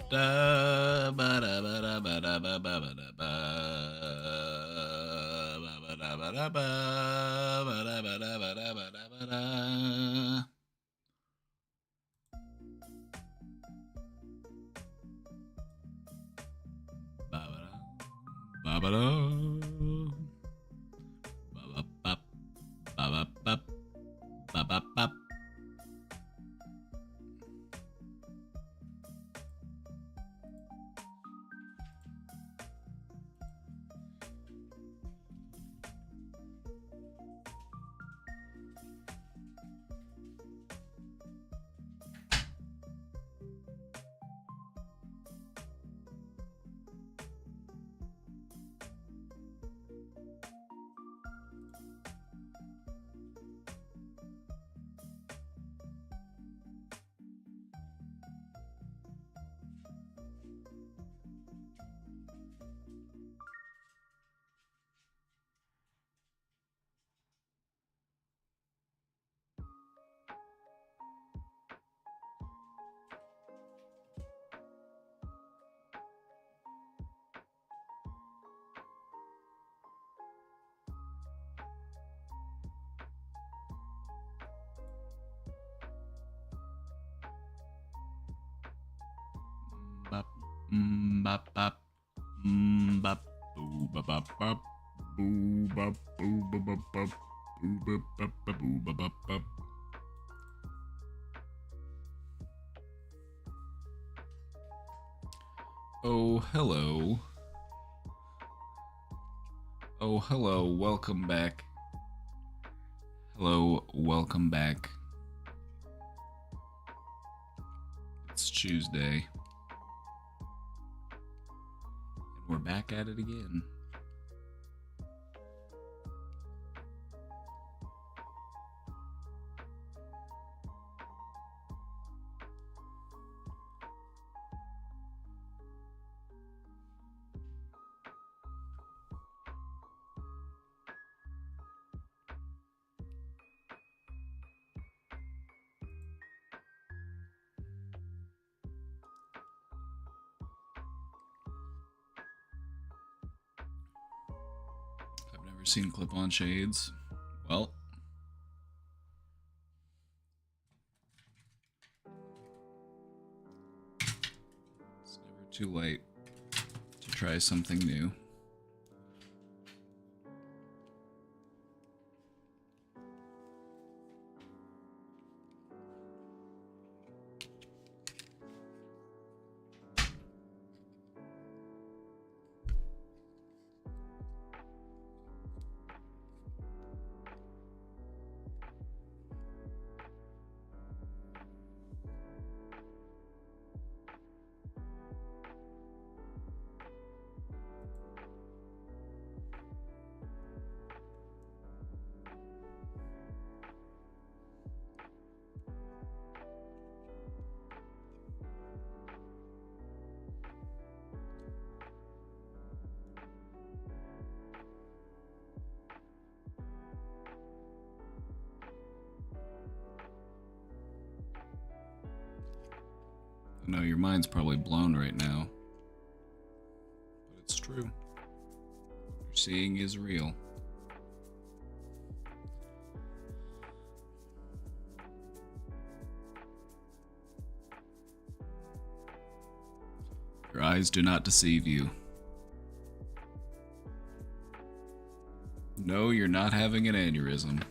Da ba da ba da ba da ba ba ba da ba ba da ba da ba ba da ba da ba da ba da ba da. Ba ba da ba ba da ba ba ba ba ba ba ba ba. Bop, bop, bop, bop, boo, bop, bop, bop, boo, bop, boo, bop, bop, bop, boo, bop, bop, bop, boo, bop, bop, bop. Oh, hello. Oh, hello. Welcome back. Hello, welcome back. It's Tuesday. And we're back at it again. I've never seen clip-on shades. Well, it's never too late to try something new. I know your mind's probably blown right now, but it's true. What you're seeing is real. Your eyes do not deceive you. No, you're not having an aneurysm.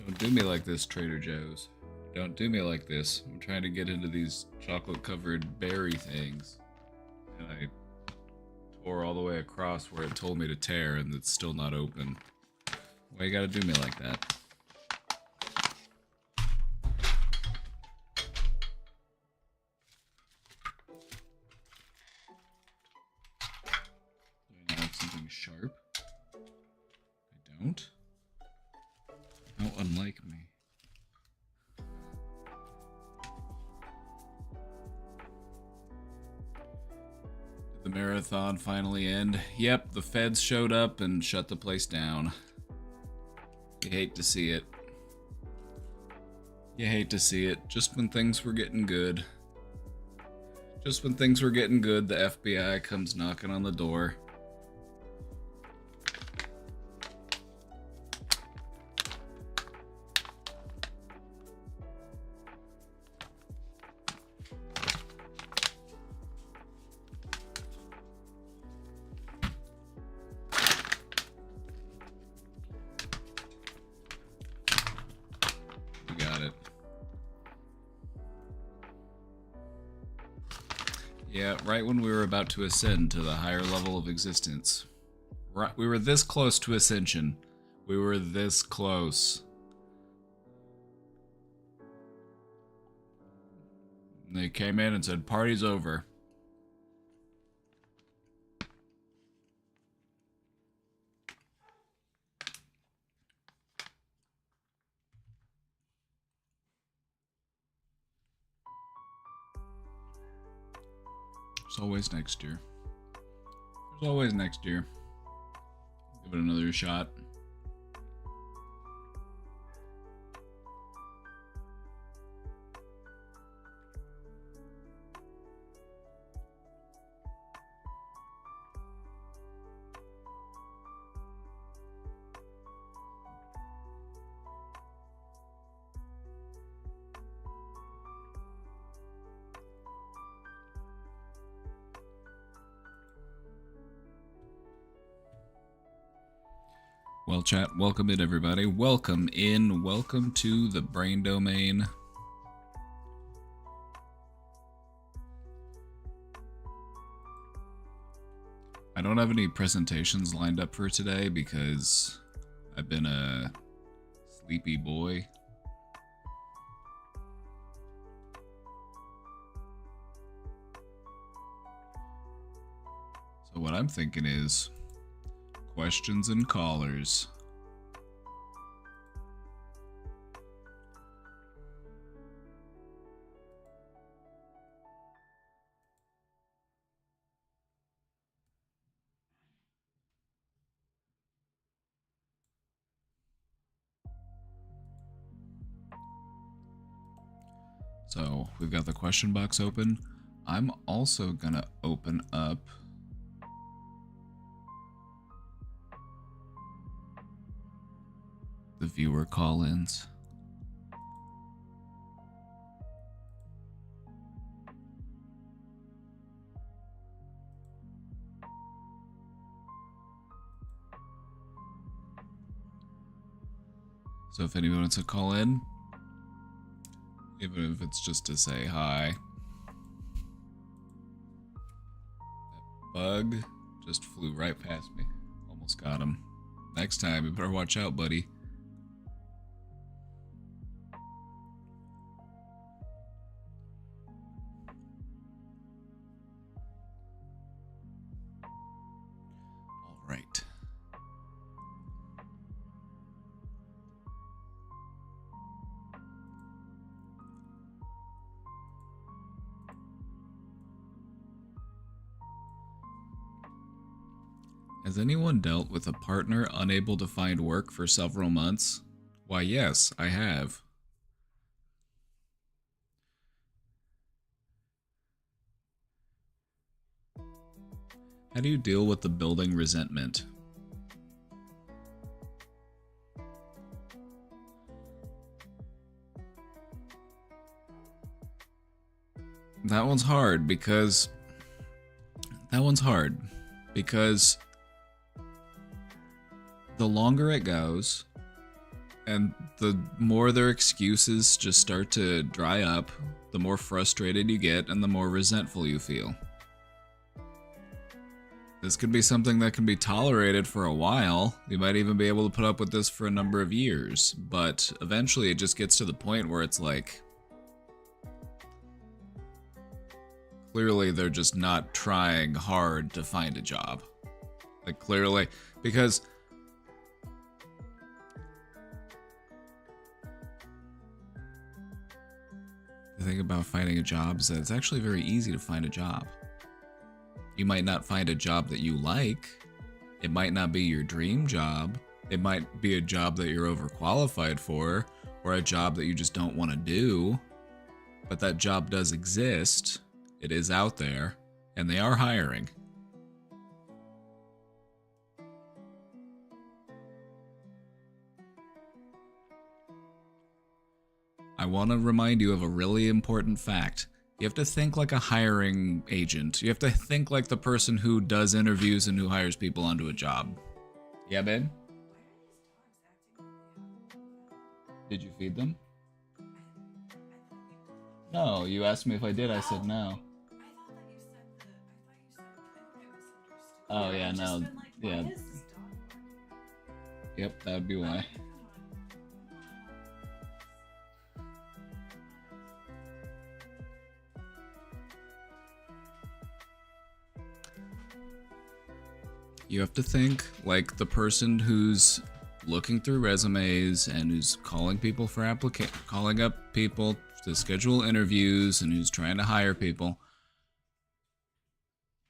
Don't do me like this, Trader Joe's. Don't do me like this. I'm trying to get into these chocolate-covered berry things. And I tore all the way across where it told me to tear, and it's still not open. Why you gotta do me like that? Do I have something sharp? I don't. How unlike me. Did the marathon finally end? Yep, the feds showed up and shut the place down. You hate to see it. You hate to see it. Just when things were getting good. Just when things were getting good, the FBI comes knocking on the door. Yeah, right when we were about to ascend to the higher level of existence. Right, we were this close to ascension. We were this close. And they came in and said, "Party's over." There's always next year. There's always next year. Give it another shot. Well, chat, welcome in, everybody. Welcome in. Welcome to the Brain Domain. I don't have any presentations lined up for today because I've been a sleepy boy. So what I'm thinking is questions and callers. So we've got the question box open. I'm also gonna open up the viewer call-ins. So if anyone wants to call in, even if it's just to say hi. That bug just flew right past me. Almost got him. Next time, you better watch out, buddy. All right. Has anyone dealt with a partner unable to find work for several months? Why, yes, I have. How do you deal with the building resentment? That one's hard because the longer it goes and the more their excuses just start to dry up, the more frustrated you get and the more resentful you feel. This could be something that can be tolerated for a while. You might even be able to put up with this for a number of years, but eventually it just gets to the point where it's like, clearly they're just not trying hard to find a job. Like, clearly, because thing about finding a job is that it's actually very easy to find a job. You might not find a job that you like. It might not be your dream job. It might be a job that you're overqualified for, or a job that you just don't want to do. But that job does exist. It is out there, and they are hiring. I want to remind you of a really important fact. You have to think like a hiring agent. You have to think like the person who does interviews and who hires people onto a job. Yeah, babe? Did you feed them? No, you asked me if I did. I said no. Oh, yeah, no. Yeah. Yep, that would be why. You have to think like the person who's looking through resumes and who's calling people for calling up people to schedule interviews and who's trying to hire people.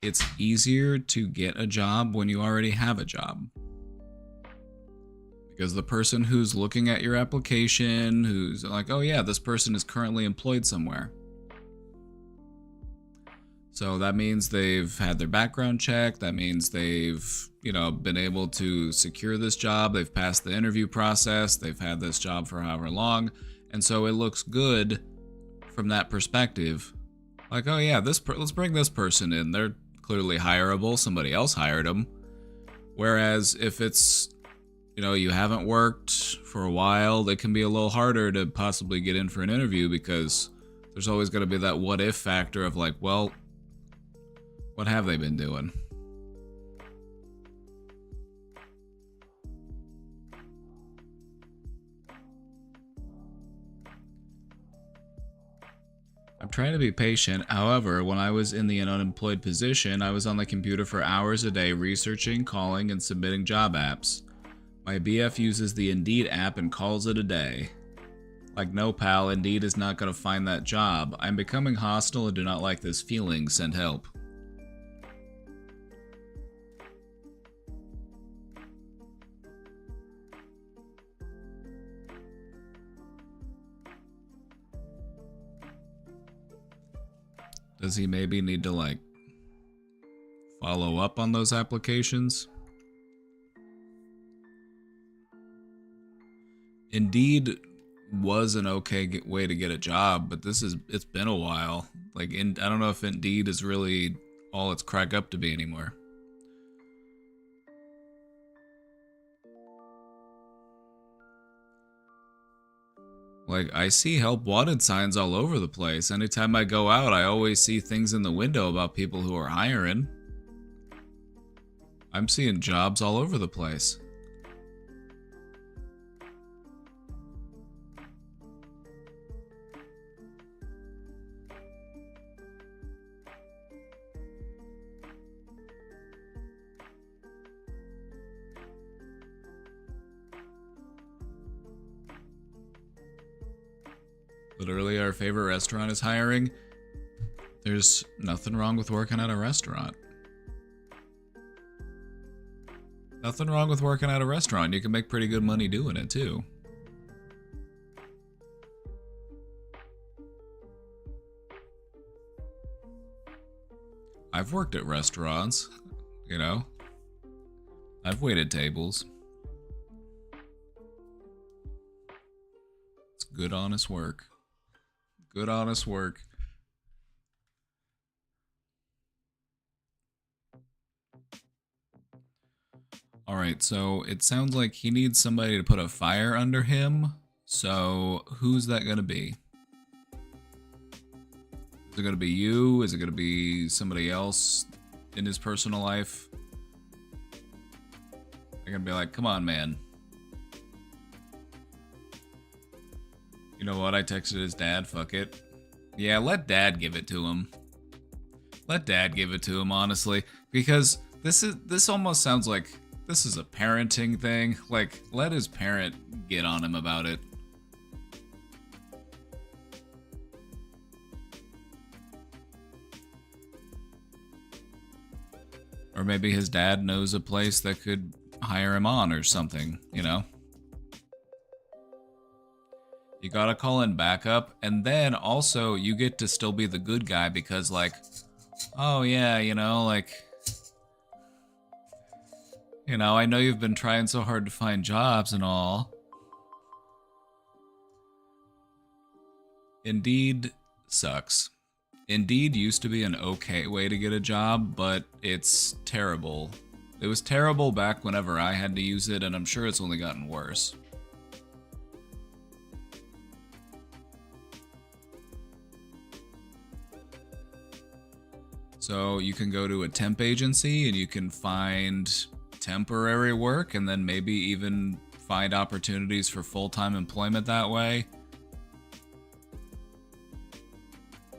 It's easier to get a job when you already have a job. Because the person who's looking at your application, who's like, oh yeah, this person is currently employed somewhere. So that means they've had their background check. That means they've, been able to secure this job. They've passed the interview process. They've had this job for however long. And so it looks good from that perspective. Like, oh yeah, let's bring this person in. They're clearly hireable. Somebody else hired them. Whereas if it's, you haven't worked for a while, it can be a little harder to possibly get in for an interview because there's always going to be that what if factor of like, well, what have they been doing? I'm trying to be patient. However, when I was in the unemployed position, I was on the computer for hours a day researching, calling, and submitting job apps. My BF uses the Indeed app and calls it a day. Like, no pal, Indeed is not going to find that job. I'm becoming hostile and do not like this feeling. Send help. Does he maybe need to, follow up on those applications? Indeed was an okay way to get a job, but it's been a while. I don't know if Indeed is really all it's cracked up to be anymore. I see help wanted signs all over the place. Anytime I go out, I always see things in the window about people who are hiring. I'm seeing jobs all over the place. Literally, our favorite restaurant is hiring. There's nothing wrong with working at a restaurant. Nothing wrong with working at a restaurant. You can make pretty good money doing it, too. I've worked at restaurants, I've waited tables. It's good, honest work. Good, honest work. Alright, so it sounds like he needs somebody to put a fire under him. So, who's that gonna be? Is it gonna be you? Is it gonna be somebody else in his personal life? They're gonna be like, come on, man. You know what? I texted his dad. Fuck it. Yeah, let dad give it to him. Let dad give it to him, honestly. Because this almost sounds like this is a parenting thing. Let his parent get on him about it. maybe his dad knows a place that could hire him on or something, you know? You gotta call in backup, and then also you get to still be the good guy because, like, oh yeah, you know, like, you know, I know you've been trying so hard to find jobs and all. Indeed sucks. Indeed used to be an okay way to get a job, but it's terrible. It was terrible back whenever I had to use it, and I'm sure it's only gotten worse. So you can go to a temp agency and you can find temporary work and then maybe even find opportunities for full-time employment that way.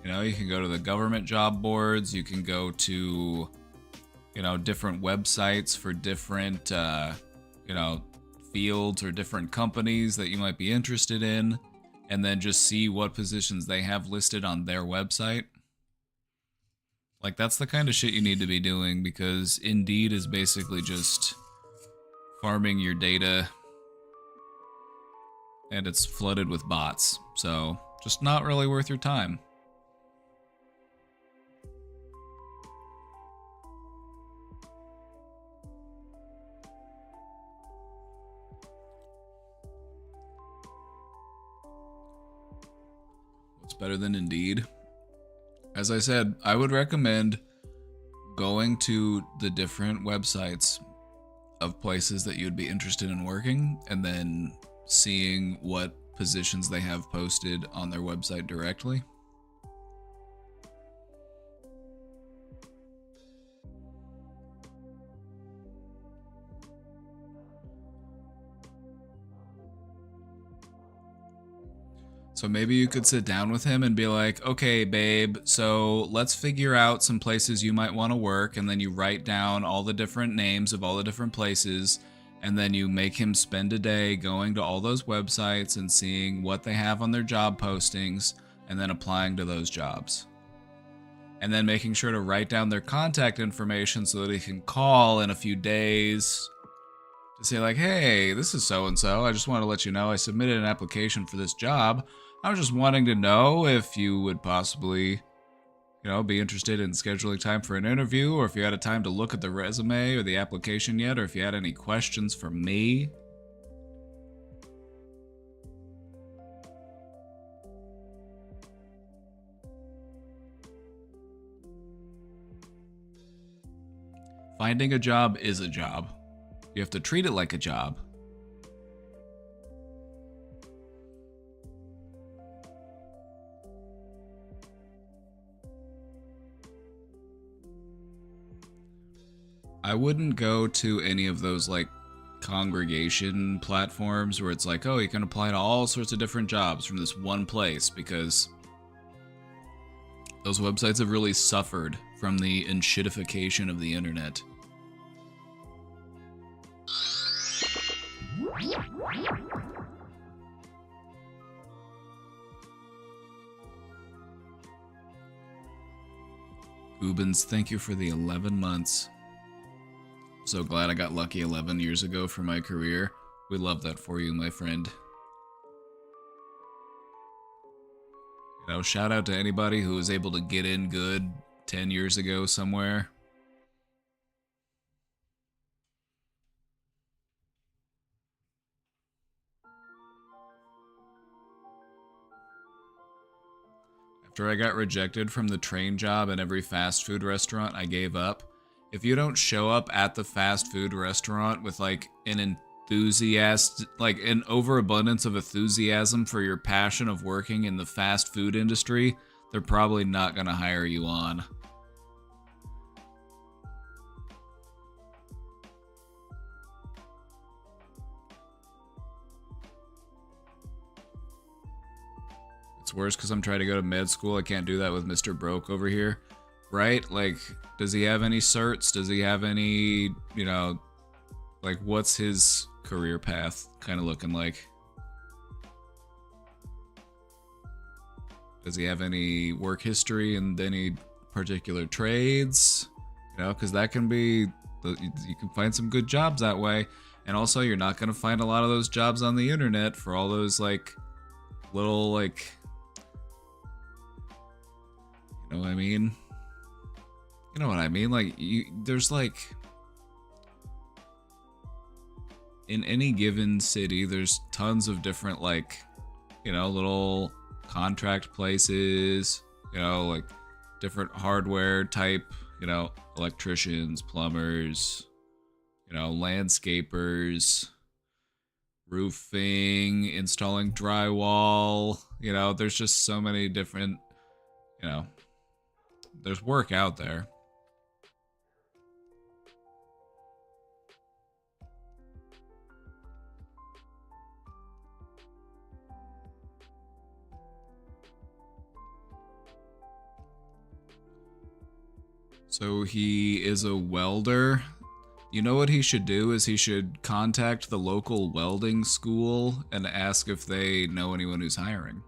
You know, you can go to the government job boards, you can go to, you know, different websites for different, you know, fields or different companies that you might be interested in, and then just see what positions they have listed on their website. Like, that's the kind of shit you need to be doing, because Indeed is basically just farming your data, and it's flooded with bots, so just not really worth your time. What's better than Indeed? As I said, I would recommend going to the different websites of places that you'd be interested in working and then seeing what positions they have posted on their website directly. So maybe you could sit down with him and be like, okay, babe, so let's figure out some places you might want to work. And then you write down all the different names of all the different places. And then you make him spend a day going to all those websites and seeing what they have on their job postings and then applying to those jobs. And then making sure to write down their contact information so that he can call in a few days to say like, hey, this is so-and-so. I just want to let you know I submitted an application for this job. I was just wanting to know if you would possibly, you know, be interested in scheduling time for an interview, or if you had a time to look at the resume or the application yet, or if you had any questions for me. Finding a job is a job. You have to treat it like a job. I wouldn't go to any of those like congregation platforms where it's like, oh, you can apply to all sorts of different jobs from this one place, because those websites have really suffered from the enshittification of the internet. Ubens, thank you for the 11 months. So glad I got lucky 11 years ago for my career. We love that for you, my friend. You know, shout out to anybody who was able to get in good 10 years ago somewhere. After I got rejected from the train job at every fast food restaurant, I gave up. If you don't show up at the fast food restaurant with like an overabundance of enthusiasm for your passion of working in the fast food industry, they're probably not gonna hire you on. It's worse because I'm trying to go to med school. I can't do that with Mr. Broke over here. Right? Like, does he have any certs? Does he have any, you know, like, what's his career path kind of looking like? Does he have any work history in any particular trades? You know, because that can be You can find some good jobs that way. And also, you're not going to find a lot of those jobs on the internet for all those, like, little, like, you know what I mean? You know what I mean? Like, there's, like, in any given city, there's tons of different, like, you know, little contract places, you know, like, different hardware type, you know, electricians, plumbers, you know, landscapers, roofing, installing drywall, you know, there's just so many different, you know, there's work out there. So he is a welder. You know what he should do is he should contact the local welding school and ask if they know anyone who's hiring.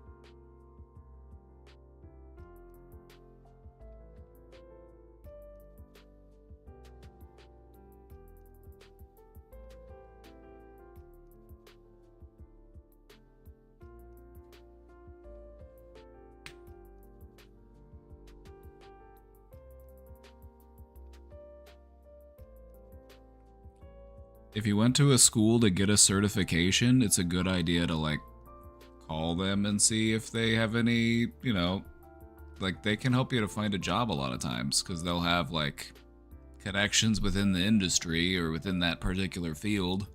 If you went to a school to get a certification, it's a good idea to, like, call them and see if they have any, you know, like, they can help you to find a job a lot of times because they'll have, like, connections within the industry or within that particular field.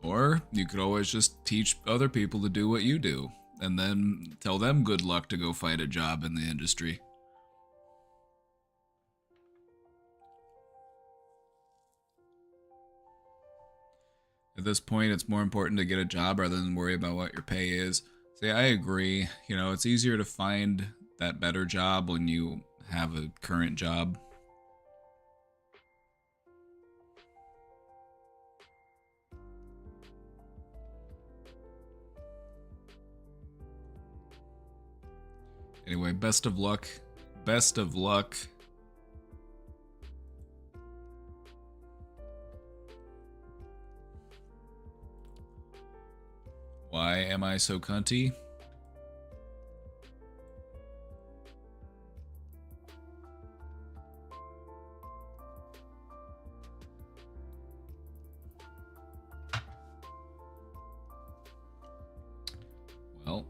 Or you could always just teach other people to do what you do, and then tell them good luck to go find a job in the industry. At this point, it's more important to get a job rather than worry about what your pay is. See, I agree. You know, it's easier to find that better job when you have a current job. Anyway, best of luck. Best of luck. Why am I so cunty? Well,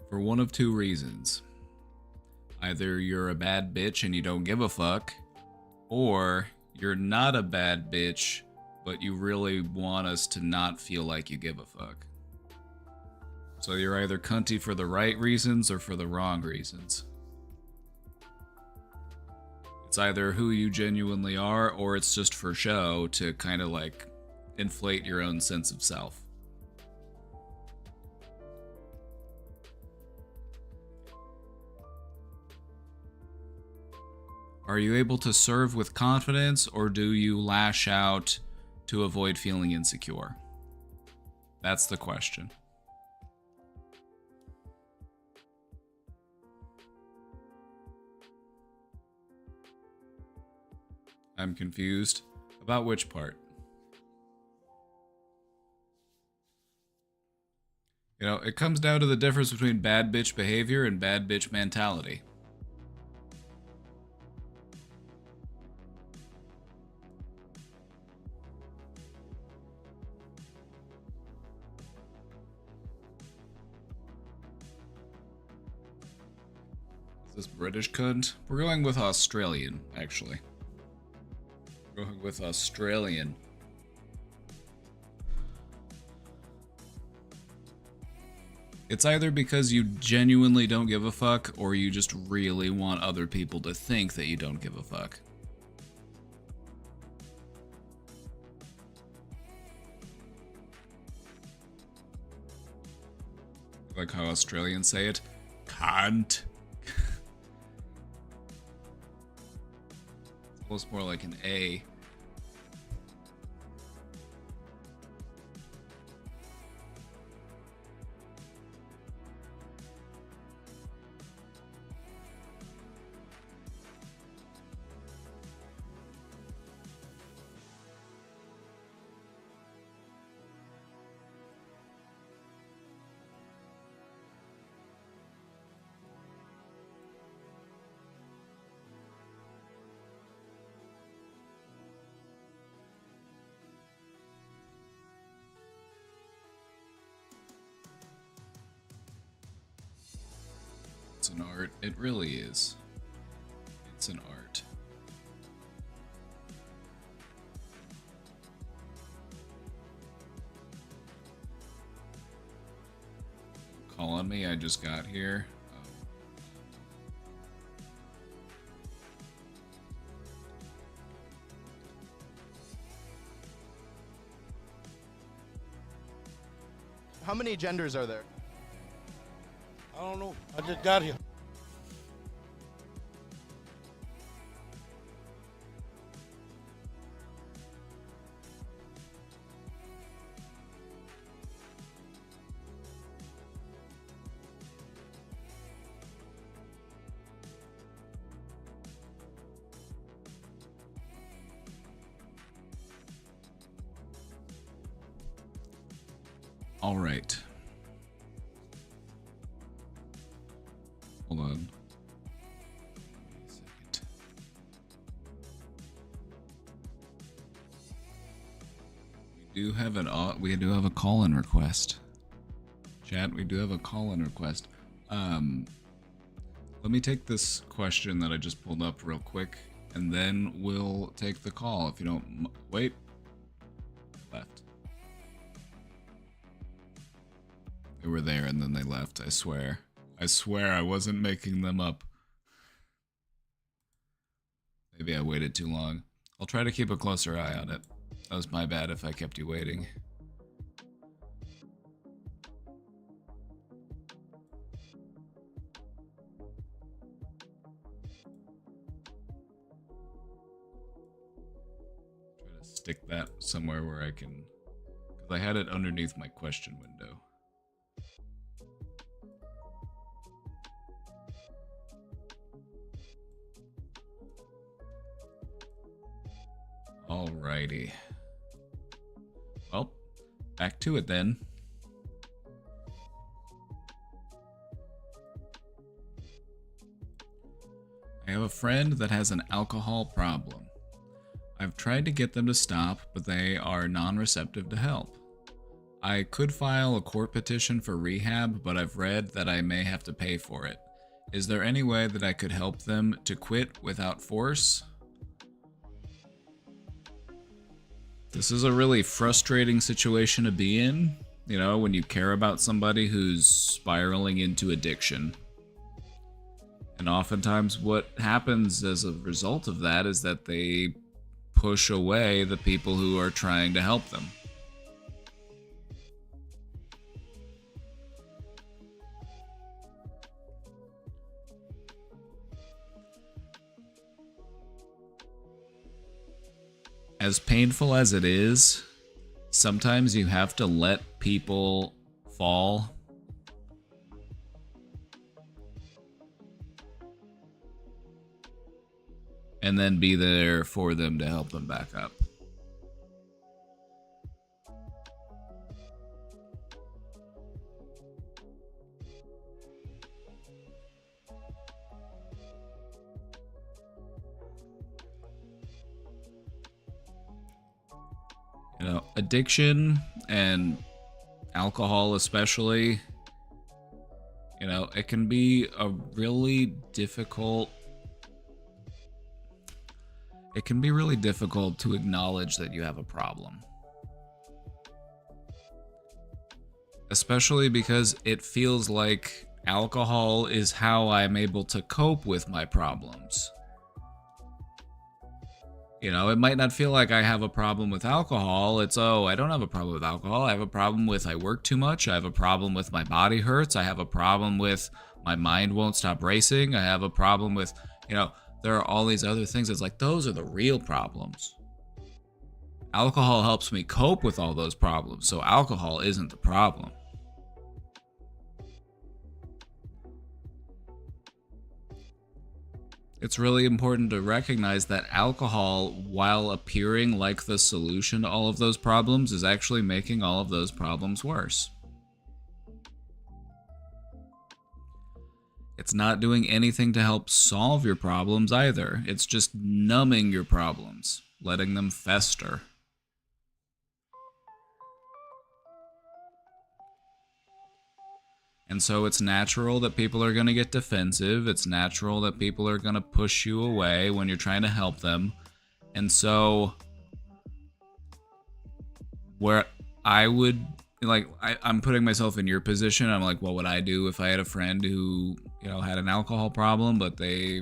for one of two reasons. Either you're a bad bitch and you don't give a fuck, or you're not a bad bitch, but you really want us to not feel like you give a fuck. So you're either cunty for the right reasons or for the wrong reasons. It's either who you genuinely are, or it's just for show to kind of like inflate your own sense of self. Are you able to serve with confidence, or do you lash out to avoid feeling insecure? That's the question. I'm confused. About which part? You know, it comes down to the difference between bad bitch behavior and bad bitch mentality. Is this British cunt? We're going with Australian, actually. We're going with Australian. It's either because you genuinely don't give a fuck, or you just really want other people to think that you don't give a fuck. like how Australians say it. Can't. It's almost more like an A. It's an art. It really is. It's an art. Call on me, I just got here. How many genders are there? I don't know. I just got here. All right. Hold on. Wait a second. We do have a call-in request. Chat, we do have a call-in request. Let me take this question that I just pulled up real quick, and then we'll take the call. If you don't wait. Left. They were there and then they left, I swear. I swear I wasn't making them up. Maybe I waited too long. I'll try to keep a closer eye on it. That was my bad if I kept you waiting. Try to stick that somewhere where I can... Because I had it underneath my question window. Alrighty. Well, back to it then. I have a friend that has an alcohol problem. I've tried to get them to stop, but they are non-receptive to help. I could file a court petition for rehab, but I've read that I may have to pay for it. Is there any way that I could help them to quit without force? This is a really frustrating situation to be in, you know, when you care about somebody who's spiraling into addiction. And oftentimes what happens as a result of that is that they push away the people who are trying to help them. As painful as it is, sometimes you have to let people fall. And then be there for them to help them back up. You know, addiction and alcohol especially, you know, it can be a really difficult... It can be really difficult to acknowledge that you have a problem. Especially because it feels like alcohol is how I'm able to cope with my problems. You know, it might not feel like I have a problem with alcohol. It's, oh, I don't have a problem with alcohol. I have a problem with I work too much. I have a problem with my body hurts. I have a problem with my mind won't stop racing. I have a problem with, you know, there are all these other things. It's like, those are the real problems. Alcohol helps me cope with all those problems, so alcohol isn't the problem. It's really important to recognize that alcohol, while appearing like the solution to all of those problems, is actually making all of those problems worse. It's not doing anything to help solve your problems either. It's just numbing your problems, letting them fester. And so it's natural that people are going to get defensive. It's natural that people are going to push you away when you're trying to help them. And so where I would, like, I'm putting myself in your position. I'm like, what would I do if I had a friend who, you know, had an alcohol problem, but they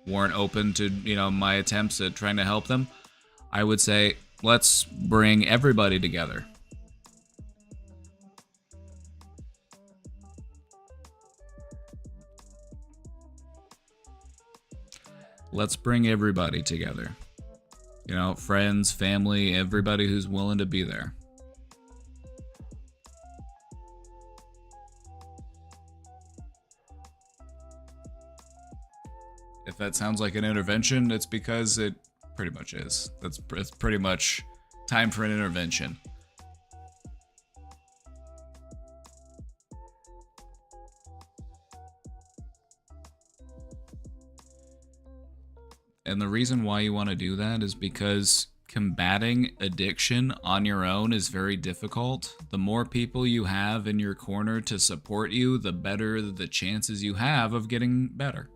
weren't open to, you know, my attempts at trying to help them? I would say, let's bring everybody together. Let's bring everybody together. You know, friends, family, everybody who's willing to be there. If that sounds like an intervention, it's because it pretty much is. It's pretty much time for an intervention. And the reason why you want to do that is because combating addiction on your own is very difficult. The more people you have in your corner to support you, the better the chances you have of getting better.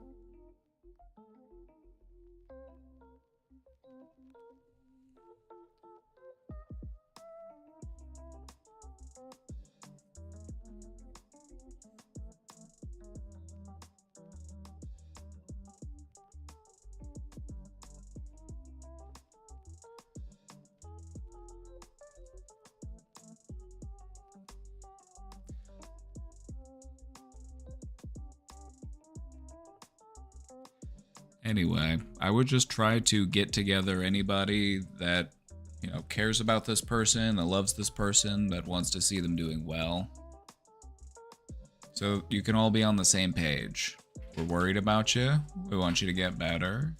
Anyway, I would just try to get together anybody that, you know, cares about this person, that loves this person, that wants to see them doing well. So you can all be on the same page. We're worried about you. We want you to get better.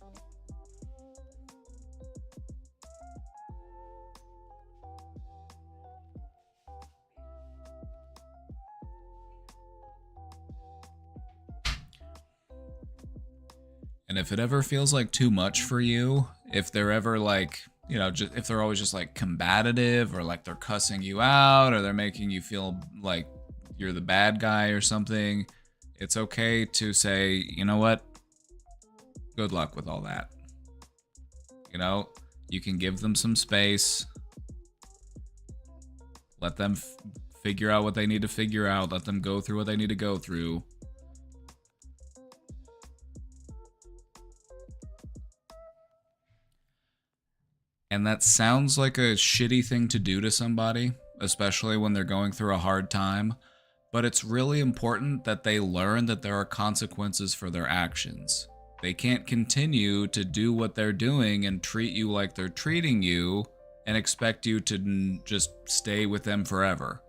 And if it ever feels like too much for you, if they're ever like, you know, just, if they're always just like combative, or like they're cussing you out, or they're making you feel like you're the bad guy or something, it's okay to say, you know what? Good luck with all that. You know, you can give them some space. Let them figure out what they need to figure out. Let them go through what they need to go through. And that sounds like a shitty thing to do to somebody, especially when they're going through a hard time. But it's really important that they learn that there are consequences for their actions. They can't continue to do what they're doing and treat you like they're treating you and expect you to just stay with them forever.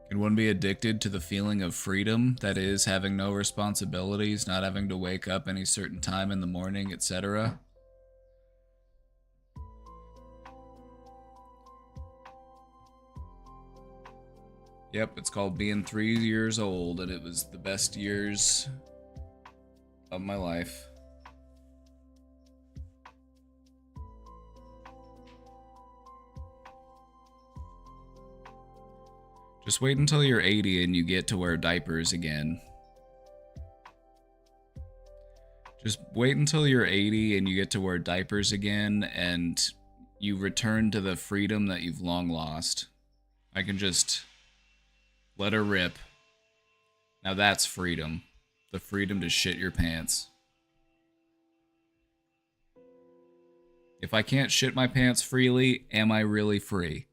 Can one be addicted to the feeling of freedom that is having no responsibilities, not having to wake up any certain time in the morning, etc.? Yep, it's called being 3 years old, and it was the best years of my life. Just wait until you're 80 and you get to wear diapers again. Just wait until you're 80 and you get to wear diapers again, and you return to the freedom that you've long lost. I can just Let her rip. Now that's freedom. The freedom to shit your pants. If I can't shit my pants freely, am I really free?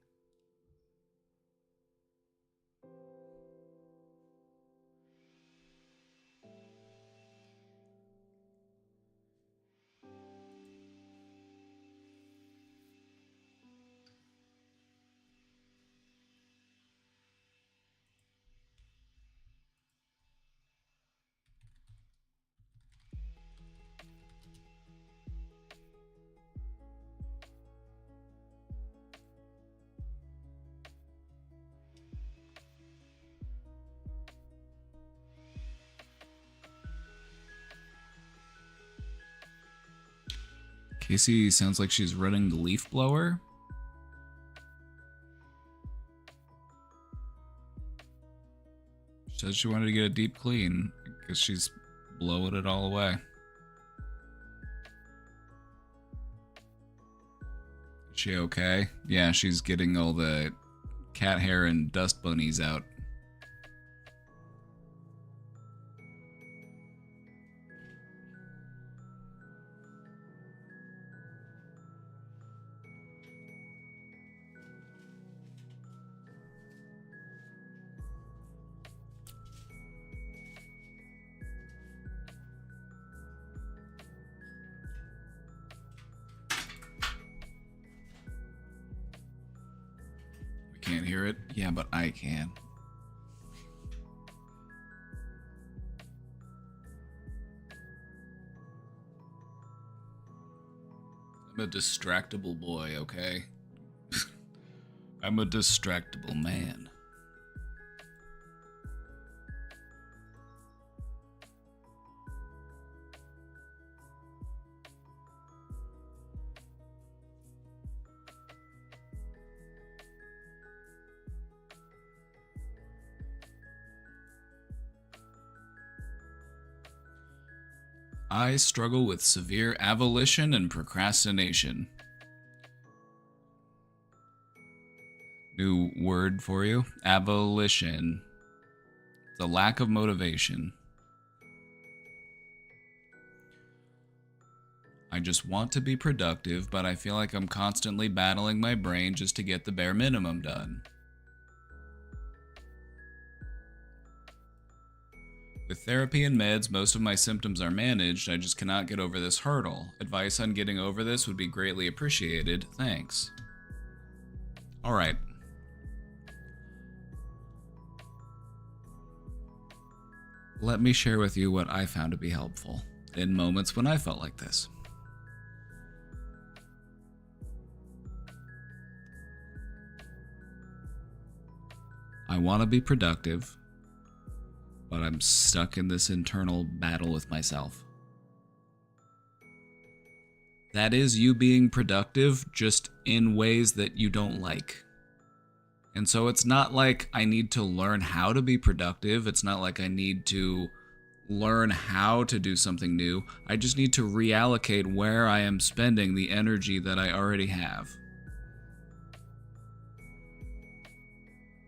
Casey sounds like she's running the leaf blower. She says she wanted to get a deep clean because she's blowing it all away. Is she okay? Yeah, she's getting all the cat hair and dust bunnies out. Can't hear it? Yeah, but I can. I'm a distractible boy, okay? I'm a distractible man. I struggle with severe avolition and procrastination. New word for you. Avolition. The lack of motivation. I just want to be productive, but I feel like I'm constantly battling my brain just to get the bare minimum done. With therapy and meds, most of my symptoms are managed. I just cannot get over this hurdle. Advice on getting over this would be greatly appreciated. Thanks. Alright. Let me share with you what I found to be helpful in moments when I felt like this. I want to be productive, but I'm stuck in this internal battle with myself. That is you being productive, just in ways that you don't like. And so it's not like I need to learn how to be productive. It's not like I need to learn how to do something new. I just need to reallocate where I am spending the energy that I already have.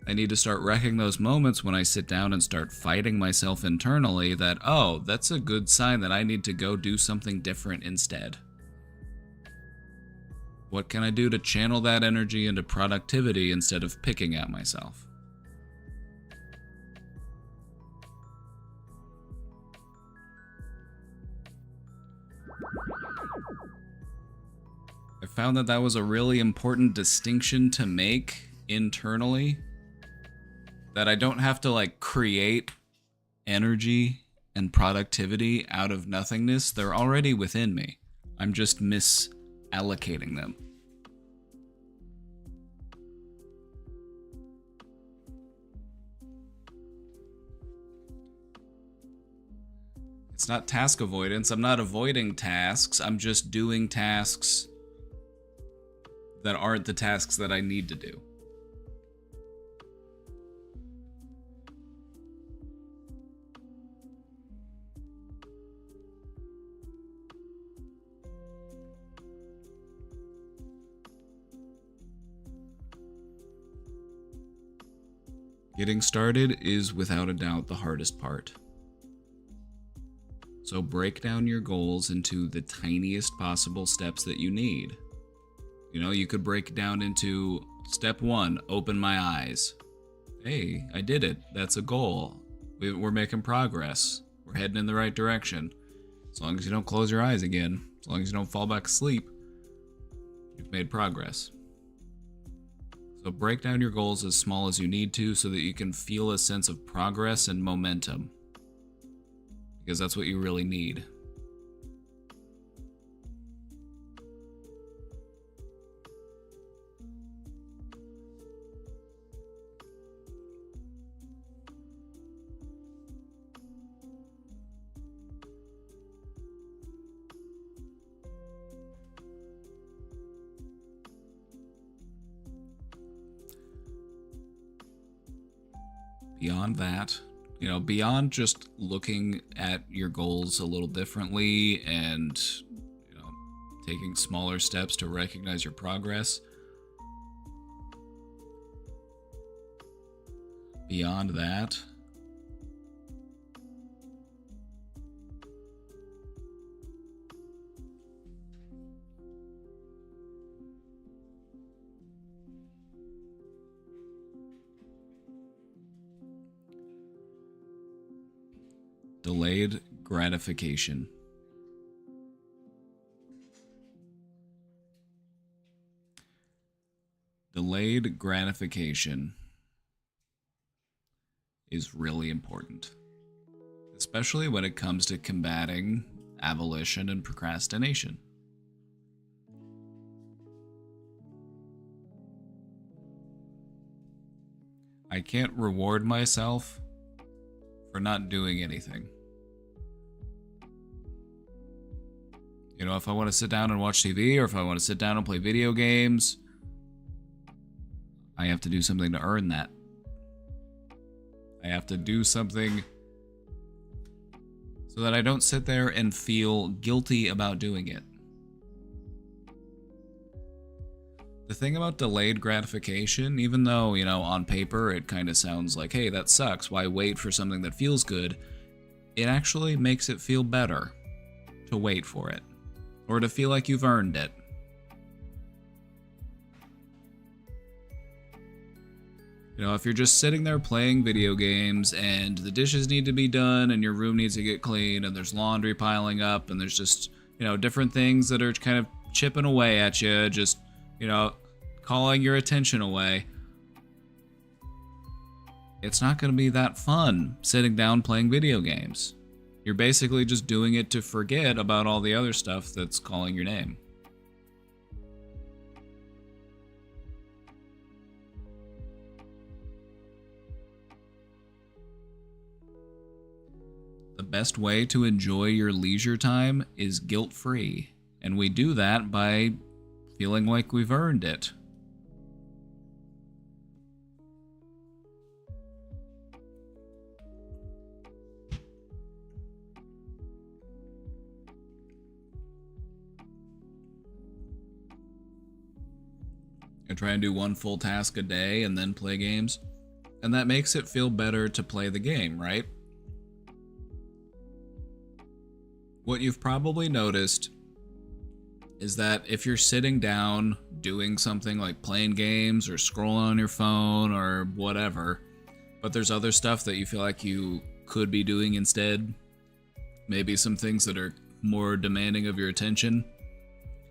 I need to start wrecking those moments when I sit down and start fighting myself internally that, oh, that's a good sign that I need to go do something different instead. What can I do to channel that energy into productivity instead of picking at myself? I found that was a really important distinction to make internally. That I don't have to like create energy and productivity out of nothingness. They're already within me. I'm just misallocating them. It's not task avoidance. I'm not avoiding tasks. I'm just doing tasks that aren't the tasks that I need to do. Getting started is without a doubt the hardest part. So break down your goals into the tiniest possible steps that you need. You know, you could break it down into step 1, open my eyes. Hey, I did it. That's a goal. We're making progress. We're heading in the right direction. As long as you don't close your eyes again, as long as you don't fall back asleep, you've made progress. So break down your goals as small as you need to so that you can feel a sense of progress and momentum. Because that's what you really need. Beyond that, you know, beyond just looking at your goals a little differently and, you know, taking smaller steps to recognize your progress, beyond that, delayed gratification. Delayed gratification is really important, especially when it comes to combating avolition and procrastination. I can't reward myself for not doing anything. You know, if I want to sit down and watch TV, or if I want to sit down and play video games, I have to do something to earn that. I have to do something so that I don't sit there and feel guilty about doing it. The thing about delayed gratification, even though, you know, on paper it kind of sounds like, hey, that sucks, why wait for something that feels good? It actually makes it feel better to wait for it, or to feel like you've earned it. You know, if you're just sitting there playing video games and the dishes need to be done and your room needs to get clean and there's laundry piling up and there's just, you know, different things that are kind of chipping away at you, just, you know, calling your attention away, it's not going to be that fun sitting down playing video games. You're basically just doing it to forget about all the other stuff that's calling your name. The best way to enjoy your leisure time is guilt-free, and we do that by feeling like we've earned it. I try and do one full task a day and then play games, and that makes it feel better to play the game, right? What you've probably noticed is that if you're sitting down doing something like playing games or scrolling on your phone or whatever, but there's other stuff that you feel like you could be doing instead, maybe some things that are more demanding of your attention,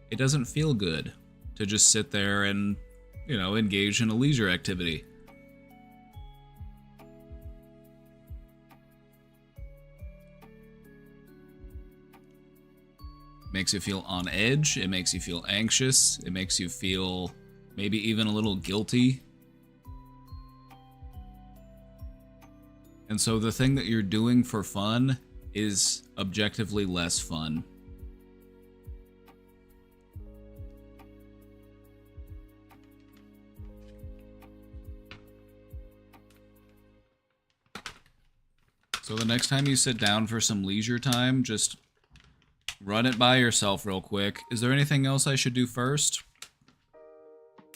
it doesn't feel good to just sit there and, you know, engage in a leisure activity. Makes you feel on edge, it makes you feel anxious, it makes you feel maybe even a little guilty. And so the thing that you're doing for fun is objectively less fun. So the next time you sit down for some leisure time, just run it by yourself real quick. Is there anything else I should do first?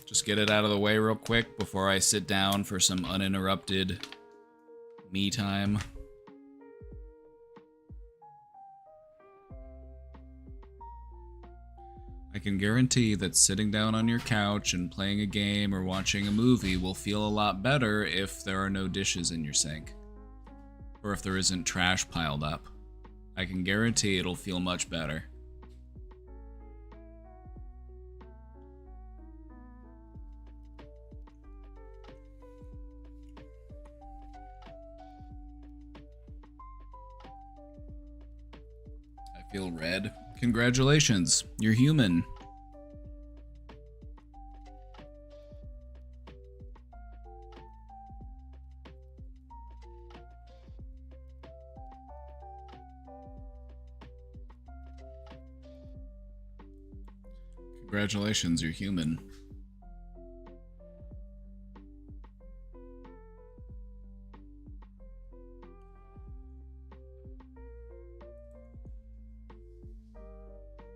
Just get it out of the way real quick before I sit down for some uninterrupted me time. I can guarantee that sitting down on your couch and playing a game or watching a movie will feel a lot better if there are no dishes in your sink. Or if there isn't trash piled up. I can guarantee it'll feel much better. I feel red. Congratulations, you're human. Congratulations, you're human.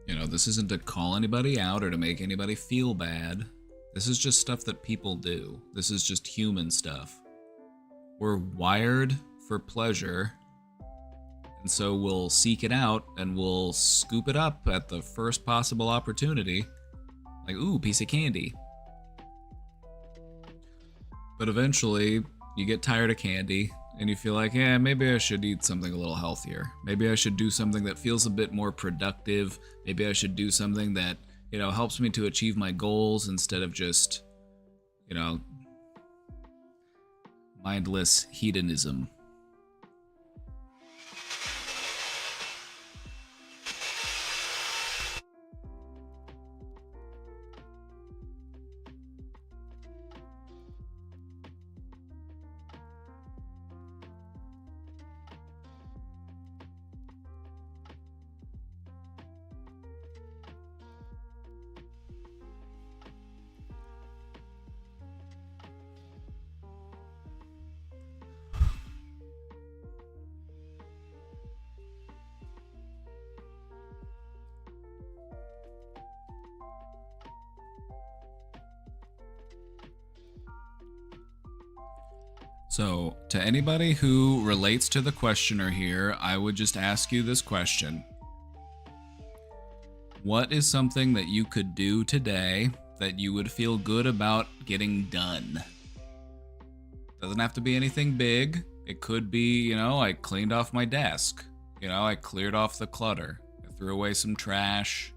You know, this isn't to call anybody out or to make anybody feel bad. This is just stuff that people do. This is just human stuff. We're wired for pleasure, and so we'll seek it out and we'll scoop it up at the first possible opportunity. Like, ooh, piece of candy. But eventually, you get tired of candy, and you feel like, yeah, maybe I should eat something a little healthier. Maybe I should do something that feels a bit more productive. Maybe I should do something that, you know, helps me to achieve my goals instead of just, you know, mindless hedonism. So, to anybody who relates to the questioner here, I would just ask you this question. What is something that you could do today that you would feel good about getting done? Doesn't have to be anything big. It could be, you know, I cleaned off my desk. You know, I cleared off the clutter. I threw away some trash.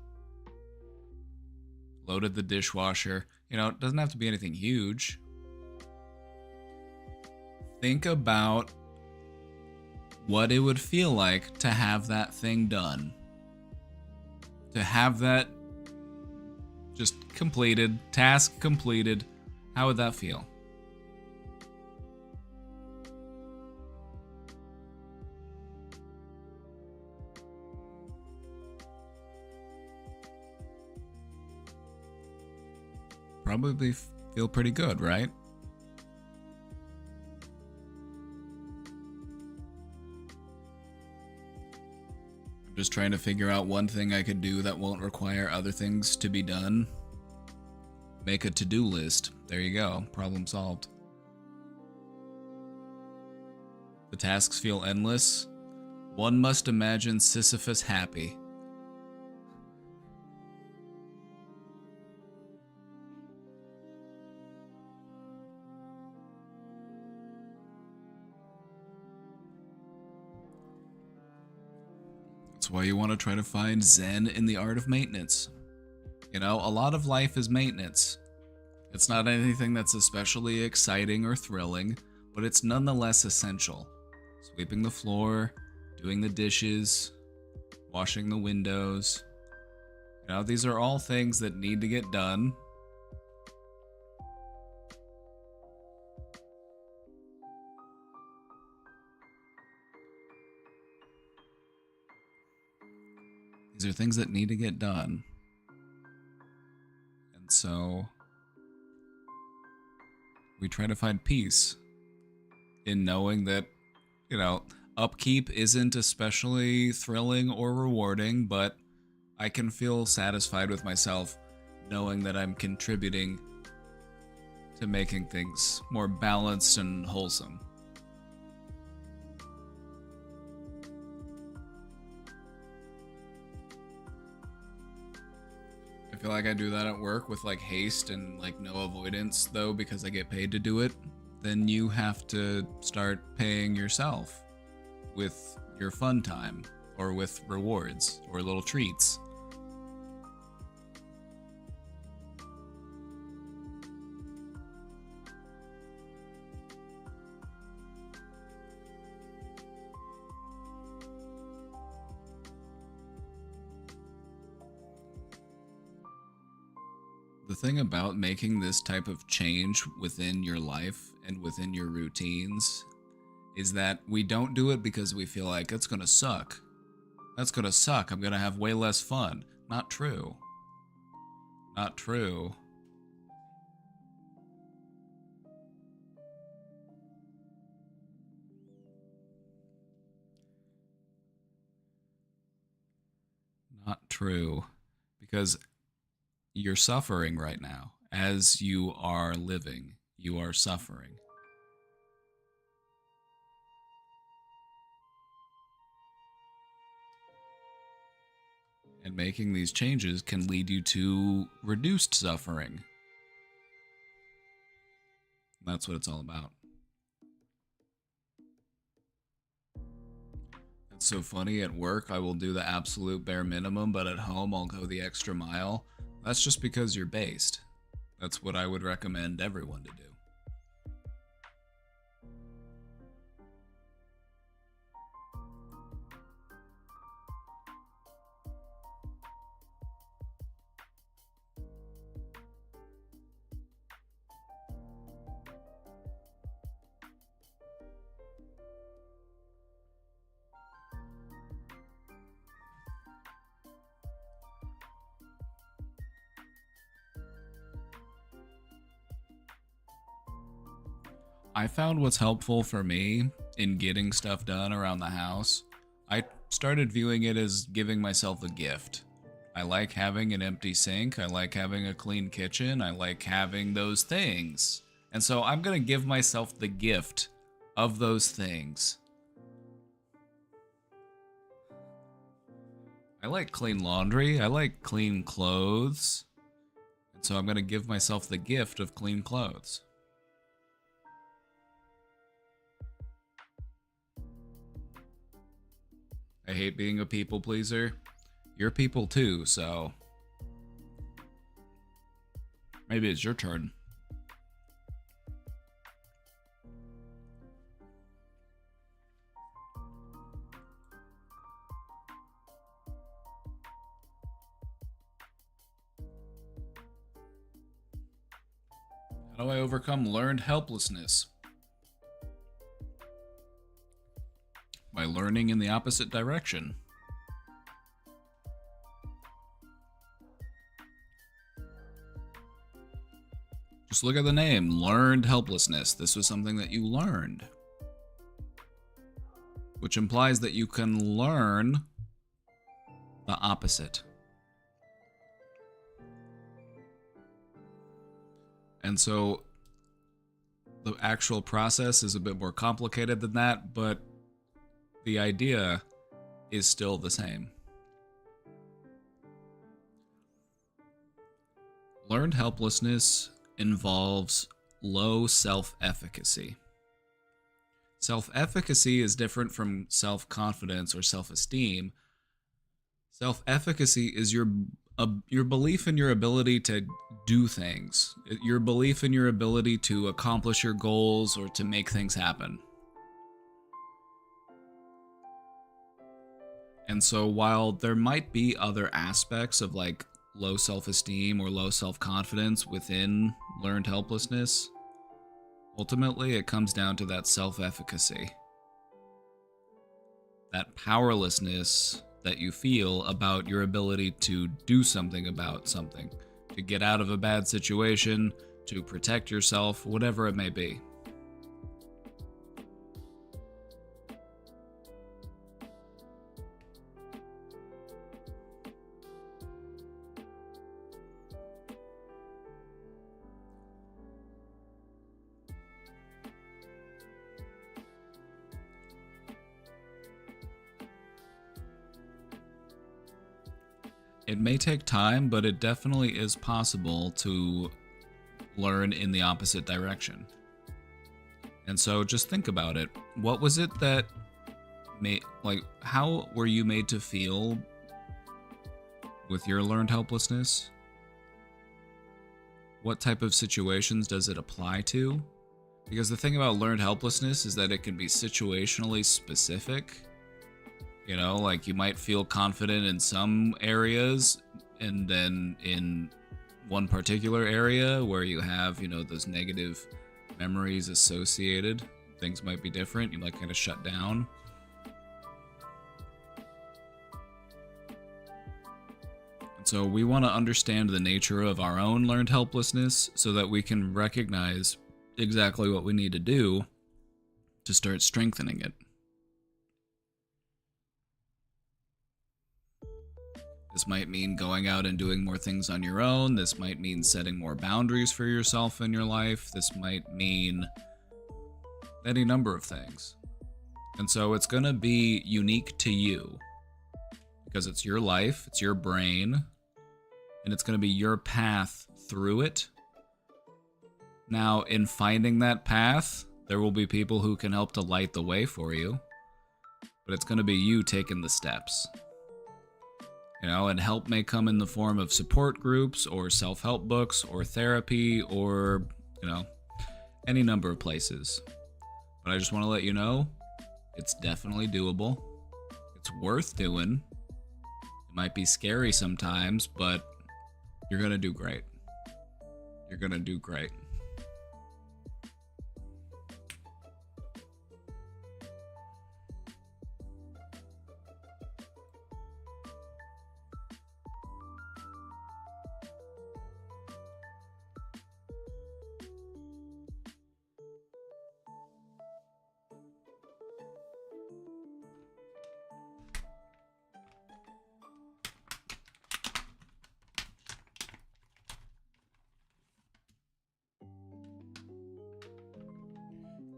Loaded the dishwasher. You know, it doesn't have to be anything huge. Think about what it would feel like to have that thing done. To have that just completed, task completed. How would that feel? Probably feel pretty good, right? Just trying to figure out one thing I could do that won't require other things to be done. Make a to-do list. There you go. Problem solved. The tasks feel endless. One must imagine Sisyphus happy. That's why you want to try to find Zen in the art of maintenance. You know, a lot of life is maintenance. It's not anything that's especially exciting or thrilling, but it's nonetheless essential. Sweeping the floor, doing the dishes, washing the windows. You know, these are all things that need to get done. These are things that need to get done. And so we try to find peace in knowing that, you know, upkeep isn't especially thrilling or rewarding, but I can feel satisfied with myself knowing that I'm contributing to making things more balanced and wholesome. I feel like I do that at work with like haste and like no avoidance though, because I get paid to do it. Then you have to start paying yourself with your fun time or with rewards or little treats. The thing about making this type of change within your life and within your routines is that we don't do it because we feel like it's gonna suck. That's gonna suck. I'm gonna have way less fun. Not true. Not true. Not true. Because you're suffering right now. As you are living, you are suffering. And making these changes can lead you to reduced suffering. That's what it's all about. It's so funny, at work I will do the absolute bare minimum, but at home I'll go the extra mile. That's just because you're based. That's what I would recommend everyone to do. I found what's helpful for me in getting stuff done around the house. I started viewing it as giving myself a gift. I like having an empty sink. I like having a clean kitchen. I like having those things. And so I'm going to give myself the gift of those things. I like clean laundry. I like clean clothes. And so I'm going to give myself the gift of clean clothes. I hate being a people pleaser. You're people too, so maybe it's your turn. How do I overcome learned helplessness? By learning in the opposite direction. Just look at the name, learned helplessness. This was something that you learned. Which implies that you can learn the opposite. And so the actual process is a bit more complicated than that, but the idea is still the same. Learned helplessness involves low self-efficacy. Self-efficacy is different from self-confidence or self-esteem. Self-efficacy is your belief in your ability to do things, your belief in your ability to accomplish your goals or to make things happen. And so while there might be other aspects of like low self-esteem or low self-confidence within learned helplessness, ultimately it comes down to that self-efficacy. That powerlessness that you feel about your ability to do something about something, to get out of a bad situation, to protect yourself, whatever it may be. it may take time, but it definitely is possible to learn in the opposite direction. And so just think about it. What was it that made, like, how were you made to feel with your learned helplessness? What type of situations does it apply to? Because the thing about learned helplessness is that it can be situationally specific. You know, like you might feel confident in some areas, and then in one particular area where you have, you know, those negative memories associated, things might be different. You might kind of shut down. So we want to understand the nature of our own learned helplessness so that we can recognize exactly what we need to do to start strengthening it. This might mean going out and doing more things on your own. This might mean setting more boundaries for yourself in your life. This might mean any number of things. And so it's going to be unique to you because it's your life, it's your brain, and it's going to be your path through it. Now, in finding that path, there will be people who can help to light the way for you, but it's going to be you taking the steps. You know, and help may come in the form of support groups or self-help books or therapy or, you know, any number of places. But I just want to let you know, it's definitely doable. It's worth doing. It might be scary sometimes, but you're going to do great. You're going to do great.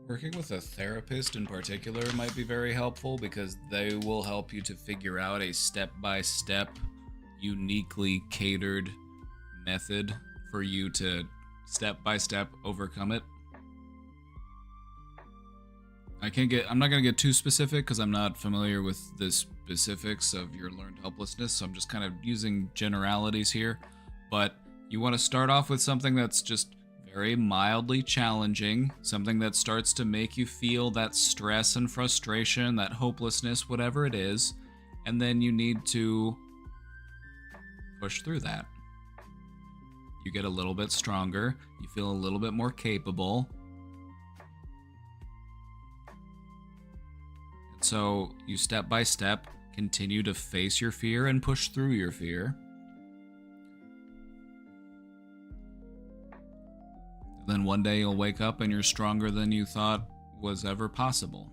Working with a therapist in particular might be very helpful because they will help you to figure out a step-by-step, uniquely catered method for you to step-by-step overcome it. I'm not going to get too specific because I'm not familiar with the specifics of your learned helplessness, so I'm just kind of using generalities here. But you want to start off with something that's just very mildly challenging, something that starts to make you feel that stress and frustration, that hopelessness, whatever it is, and then you need to push through that. You get a little bit stronger, you feel a little bit more capable. And so you step by step continue to face your fear and push through your fear. Then one day you'll wake up and you're stronger than you thought was ever possible.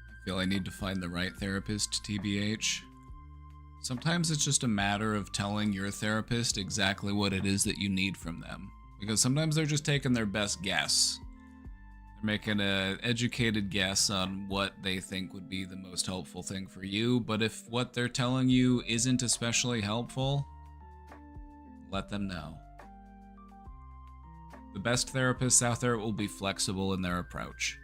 I feel I need to find the right therapist, TBH. Sometimes it's just a matter of telling your therapist exactly what it is that you need from them. Because sometimes they're just taking their best guess. They're making an educated guess on what they think would be the most helpful thing for you. But if what they're telling you isn't especially helpful, let them know. The best therapists out there will be flexible in their approach.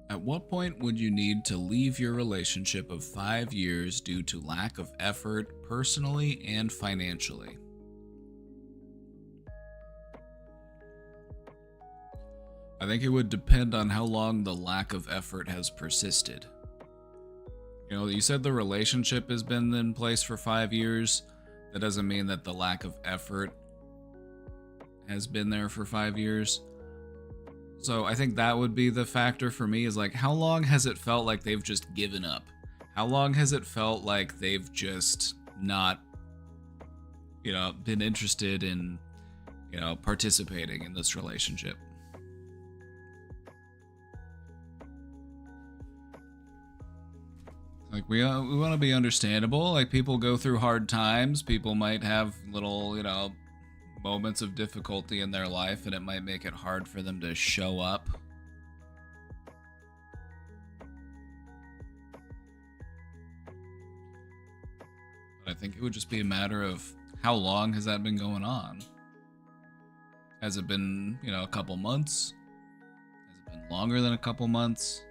At what point would you need to leave your relationship of 5 years due to lack of effort personally and financially? I think it would depend on how long the lack of effort has persisted. You know, you said the relationship has been in place for 5 years. That doesn't mean that the lack of effort has been there for 5 years. So I think that would be the factor for me, is like, how long has it felt like they've just given up? How long has it felt like they've just not, been interested in, participating in this relationship? Like, we want to be understandable. Like, people go through hard times. People might have little, moments of difficulty in their life, and it might make it hard for them to show up. But I think it would just be a matter of how long has that been going on? Has it been, a couple months? Has it been longer than a couple months?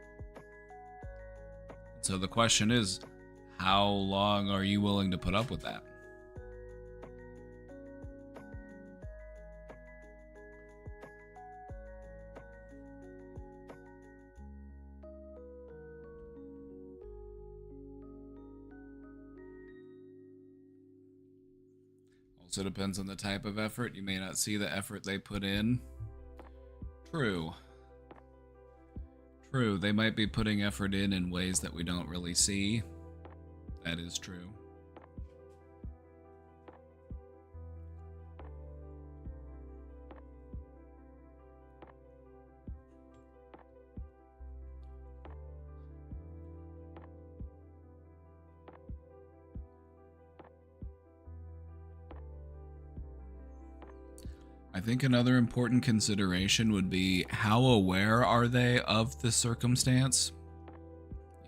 So the question is, how long are you willing to put up with that? Also depends on the type of effort. You may not see the effort they put in. True. True, they might be putting effort in ways that we don't really see. That is true. I think another important consideration would be, how aware are they of the circumstance?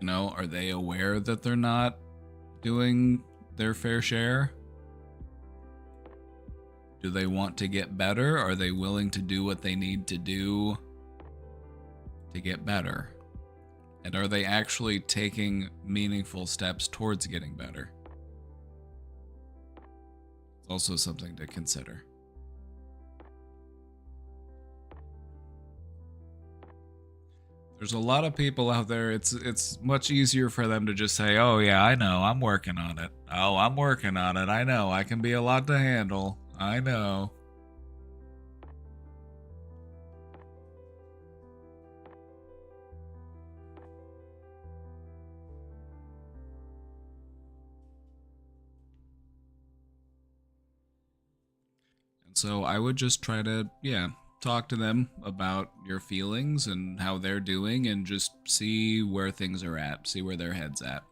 Are they aware that they're not doing their fair share? Do they want to get better? Are they willing to do what they need to do to get better? And are they actually taking meaningful steps towards getting better? It's also something to consider. There's a lot of people out there, it's much easier for them to just say, oh yeah, I know, I'm working on it. Oh, I'm working on it. I know, I can be a lot to handle. I know. And so I would just try to, talk to them about your feelings and how they're doing, and just see where things are at, see where their head's at.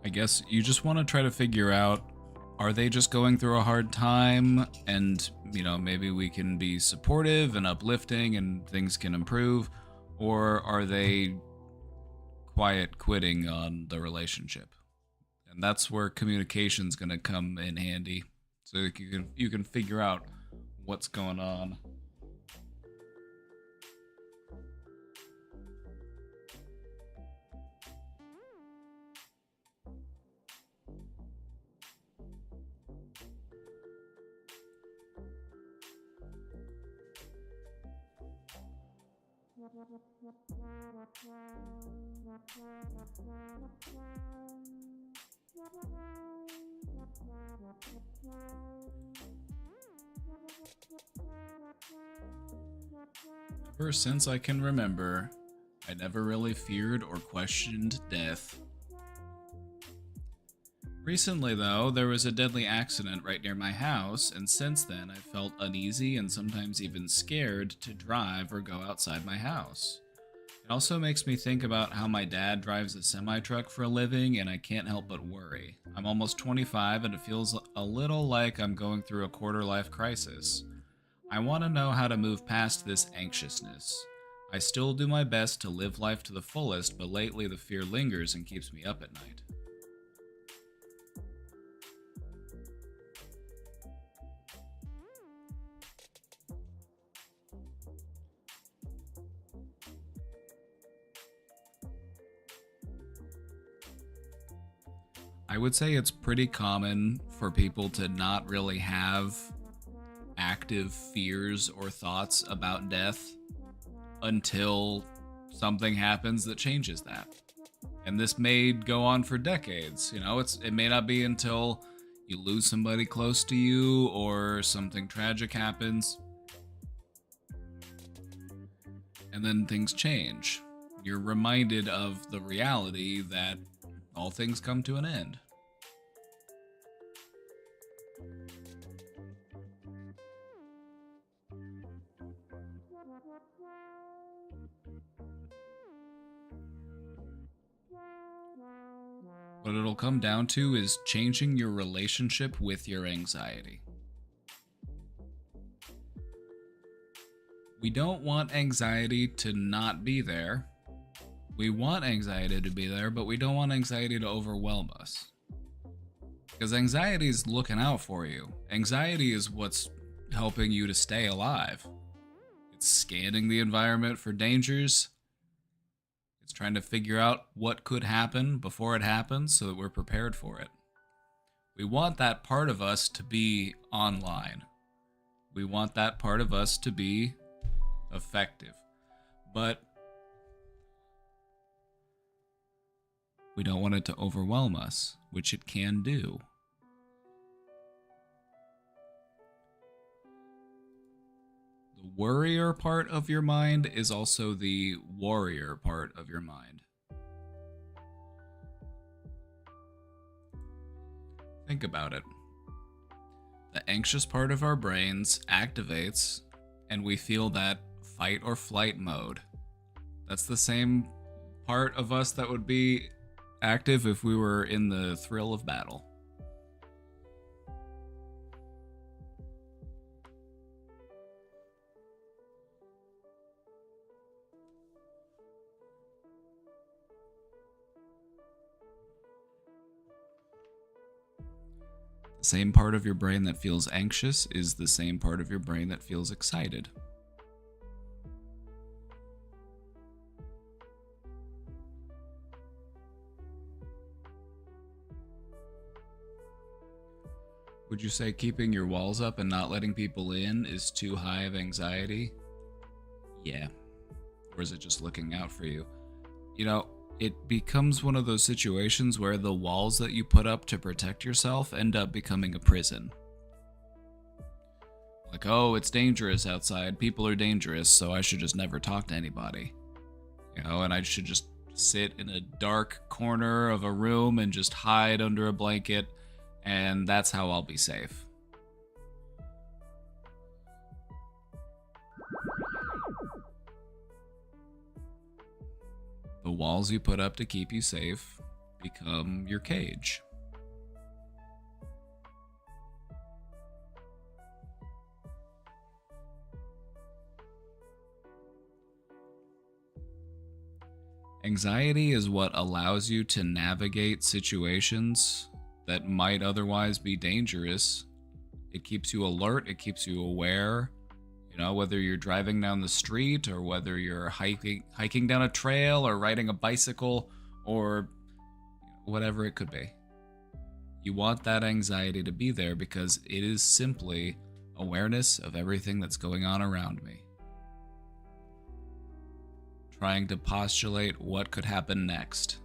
I guess you just want to try to figure out, are they just going through a hard time, and, maybe we can be supportive and uplifting and things can improve? Or are they quiet quitting on the relationship? And that's where communication's going to come in handy. So you can figure out what's going on. Ever since I can remember, I never really feared or questioned death. Recently, though, there was a deadly accident right near my house, and since then I've felt uneasy and sometimes even scared to drive or go outside my house. It also makes me think about how my dad drives a semi truck for a living, and I can't help but worry. I'm almost 25, and it feels a little like I'm going through a quarter life crisis. I want to know how to move past this anxiousness. I still do my best to live life to the fullest, but lately the fear lingers and keeps me up at night. I would say it's pretty common for people to not really have active fears or thoughts about death until something happens that changes that. And this may go on for decades. It may not be until you lose somebody close to you or something tragic happens and then things change. You're reminded of the reality that all things come to an end. What it'll come down to is changing your relationship with your anxiety. We don't want anxiety to not be there. We want anxiety to be there, but we don't want anxiety to overwhelm us. Because anxiety is looking out for you. Anxiety is what's helping you to stay alive. It's scanning the environment for dangers. It's trying to figure out what could happen before it happens so that we're prepared for it. We want that part of us to be online. We want that part of us to be effective. But we don't want it to overwhelm us, which it can do. The worrier part of your mind is also the warrior part of your mind. Think about it. The anxious part of our brains activates, and we feel that fight or flight mode. That's the same part of us that would be active if we were in the thrill of battle. The same part of your brain that feels anxious is the same part of your brain that feels excited. Would you say keeping your walls up and not letting people in is too high of anxiety? Yeah. Or is it just looking out for you? It becomes one of those situations where the walls that you put up to protect yourself end up becoming a prison. Like, oh, it's dangerous outside, people are dangerous, so I should just never talk to anybody. And I should just sit in a dark corner of a room and just hide under a blanket, and that's how I'll be safe. The walls you put up to keep you safe become your cage. Anxiety is what allows you to navigate situations that might otherwise be dangerous. It keeps you alert, it keeps you aware. Whether you're driving down the street or whether you're hiking down a trail or riding a bicycle or whatever it could be. You want that anxiety to be there because it is simply awareness of everything that's going on around me. Trying to postulate what could happen next.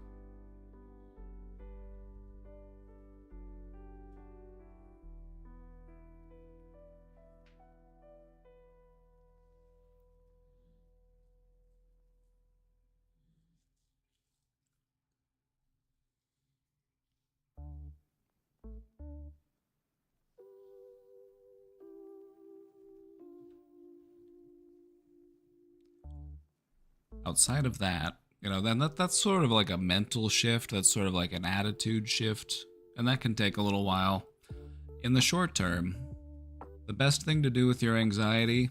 outside of that, then that's sort of like a mental shift. That's sort of like an attitude shift. And that can take a little while. In the short term, the best thing to do with your anxiety,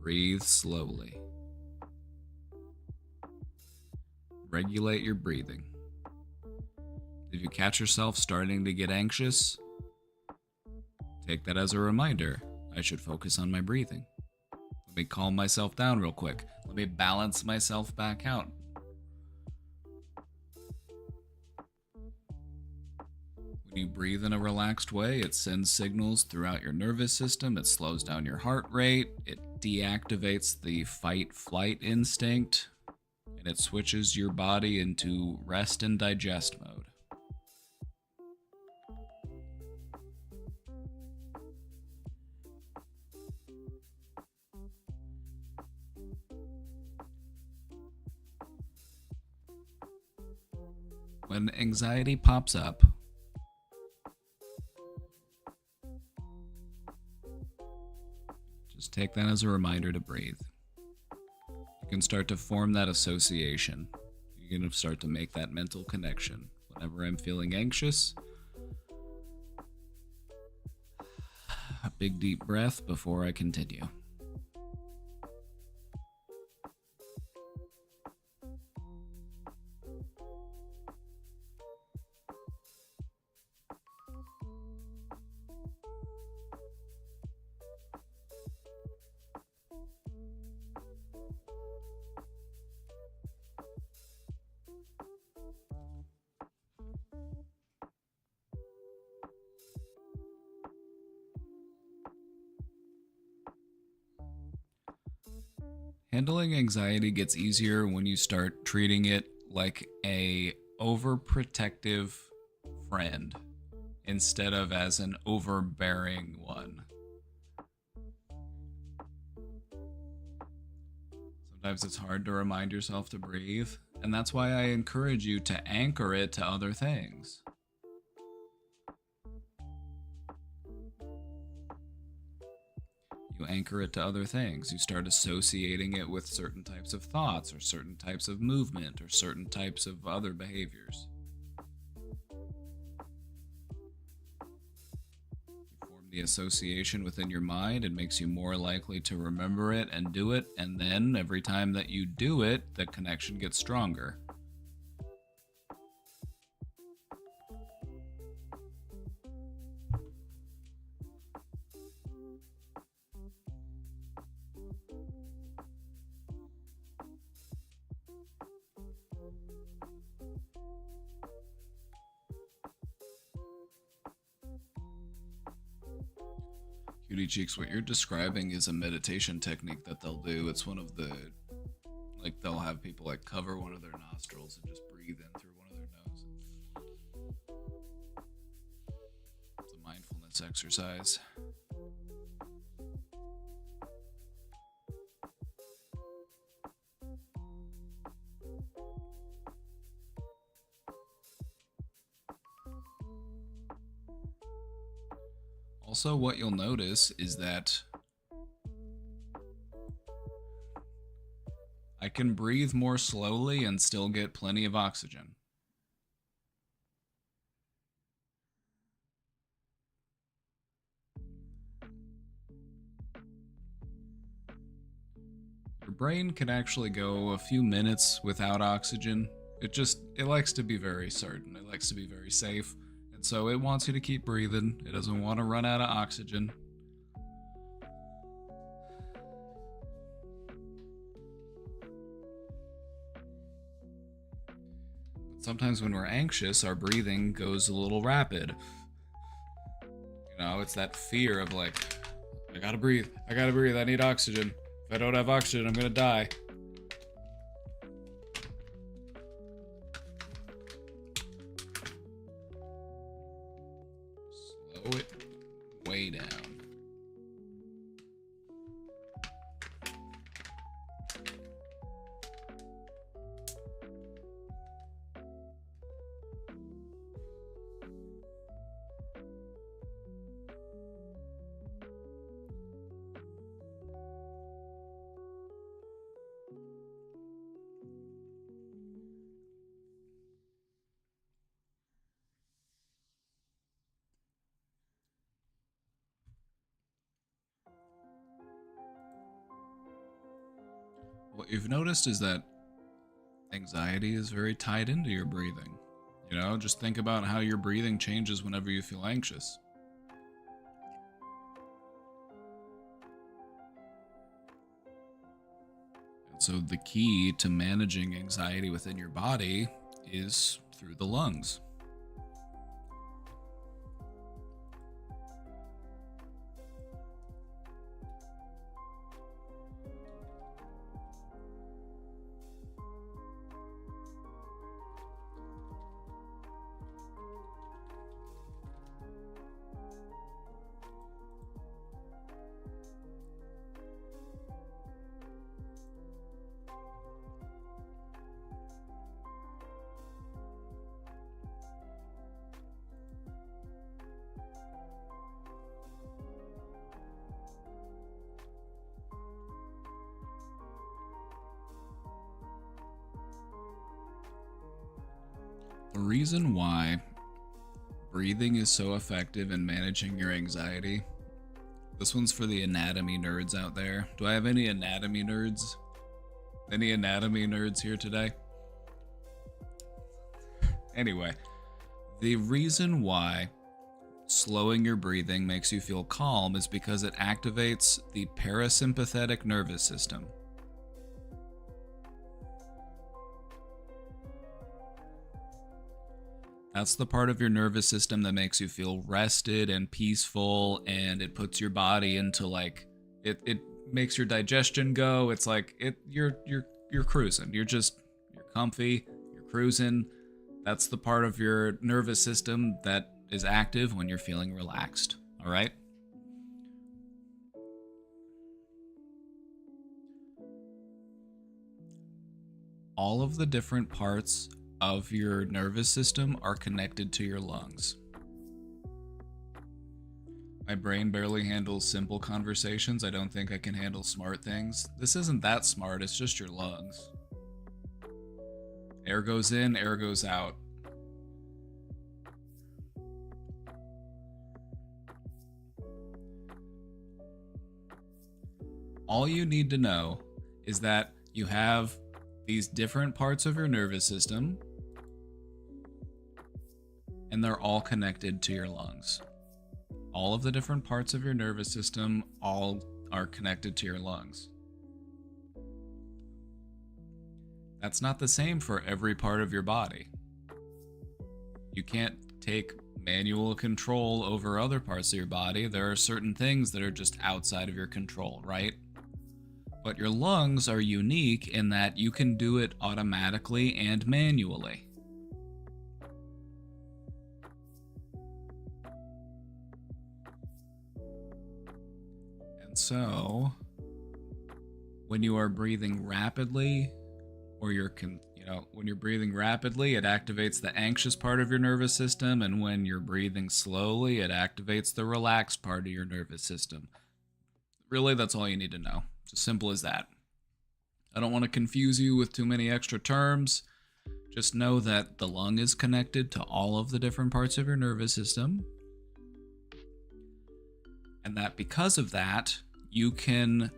breathe slowly. Regulate your breathing. If you catch yourself starting to get anxious, take that as a reminder. I should focus on my breathing. Let me calm myself down real quick. Let me balance myself back out. When you breathe in a relaxed way, it sends signals throughout your nervous system. It slows down your heart rate. It deactivates the fight-flight instinct. And it switches your body into rest and digest mode. When anxiety pops up, just take that as a reminder to breathe. You can start to form that association. You can start to make that mental connection. Whenever I'm feeling anxious, a big deep breath before I continue. Handling anxiety gets easier when you start treating it like a overprotective friend instead of as an overbearing one. Sometimes it's hard to remind yourself to breathe, and that's why I encourage you to anchor it to other things. You anchor it to other things. You start associating it with certain types of thoughts or certain types of movement or certain types of other behaviors. You form the association within your mind. It makes you more likely to remember it and do it, and then every time that you do it, the connection gets stronger. Cutie Cheeks, what you're describing is a meditation technique that they'll do. It's one of the, they'll have people cover one of their nostrils and just breathe in through one of their noses. It's a mindfulness exercise. Also, what you'll notice is that I can breathe more slowly and still get plenty of oxygen. Your brain can actually go a few minutes without oxygen. It likes to be very certain. It likes to be very safe. So it wants you to keep breathing. It doesn't want to run out of oxygen. But sometimes when we're anxious, our breathing goes a little rapid. It's that fear of I gotta breathe, I need oxygen. If I don't have oxygen, I'm gonna die. Slow it way down. you've noticed is that anxiety is very tied into your breathing. You know, just think about how your breathing changes whenever you feel anxious. And so the key to managing anxiety within your body is through the lungs. The reason why breathing is so effective in managing your anxiety, this one's for the anatomy nerds out there. Do I have any anatomy nerds? Any anatomy nerds here today? Anyway, the reason why slowing your breathing makes you feel calm is because it activates the parasympathetic nervous system. That's the part of your nervous system that makes you feel rested and peaceful, and it puts your body into like it makes your digestion go. It's like you're cruising. You're comfy, you're cruising. That's the part of your nervous system that is active when you're feeling relaxed. All right? All of the different parts of your nervous system are connected to your lungs. My brain barely handles simple conversations. I don't think I can handle smart things. This isn't that smart, it's just your lungs. Air goes in, air goes out. All you need to know is that you have these different parts of your nervous system, and they're all connected to your lungs. All of the different parts of your nervous system all are connected to your lungs. That's not the same for every part of your body. You can't take manual control over other parts of your body. There are certain things that are just outside of your control, right? But your lungs are unique in that you can do it automatically and manually. And so, when you are breathing rapidly, or when you're breathing rapidly, it activates the anxious part of your nervous system, and when you're breathing slowly, it activates the relaxed part of your nervous system. Really, that's all you need to know. It's as simple as that. I don't want to confuse you with too many extra terms. Just know that the lung is connected to all of the different parts of your nervous system, and that because of that, you can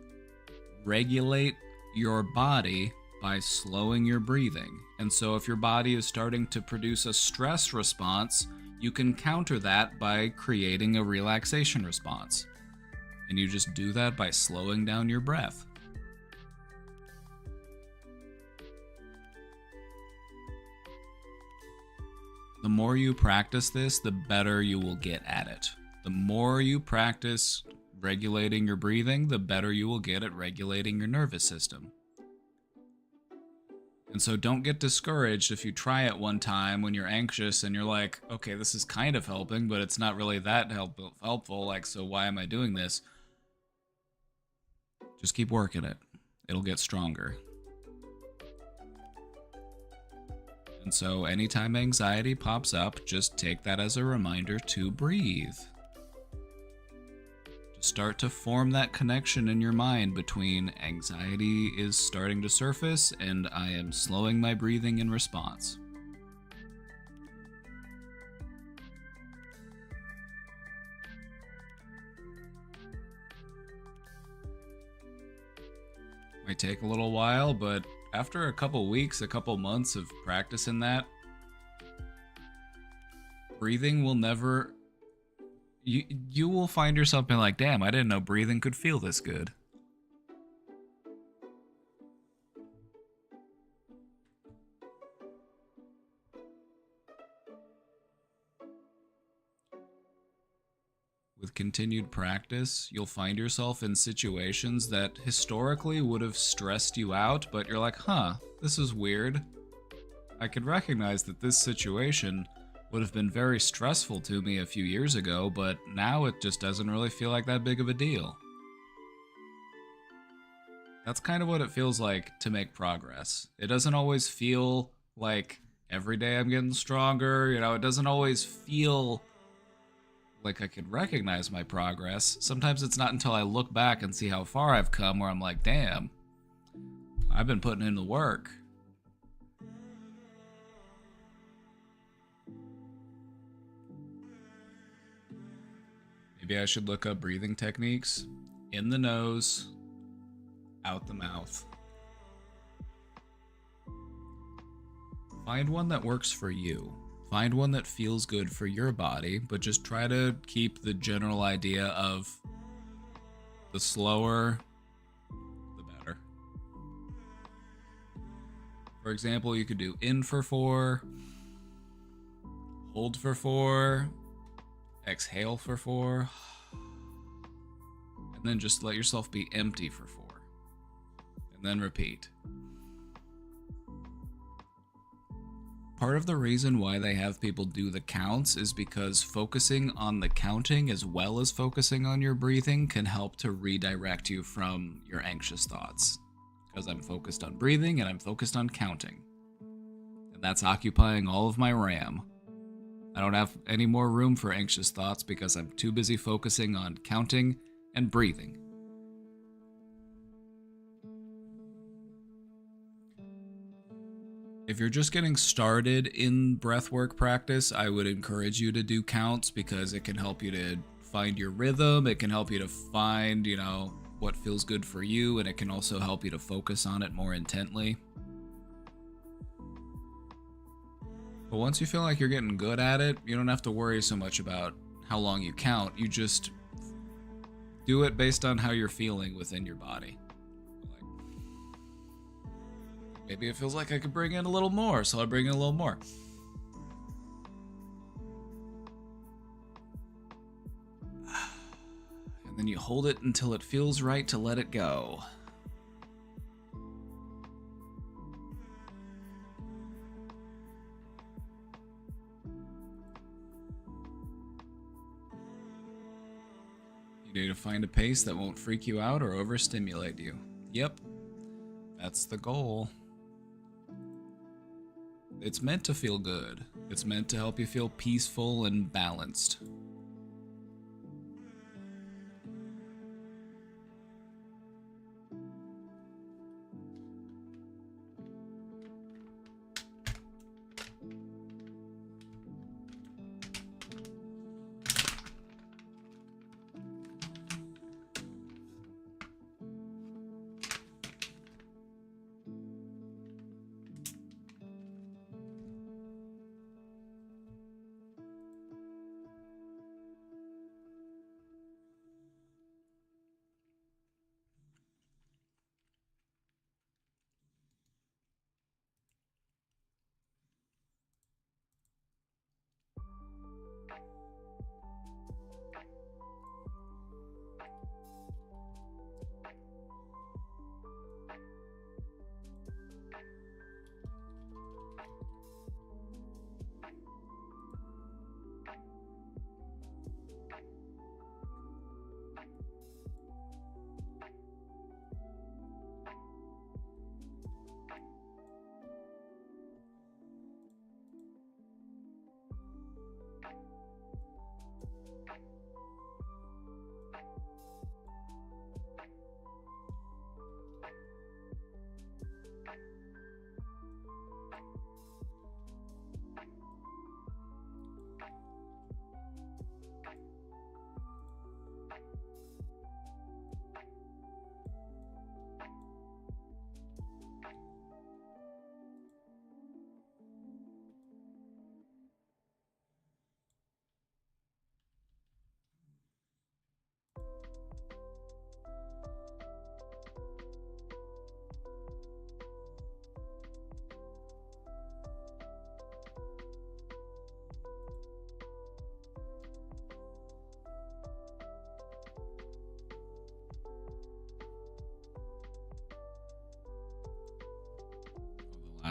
regulate your body by slowing your breathing. And so if your body is starting to produce a stress response, you can counter that by creating a relaxation response. And you just do that by slowing down your breath. The more you practice this, the better you will get at it. The more you practice regulating your breathing, the better you will get at regulating your nervous system. And so don't get discouraged if you try it one time when you're anxious and you're like, okay, this is kind of helping, but it's not really that helpful. Like, so why am I doing this? Just keep working it. It'll get stronger. And so anytime anxiety pops up, just take that as a reminder to breathe. Start to form that connection in your mind between anxiety is starting to surface and I am slowing my breathing in response. Might take a little while, but after a couple weeks, a couple months of practicing that, breathing will never... You will find yourself being like, damn, I didn't know breathing could feel this good. With continued practice, you'll find yourself in situations that historically would have stressed you out, but you're like, huh, this is weird. I can recognize that this situation would have been very stressful to me a few years ago, but now it just doesn't really feel like that big of a deal. That's kind of what it feels like to make progress. It doesn't always feel like every day I'm getting stronger, you know, it doesn't always feel like I can recognize my progress. Sometimes it's not until I look back and see how far I've come where I'm like, damn, I've been putting in the work. Maybe I should look up breathing techniques. In the nose, out the mouth. Find one that works for you. Find one that feels good for your body, but just try to keep the general idea of the slower, the better. For example, you could do in for 4, hold for 4, exhale for 4, and then just let yourself be empty for 4, and then repeat. Part of the reason why they have people do the counts is because focusing on the counting as well as focusing on your breathing can help to redirect you from your anxious thoughts. Because I'm focused on breathing and I'm focused on counting. And that's occupying all of my RAM. I don't have any more room for anxious thoughts because I'm too busy focusing on counting and breathing. If you're just getting started in breathwork practice, I would encourage you to do counts because it can help you to find your rhythm. It can help you to find, you know, what feels good for you, and it can also help you to focus on it more intently. But once you feel like you're getting good at it, you don't have to worry so much about how long you count. You just do it based on how you're feeling within your body. Maybe it feels like I could bring in a little more, so I bring in a little more. And then you hold it until it feels right to let it go. You need to find a pace that won't freak you out or overstimulate you. Yep, that's the goal. It's meant to feel good. It's meant to help you feel peaceful and balanced.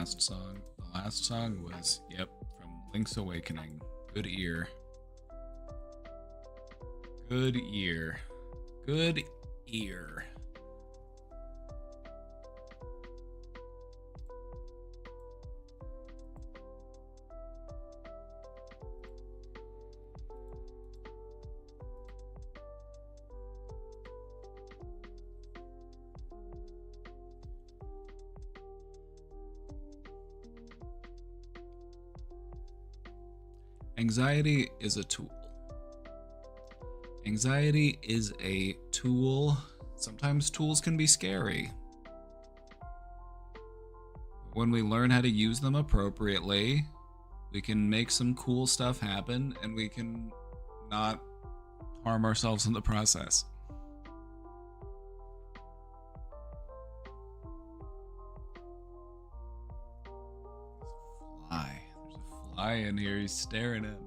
last song? The last song was, yep, from Link's Awakening. Good ear. Good ear. Good ear. Anxiety is a tool. Anxiety is a tool. Sometimes tools can be scary. When we learn how to use them appropriately, we can make some cool stuff happen and we can not harm ourselves in the process. There's a fly in here. He's staring at me.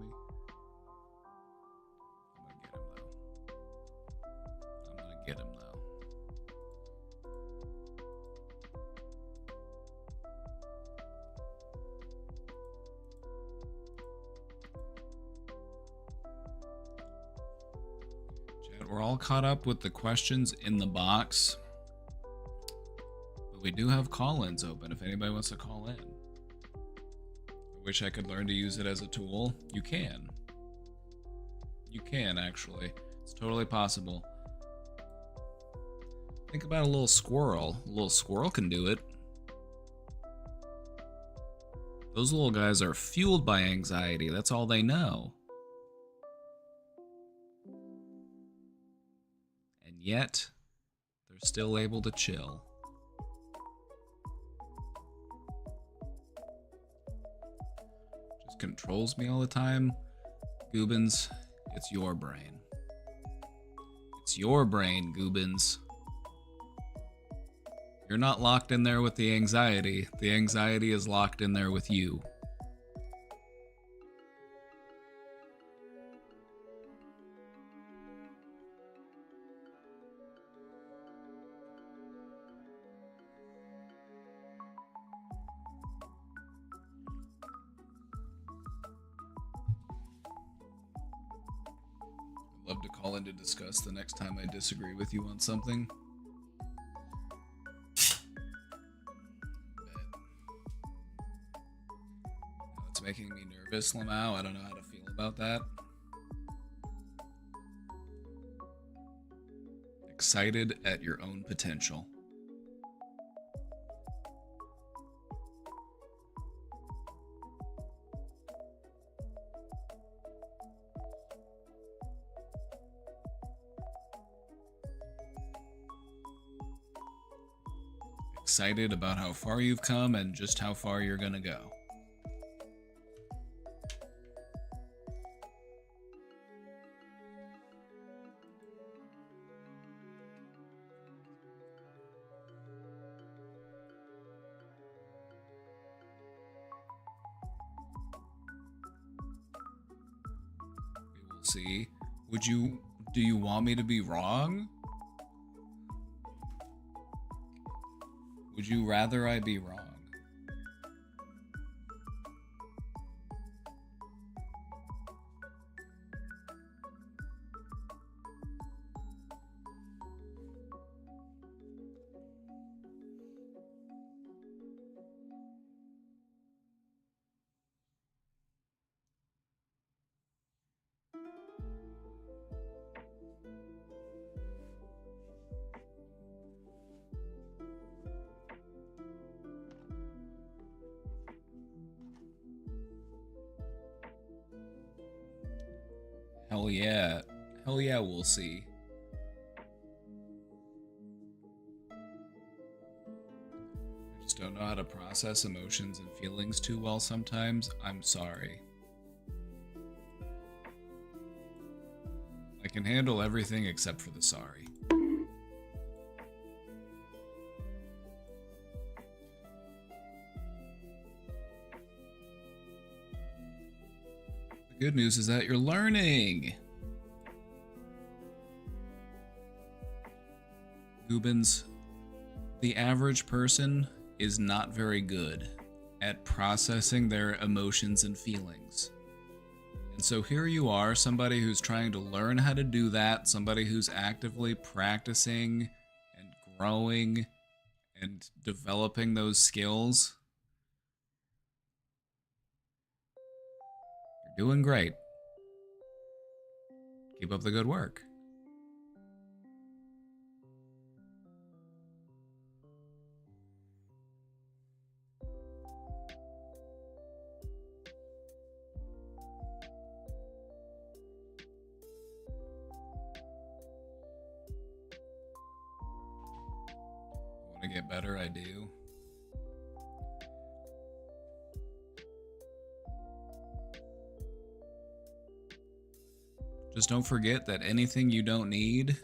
I'm gonna get him though. Chat, we're all caught up with the questions in the box. But we do have call-ins open if anybody wants to call in. Wish I could learn to use it as a tool. You can. You can, actually. It's totally possible. Think about a little squirrel. A little squirrel can do it. Those little guys are fueled by anxiety. That's all they know. And yet, they're still able to chill. Controls me all the time. Goobins, it's your brain. It's your brain, Goobins. You're not locked in there with the anxiety. The anxiety is locked in there with you. Love to call in to discuss the next time I disagree with you on something. It's making me nervous, Lamau. I don't know how to feel about that. Excited at your own potential. Excited about how far you've come and just how far you're gonna go. We will see. Do you want me to be wrong? Would you rather I be wrong? Hell yeah. Hell yeah, we'll see. I just don't know how to process emotions and feelings too well sometimes. I'm sorry. I can handle everything except for the sorry. The good news is that you're learning. Goobins, the average person is not very good at processing their emotions and feelings. And so here you are, somebody who's trying to learn how to do that, somebody who's actively practicing and growing and developing those skills. You're doing great. Keep up the good work. Want to get better? I do. Just don't forget that anything you don't need,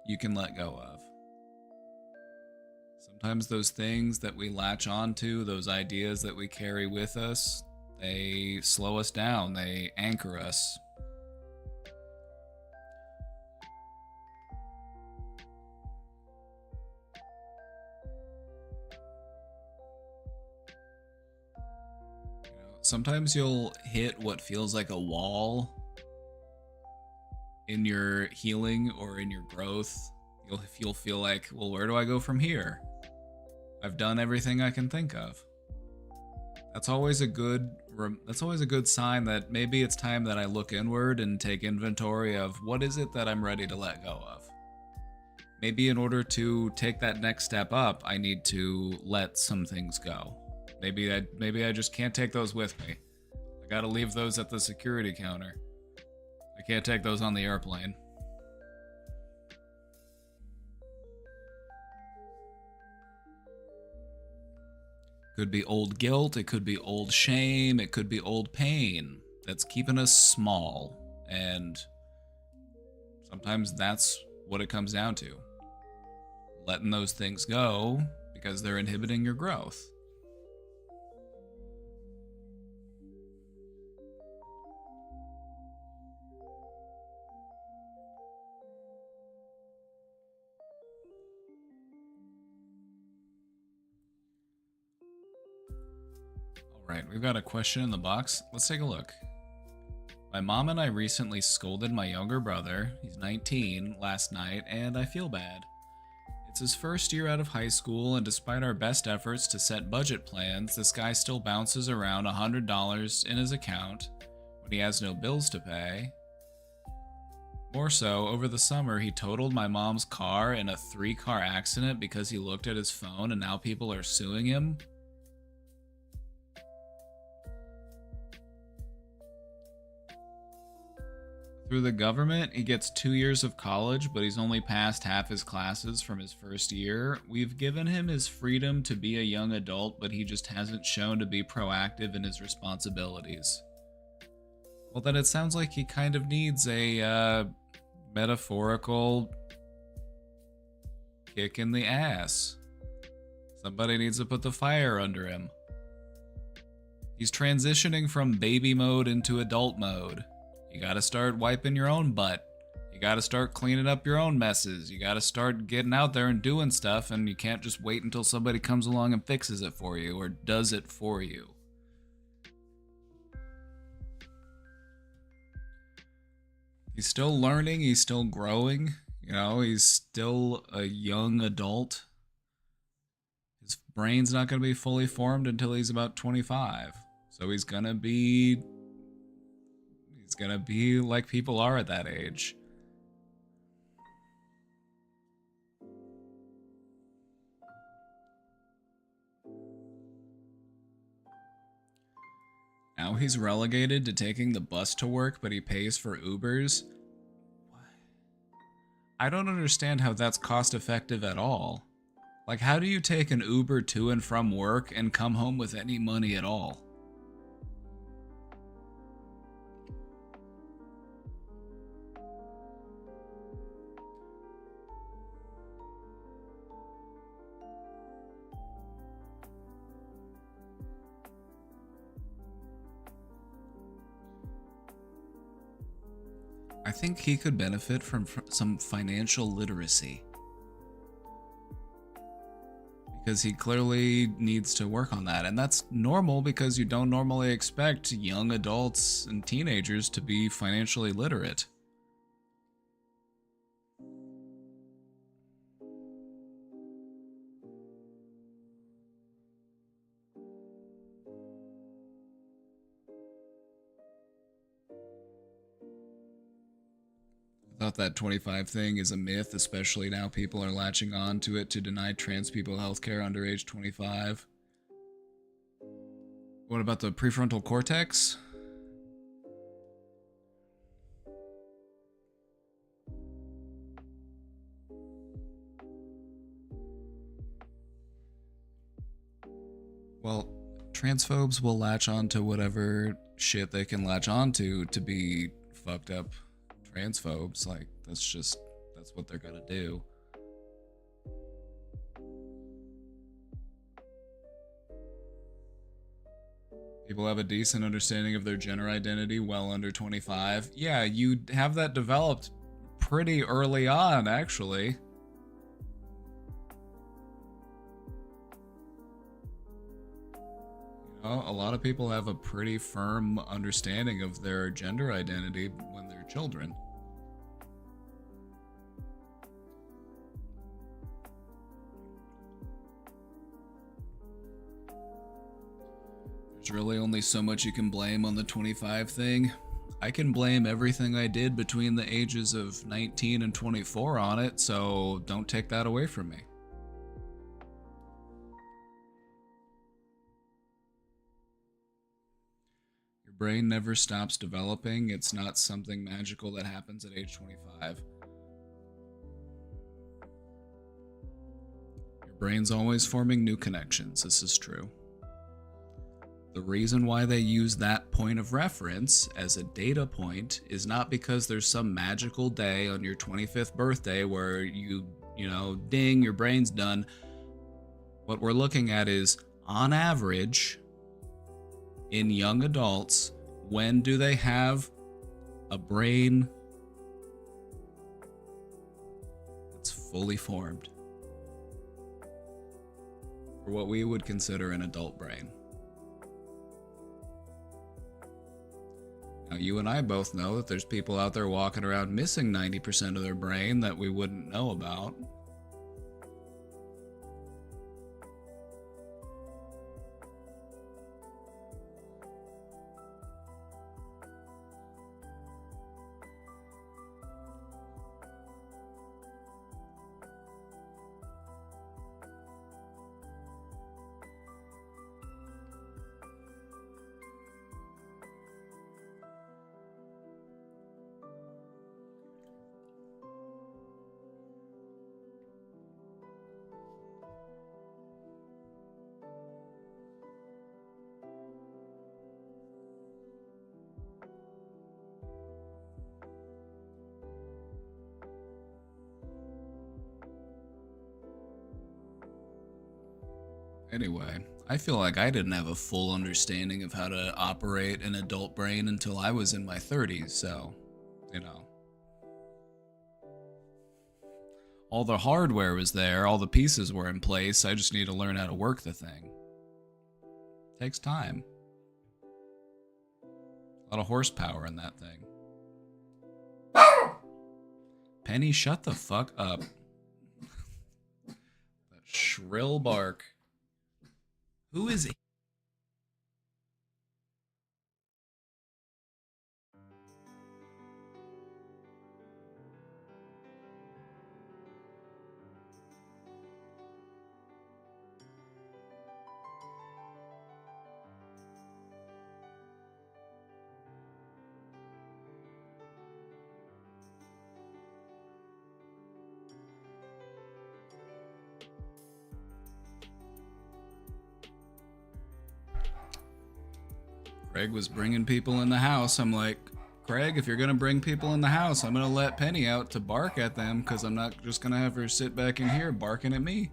you can let go of. Sometimes those things that we latch onto, those ideas that we carry with us, they slow us down, they anchor us. Sometimes you'll hit what feels like a wall in your healing or in your growth. You'll feel like, well, where do I go from here? I've done everything I can think of. That's always a good sign that maybe it's time that I look inward and take inventory of what is it that I'm ready to let go of. Maybe in order to take that next step up, I need to let some things go. Maybe I just can't take those with me. I gotta leave those at the security counter. I can't take those on the airplane. Could be old guilt, it could be old shame, it could be old pain that's keeping us small. And sometimes that's what it comes down to. Letting those things go because they're inhibiting your growth. Alright, we've got a question in the box. Let's take a look. My mom and I recently scolded my younger brother, he's 19, last night, and I feel bad. It's his first year out of high school, and despite our best efforts to set budget plans, this guy still bounces around $100 in his account when he has no bills to pay. More so, over the summer, he totaled my mom's car in a 3-car accident because he looked at his phone, and now people are suing him. Through the government, he gets 2 years of college, but he's only passed half his classes from his first year. We've given him his freedom to be a young adult, but he just hasn't shown to be proactive in his responsibilities. Well, then it sounds like he kind of needs a metaphorical kick in the ass. Somebody needs to put the fire under him. He's transitioning from baby mode into adult mode. You gotta start wiping your own butt. You gotta start cleaning up your own messes. You gotta start getting out there and doing stuff, and you can't just wait until somebody comes along and fixes it for you or does it for you. He's still learning, he's still growing, he's still a young adult. His brain's not gonna be fully formed until he's about 25. So he's gonna be like people are at that age. Now he's relegated to taking the bus to work, but he pays for Ubers. What? I don't understand how that's cost effective at all. Like, how do you take an Uber to and from work and come home with any money at all? I think he could benefit from some financial literacy. because he clearly needs to work on that. And that's normal because you don't normally expect young adults and teenagers to be financially literate. I thought that 25 thing is a myth, especially now people are latching on to it to deny trans people healthcare under age 25. What about the prefrontal cortex? Well, transphobes will latch on to whatever shit they can latch on to be fucked up transphobes. Like, that's what they're gonna do. People have a decent understanding of their gender identity well under 25. Yeah, you have that developed pretty early on, actually. You know, a lot of people have a pretty firm understanding of their gender identity when they're children. There's really only so much you can blame on the 25 thing. I can blame everything I did between the ages of 19 and 24 on it, so don't take that away from me. Your brain never stops developing. It's not something magical that happens at age 25. Your brain's always forming new connections. This is true. The reason why they use that point of reference as a data point is not because there's some magical day on your 25th birthday where you know, ding, your brain's done. What we're looking at is, on average, in young adults, when do they have a brain that's fully formed for what we would consider an adult brain? Now, you and I both know that there's people out there walking around missing 90% of their brain that we wouldn't know about. Anyway, I feel like I didn't have a full understanding of how to operate an adult brain until I was in my 30s, so, you know. All the hardware was there, all the pieces were in place, I just need to learn how to work the thing. Takes time. A lot of horsepower in that thing. Penny, shut the fuck up. That shrill bark. Who is it? Craig was bringing people in the house. I'm like, Craig, if you're going to bring people in the house, I'm going to let Penny out to bark at them because I'm not just going to have her sit back in here barking at me.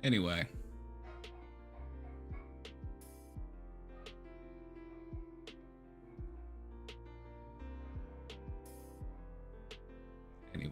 Anyway. Anyway.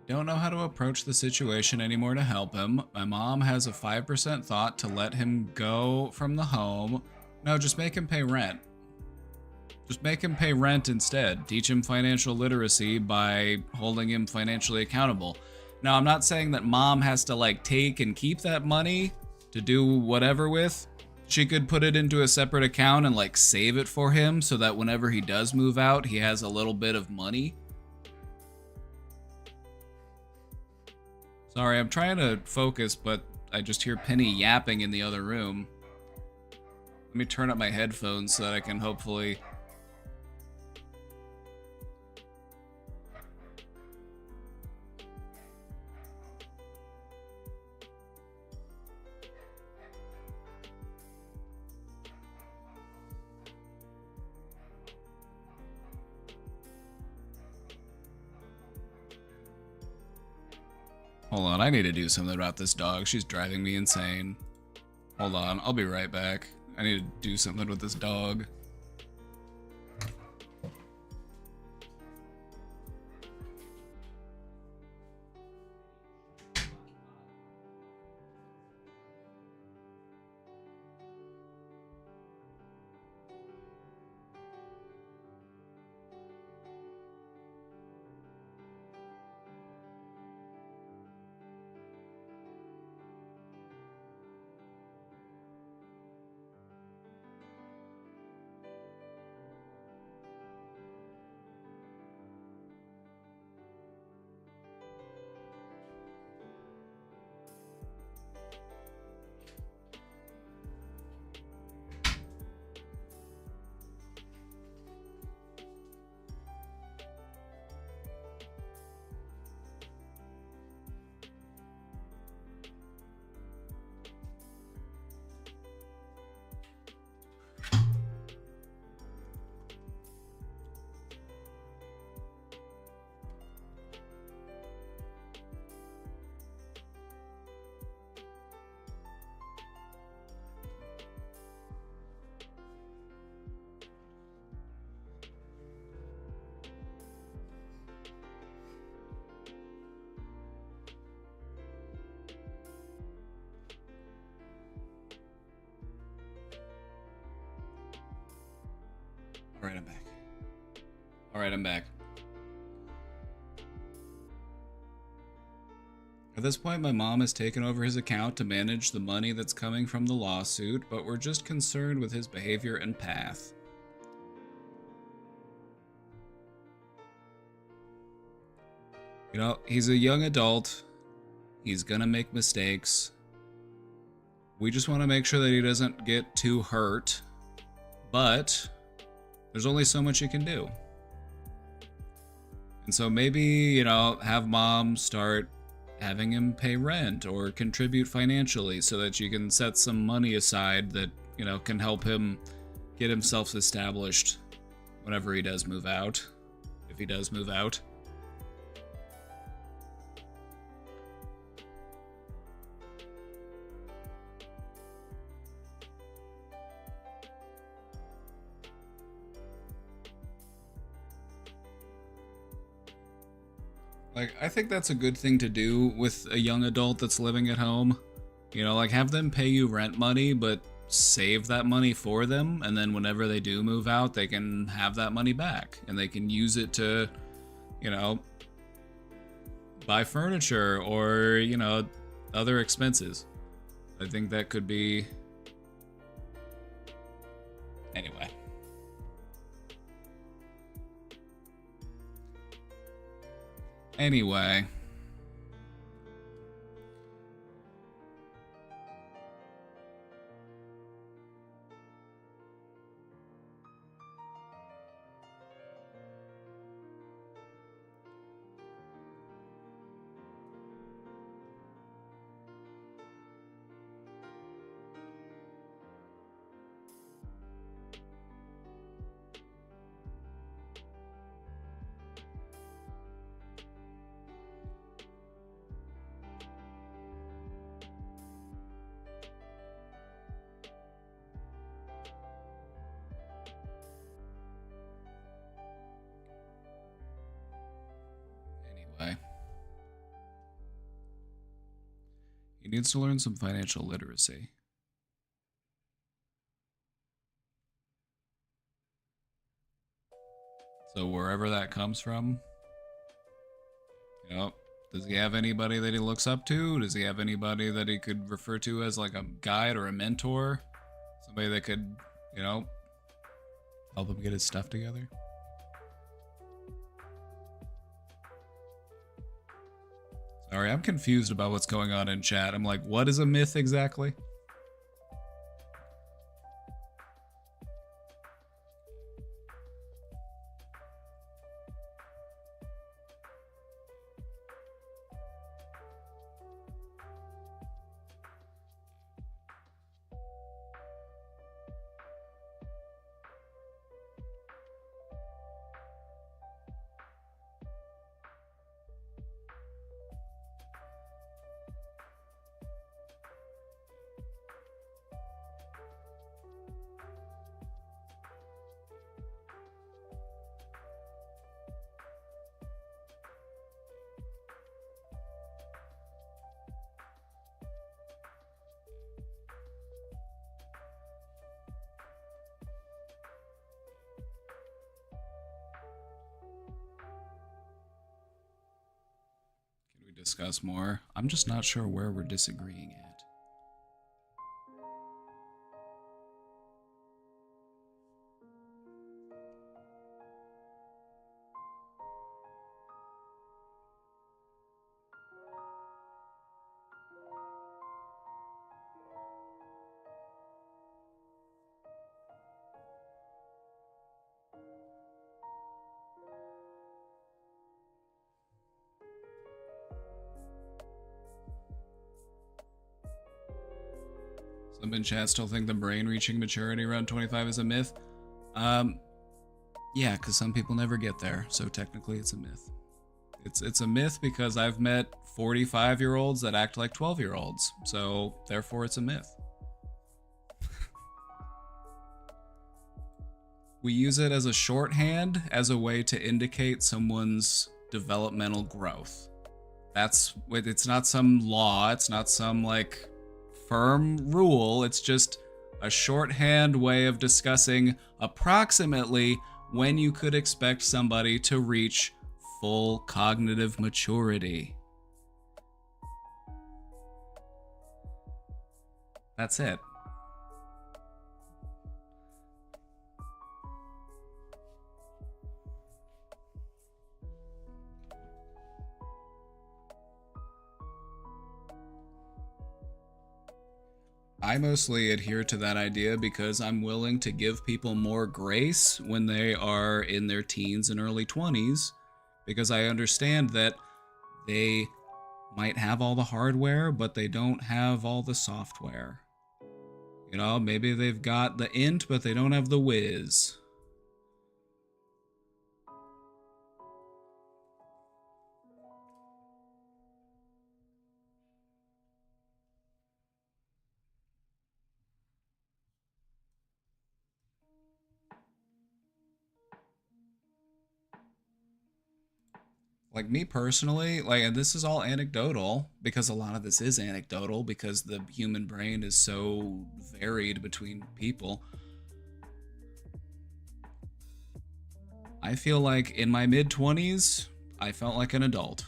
Don't know how to approach the situation anymore to help him. My mom has a 5% thought to let him go from the home. No, just make him pay rent. Just make him pay rent instead. Teach him financial literacy by holding him financially accountable. Now, I'm not saying that mom has to like take and keep that money to do whatever with. She could put it into a separate account and like save it for him so that whenever he does move out, he has a little bit of money. Sorry, I'm trying to focus, but I just hear Penny yapping in the other room. Let me turn up my headphones so that I can hopefully... Hold on, I need to do something about this dog. She's driving me insane. Hold on, I'll be right back. I need to do something with this dog. Alright, I'm back. Alright, I'm back. At this point, my mom has taken over his account to manage the money that's coming from the lawsuit, but we're just concerned with his behavior and path. You know, he's a young adult. He's gonna make mistakes. We just want to make sure that he doesn't get too hurt, but there's only so much you can do. And so maybe, you know, have mom start having him pay rent or contribute financially so that you can set some money aside that, you know, can help him get himself established whenever he does move out, if he does move out. Like, I think that's a good thing to do with a young adult that's living at home. You know, like, have them pay you rent money, but save that money for them, and then whenever they do move out, they can have that money back, and they can use it to, you know, buy furniture or, you know, other expenses. I think that could be... Anyway. Anyway. guy. He needs to learn some financial literacy. So wherever that comes from, you know, does he have anybody that he looks up to? Does he have anybody that he could refer to as like a guide or a mentor? Somebody that could, you know, help him get his stuff together? Sorry, I'm confused about what's going on in chat. I'm like, what is a myth exactly? Discuss more. I'm just not sure where we're disagreeing at. Some in chat still think the brain reaching maturity around 25 is a myth. Yeah, because some people never get there, so technically it's a myth. It's a myth because I've met 45-year-olds that act like 12-year-olds, so therefore it's a myth. We use it as a shorthand, as a way to indicate someone's developmental growth. It's not some law, it's not some like firm rule, it's just a shorthand way of discussing approximately when you could expect somebody to reach full cognitive maturity. That's it. I mostly adhere to that idea because I'm willing to give people more grace when they are in their teens and early 20s, because I understand that they might have all the hardware, but they don't have all the software. You know, maybe they've got the int, but they don't have the whiz. Like me personally, like, and this is all anecdotal because a lot of this is anecdotal because the human brain is so varied between people. I feel like in my mid-20s, I felt like an adult.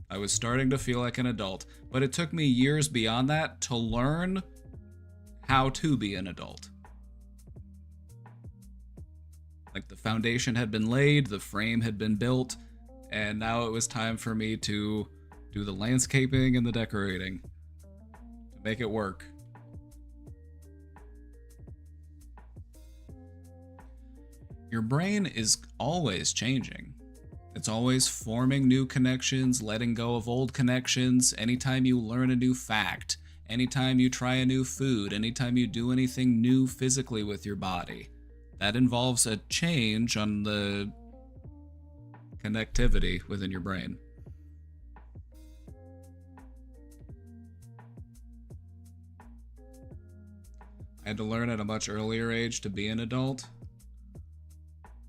I was starting to feel like an adult, but it took me years beyond that to learn how to be an adult. Like the foundation had been laid, the frame had been built, and now it was time for me to do the landscaping and the decorating to make it work. Your brain is always changing. It's always forming new connections, letting go of old connections. Anytime you learn a new fact, anytime you try a new food, anytime you do anything new physically with your body, that involves a change on the connectivity within your brain. I had to learn at a much earlier age to be an adult,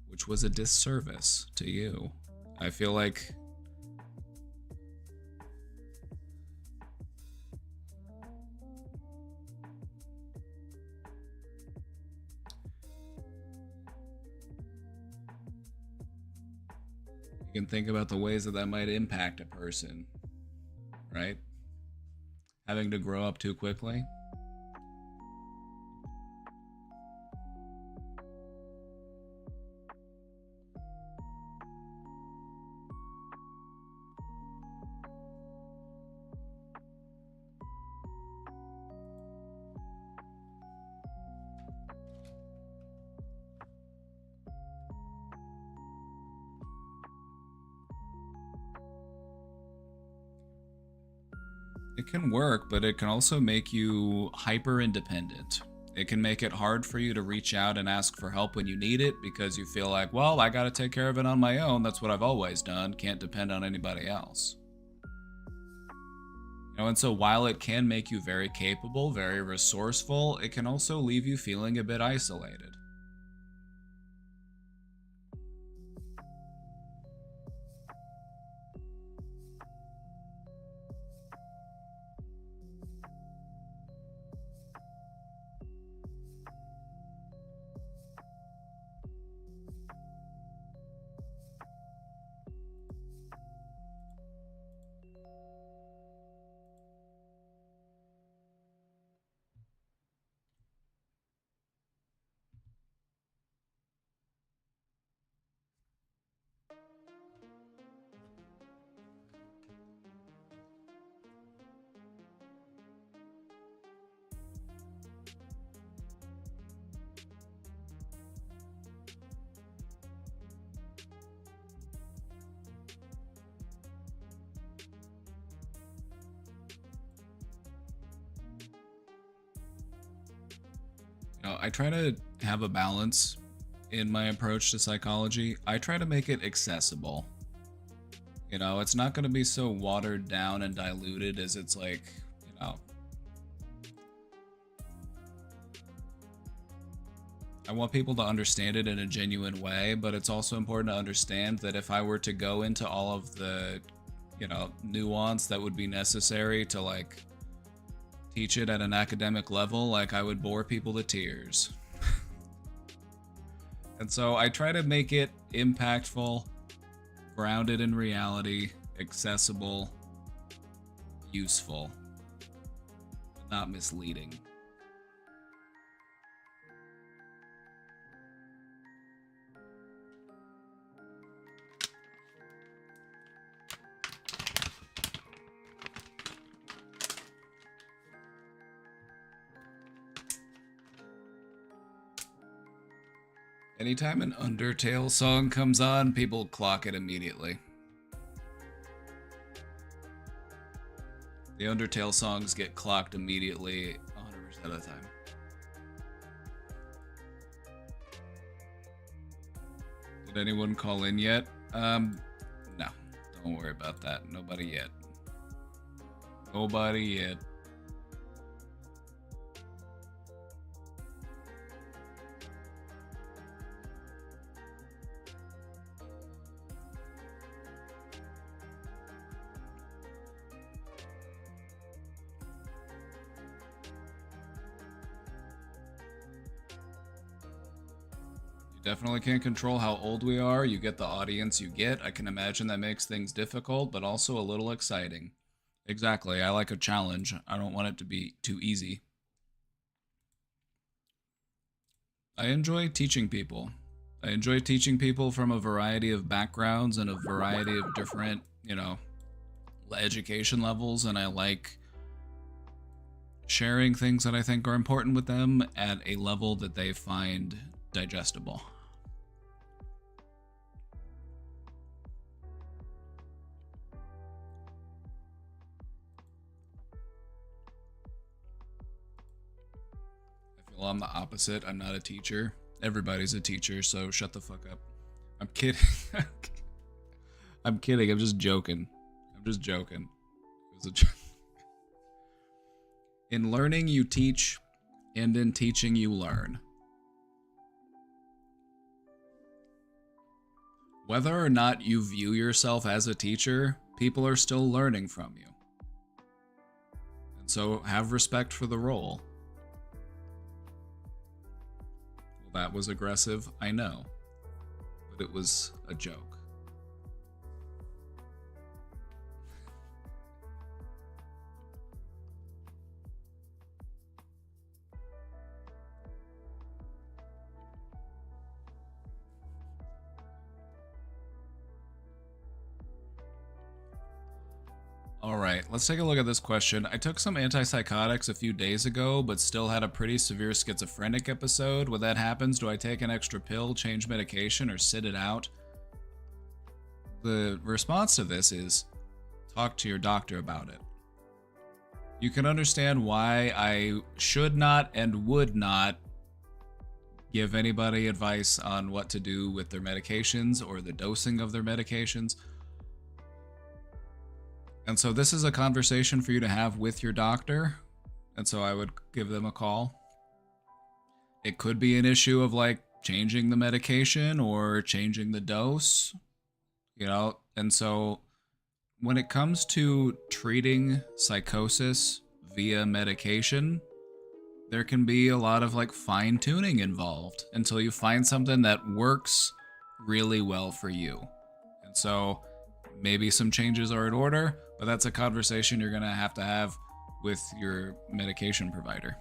which was a disservice to you. I feel like You can think about the ways that that might impact a person, right? Having to grow up too quickly. It can work, but it can also make you hyper independent. It can make it hard for you to reach out and ask for help when you need it because you feel like, well, I gotta take care of it on my own. That's what I've always done. Can't depend on anybody else. You know, and so while it can make you very capable, very resourceful, it can also leave you feeling a bit isolated. I try to have a balance in my approach to psychology. I try to make it accessible. You know, it's not going to be so watered down and diluted as it's like, you know, I want people to understand it in a genuine way, but it's also important to understand that if I were to go into all of the, you know, nuance that would be necessary to like teach it at an academic level, like I would bore people to tears. And so I try to make it impactful, grounded in reality, accessible, useful, not misleading. Anytime an Undertale song comes on, people clock it immediately. The Undertale songs get clocked immediately 100% of the time. Did anyone call in yet? No. Don't worry about that. Nobody yet. Nobody yet. Definitely can't control how old we are. You get the audience you get. I can imagine that makes things difficult, but also a little exciting. Exactly. I like a challenge. I don't want it to be too easy. I enjoy teaching people. I enjoy teaching people from a variety of backgrounds and a variety of different, you know, education levels, and I like sharing things that I think are important with them at a level that they find digestible. Well, I'm the opposite. I'm not a teacher. Everybody's a teacher, so shut the fuck up. I'm kidding. I'm kidding. I'm just joking. I'm just joking. It was a joke. In learning, you teach, and in teaching, you learn. Whether or not you view yourself as a teacher, people are still learning from you. And so have respect for the role. That was aggressive, I know, but it was a joke. All right, let's take a look at this question. I took some antipsychotics a few days ago, but still had a pretty severe schizophrenic episode. When that happens, do I take an extra pill, change medication, or sit it out? The response to this is talk to your doctor about it. You can understand why I should not and would not give anybody advice on what to do with their medications or the dosing of their medications. And so this is a conversation for you to have with your doctor. And so I would give them a call. It could be an issue of like changing the medication or changing the dose, you know? And so when it comes to treating psychosis via medication, there can be a lot of like fine tuning involved until you find something that works really well for you. And so maybe some changes are in order, but that's a conversation you're going to have with your medication provider.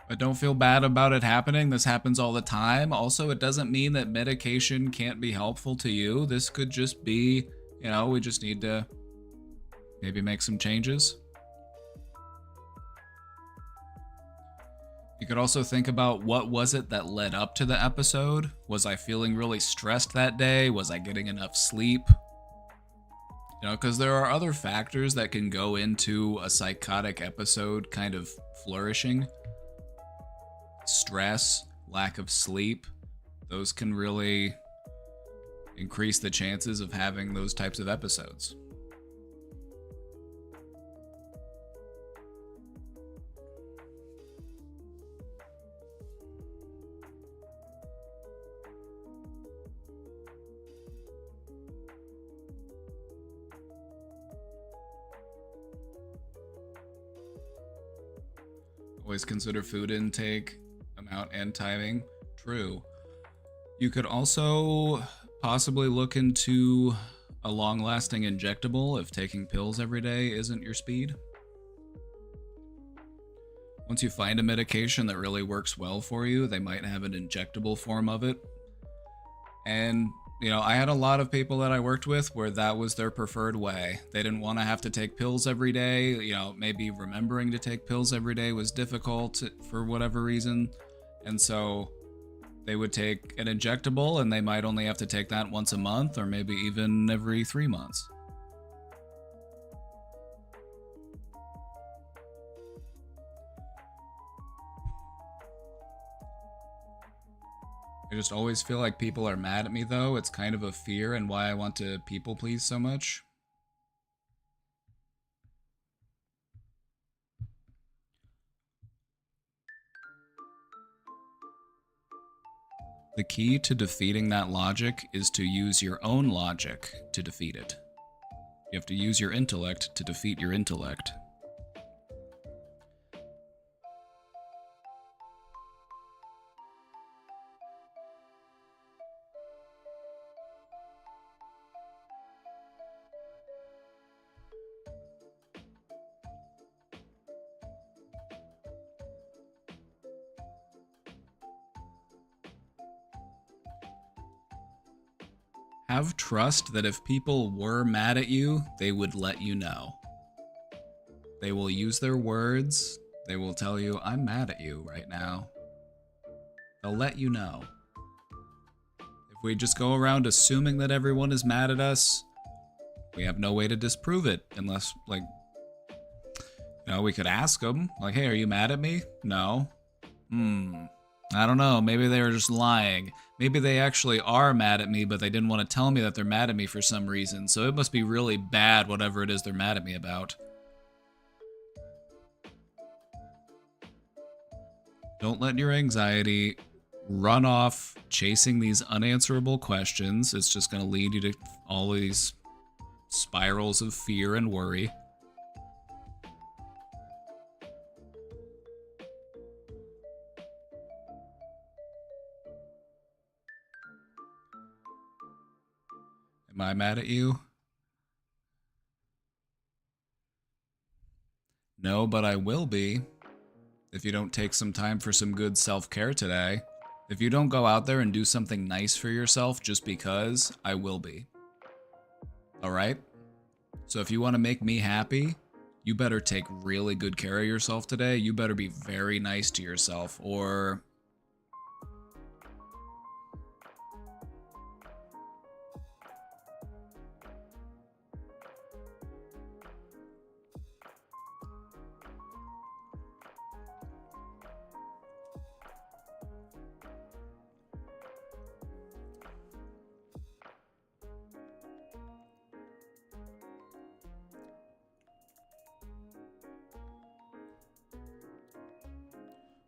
But don't feel bad about it happening. This happens all the time. Also, it doesn't mean that medication can't be helpful to you. This could just be, you know, we just need to maybe make some changes. You could also think about what was it that led up to the episode? Was I feeling really stressed that day? Was I getting enough sleep? You know, because there are other factors that can go into a psychotic episode kind of flourishing. Stress, lack of sleep, those can really increase the chances of having those types of episodes. Always consider food intake, amount, and timing. True. You could also possibly look into a long-lasting injectable if taking pills every day isn't your speed. Once you find a medication that really works well for you, they might have an injectable form of it. And, you know, I had a lot of people that I worked with where that was their preferred way. They didn't want to have to take pills every day. You know, maybe remembering to take pills every day was difficult for whatever reason. And so they would take an injectable and they might only have to take that once a month or maybe even every 3 months. I just always feel like people are mad at me though. It's kind of a fear and why I want to people please so much. The key to defeating that logic is to use your own logic to defeat it. You have to use your intellect to defeat your intellect. Have trust that if people were mad at you, they would let you know. They will use their words. They will tell you, I'm mad at you right now. They'll let you know. If we just go around assuming that everyone is mad at us, we have no way to disprove it unless, like, you know, we could ask them, like, hey, are you mad at me? No. I don't know, maybe they were just lying. Maybe they actually are mad at me, but they didn't want to tell me that they're mad at me for some reason, so it must be really bad, whatever it is they're mad at me about. Don't let your anxiety run off chasing these unanswerable questions. It's just going to lead you to all these spirals of fear and worry. Am I mad at you? No, but I will be. If you don't take some time for some good self-care today. If you don't go out there and do something nice for yourself just because, I will be. All right? So if you want to make me happy, you better take really good care of yourself today. You better be very nice to yourself, or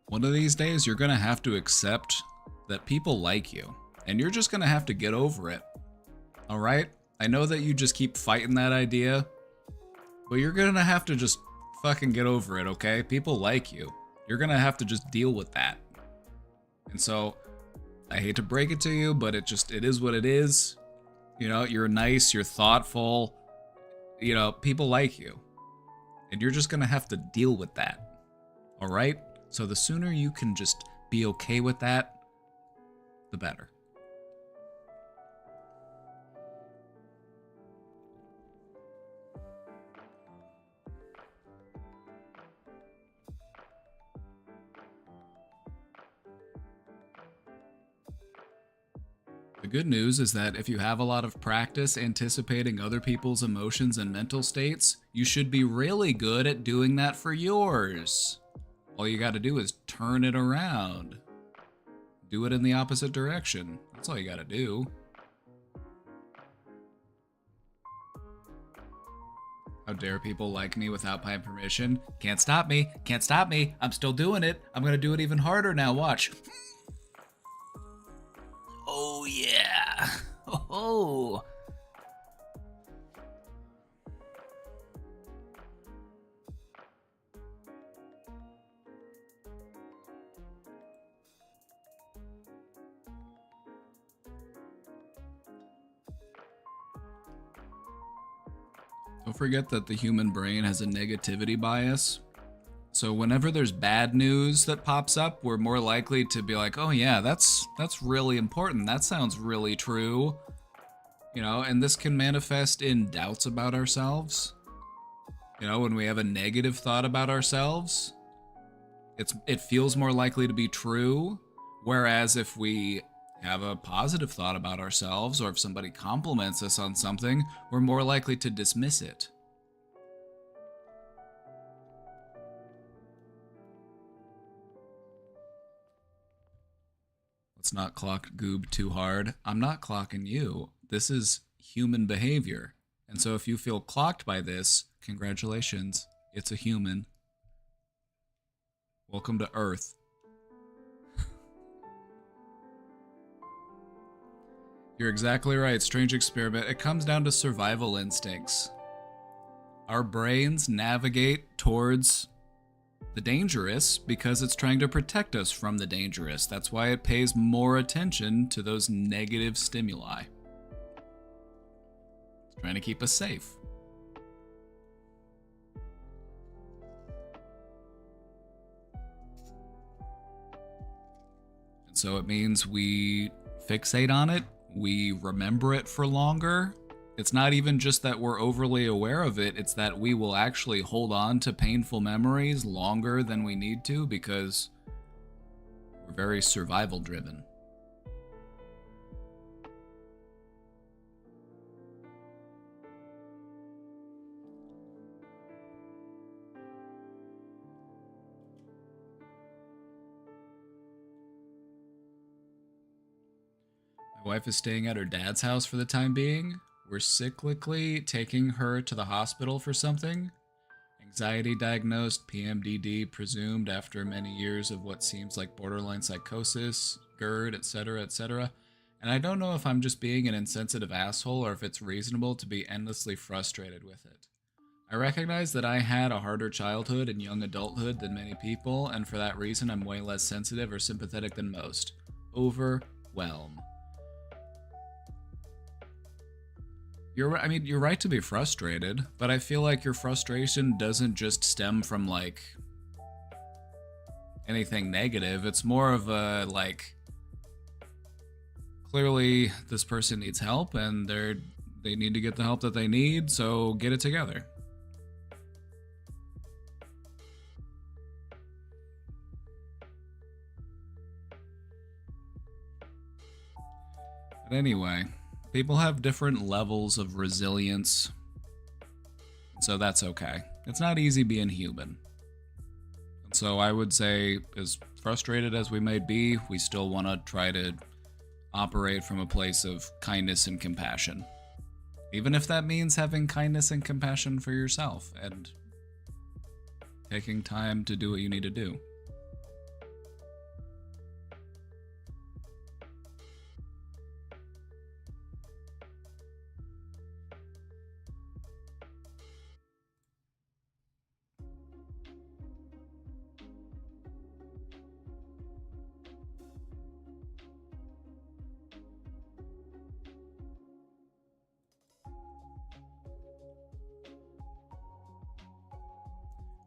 one of these days you're gonna have to accept that people like you, and you're just gonna have to get over it. All right? I know that you just keep fighting that idea, but you're gonna have to just fucking get over it, okay? People like you. You're gonna have to just deal with that. And so, I hate to break it to you, but it is what it is. You know, you're nice, you're thoughtful. You know, people like you. And you're just gonna have to deal with that. All right? So the sooner you can just be okay with that, the better. The good news is that if you have a lot of practice anticipating other people's emotions and mental states, you should be really good at doing that for yours. All you gotta do is turn it around. Do it in the opposite direction. That's all you gotta do. How dare people like me without my permission? Can't stop me. Can't stop me. I'm still doing it. I'm gonna do it even harder now. Watch. Oh, yeah. Oh. Don't forget that the human brain has a negativity bias. So whenever there's bad news that pops up, we're more likely to be like, oh yeah, that's really important. That sounds really true. You know, and this can manifest in doubts about ourselves. You know, when we have a negative thought about ourselves, it feels more likely to be true. Whereas if we have a positive thought about ourselves, or if somebody compliments us on something, we're more likely to dismiss it. Let's not clock Goob too hard. I'm not clocking you. This is human behavior. And so if you feel clocked by this, congratulations. It's a human. Welcome to Earth. You're exactly right. Strange experiment. It comes down to survival instincts. Our brains navigate towards the dangerous because it's trying to protect us from the dangerous. That's why it pays more attention to those negative stimuli. It's trying to keep us safe. And so it means we fixate on it, we remember it for longer. It's not even just that we're overly aware of it, it's that we will actually hold on to painful memories longer than we need to because we're very survival driven. My wife is staying at her dad's house for the time being. We're cyclically taking her to the hospital for something. Anxiety diagnosed, PMDD presumed after many years of what seems like borderline psychosis, GERD, etc., etc. And I don't know if I'm just being an insensitive asshole or if it's reasonable to be endlessly frustrated with it. I recognize that I had a harder childhood and young adulthood than many people, and for that reason I'm way less sensitive or sympathetic than most. Overwhelm. You're right to be frustrated, but I feel like your frustration doesn't just stem from, like, anything negative. It's more of a, like, clearly this person needs help and they're they need to get the help that they need, so get it together. But anyway, people have different levels of resilience, so that's okay. It's not easy being human. And so I would say, as frustrated as we may be, we still want to try to operate from a place of kindness and compassion. Even if that means having kindness and compassion for yourself and taking time to do what you need to do.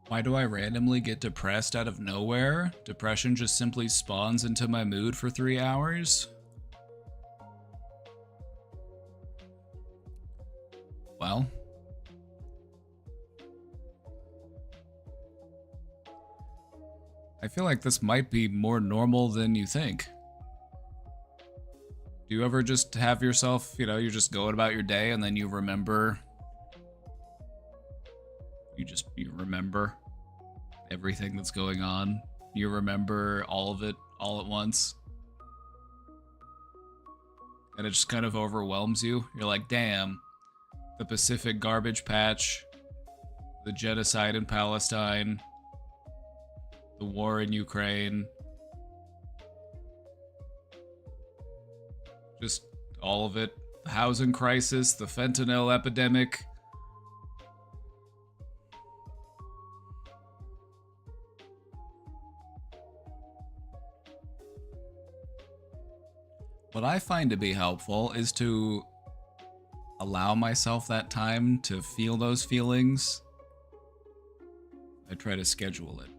Why do I randomly get depressed out of nowhere? Depression just simply spawns into my mood for 3 hours? Well, I feel like this might be more normal than you think. Do you ever just have yourself, you're just going about your day and then you remember you remember everything that's going on. You remember all of it all at once. And it just kind of overwhelms you. You're like, damn, the Pacific garbage patch, the genocide in Palestine, the war in Ukraine, just all of it. The housing crisis, the fentanyl epidemic. What I find to be helpful is to allow myself that time to feel those feelings. I try to schedule it.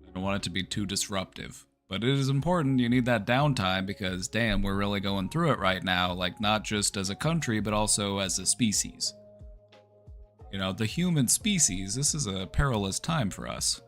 I don't want it to be too disruptive, but it is important. You need that downtime because, damn, we're really going through it right now, like not just as a country, but also as a species. The human species, this is a perilous time for us.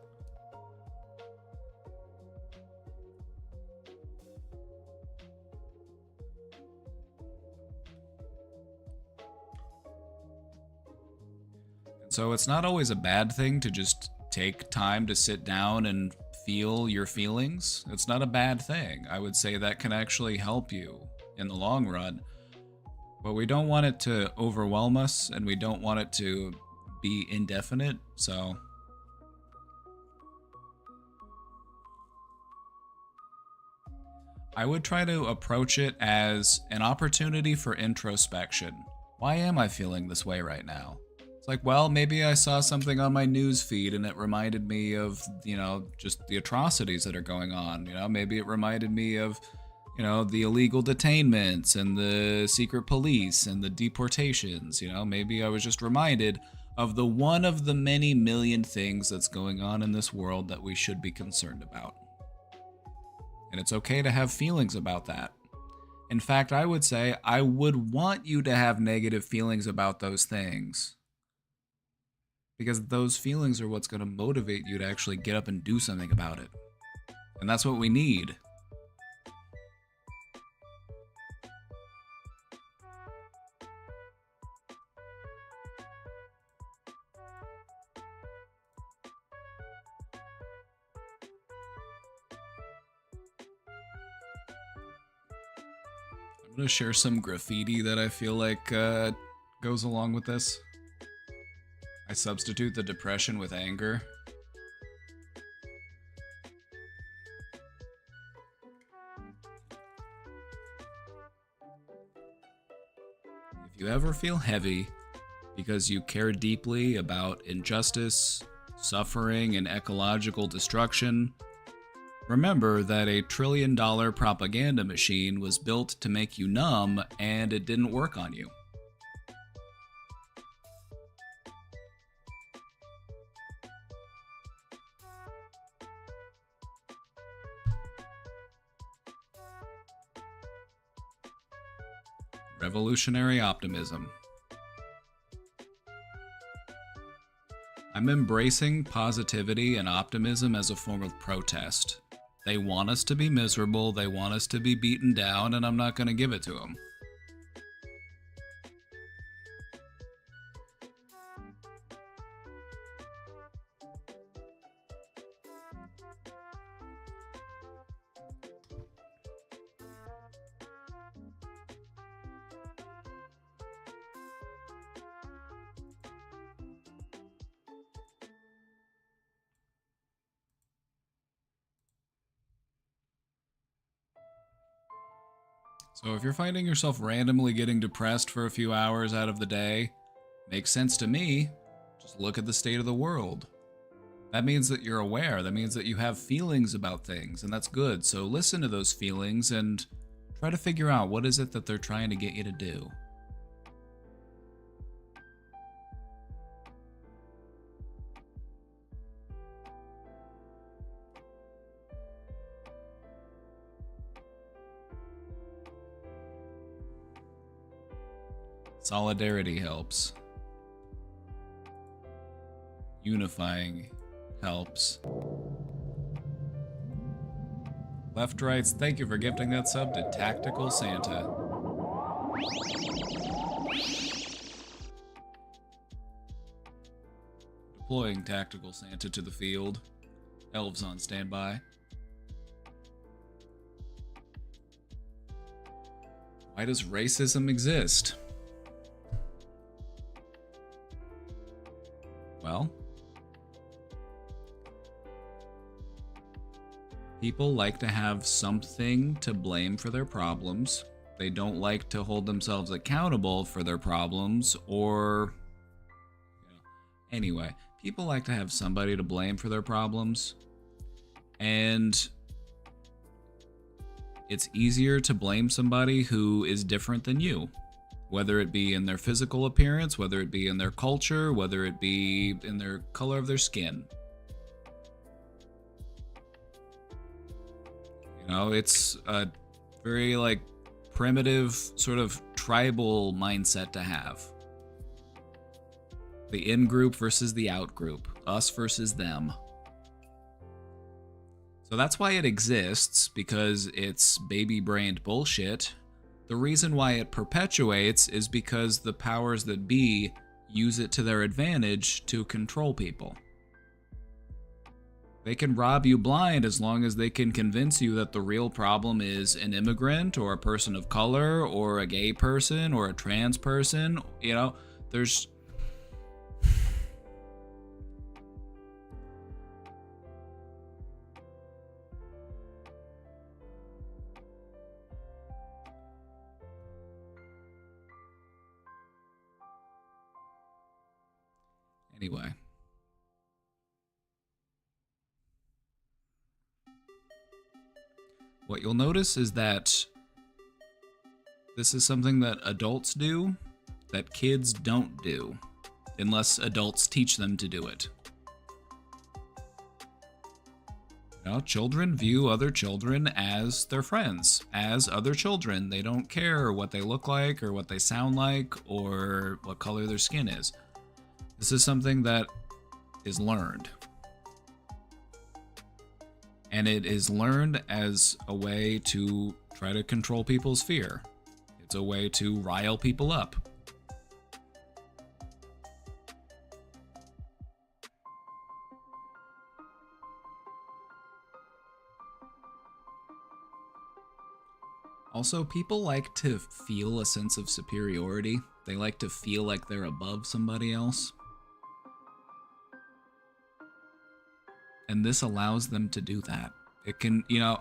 So it's not always a bad thing to just take time to sit down and feel your feelings. It's not a bad thing. I would say that can actually help you in the long run. But we don't want it to overwhelm us, and we don't want it to be indefinite, so I would try to approach it as an opportunity for introspection. Why am I feeling this way right now? It's like, well, maybe I saw something on my news feed and it reminded me of, just the atrocities that are going on. Maybe it reminded me of, the illegal detainments and the secret police and the deportations. Maybe I was just reminded of the one of the many million things that's going on in this world that we should be concerned about. And it's okay to have feelings about that. In fact, I would say I would want you to have negative feelings about those things. Because those feelings are what's going to motivate you to actually get up and do something about it. And that's what we need. I'm going to share some graffiti that I feel like goes along with this. I substitute the depression with anger. If you ever feel heavy because you care deeply about injustice, suffering, and ecological destruction, remember that a $1 trillion propaganda machine was built to make you numb, and it didn't work on you. Revolutionary optimism. I'm embracing positivity and optimism as a form of protest. They want us to be miserable, they want us to be beaten down, and I'm not going to give it to them. So if you're finding yourself randomly getting depressed for a few hours out of the day, makes sense to me. Just look at the state of the world. That means that you're aware. That means that you have feelings about things, and that's good. So listen to those feelings and try to figure out what is it that they're trying to get you to do. Solidarity helps. Unifying helps. Left Rights, thank you for gifting that sub to Tactical Santa. Deploying Tactical Santa to the field. Elves on standby. Why does racism exist? Well, people like to have something to blame for their problems. They don't like to hold themselves accountable for their problems, or anyway, people like to have somebody to blame for their problems. And it's easier to blame somebody who is different than you. Whether it be in their physical appearance, whether it be in their culture, whether it be in their color of their skin. You know, it's a very primitive sort of tribal mindset to have. The in-group versus the out-group. Us versus them. So that's why it exists, because it's baby-brained bullshit. The reason why it perpetuates is because the powers that be use it to their advantage to control people. They can rob you blind as long as they can convince you that the real problem is an immigrant or a person of color or a gay person or a trans person. You know, there's... Anyway. What you'll notice is that this is something that adults do that kids don't do, unless adults teach them to do it. You know, children view other children as their friends, as other children. They don't care what they look like or what they sound like or what color their skin is. This is something that is learned. And it is learned as a way to try to control people's fear. It's a way to rile people up. Also, people like to feel a sense of superiority. They like to feel like they're above somebody else. And this allows them to do that. It can, you know,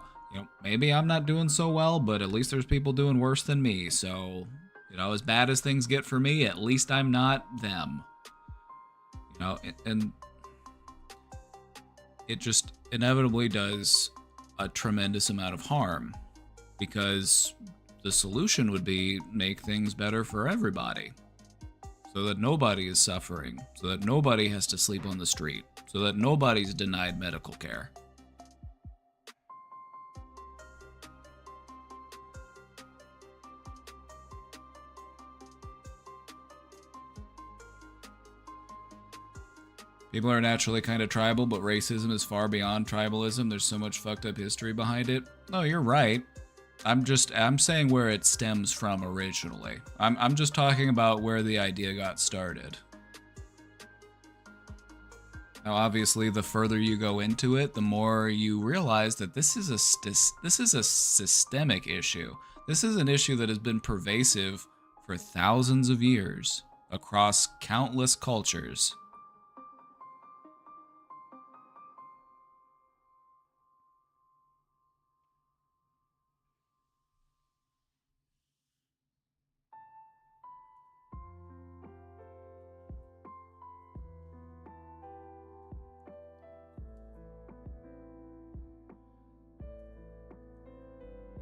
maybe I'm not doing so well, but at least there's people doing worse than me. So, as bad as things get for me, at least I'm not them. And it just inevitably does a tremendous amount of harm, because the solution would be make things better for everybody, so that nobody is suffering, so that nobody has to sleep on the street, so that nobody's denied medical care. People are naturally kind of tribal, but racism is far beyond tribalism. There's so much fucked up history behind it. No, you're right. I'm saying where it stems from originally. I'm just talking about where the idea got started. Now, obviously, the further you go into it, the more you realize that this is a systemic issue. This is an issue that has been pervasive for thousands of years across countless cultures.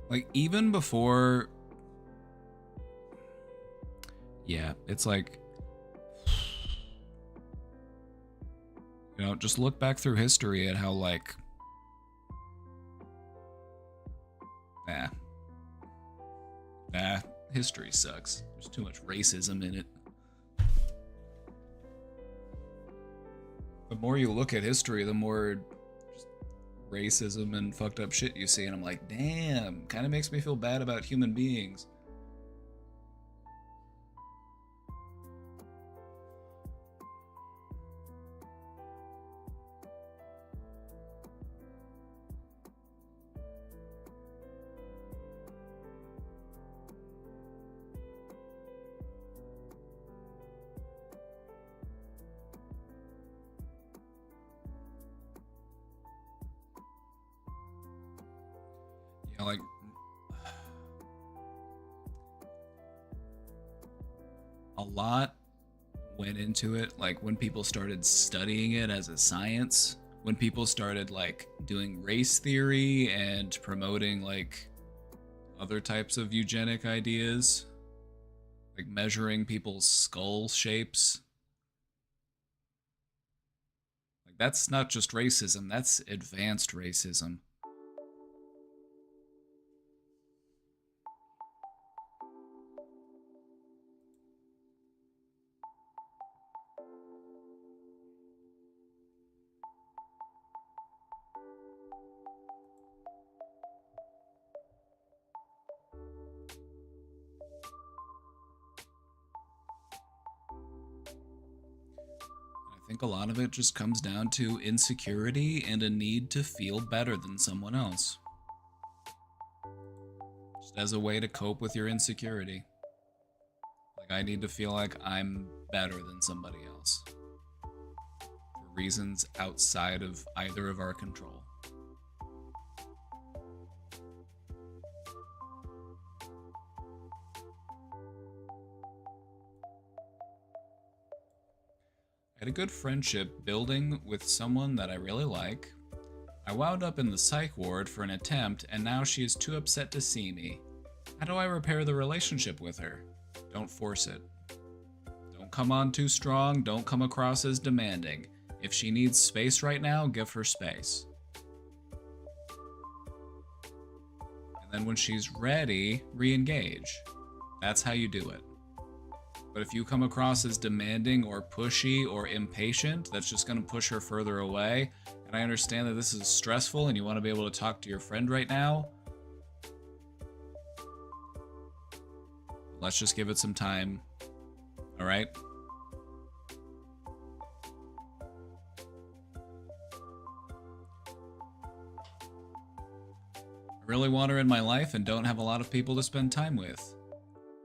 Like, even before... Yeah, it's like... You know, just look back through history at how, like... History sucks. There's too much racism in it. The more you look at history, the more racism and fucked up shit you see, and I'm like, damn, kind of makes me feel bad about human beings. Like, a lot went into it, like when people started studying it as a science, when people started like doing race theory and promoting like other types of eugenic ideas, like measuring people's skull shapes. Like, that's not just racism, that's advanced racism. I think a lot of it just comes down to insecurity and a need to feel better than someone else. Just as a way to cope with your insecurity. Like, I need to feel like I'm better than somebody else. For reasons outside of either of our control. I had a good friendship building with someone that I really like. I wound up in the psych ward for an attempt, and now she is too upset to see me. How do I repair the relationship with her? Don't force it. Don't come on too strong, don't come across as demanding. If she needs space right now, give her space. And then when she's ready, re-engage. That's how you do it. But if you come across as demanding or pushy or impatient, that's just going to push her further away. And I understand that this is stressful and you want to be able to talk to your friend right now. Let's just give it some time. All right? I really want her in my life and don't have a lot of people to spend time with.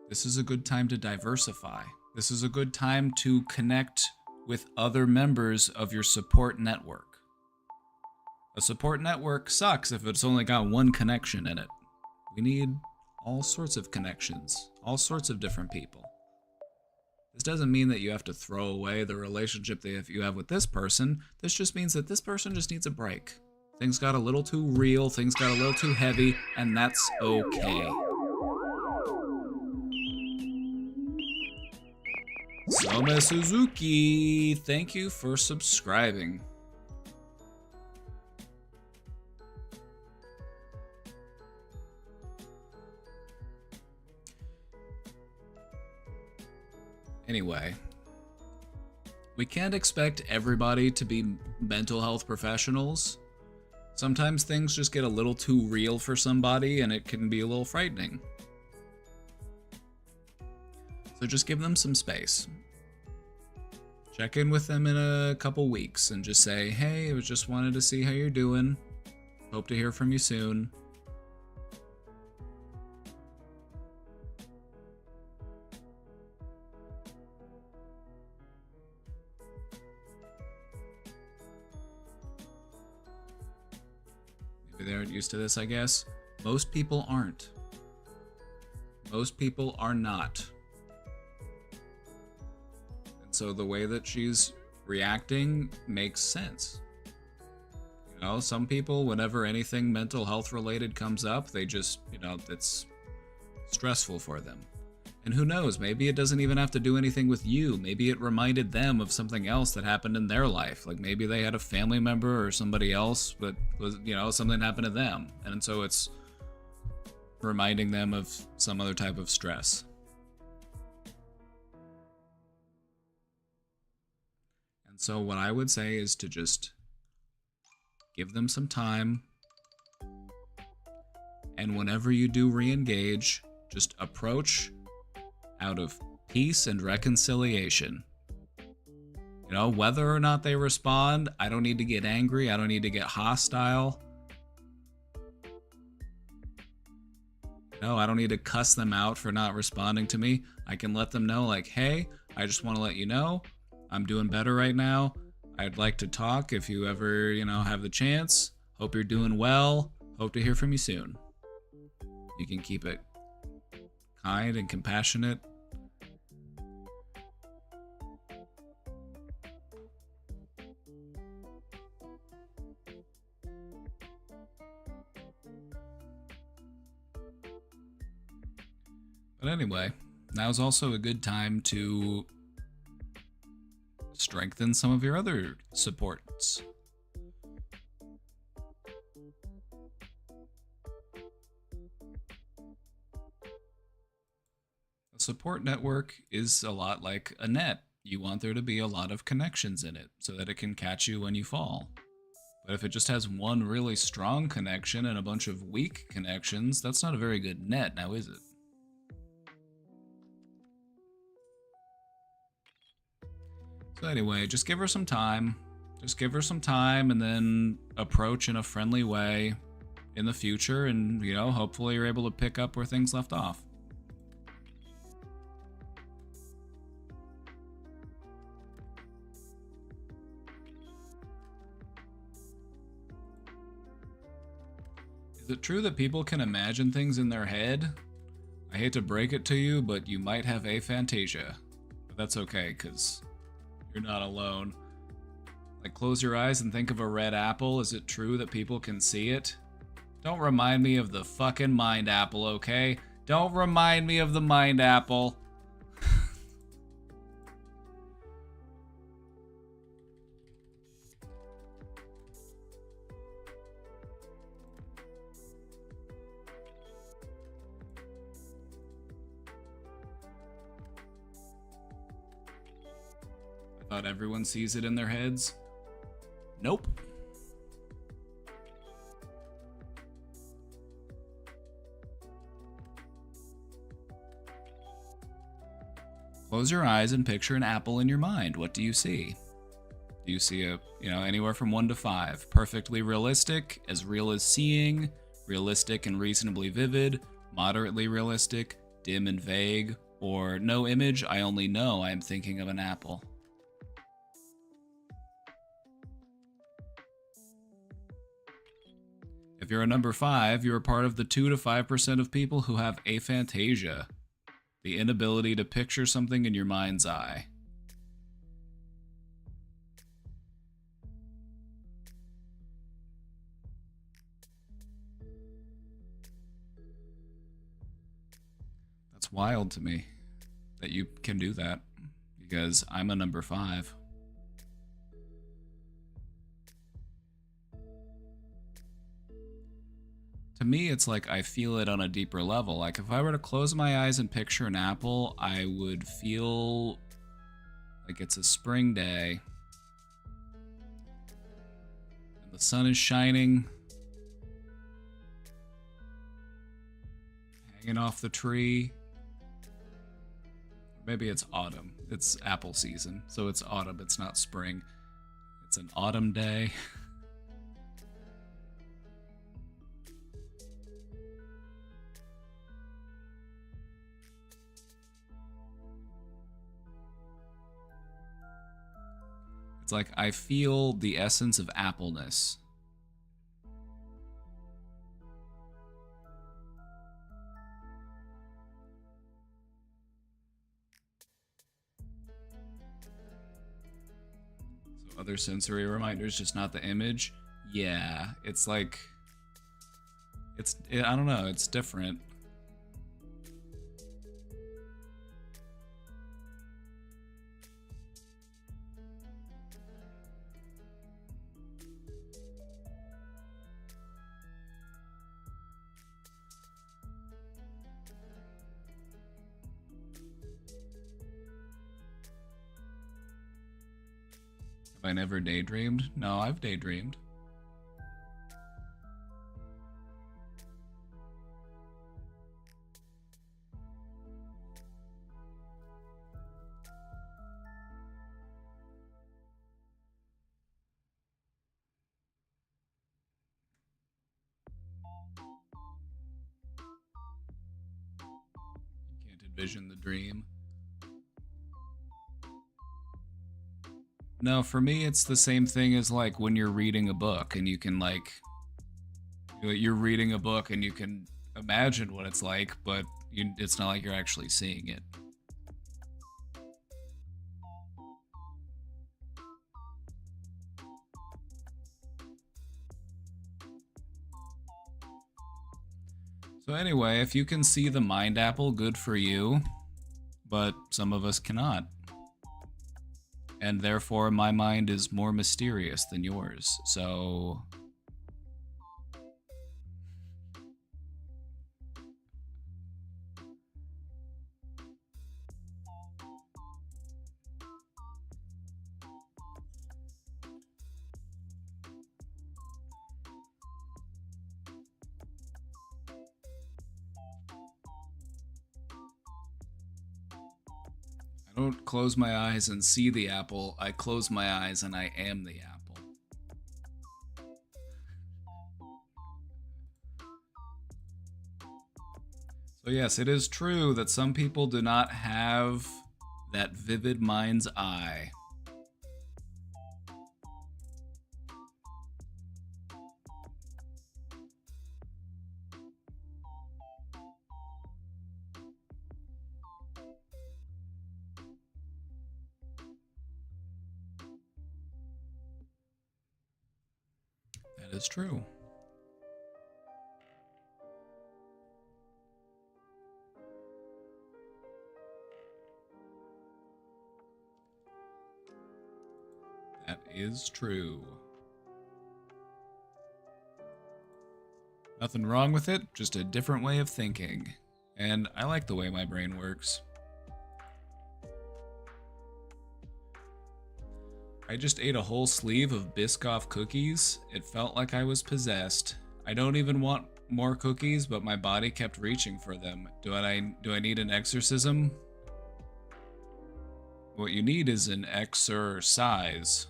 This is a good time to diversify. This is a good time to connect with other members of your support network. A support network sucks if it's only got one connection in it. We need all sorts of connections, all sorts of different people. This doesn't mean that you have to throw away the relationship that you have with this person. This just means that this person just needs a break. Things got a little too real, things got a little too heavy, and that's okay. Some Suzuki, thank you for subscribing. Anyway, We can't expect everybody to be mental health professionals. Sometimes things just get a little too real for somebody and it can be a little frightening. So just give them some space. Check in with them in a couple weeks and just say, hey, I just wanted to see how you're doing. Hope to hear from you soon. Maybe they aren't used to this, I guess. Most people aren't. Most people are not. And so the way that she's reacting makes sense. You know, some people, whenever anything mental health related comes up, they just, you know, it's stressful for them. And who knows, maybe it doesn't even have to do anything with you. Maybe it reminded them of something else that happened in their life. Like maybe they had a family member or somebody else that was, you know, something happened to them. And so it's reminding them of some other type of stress. And so what I would say is to just give them some time. And whenever you do re-engage, just approach out of peace and reconciliation. You know, whether or not they respond, I don't need to get angry. I don't need to get hostile. No, I don't need to cuss them out for not responding to me. I can let them know, like, hey, I just want to let you know I'm doing better right now. I'd like to talk if you ever, you know, have the chance. Hope you're doing well. Hope to hear from you soon. You can keep it kind and compassionate. But anyway, now's also a good time to strengthen some of your other supports. A support network is a lot like a net. You want there to be a lot of connections in it so that it can catch you when you fall. But if it just has one really strong connection and a bunch of weak connections, that's not a very good net, now is it? So anyway, just give her some time. Just give her some time and then approach in a friendly way in the future and, you know, hopefully you're able to pick up where things left off. Is it true that people can imagine things in their head? I hate to break it to you, but you might have aphantasia. But that's okay, because you're not alone. Like, close your eyes and think of a red apple. Is it true that people can see it? Don't remind me of the fucking mind apple, okay? Don't remind me of the mind apple. I thought everyone sees it in their heads. Nope. Close your eyes and picture an apple in your mind. What do you see? Do you see anywhere from 1 to 5? Perfectly realistic, as real as seeing, realistic and reasonably vivid, moderately realistic, dim and vague, or no image, I only know I am thinking of an apple. If you're a number 5, you're a part of the 2 to 5% of people who have aphantasia, the inability to picture something in your mind's eye. That's wild to me that you can do that, because I'm a number 5. To me, it's like I feel it on a deeper level. Like if I were to close my eyes and picture an apple, I would feel Like it's a spring day. And the sun is shining. Hanging off the tree. Maybe it's autumn. It's apple season, so it's autumn. It's not spring. It's an autumn day. It's like I feel the essence of appleness. So other sensory reminders, just not the image. Yeah, it's like I don't know, it's different. Have I never daydreamed? No, I've daydreamed. You can't envision the dream. No, for me, it's the same thing as like when you're reading a book and you can like, you're reading a book and you can imagine what it's like, but it's not like you're actually seeing it. So anyway, if you can see the mind apple, good for you, but some of us cannot. And therefore, my mind is more mysterious than yours, so... I don't close my eyes and see the apple, I close my eyes and I am the apple. So yes, it is true that some people do not have that vivid mind's eye. That is true. That is true. Nothing wrong with it, just a different way of thinking. And I like the way my brain works. I just ate a whole sleeve of Biscoff cookies. It felt like I was possessed. I don't even want more cookies, but my body kept reaching for them. Do I need an exorcism? What you need is an exercise.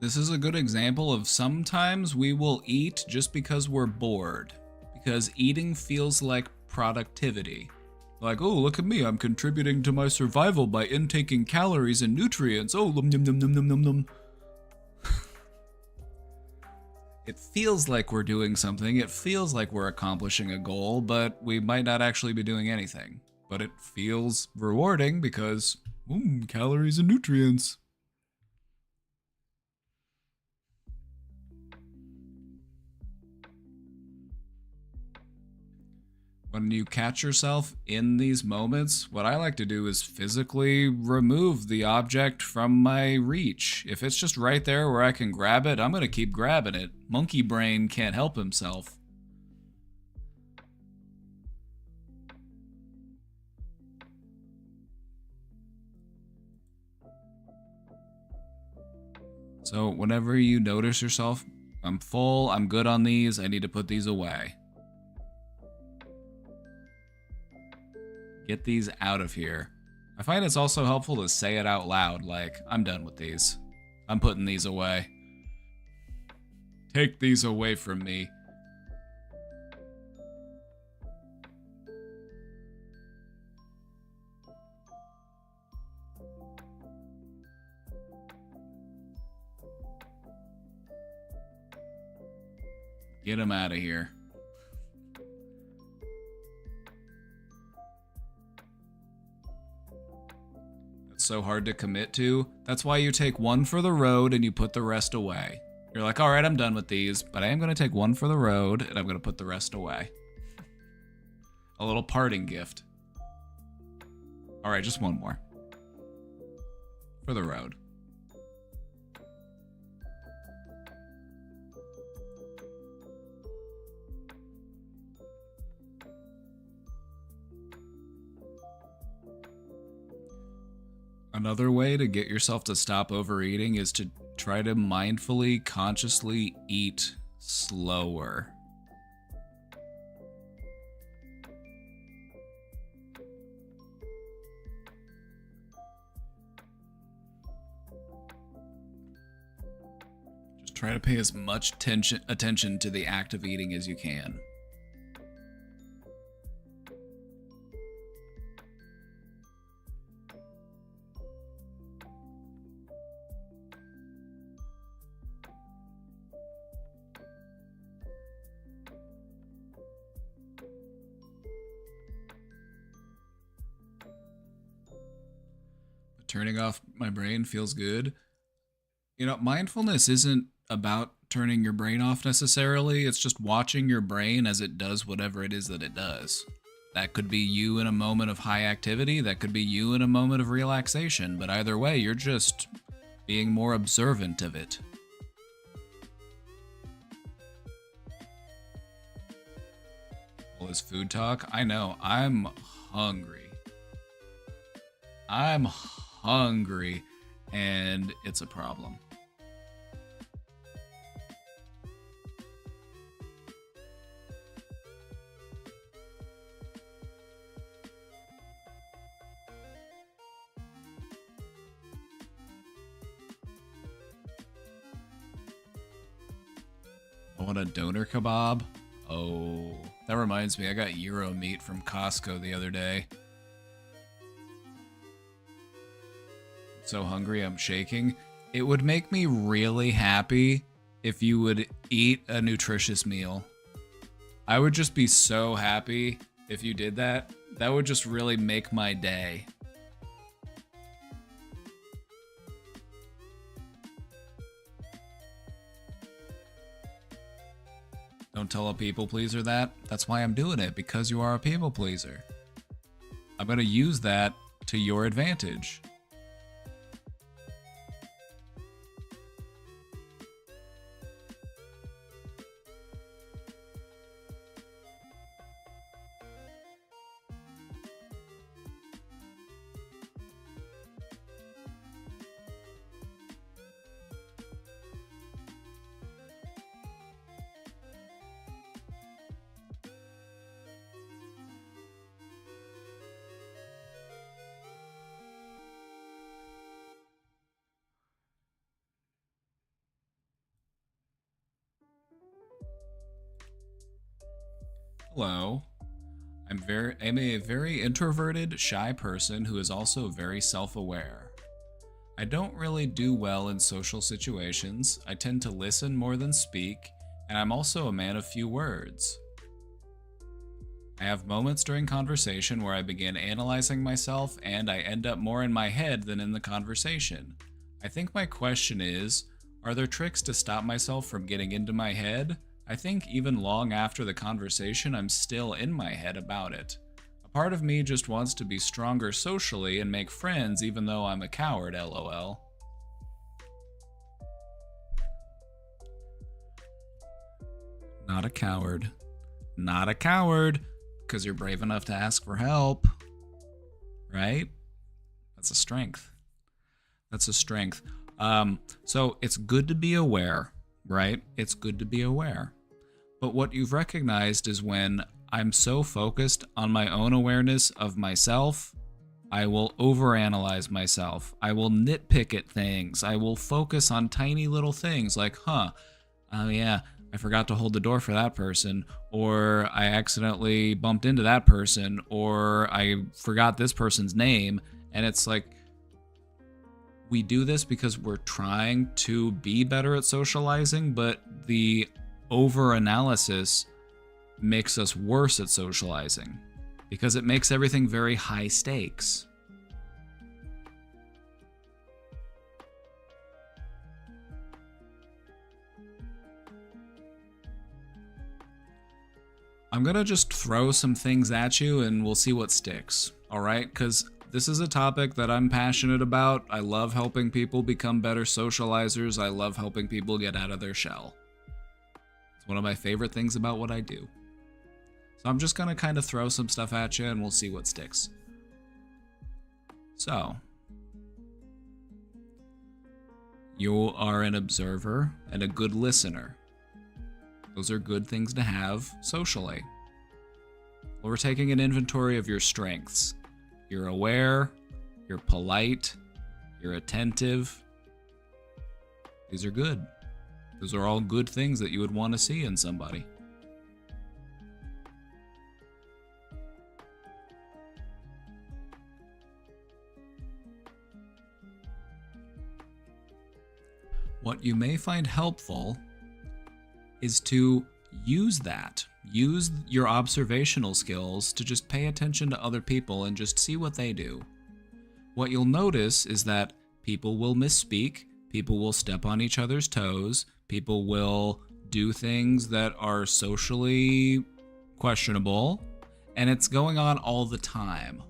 This is a good example of sometimes we will eat just because we're bored. Because eating feels like productivity. Like, oh, look at me, I'm contributing to my survival by intaking calories and nutrients. Oh, num num num num num num num. It feels like we're doing something, it feels like we're accomplishing a goal, but we might not actually be doing anything. But it feels rewarding because, calories and nutrients. When you catch yourself in these moments, what I like to do is physically remove the object from my reach. If it's just right there where I can grab it, I'm going to keep grabbing it. Monkey brain can't help himself. So whenever you notice yourself, I'm full, I'm good on these, I need to put these away. Get these out of here. I find it's also helpful to say it out loud, like, I'm done with these. I'm putting these away. Take these away from me. Get them out of here. So hard to commit to. That's why you take one for the road and you put the rest away. You're like, all right, I'm done with these, but I am going to take one for the road and I'm going to put the rest away. A little parting gift. All right, just one more. For the road. Another way to get yourself to stop overeating is to try to mindfully, consciously eat slower. Just try to pay as much attention to the act of eating as you can. Turning off my brain feels good. You know, mindfulness isn't about turning your brain off necessarily. It's just watching your brain as it does whatever it is that it does. That could be you in a moment of high activity. That could be you in a moment of relaxation. But either way, you're just being more observant of it. All this food talk, I know, I'm hungry. I'm hungry, and it's a problem. I want a doner kebab. Oh, that reminds me, I got gyro meat from Costco the other day. So hungry I'm shaking. It would make me really happy if you would eat a nutritious meal. I would just be so happy if you did that. That would just really make my day. Don't tell a people pleaser that. That's why I'm doing it, because you are a people pleaser. I'm going to use that to your advantage. Hello. I'm a very introverted, shy person who is also very self-aware. I don't really do well in social situations. I tend to listen more than speak, and I'm also a man of few words. I have moments during conversation where I begin analyzing myself and I end up more in my head than in the conversation. I think my question is, are there tricks to stop myself from getting into my head? I think even long after the conversation, I'm still in my head about it. A part of me just wants to be stronger socially and make friends even though I'm a coward, lol. Not a coward. Not a coward, because you're brave enough to ask for help. Right? That's a strength. That's a strength. So it's good to be aware, right? It's good to be aware. But what you've recognized is when I'm so focused on my own awareness of myself, I will overanalyze myself. I will nitpick at things. I will focus on tiny little things like, oh yeah, I forgot to hold the door for that person, or I accidentally bumped into that person, or I forgot this person's name. And it's like, we do this because we're trying to be better at socializing, but the over-analysis makes us worse at socializing because it makes everything very high stakes. I'm gonna just throw some things at you and we'll see what sticks, all right? Because this is a topic that I'm passionate about. I love helping people become better socializers. I love helping people get out of their shell. It's one of my favorite things about what I do. So I'm just gonna kind of throw some stuff at you and we'll see what sticks. So, you are an observer and a good listener. Those are good things to have socially. Well, we're taking an inventory of your strengths. You're aware, you're polite, you're attentive. These are good. Those are all good things that you would want to see in somebody. What you may find helpful is to use that. Use your observational skills to just pay attention to other people and just see what they do. What you'll notice is that people will misspeak, people will step on each other's toes, people will do things that are socially questionable, and it's going on all the time.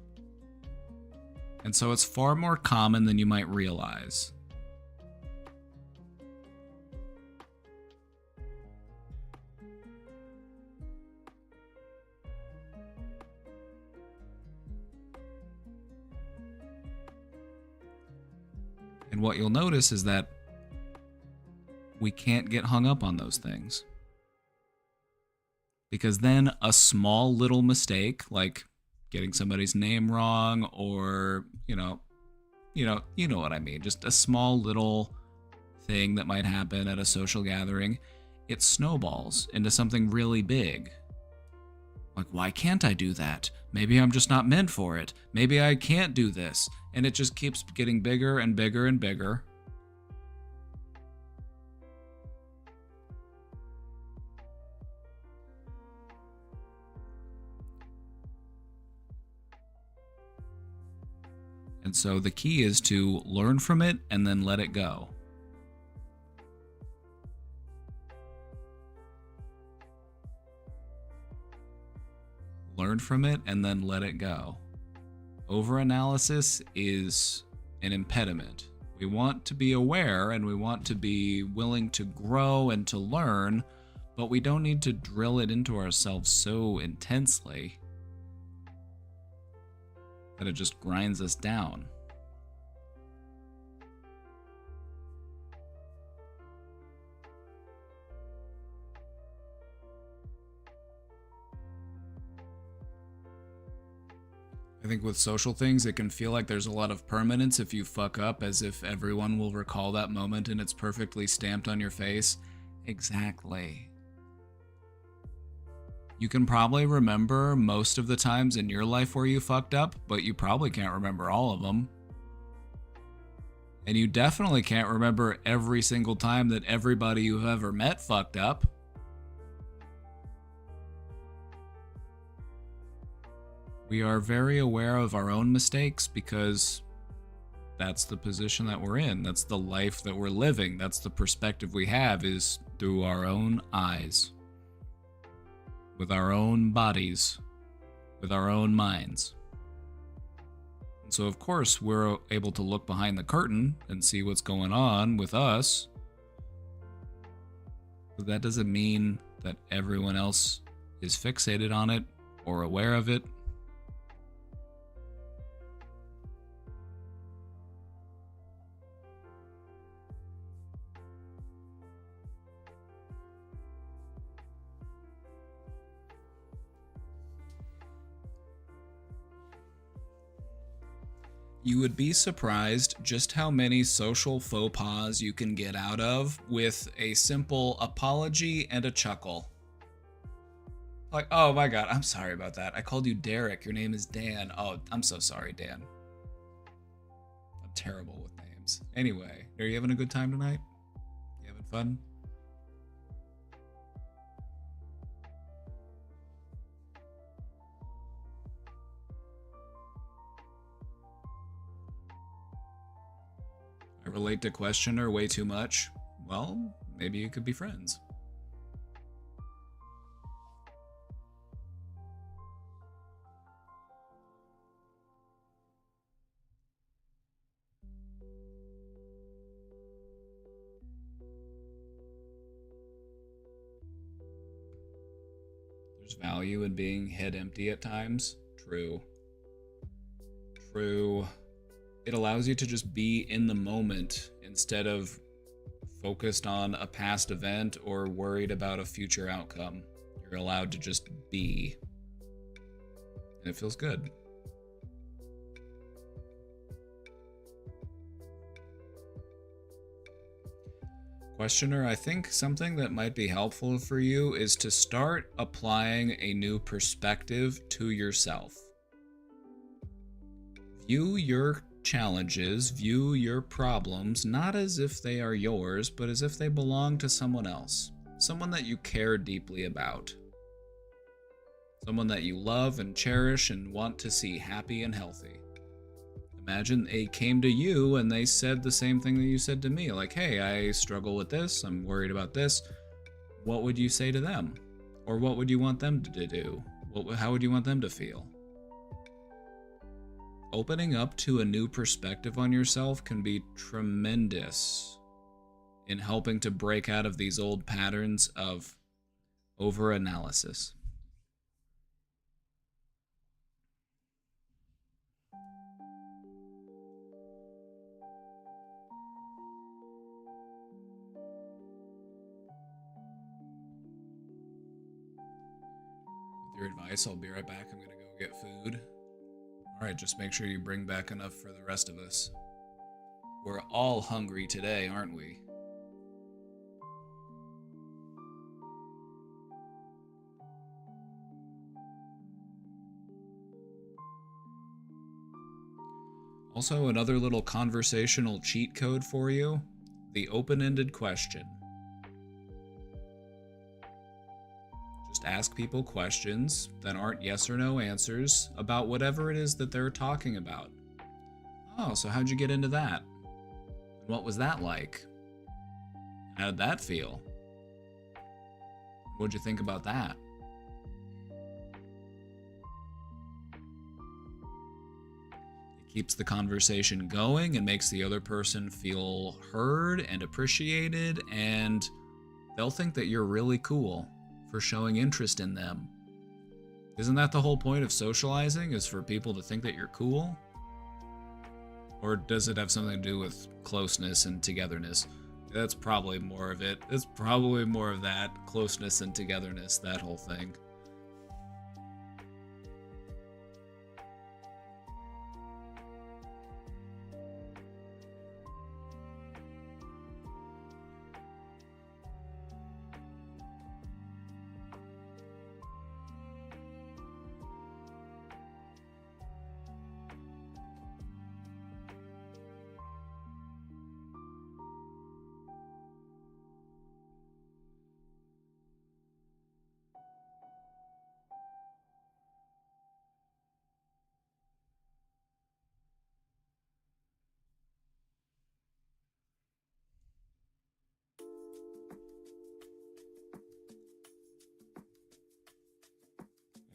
And so it's far more common than you might realize. And what you'll notice is that we can't get hung up on those things. Because then a small little mistake, like getting somebody's name wrong, or, you know what I mean, just a small little thing that might happen at a social gathering, it snowballs into something really big. Like, why can't I do that? Maybe I'm just not meant for it. Maybe I can't do this. And it just keeps getting bigger and bigger and bigger. And so the key is to learn from it and then let it go. Learn from it and then let it go. Overanalysis is an impediment. We want to be aware and we want to be willing to grow and to learn, but we don't need to drill it into ourselves so intensely that it just grinds us down. I think with social things, it can feel like there's a lot of permanence if you fuck up, as if everyone will recall that moment and it's perfectly stamped on your face. Exactly. You can probably remember most of the times in your life where you fucked up, but you probably can't remember all of them. And you definitely can't remember every single time that everybody you've ever met fucked up. We are very aware of our own mistakes because that's the position that we're in. That's the life that we're living. That's the perspective we have, is through our own eyes. with our own bodies, with our own minds. And so, of course, we're able to look behind the curtain and see what's going on with us. But that doesn't mean that everyone else is fixated on it or aware of it. You would be surprised just how many social faux pas you can get out of with a simple apology and a chuckle. Like, oh my god, I'm sorry about that. I called you Derek. Your name is Dan. Oh, I'm so sorry, Dan. I'm terrible with names. Anyway, are you having a good time tonight? You having fun? I relate to questioner way too much. Well, maybe you could be friends. There's value in being head empty at times. True. True. It allows you to just be in the moment instead of focused on a past event or worried about a future outcome. You're allowed to just be. And it feels good. Questioner, I think something that might be helpful for you is to start applying a new perspective to yourself. View your challenges, view your problems, not as if they are yours, but as if they belong to someone else. Someone that you care deeply about. Someone that you love and cherish and want to see happy and healthy. Imagine they came to you and they said the same thing that you said to me, like, hey, I struggle with this, I'm worried about this. What would you say to them? Or what would you want them to do? How would you want them to feel? Opening up to a new perspective on yourself can be tremendous in helping to break out of these old patterns of over-analysis. With your advice, I'll be right back. I'm gonna go get food. Alright, just make sure you bring back enough for the rest of us. We're all hungry today, aren't we? Also, another little conversational cheat code for you, the open-ended question. Just ask people questions that aren't yes or no answers about whatever it is that they're talking about. Oh, so how'd you get into that? What was that like? How did that feel? What'd you think about that? It keeps the conversation going and makes the other person feel heard and appreciated, and they'll think that you're really cool for showing interest in them. Isn't that the whole point of socializing, is for people to think that you're cool? Or does it have something to do with closeness and togetherness? That's probably more of it. It's probably more of that, closeness and togetherness, that whole thing.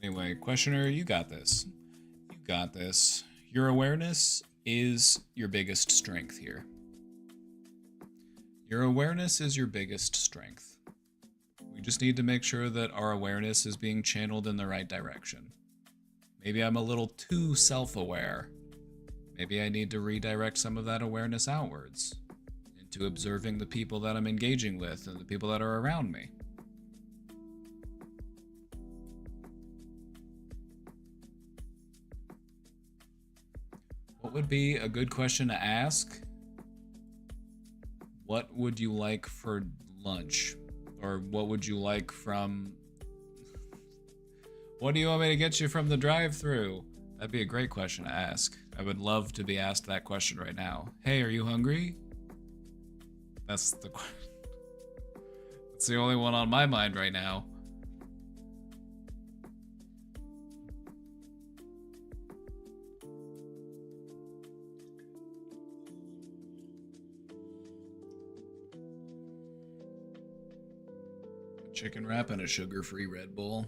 Anyway, questioner, you got this. You got this. Your awareness is your biggest strength here. Your awareness is your biggest strength. We just need to make sure that our awareness is being channeled in the right direction. Maybe I'm a little too self-aware. Maybe I need to redirect some of that awareness outwards, into observing the people that I'm engaging with and the people that are around me. What would be a good question to ask? What would you like for lunch? Or what would you like from... What do you want me to get you from the drive-thru? That'd be a great question to ask. I would love to be asked that question right now. Hey, are you hungry? That's the question. That's the only one on my mind right now. A chicken wrap and a sugar-free Red Bull.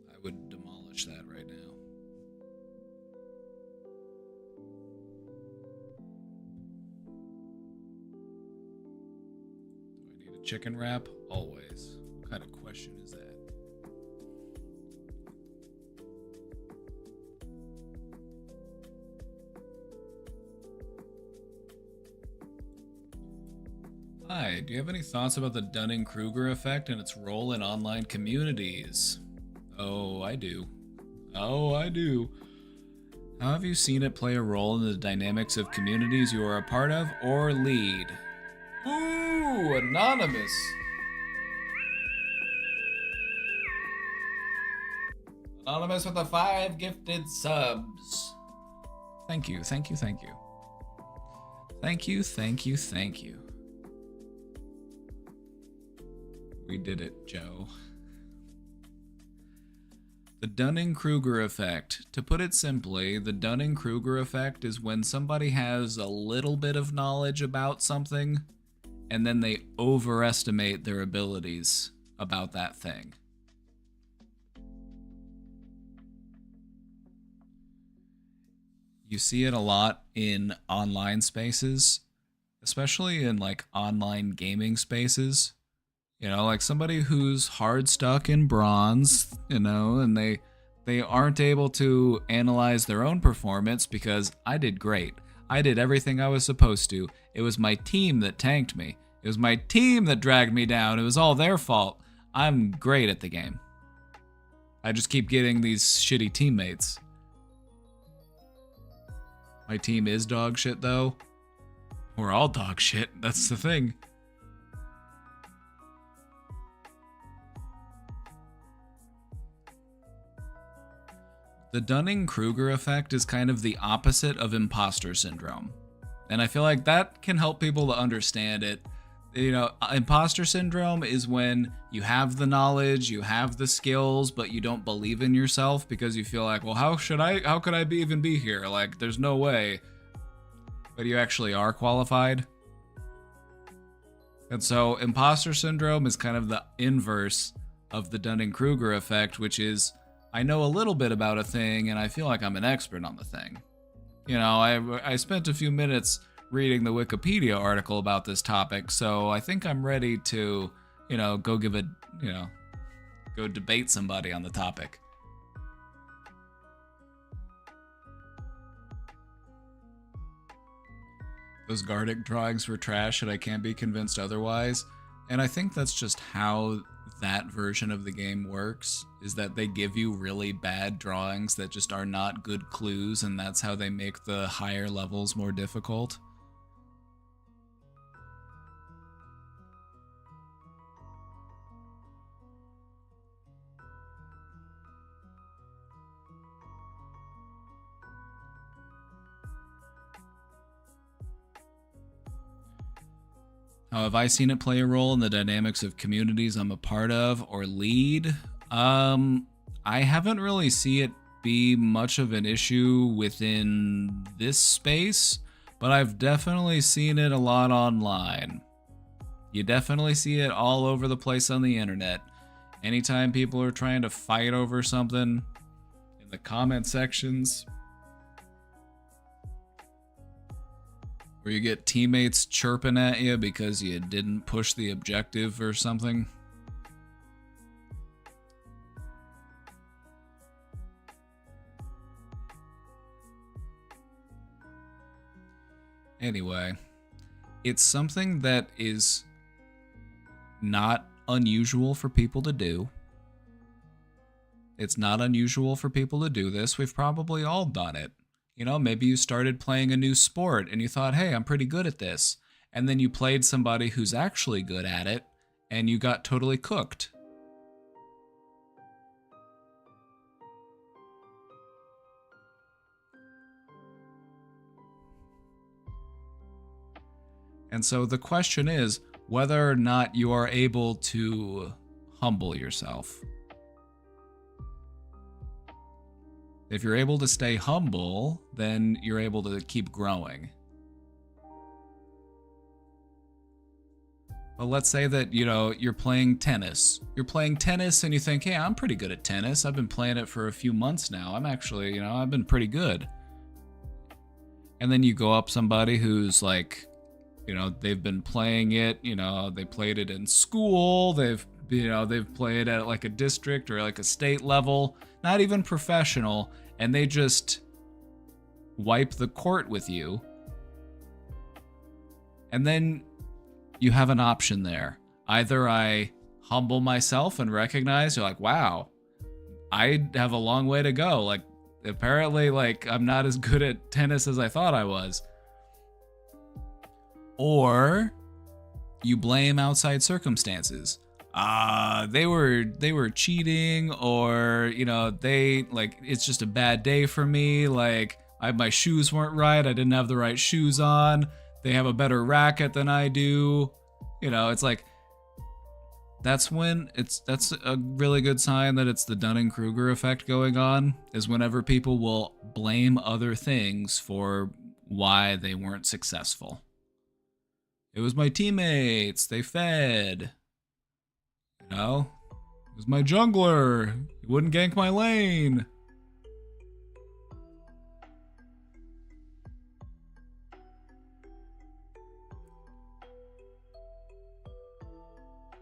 I would demolish that right now. Do I need a chicken wrap? Always. What kind of question is that? Hi, do you have any thoughts about the Dunning-Kruger effect and its role in online communities? Oh, I do. Oh, I do. How have you seen it play a role in the dynamics of communities you are a part of or lead? Ooh, anonymous. Anonymous with the 5 gifted subs. Thank you, thank you, thank you. Thank you, thank you, thank you. We did it, Joe. The Dunning-Kruger effect. To put it simply, the Dunning-Kruger effect is when somebody has a little bit of knowledge about something, and then they overestimate their abilities about that thing. You see it a lot in online spaces, especially in like online gaming spaces. You know, like somebody who's hard stuck in bronze, you know, and they aren't able to analyze their own performance because I did great. I did everything I was supposed to. It was my team that tanked me. It was my team that dragged me down. It was all their fault. I'm great at the game. I just keep getting these shitty teammates. My team is dog shit though. We're all dog shit. That's the thing. The Dunning-Kruger effect is kind of the opposite of imposter syndrome. And I feel like that can help people to understand it. You know, imposter syndrome is when you have the knowledge, you have the skills, but you don't believe in yourself because you feel like, well, how could I even be here? Like, there's no way. But you actually are qualified. And so imposter syndrome is kind of the inverse of the Dunning-Kruger effect, which is, I know a little bit about a thing and I feel like I'm an expert on the thing. You know, I spent a few minutes reading the Wikipedia article about this topic, so I think I'm ready to, you know, go debate somebody on the topic. Those Gartic drawings were trash and I can't be convinced otherwise. And I think that's just how that version of the game works, is that they give you really bad drawings that just are not good clues, and that's how they make the higher levels more difficult. How have I seen it play a role in the dynamics of communities I'm a part of or lead? I haven't really seen it be much of an issue within this space, but I've definitely seen it a lot online. You definitely see it all over the place on the internet. Anytime people are trying to fight over something, in the comment sections where you get teammates chirping at you because you didn't push the objective or something. Anyway, it's something that is not unusual for people to do. It's not unusual for people to do this. We've probably all done it. You know, maybe you started playing a new sport and you thought, hey, I'm pretty good at this. And then you played somebody who's actually good at it and you got totally cooked. And so the question is whether or not you are able to humble yourself. If you're able to stay humble, then you're able to keep growing. But let's say that, you know, you're playing tennis. You're playing tennis and you think, hey, I'm pretty good at tennis. I've been playing it for a few months now. I'm actually, you know, I've been pretty good. And then you go up somebody who's like, you know, they've been playing it, you know, they played it in school, they've played at like a district or like a state level, not even professional, and they just wipe the court with you. And then you have an option there. Either I humble myself and recognize, you're like, wow, I have a long way to go. Like, apparently, like, I'm not as good at tennis as I thought I was. Or you blame outside circumstances. They were cheating, or, you know, they, like, it's just a bad day for me. Like, my shoes weren't right. I didn't have the right shoes on. They have a better racket than I do. You know, it's like, that's a really good sign that it's the Dunning-Kruger effect going on, is whenever people will blame other things for why they weren't successful. It was my teammates, they fed. You know? It was my jungler, he wouldn't gank my lane.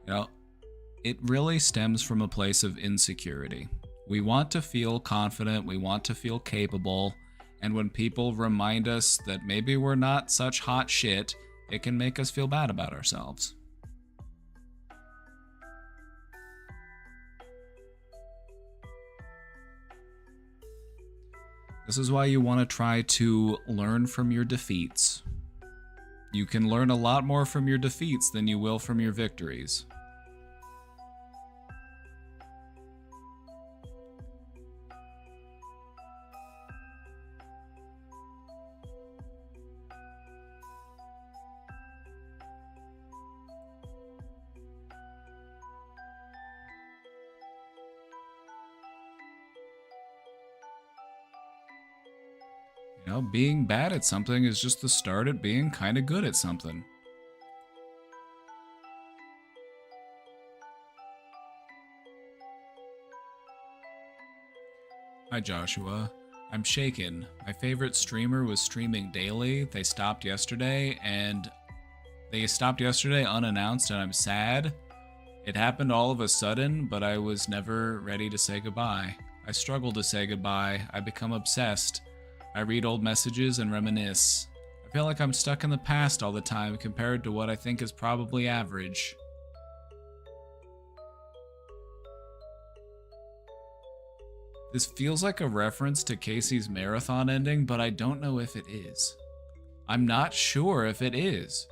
You know, it really stems from a place of insecurity. We want to feel confident, we want to feel capable, and when people remind us that maybe we're not such hot shit, it can make us feel bad about ourselves. This is why you want to try to learn from your defeats. You can learn a lot more from your defeats than you will from your victories. You know, being bad at something is just the start at being kind of good at something. Hi Joshua, I'm shaken. My favorite streamer was streaming daily. They stopped yesterday unannounced, and I'm sad. It happened all of a sudden, but I was never ready to say goodbye. I struggle to say goodbye. I become obsessed. I read old messages and reminisce. I feel like I'm stuck in the past all the time compared to what I think is probably average. This feels like a reference to Casey's marathon ending, but I don't know if it is. I'm not sure if it is.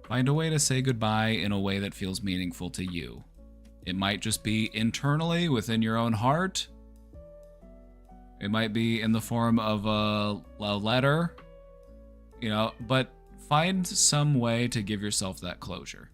Find a way to say goodbye in a way that feels meaningful to you. It might just be internally within your own heart. It might be in the form of a letter. You know, but find some way to give yourself that closure.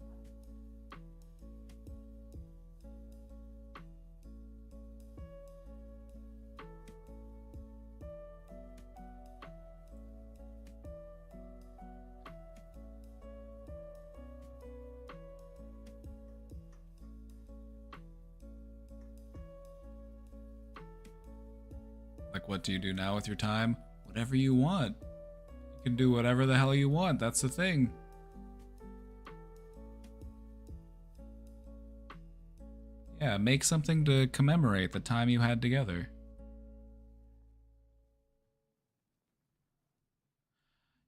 Like, what do you do now with your time? Whatever you want. You can do whatever the hell you want. That's the thing. Yeah, make something to commemorate the time you had together.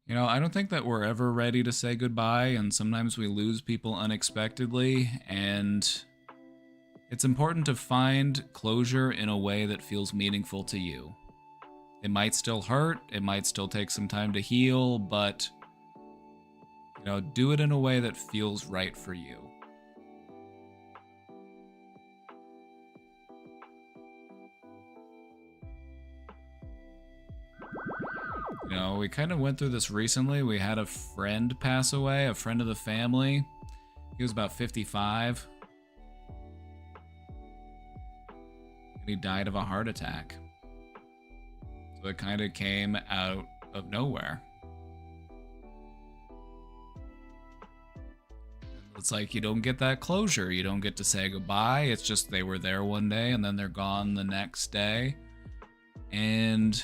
You know, I don't think that we're ever ready to say goodbye, and sometimes we lose people unexpectedly, and it's important to find closure in a way that feels meaningful to you. It might still hurt, it might still take some time to heal, but, you know, do it in a way that feels right for you. You know, we kind of went through this recently. We had a friend pass away, a friend of the family. He was about 55. And he died of a heart attack. So it kind of came out of nowhere. It's like you don't get that closure. You don't get to say goodbye. It's just they were there one day and then they're gone the next day. And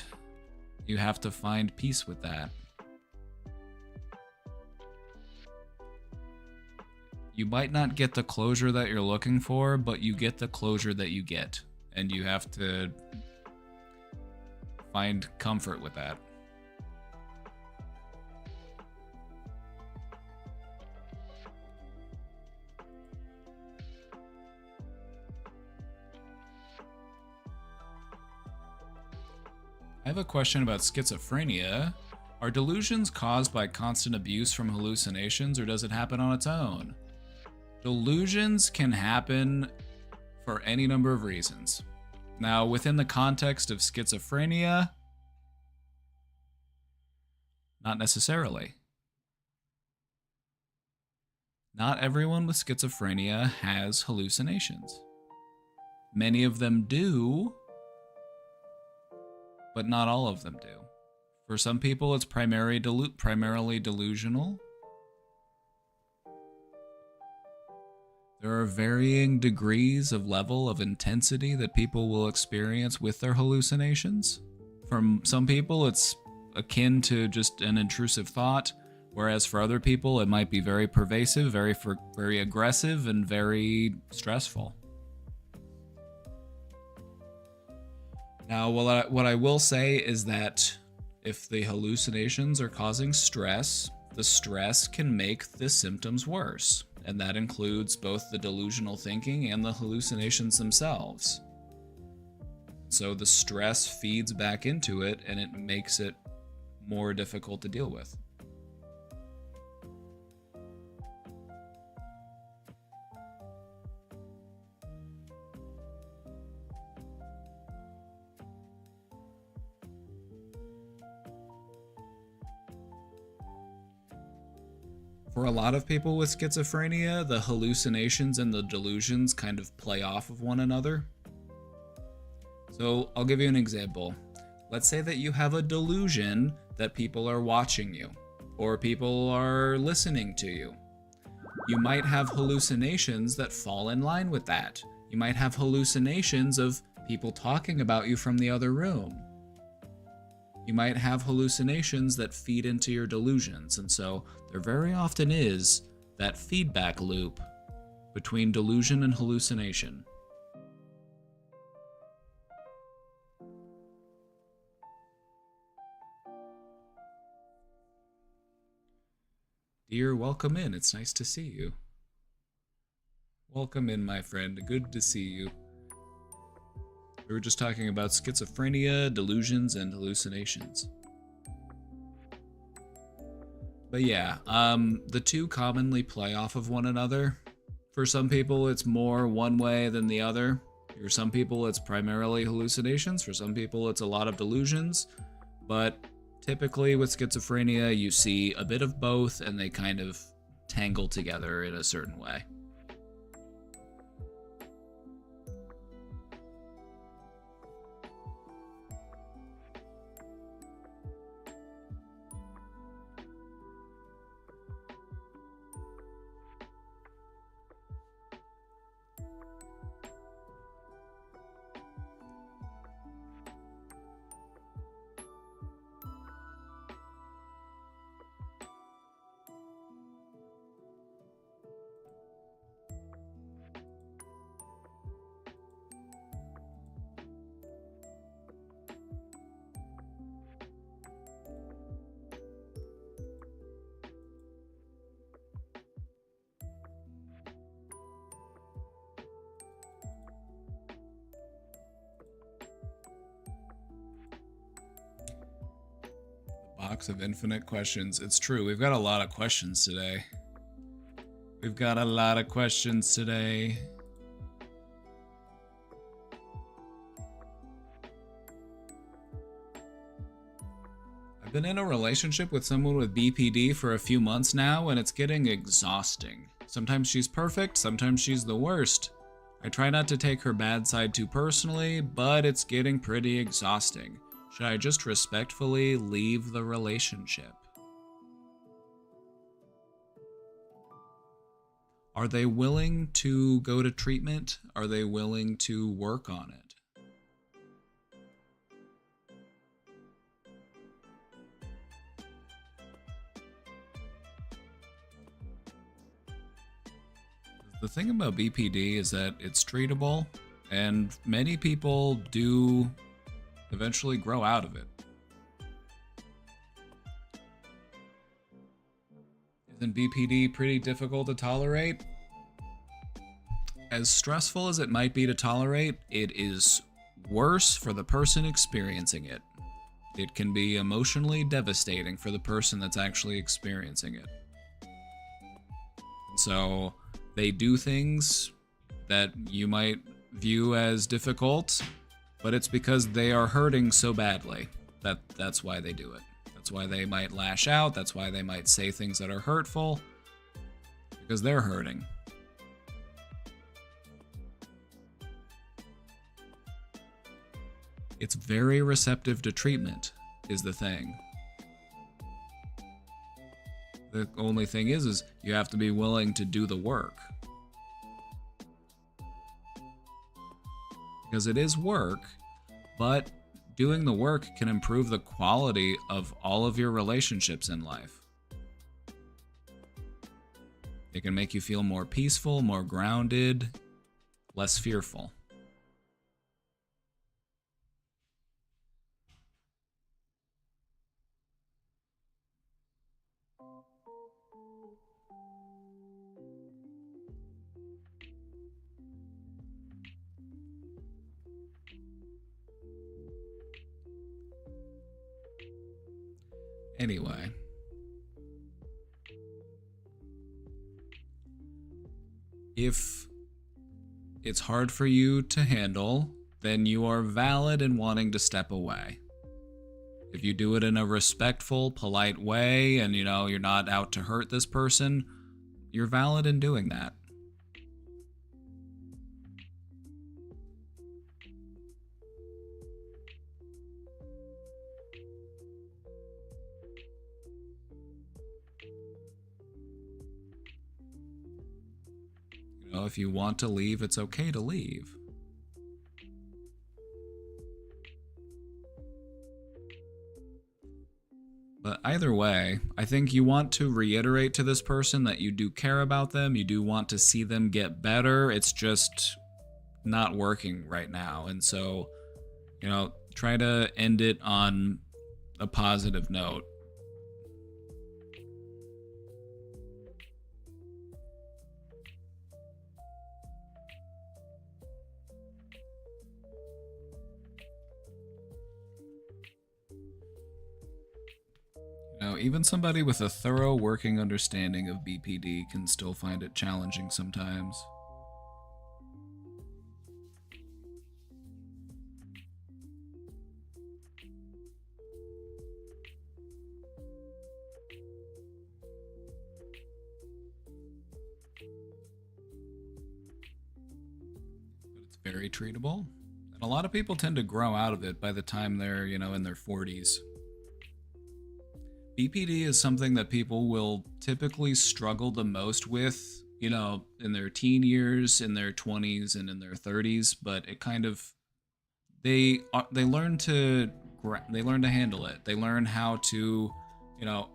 you have to find peace with that. You might not get the closure that you're looking for, but you get the closure that you get. And you have to find comfort with that. I have a question about schizophrenia. Are delusions caused by constant abuse from hallucinations, or does it happen on its own? Delusions can happen for any number of reasons. Now, within the context of schizophrenia, not necessarily. Not everyone with schizophrenia has hallucinations. Many of them do, but not all of them do. For some people, it's primarily delusional. There are varying degrees of level of intensity that people will experience with their hallucinations. For some people, it's akin to just an intrusive thought, whereas for other people, it might be very pervasive, very aggressive, and very stressful. Now, what I will say is that if the hallucinations are causing stress, the stress can make the symptoms worse. And that includes both the delusional thinking and the hallucinations themselves. So the stress feeds back into it, and it makes it more difficult to deal with. For a lot of people with schizophrenia, the hallucinations and the delusions kind of play off of one another. So I'll give you an example. Let's say that you have a delusion that people are watching you, or people are listening to you. You might have hallucinations that fall in line with that. You might have hallucinations of people talking about you from the other room. You might have hallucinations that feed into your delusions, and so there very often is that feedback loop between delusion and hallucination. Dear, welcome in. It's nice to see you. Welcome in, my friend. Good to see you. We were just talking about schizophrenia, delusions, and hallucinations. But yeah, the two commonly play off of one another. For some people, it's more one way than the other. For some people, it's primarily hallucinations. For some people, it's a lot of delusions. But typically with schizophrenia, you see a bit of both and they kind of tangle together in a certain way. Box of infinite questions. It's true. We've got a lot of questions today. We've got a lot of questions today. I've been in a relationship with someone with BPD for a few months now, and it's getting exhausting. Sometimes she's perfect, sometimes she's the worst. I try not to take her bad side too personally, but it's getting pretty exhausting. Should I just respectfully leave the relationship? Are they willing to go to treatment? Are they willing to work on it? The thing about BPD is that it's treatable, and many people do eventually grow out of it. Isn't BPD pretty difficult to tolerate? As stressful as it might be to tolerate, it is worse for the person experiencing it. It can be emotionally devastating for the person that's actually experiencing it. So they do things that you might view as difficult, but it's because they are hurting so badly that's why they do it. That's why they might lash out. That's why they might say things that are hurtful, because they're hurting. It's very receptive to treatment, is the thing. The only thing is you have to be willing to do the work. Because it is work, but doing the work can improve the quality of all of your relationships in life. It can make you feel more peaceful, more grounded, less fearful. Anyway, if it's hard for you to handle, then you are valid in wanting to step away. If you do it in a respectful, polite way, and you're not out to hurt this person, you're valid in doing that. If you want to leave, it's okay to leave. But either way, I think you want to reiterate to this person that you do care about them, you do want to see them get better, it's just not working right now. And so, try to end it on a positive note. Even somebody with a thorough working understanding of BPD can still find it challenging sometimes. very treatable. And a lot of people tend to grow out of it by the time they're, in their 40s. BPD is something that people will typically struggle the most with, in their teen years, in their 20s, and in their 30s, but it kind of they learn to handle it. They learn how to,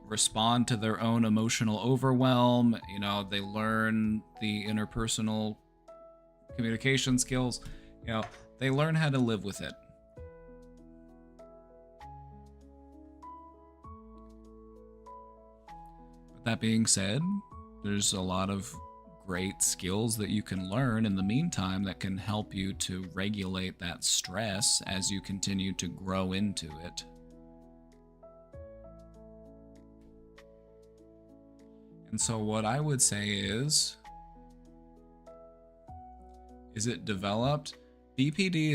respond to their own emotional overwhelm. They learn the interpersonal communication skills. They learn how to live with it. But that being said, there's a lot of great skills that you can learn in the meantime that can help you to regulate that stress as you continue to grow into it. And so what I would say is it developed? BPD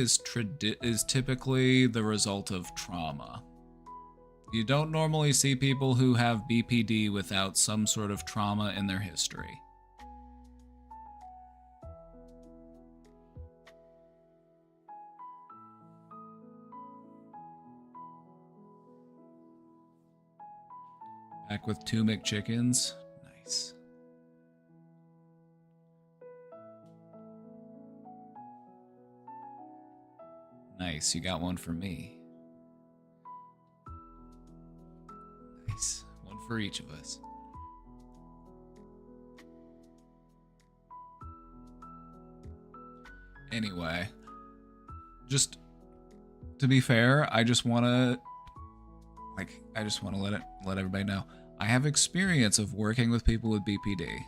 is typically the result of trauma. You don't normally see people who have BPD without some sort of trauma in their history. Back with 2 McChickens. Nice. Nice, you got one for me. Nice. One for each of us. Anyway, just to be fair, I just want to let everybody know. I have experience of working with people with BPD,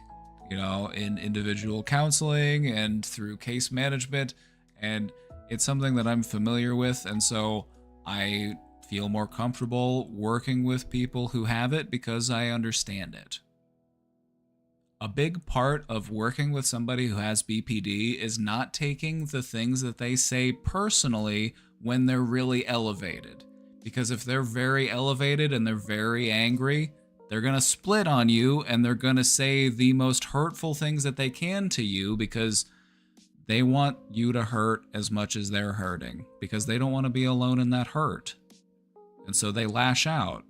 in individual counseling and through case management, and it's something that I'm familiar with, and so I feel more comfortable working with people who have it because I understand it. A big part of working with somebody who has BPD is not taking the things that they say personally when they're really elevated. Because if they're very elevated and they're very angry, they're going to split on you and they're going to say the most hurtful things that they can to you because they want you to hurt as much as they're hurting because they don't want to be alone in that hurt. And so they lash out.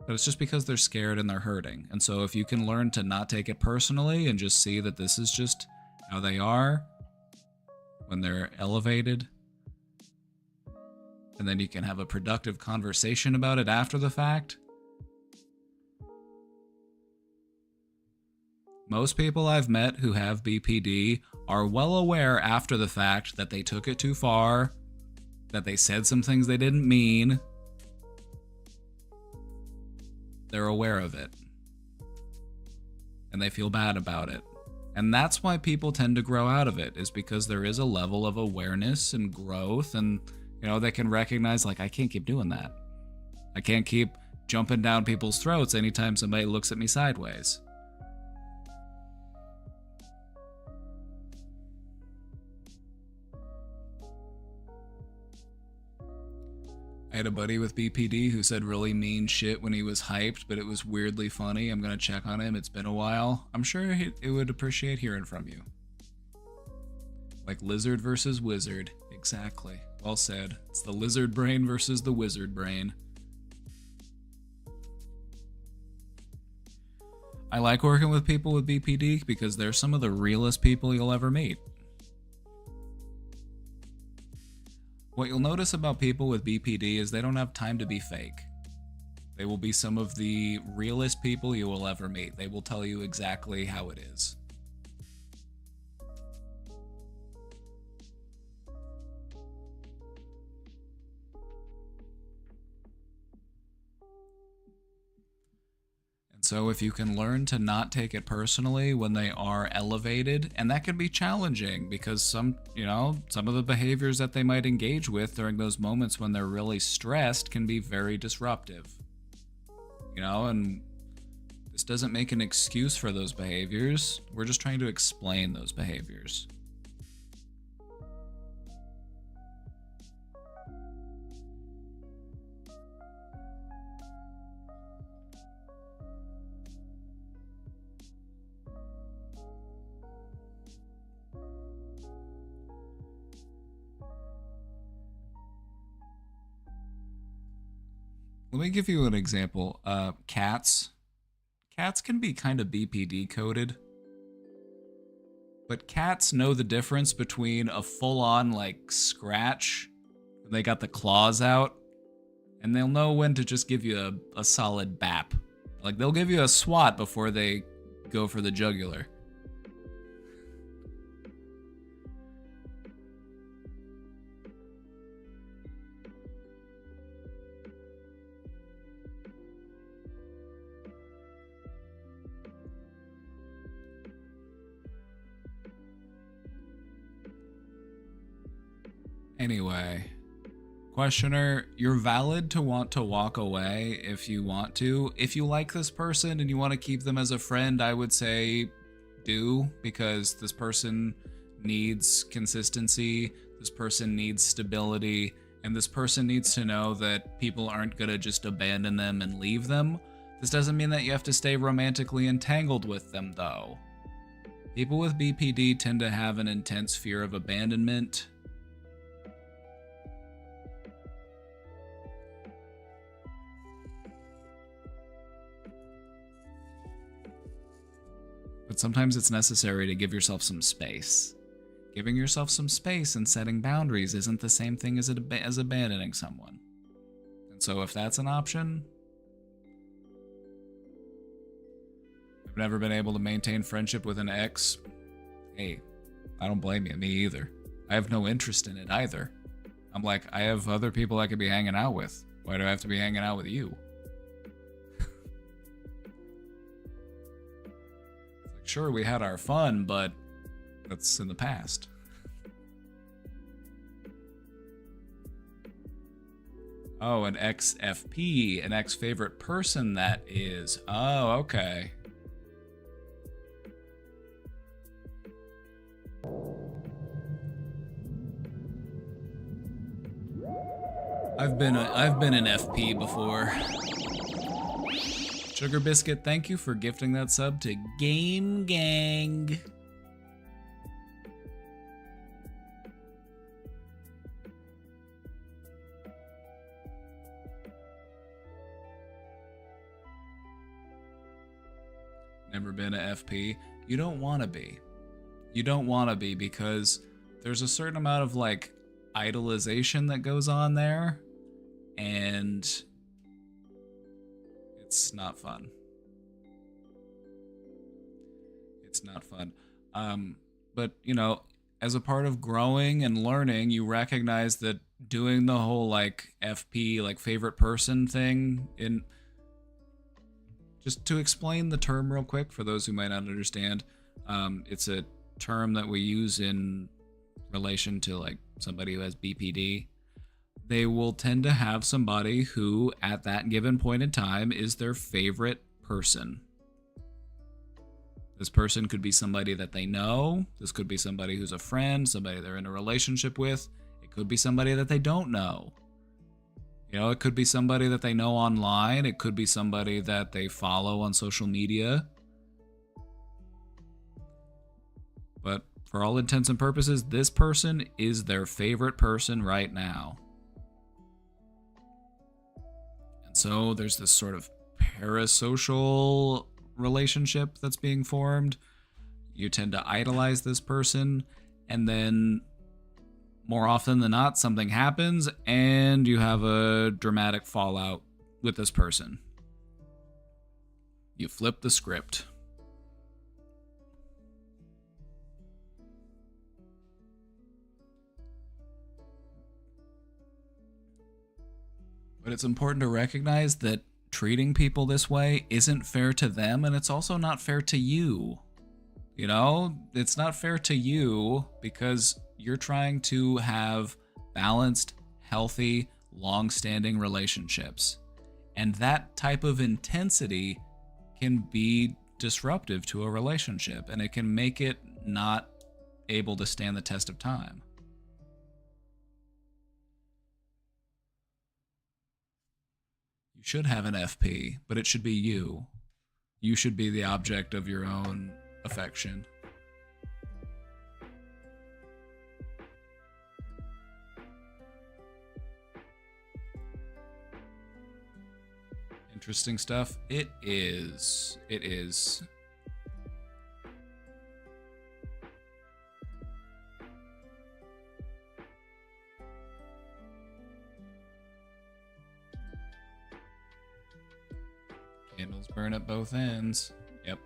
But it's just because they're scared and they're hurting. And so if you can learn to not take it personally and just see that this is just how they are when they're elevated, and then you can have a productive conversation about it after the fact. Most people I've met who have BPD are well aware after the fact that they took it too far, that they said some things they didn't mean. They're aware of it. And they feel bad about it. And that's why people tend to grow out of it, is because there is a level of awareness and growth, and they can recognize, like, I can't keep doing that. I can't keep jumping down people's throats anytime somebody looks at me sideways. I had a buddy with BPD who said really mean shit when he was hyped, but it was weirdly funny. I'm going to check on him. It's been a while. I'm sure it would appreciate hearing from you. Like lizard versus wizard. Exactly. Well said. It's the lizard brain versus the wizard brain. I like working with people with BPD because they're some of the realest people you'll ever meet. What you'll notice about people with BPD is they don't have time to be fake. They will be some of the realest people you will ever meet. They will tell you exactly how it is. So if you can learn to not take it personally when they are elevated, and that can be challenging because some of the behaviors that they might engage with during those moments when they're really stressed can be very disruptive. And this doesn't make an excuse for those behaviors. We're just trying to explain those behaviors. Let me give you an example. Cats. Cats can be kind of BPD coded. But cats know the difference between a full-on, like, scratch when they got the claws out, and they'll know when to just give you a solid bap. Like, they'll give you a swat before they go for the jugular. Anyway, questioner, you're valid to want to walk away if you want to. If you like this person and you want to keep them as a friend, I would say do, because this person needs consistency, this person needs stability, and this person needs to know that people aren't gonna just abandon them and leave them. This doesn't mean that you have to stay romantically entangled with them, though. People with BPD tend to have an intense fear of abandonment. But sometimes it's necessary to give yourself some space. Giving yourself some space and setting boundaries isn't the same thing as abandoning someone. And so if that's an option, I've never been able to maintain friendship with an ex. Hey, I don't blame you, me either. I have no interest in it either. I'm like, I have other people I could be hanging out with. Why do I have to be hanging out with you? Sure, we had our fun, but that's in the past. Oh, an ex-FP, an ex-favorite person that is. Oh, okay. I've been an FP before. Sugar Biscuit, thank you for gifting that sub to Game Gang. Never been a FP. You don't want to be. You don't want to be, because there's a certain amount of like idolization that goes on there, and it's not fun. It's not fun. But, you know, as a part of growing and learning, you recognize that doing the whole, like, FP, like, favorite person thing in... Just to explain the term real quick, for those who might not understand, it's a term that we use in relation to, like, somebody who has BPD. They will tend to have somebody who, at that given point in time, is their favorite person. This person could be somebody that they know. This could be somebody who's a friend, somebody they're in a relationship with. It could be somebody that they don't know. You know, it could be somebody that they know online. It could be somebody that they follow on social media. But for all intents and purposes, this person is their favorite person right now. And so there's this sort of parasocial relationship that's being formed. You tend to idolize this person, and then more often than not, something happens and you have a dramatic fallout with this person. You flip the script. But it's important to recognize that treating people this way isn't fair to them, and it's also not fair to you. You know, it's not fair to you because you're trying to have balanced, healthy, long-standing relationships. And that type of intensity can be disruptive to a relationship, and it can make it not able to stand the test of time. You should have an FP, but it should be you. You should be the object of your own affection. interesting stuff? It is. It is. Candles burn at both ends. Yep.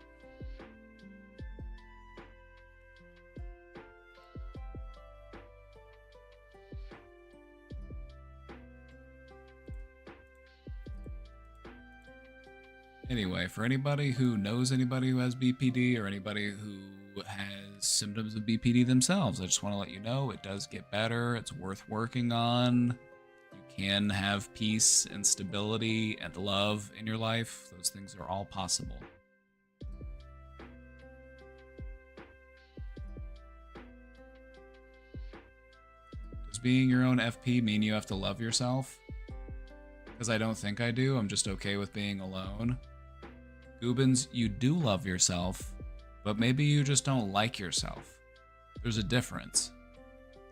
Anyway, for anybody who knows anybody who has BPD or anybody who has symptoms of BPD themselves, I just want to let you know it does get better. It's worth working on. You can have peace and stability and love in your life. Those things are all possible. Does being your own FP mean you have to love yourself? Because I don't think I do. I'm just okay with being alone. Goobins, you do love yourself, but maybe you just don't like yourself. There's a difference.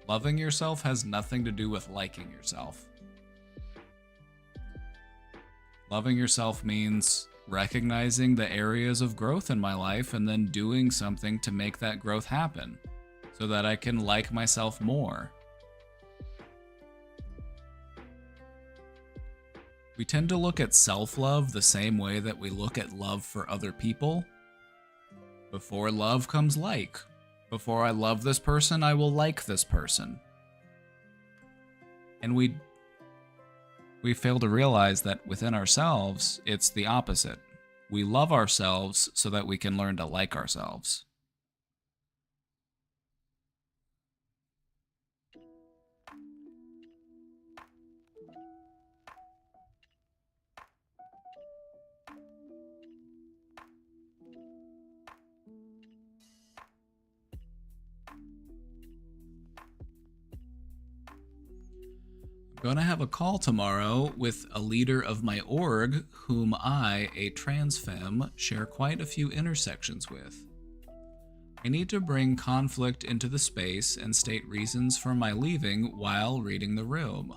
Loving yourself has nothing to do with liking yourself. Loving yourself means recognizing the areas of growth in my life and then doing something to make that growth happen so that I can like myself more. We tend to look at self-love the same way that we look at love for other people. Before love comes like. Before I love this person, I will like this person. And we fail to realize that within ourselves, it's the opposite. We love ourselves so that we can learn to like ourselves. Going to have a call tomorrow with a leader of my org, whom I, a trans femme, share quite a few intersections with. I need to bring conflict into the space and state reasons for my leaving while reading the room.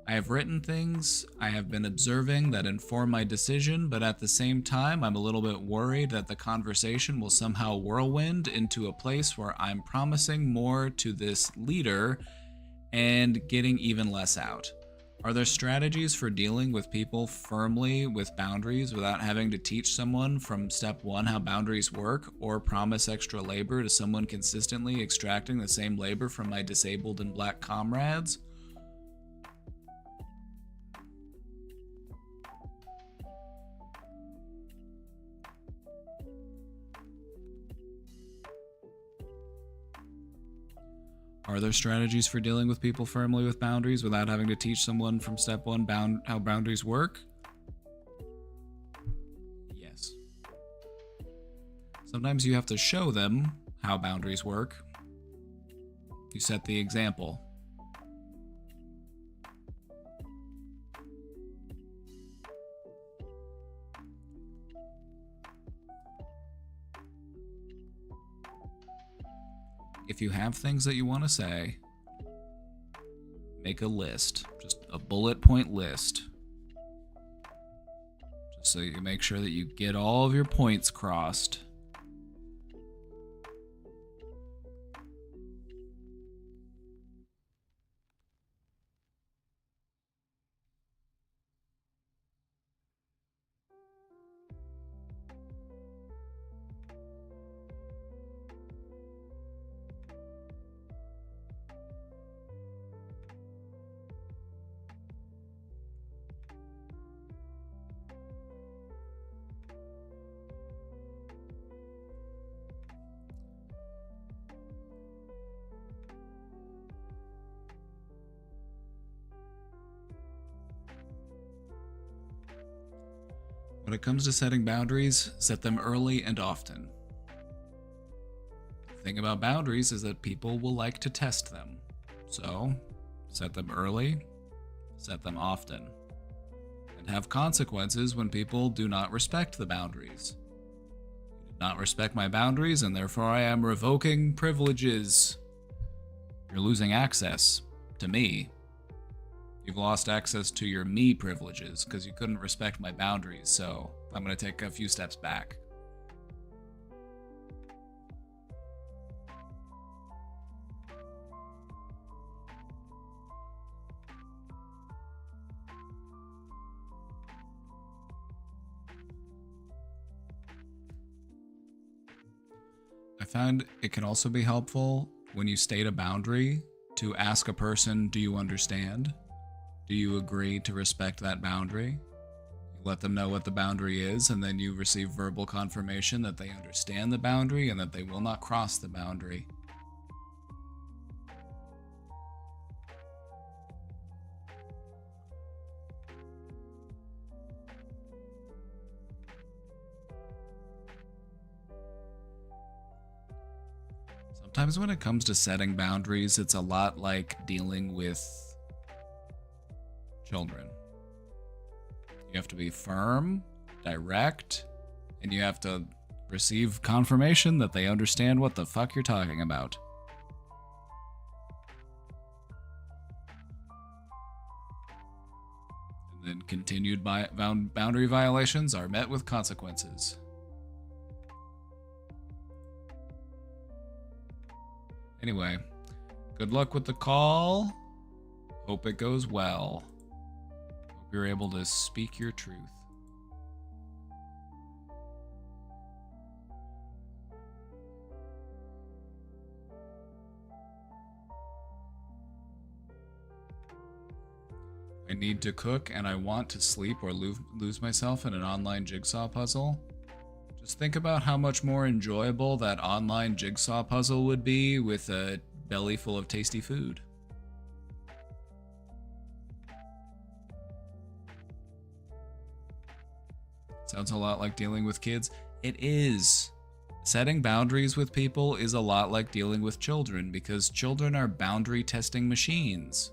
I have written things I have been observing that inform my decision, but at the same time, I'm a little bit worried that the conversation will somehow whirlwind into a place where I'm promising more to this leader and getting even less out. Are there strategies for dealing with people firmly with boundaries without having to teach someone from step one how boundaries work or promise extra labor to someone consistently extracting the same labor from my disabled and black comrades? Are there strategies for dealing with people firmly with boundaries without having to teach someone from step one how boundaries work? Yes. Sometimes you have to show them how boundaries work. You set the example. If you have things that you want to say, make a list, just a bullet point list. Just so you make sure that you get all of your points crossed. When it comes to setting boundaries, set them early and often. The thing about boundaries is that people will like to test them. So, set them early, set them often, and have consequences when people do not respect the boundaries. You did not respect my boundaries, and therefore I am revoking privileges. You're losing access to me. You've lost access to your me privileges because you couldn't respect my boundaries, so I'm going to take a few steps back. I found it can also be helpful when you state a boundary to ask a person, do you understand? Do you agree to respect that boundary? You let them know what the boundary is, and then you receive verbal confirmation that they understand the boundary and that they will not cross the boundary. Sometimes when it comes to setting boundaries, it's a lot like dealing with children. You have to be firm, direct, and you have to receive confirmation that they understand what the fuck you're talking about. And then continued boundary violations are met with consequences. Anyway, good luck with the call. Hope it goes well. Hope you're able to speak your truth. I need to cook and I want to sleep or lose myself in an online jigsaw puzzle. Just think about how much more enjoyable that online jigsaw puzzle would be with a belly full of tasty food. Sounds a lot like dealing with kids. It is. Setting boundaries with people is a lot like dealing with children because children are boundary testing machines.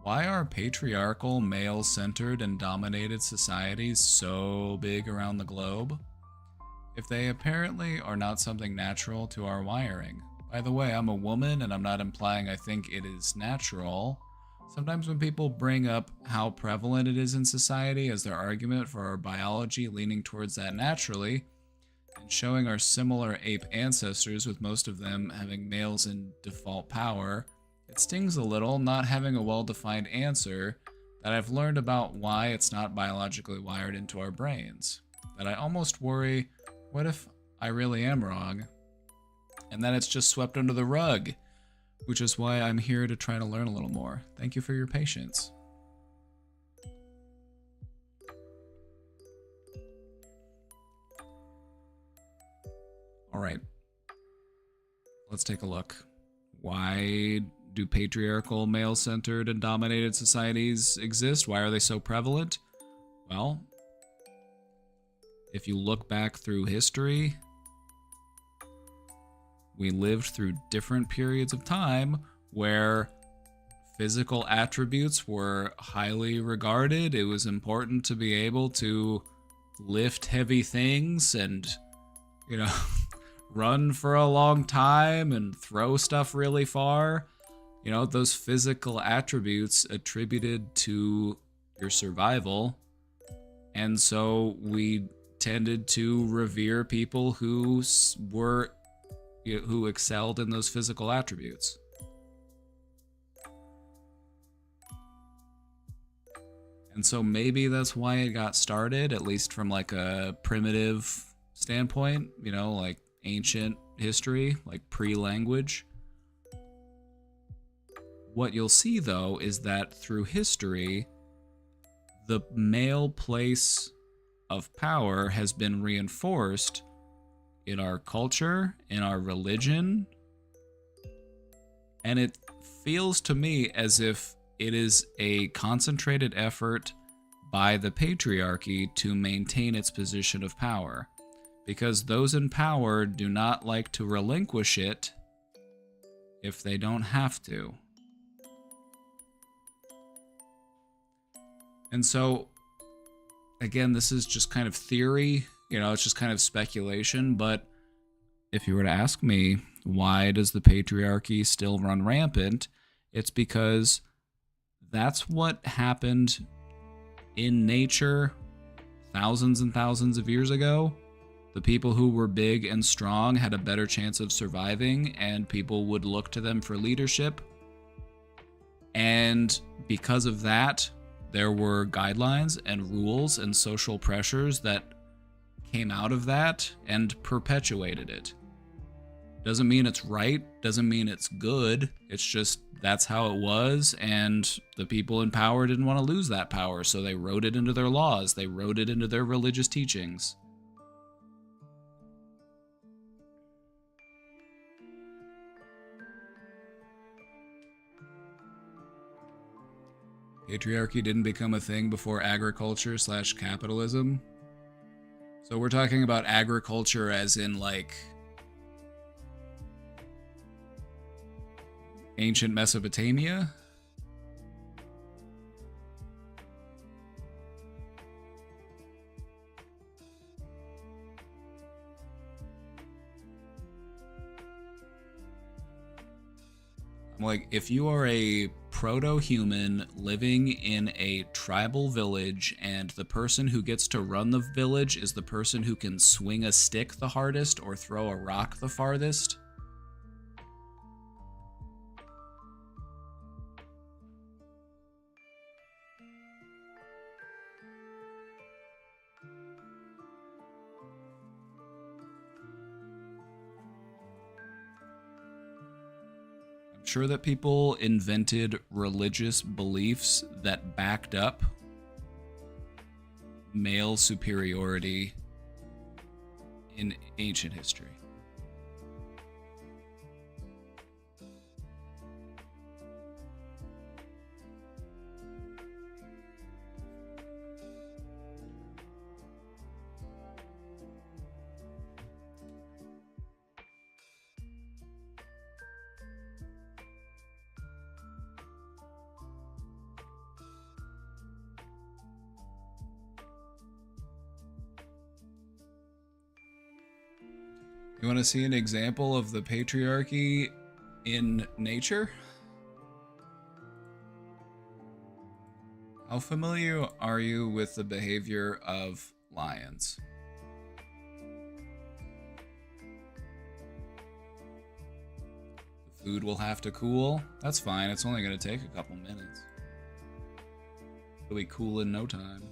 Why are patriarchal, male-centered, and dominated societies so big around the globe? If they apparently are not something natural to our wiring. By the way, I'm a woman, and I'm not implying I think it is natural. Sometimes when people bring up how prevalent it is in society as their argument for our biology leaning towards that naturally, and showing our similar ape ancestors with most of them having males in default power, it stings a little not having a well-defined answer that I've learned about why it's not biologically wired into our brains. That I almost worry, what if I really am wrong? And then it's just swept under the rug, which is why I'm here to try to learn a little more. Thank you for your patience. All right, let's take a look. Why do patriarchal, male-centered, and dominated societies exist? Why are they so prevalent? Well, if you look back through history, we lived through different periods of time where physical attributes were highly regarded. It was important to be able to lift heavy things and, run for a long time and throw stuff really far. Those physical attributes attributed to your survival. And so we tended to revere people who excelled in those physical attributes. And so maybe that's why it got started, at least from like a primitive standpoint, like ancient history, like pre-language. What you'll see, though, is that through history, the male place of power has been reinforced in our culture, in our religion, and it feels to me as if it is a concentrated effort by the patriarchy to maintain its position of power, because those in power do not like to relinquish it if they don't have to. And so again, this is just kind of theory, it's just kind of speculation, but if you were to ask me, why does the patriarchy still run rampant? It's because that's what happened in nature thousands and thousands of years ago. The people who were big and strong had a better chance of surviving, and people would look to them for leadership. And because of that, there were guidelines and rules and social pressures that came out of that and perpetuated it. Doesn't mean it's right, doesn't mean it's good. It's just that's how it was, and the people in power didn't want to lose that power, so they wrote it into their laws, they wrote it into their religious teachings. Patriarchy didn't become a thing before agriculture/capitalism. So we're talking about agriculture as in like ancient Mesopotamia? I'm like, if you are a proto-human living in a tribal village and the person who gets to run the village is the person who can swing a stick the hardest or throw a rock the farthest, sure that people invented religious beliefs that backed up male superiority in ancient history. You want to see an example of the patriarchy in nature? How familiar are you with the behavior of lions? The food will have to cool. That's fine. It's only going to take a couple minutes. It'll be cool in no time.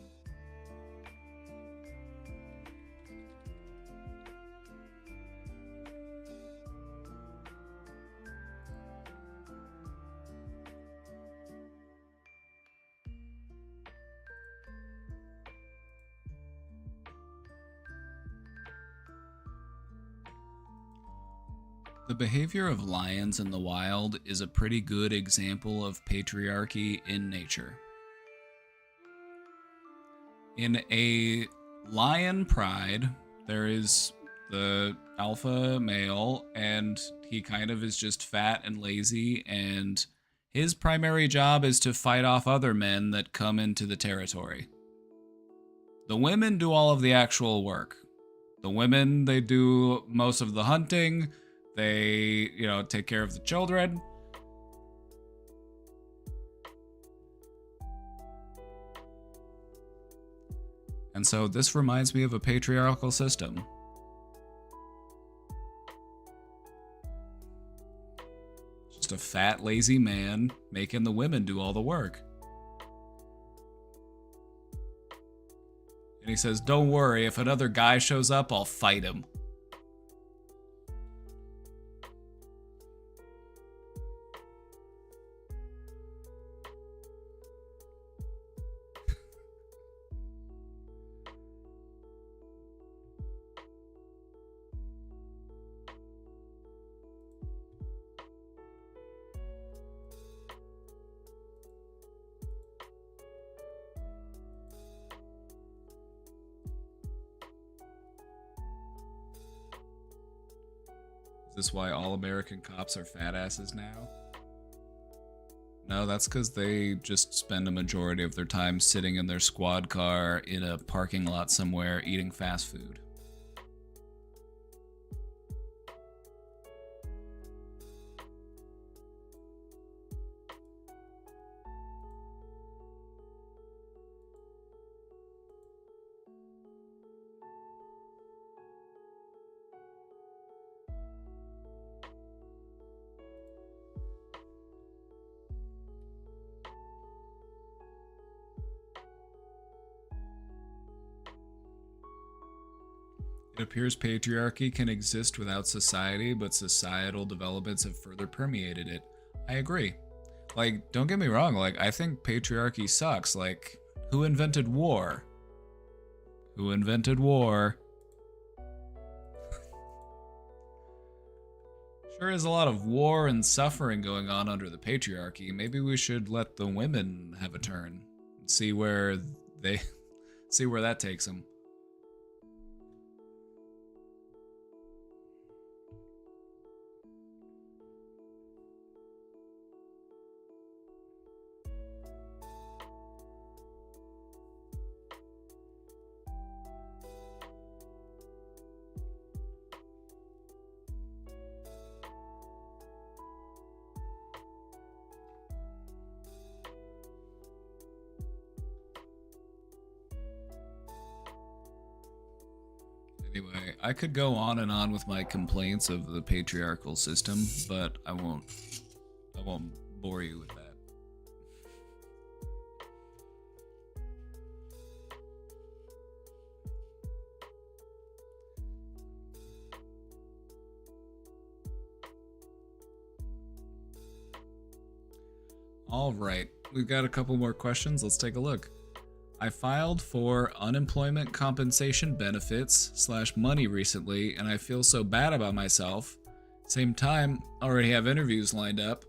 The behavior of lions in the wild is a pretty good example of patriarchy in nature. In a lion pride, there is the alpha male, and he kind of is just fat and lazy, and his primary job is to fight off other men that come into the territory. The women do all of the actual work. The women, they do most of the hunting. They, take care of the children. And so this reminds me of a patriarchal system. Just a fat, lazy man making the women do all the work. And he says, "Don't worry, if another guy shows up, I'll fight him." Is this why all American cops are fat asses now? No, that's because they just spend a majority of their time sitting in their squad car in a parking lot somewhere eating fast food. It appears patriarchy can exist without society, but societal developments have further permeated it. I agree. Like, don't get me wrong, like, I think patriarchy sucks. Like, who invented war? Who invented war? Sure is a lot of war and suffering going on under the patriarchy. Maybe we should let the women have a turn and see where they see where that takes them. Anyway, I could go on and on with my complaints of the patriarchal system, but I won't bore you with that. All right, we've got a couple more questions. Let's take a look. I filed for unemployment compensation benefits / money recently, and I feel so bad about myself. Same time, already have interviews lined up.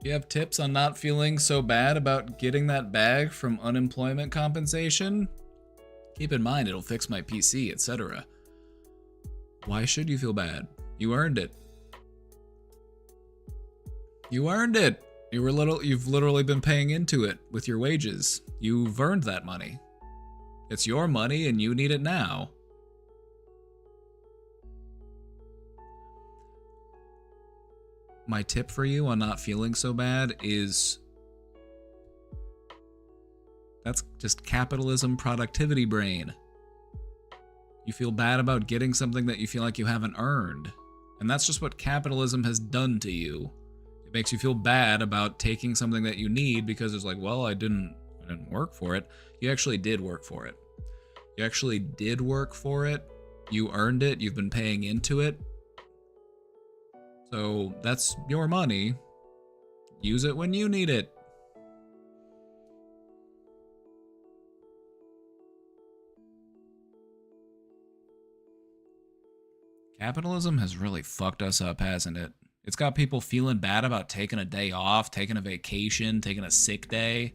Do you have tips on not feeling so bad about getting that bag from unemployment compensation? Keep in mind, it'll fix my PC, etc. Why should you feel bad? You earned it. You earned it. You've literally been paying into it with your wages. You've earned that money. It's your money and you need it now. My tip for you on not feeling so bad is that's just capitalism productivity brain. You feel bad about getting something that you feel like you haven't earned. And that's just what capitalism has done to you. It makes you feel bad about taking something that you need because it's like, well, I didn't work for it. You actually did work for it. You actually did work for it. You earned it. You've been paying into it. So that's your money. Use it when you need it. Capitalism has really fucked us up, hasn't it? It's got people feeling bad about taking a day off, taking a vacation, taking a sick day.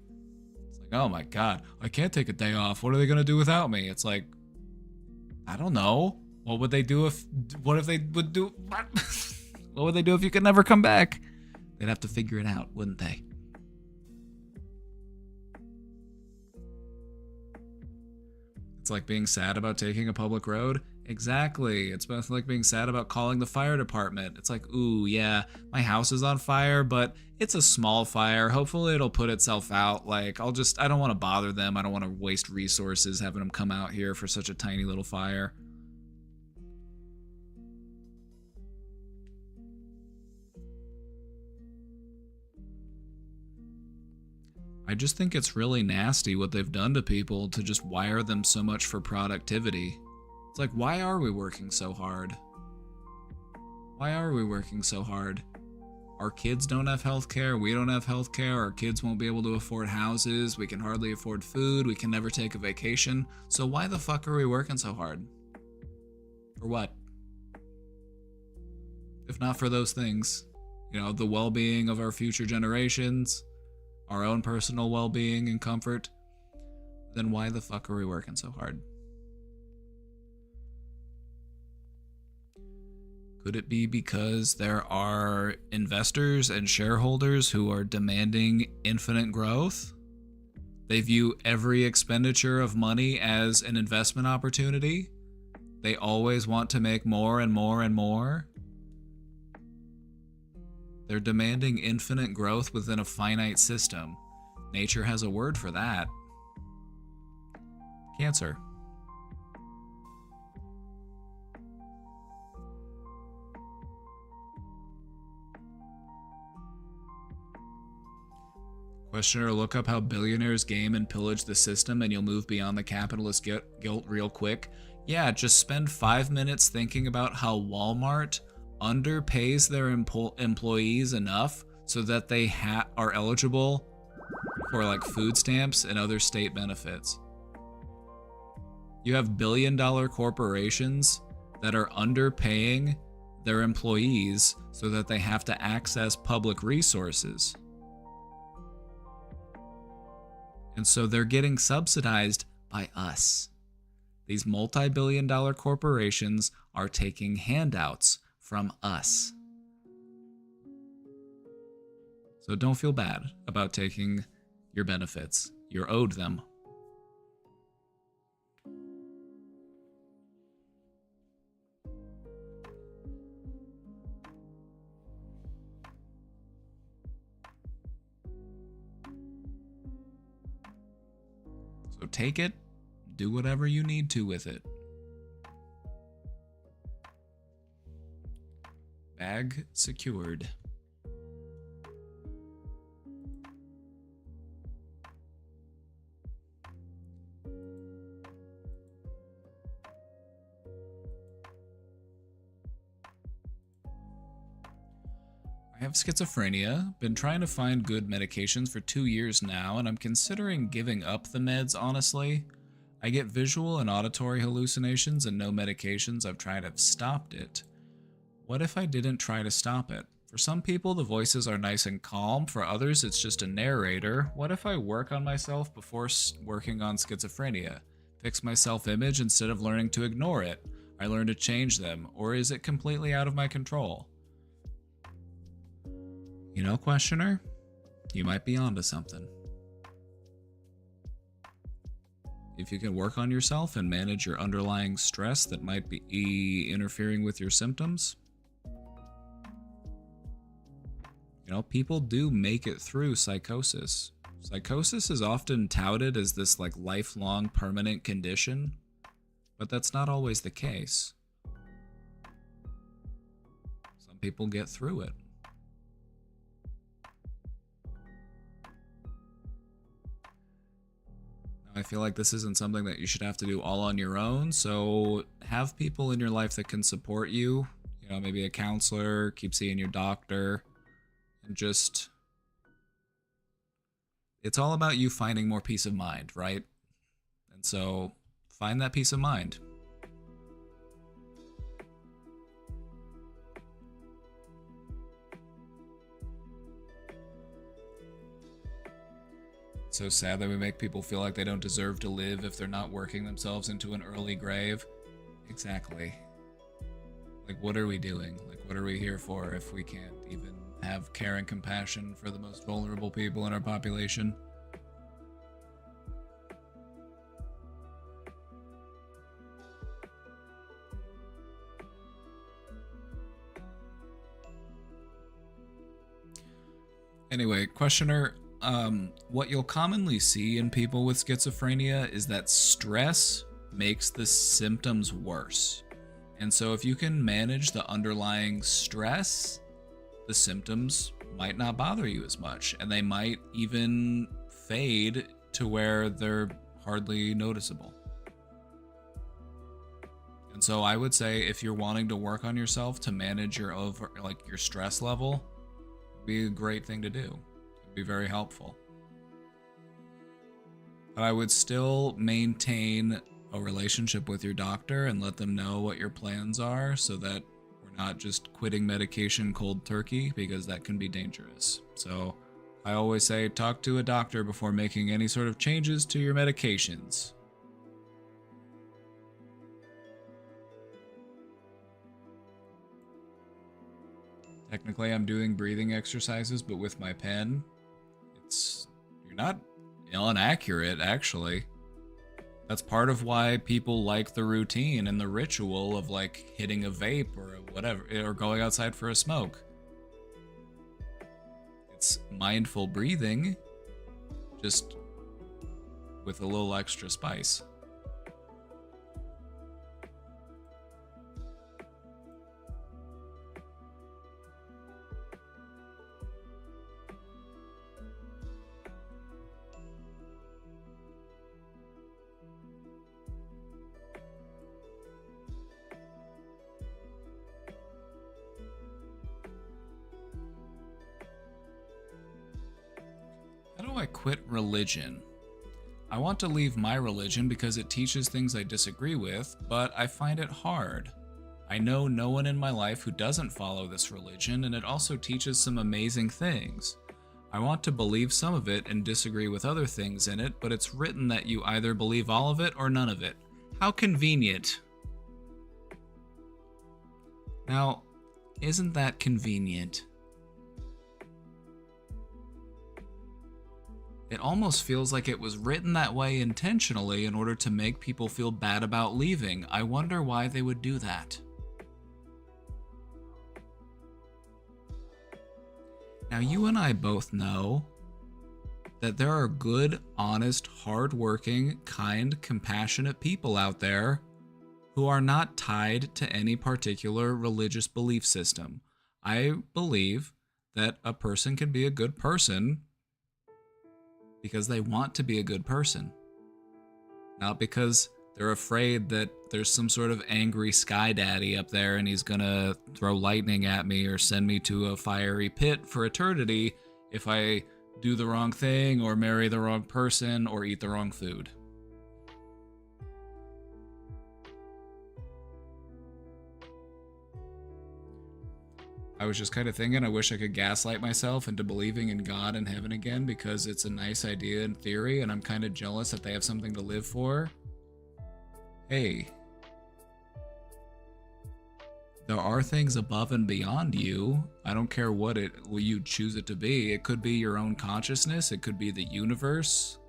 It's like, oh my God, I can't take a day off. What are they going to do without me? It's like, I don't know. What would they do what if they would do, what? What would they do if you could never come back? They'd have to figure it out, wouldn't they? It's like being sad about taking a public road. Exactly. It's both like being sad about calling the fire department. It's like, ooh, yeah, my house is on fire, but it's a small fire. Hopefully it'll put itself out. Like, I don't want to bother them. I don't want to waste resources having them come out here for such a tiny little fire. I just think it's really nasty what they've done to people to just wire them so much for productivity. It's like, why are we working so hard? Why are we working so hard? Our kids don't have healthcare, we don't have healthcare, our kids won't be able to afford houses, we can hardly afford food, we can never take a vacation. So why the fuck are we working so hard? For what? If not for those things. You know, the well-being of our future generations, our own personal well-being and comfort, then why the fuck are we working so hard? Could it be because there are investors and shareholders who are demanding infinite growth? They view every expenditure of money as an investment opportunity. They always want to make more and more and more. They're demanding infinite growth within a finite system. Nature has a word for that. Cancer. Questioner, look up how billionaires game and pillage the system and you'll move beyond the capitalist guilt real quick. Yeah, just spend 5 minutes thinking about how Walmart underpays their employees enough so that they are eligible for like food stamps and other state benefits. You have billion-dollar corporations that are underpaying their employees so that they have to access public resources. And so they're getting subsidized by us. These multi-billion-dollar corporations are taking handouts from us. So don't feel bad about taking your benefits. You're owed them. So take it, do whatever you need to with it. Bag secured. I have schizophrenia, been trying to find good medications for 2 years now, and I'm considering giving up the meds, honestly. I get visual and auditory hallucinations and no medications I've tried have stopped it. What if I didn't try to stop it? For some people, the voices are nice and calm. For others, it's just a narrator. What if I work on myself before working on schizophrenia? Fix my self-image instead of learning to ignore it? I learn to change them, or is it completely out of my control? You know, questioner, you might be onto something. If you can work on yourself and manage your underlying stress that might be interfering with your symptoms, you know, people do make it through psychosis. Psychosis is often touted as this like lifelong permanent condition, but that's not always the case. Some people get through it. I feel like this isn't something that you should have to do all on your own, so have people in your life that can support you. You know, maybe a counselor, keep seeing your doctor, and just... It's all about you finding more peace of mind, right? And so, find that peace of mind. So sad that we make people feel like they don't deserve to live if they're not working themselves into an early grave. Exactly. Like, what are we doing? Like, what are we here for if we can't even have care and compassion for the most vulnerable people in our population? Anyway, questioner, what you'll commonly see in people with schizophrenia is that stress makes the symptoms worse. And so if you can manage the underlying stress, the symptoms might not bother you as much, and they might even fade to where they're hardly noticeable. And so I would say if you're wanting to work on yourself to manage your your stress level, it'd be a great thing to do. Be very helpful. But I would still maintain a relationship with your doctor and let them know what your plans are so that we're not just quitting medication cold turkey, because that can be dangerous. So I always say talk to a doctor before making any sort of changes to your medications. Technically, I'm doing breathing exercises, but with my pen, you're not inaccurate, actually. That's part of why people like the routine and the ritual of like hitting a vape or whatever, or going outside for a smoke. It's mindful breathing, just with a little extra spice. How do I quit religion? I want to leave my religion because it teaches things I disagree with, but I find it hard. I know no one in my life who doesn't follow this religion, and it also teaches some amazing things. I want to believe some of it and disagree with other things in it, but it's written that you either believe all of it or none of it. How convenient. Now, isn't that convenient? It almost feels like it was written that way intentionally in order to make people feel bad about leaving. I wonder why they would do that. Now, you and I both know that there are good, honest, hardworking, kind, compassionate people out there who are not tied to any particular religious belief system. I believe that a person can be a good person because they want to be a good person, not because they're afraid that there's some sort of angry sky daddy up there and he's gonna throw lightning at me or send me to a fiery pit for eternity if I do the wrong thing or marry the wrong person or eat the wrong food. I was just kind of thinking I wish I could gaslight myself into believing in God and heaven again because it's a nice idea in theory and I'm kind of jealous that they have something to live for. Hey, there are things above and beyond you. I don't care what you choose it to be. It could be your own consciousness. It could be the universe.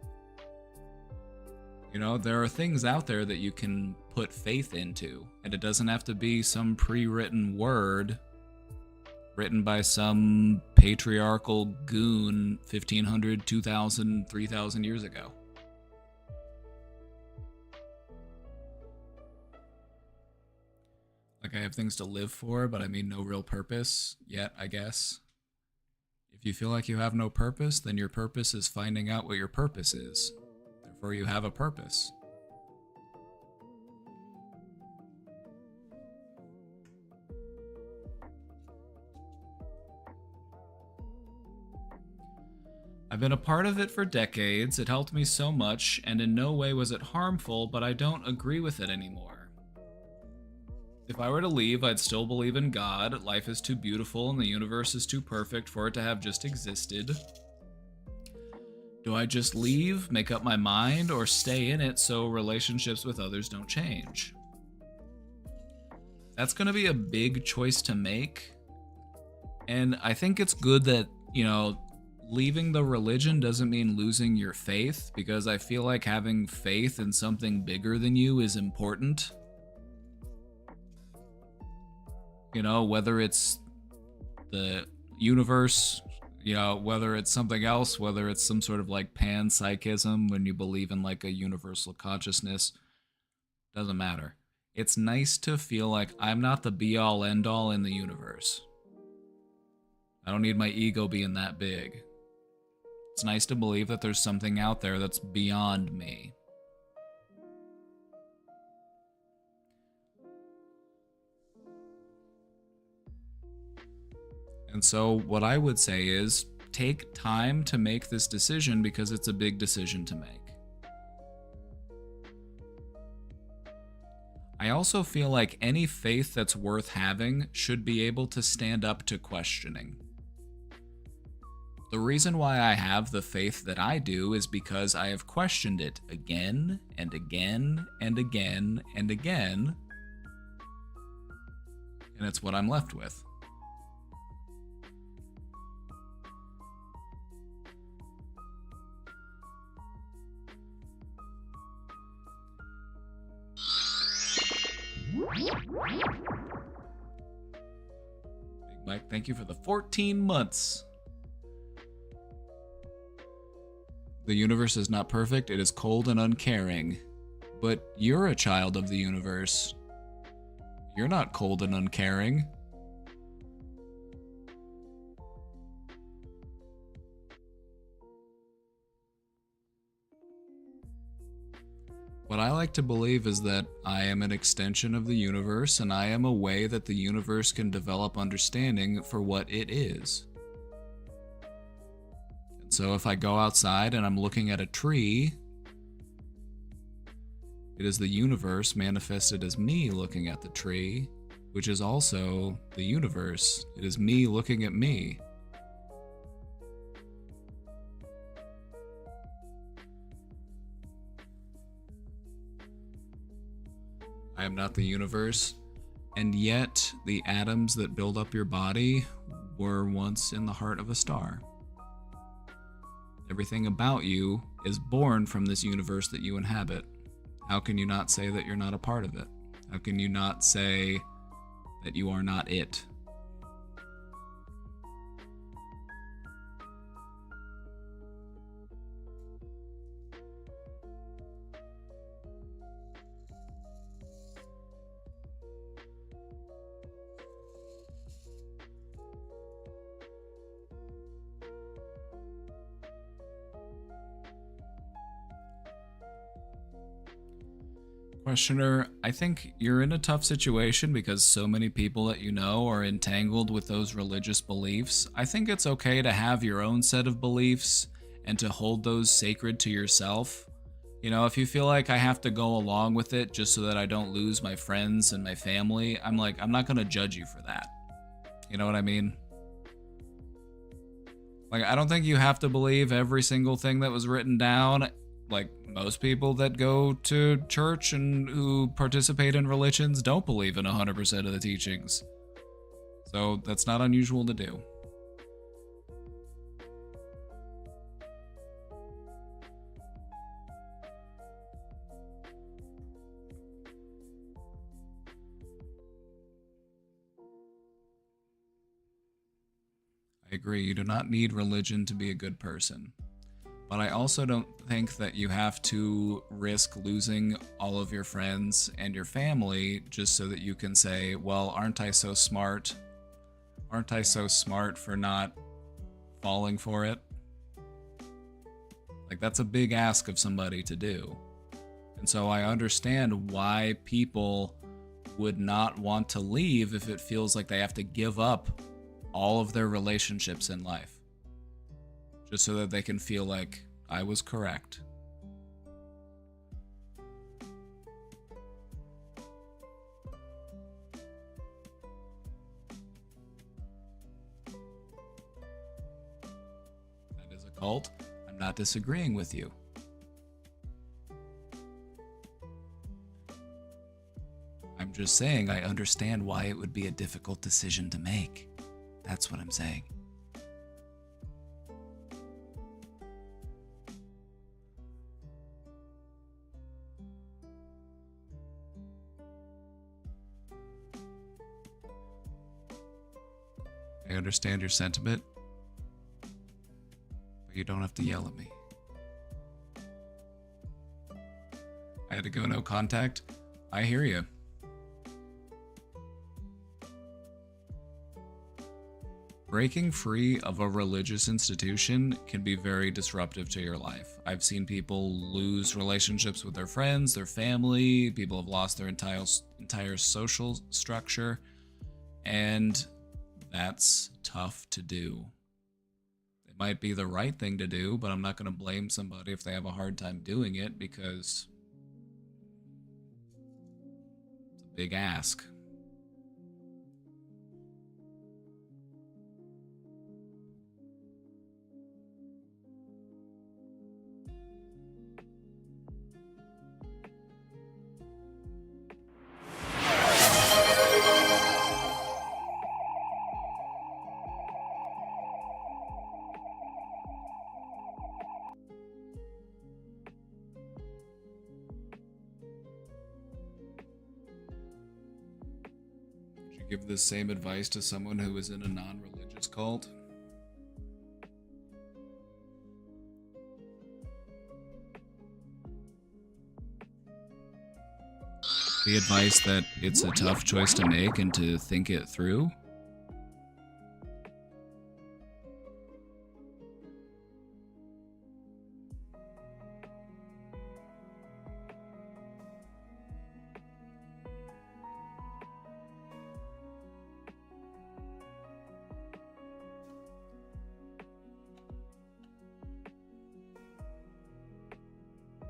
You know, there are things out there that you can put faith into, and it doesn't have to be some pre-written word written by some patriarchal goon 1500, 2000, 3000 years ago. Like, I have things to live for, but I mean no real purpose yet, I guess. If you feel like you have no purpose, then your purpose is finding out what your purpose is. Therefore, you have a purpose. I've been a part of it for decades. It helped me so much, and in no way was it harmful, but I don't agree with it anymore. If I were to leave, I'd still believe in God. Life is too beautiful and the universe is too perfect for it to have just existed. Do I just leave, make up my mind, or stay in it so relationships with others don't change? That's going to be a big choice to make. And I think it's good that, you know, leaving the religion doesn't mean losing your faith, because I feel like having faith in something bigger than you is important. You know, whether it's the universe, you know, whether it's something else, whether it's some sort of like panpsychism when you believe in like a universal consciousness, doesn't matter. It's nice to feel like I'm not the be-all end-all in the universe. I don't need my ego being that big. It's nice to believe that there's something out there that's beyond me. And so what I would say is take time to make this decision because it's a big decision to make. I also feel like any faith that's worth having should be able to stand up to questioning. The reason why I have the faith that I do is because I have questioned it again and again and again and again, and it's what I'm left with. Mike, thank you for the 14 months. The universe is not perfect, it is cold and uncaring. But you're a child of the universe. You're not cold and uncaring. What I like to believe is that I am an extension of the universe, and I am a way that the universe can develop understanding for what it is. And so if I go outside and I'm looking at a tree, it is the universe manifested as me looking at the tree, which is also the universe. It is me looking at me. I am not the universe, and yet the atoms that build up your body were once in the heart of a star. Everything about you is born from this universe that you inhabit. How can you not say that you're not a part of it? How can you not say that you are not it? Questioner, I think you're in a tough situation because so many people that you know are entangled with those religious beliefs. I think it's okay to have your own set of beliefs and to hold those sacred to yourself. You know, if you feel like I have to go along with it just so that I don't lose my friends and my family, I'm not going to judge you for that. You know what I mean? Like, I don't think you have to believe every single thing that was written down. Like, most people that go to church and who participate in religions don't believe in 100% of the teachings. So that's not unusual to do. I agree, you do not need religion to be a good person. But I also don't think that you have to risk losing all of your friends and your family just so that you can say, well, aren't I so smart? Aren't I so smart for not falling for it? Like, that's a big ask of somebody to do. And so I understand why people would not want to leave if it feels like they have to give up all of their relationships in life, just so that they can feel like I was correct. That is a cult. I'm not disagreeing with you. I'm just saying I understand why it would be a difficult decision to make. That's what I'm saying. I understand your sentiment, but you don't have to yell at me. I had to go no contact. I hear you. Breaking free of a religious institution can be very disruptive to your life. I've seen people lose relationships with their friends, their family, people have lost their entire social structure, and that's tough to do. It might be the right thing to do, but I'm not going to blame somebody if they have a hard time doing it because it's a big ask. I give this same advice to someone who is in a non-religious cult. The advice that it's a tough choice to make and to think it through.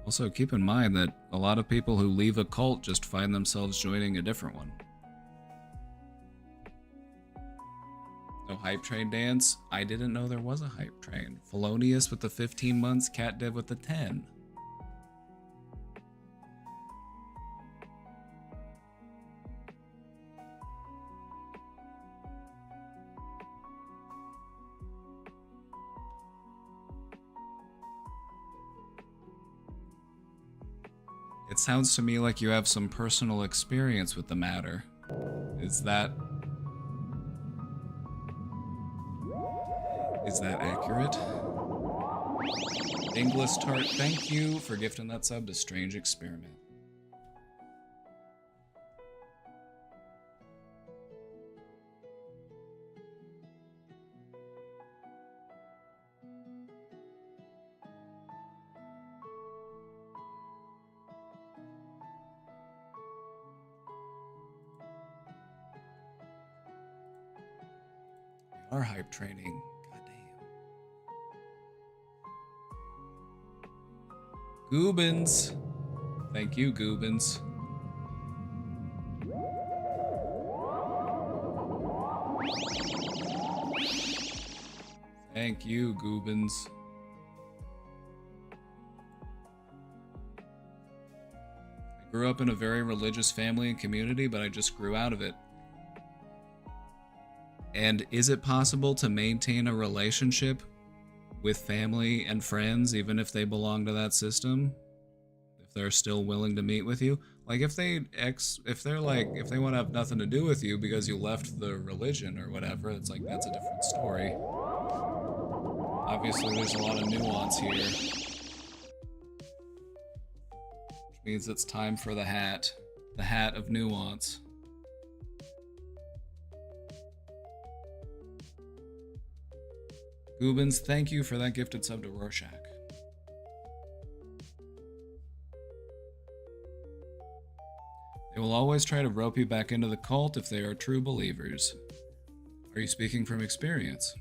Also, keep in mind that a lot of people who leave a cult just find themselves joining a different one. No hype train dance? I didn't know there was a hype train. Felonious with the 15 months, Cat Dev with the 10. It sounds to me like you have some personal experience with the matter. Is that accurate? English Tart, thank you for gifting that sub to Strange Experiment. Our hype training. Goddamn. Goobins. Thank you, Goobins. Thank you, Goobins. I grew up in a very religious family and community, but I just grew out of it. And is it possible to maintain a relationship with family and friends even if they belong to that system? If they're still willing to meet with you? Like if they want to have nothing to do with you because you left the religion or whatever, it's like that's a different story. Obviously there's a lot of nuance here. Which means it's time for the hat of nuance. Goobins, thank you for that gifted sub to Rorschach. They will always try to rope you back into the cult if they are true believers. Are you speaking from experience?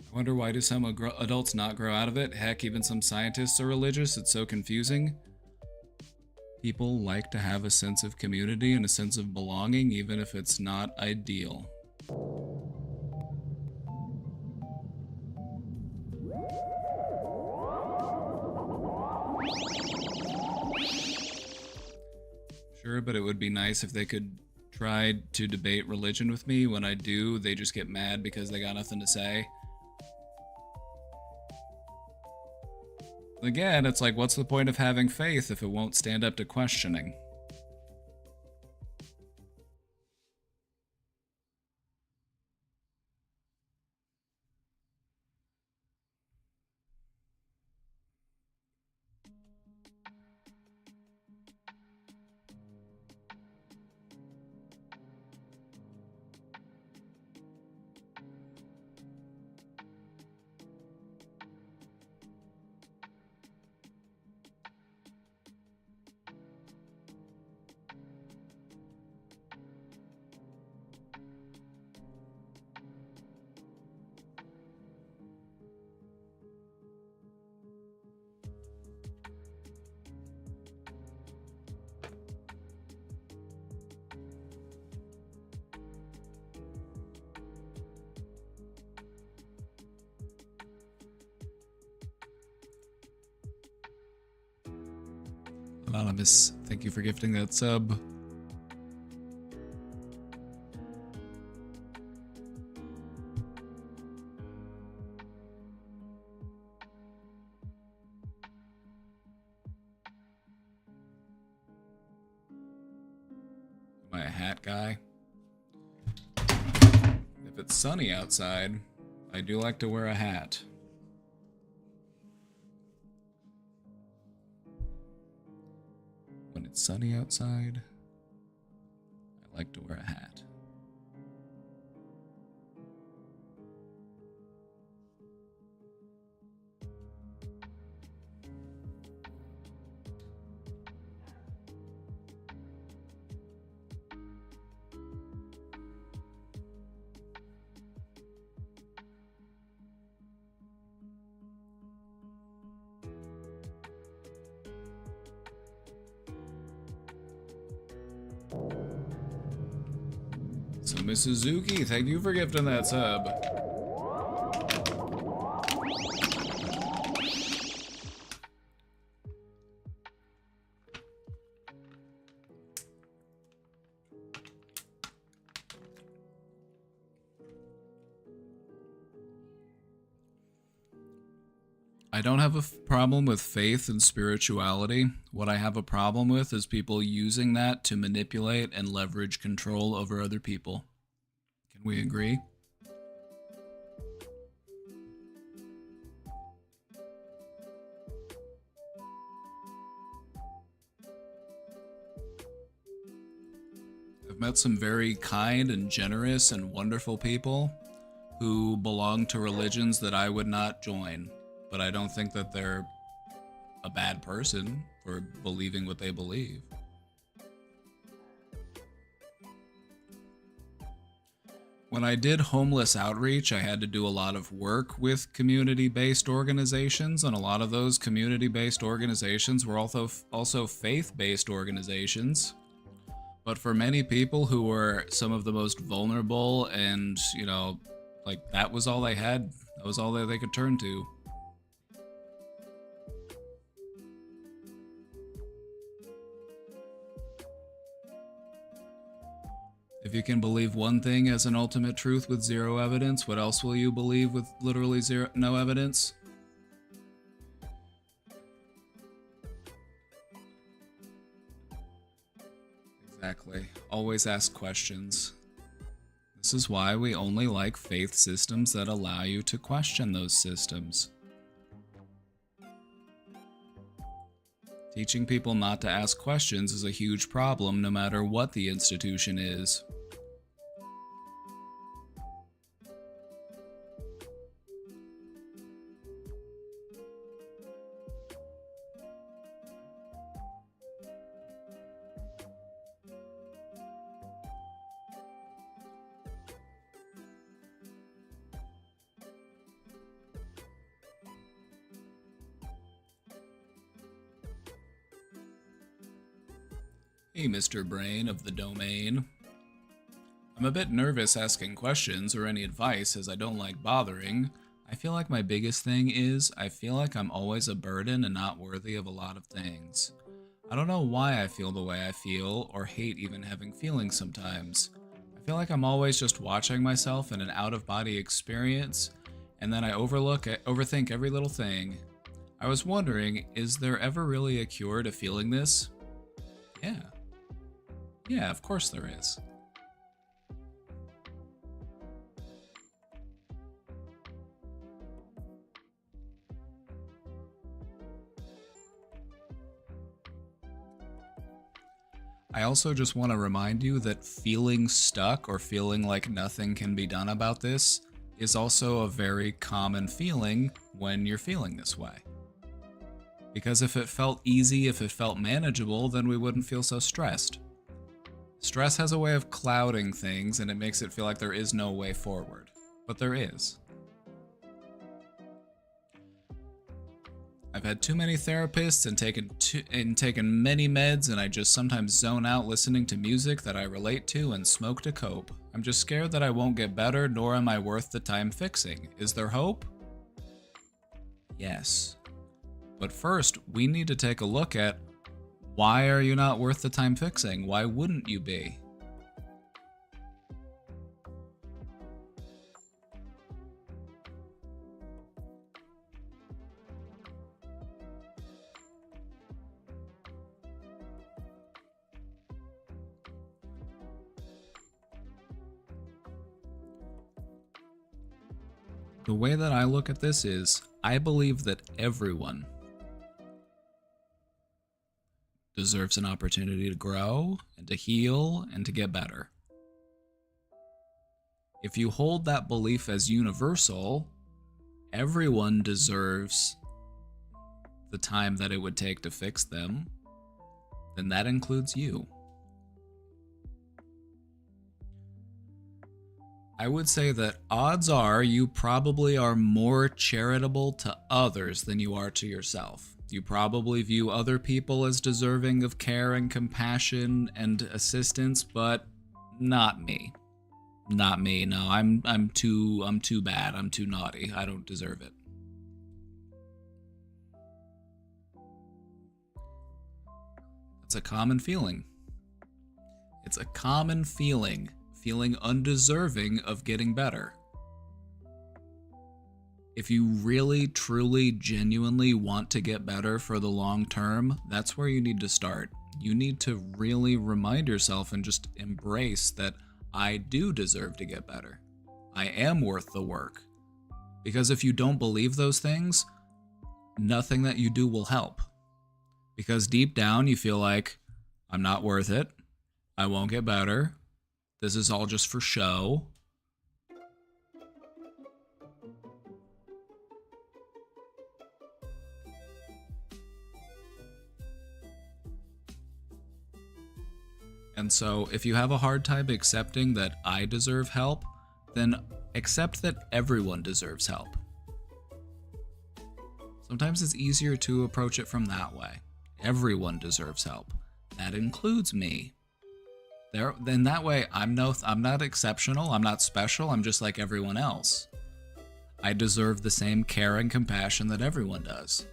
I wonder why do some adults not grow out of it? Heck, even some scientists are religious. It's so confusing. People like to have a sense of community and a sense of belonging, even if it's not ideal. Sure, but it would be nice if they could try to debate religion with me. When I do, they just get mad because they got nothing to say. Again, it's like, what's the point of having faith if it won't stand up to questioning? Anonymous, thank you for gifting that sub. hat guy. If it's sunny outside, I do like to wear a hat. When it's sunny outside, I like to wear a hat. So, Miss Suzuki, thank you for gifting that sub. I don't have a problem with faith and spirituality. What I have a problem with is people using that to manipulate and leverage control over other people. Can we agree? I've met some very kind and generous and wonderful people who belong to religions that I would not join. But I don't think that they're a bad person for believing what they believe. When I did homeless outreach, I had to do a lot of work with community-based organizations, and a lot of those community-based organizations were also faith-based organizations. But for many people who were some of the most vulnerable and, you know, like that was all they had, that was all that they could turn to. If you can believe one thing as an ultimate truth with zero evidence, what else will you believe with literally no evidence? Exactly. Always ask questions. This is why we only like faith systems that allow you to question those systems. Teaching people not to ask questions is a huge problem no matter what the institution is. Hey, Mr. Brain of the Domain. I'm a bit nervous asking questions or any advice as I don't like bothering. I feel like my biggest thing is I feel like I'm always a burden and not worthy of a lot of things. I don't know why I feel the way I feel or hate even having feelings sometimes. I feel like I'm always just watching myself in an out-of-body experience and then I overthink every little thing. I was wondering, is there ever really a cure to feeling this? Yeah. Yeah, of course there is. I also just want to remind you that feeling stuck or feeling like nothing can be done about this is also a very common feeling when you're feeling this way. Because if it felt easy, if it felt manageable, then we wouldn't feel so stressed. Stress has a way of clouding things and it makes it feel like there is no way forward. But there is. I've had too many therapists and taken many meds, and I just sometimes zone out listening to music that I relate to and smoke to cope. I'm just scared that I won't get better, nor am I worth the time fixing. Is there hope? Yes. But first, we need to take a look at why are you not worth the time fixing? Why wouldn't you be? The way that I look at this is, I believe that everyone deserves an opportunity to grow and to heal and to get better. If you hold that belief as universal, everyone deserves the time that it would take to fix them, then that includes you. I would say that odds are you probably are more charitable to others than you are to yourself. You probably view other people as deserving of care and compassion and assistance, but not me. Not me. No, I'm too bad. I'm too naughty. I don't deserve it. It's a common feeling. It's a common feeling undeserving of getting better. If you really, truly, genuinely want to get better for the long term, that's where you need to start. You need to really remind yourself and just embrace that I do deserve to get better. I am worth the work. Because if you don't believe those things, nothing that you do will help. Because deep down you feel like, I'm not worth it. I won't get better. This is all just for show. And so if you have a hard time accepting that I deserve help, then accept that everyone deserves help. Sometimes it's easier to approach it from that way. Everyone deserves help. That includes me. Then that way I'm not exceptional, I'm not special, I'm just like everyone else. I deserve the same care and compassion that everyone does.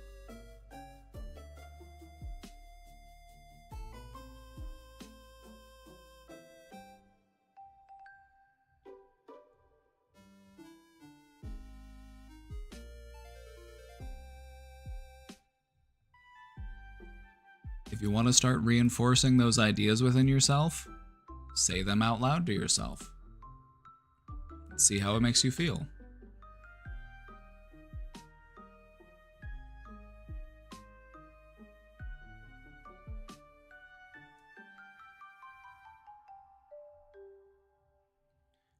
If you want to start reinforcing those ideas within yourself, say them out loud to yourself. See how it makes you feel.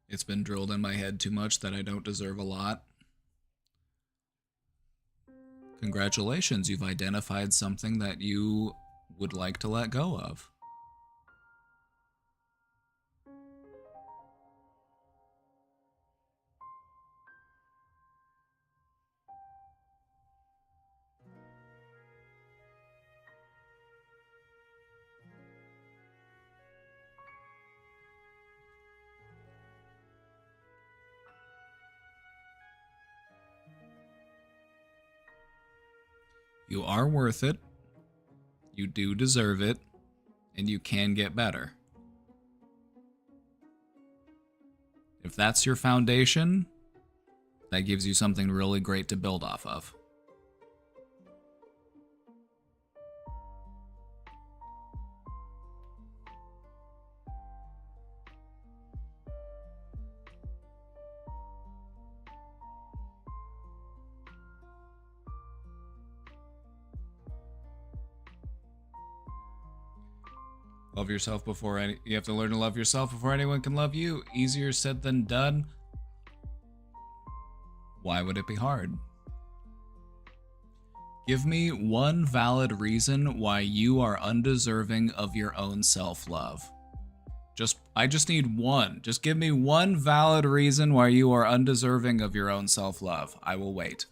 It's been drilled in my head too much that I don't deserve a lot. Congratulations, you've identified something that you would like to let go of. You are worth it, you do deserve it, and you can get better. If that's your foundation, that gives you something really great to build off of. Love yourself before you have to learn to love yourself before anyone can love you. Easier said than done. Why would it be hard? Give me one valid reason why you are undeserving of your own self-love. I just need one. Just give me one valid reason why you are undeserving of your own self-love. I will wait.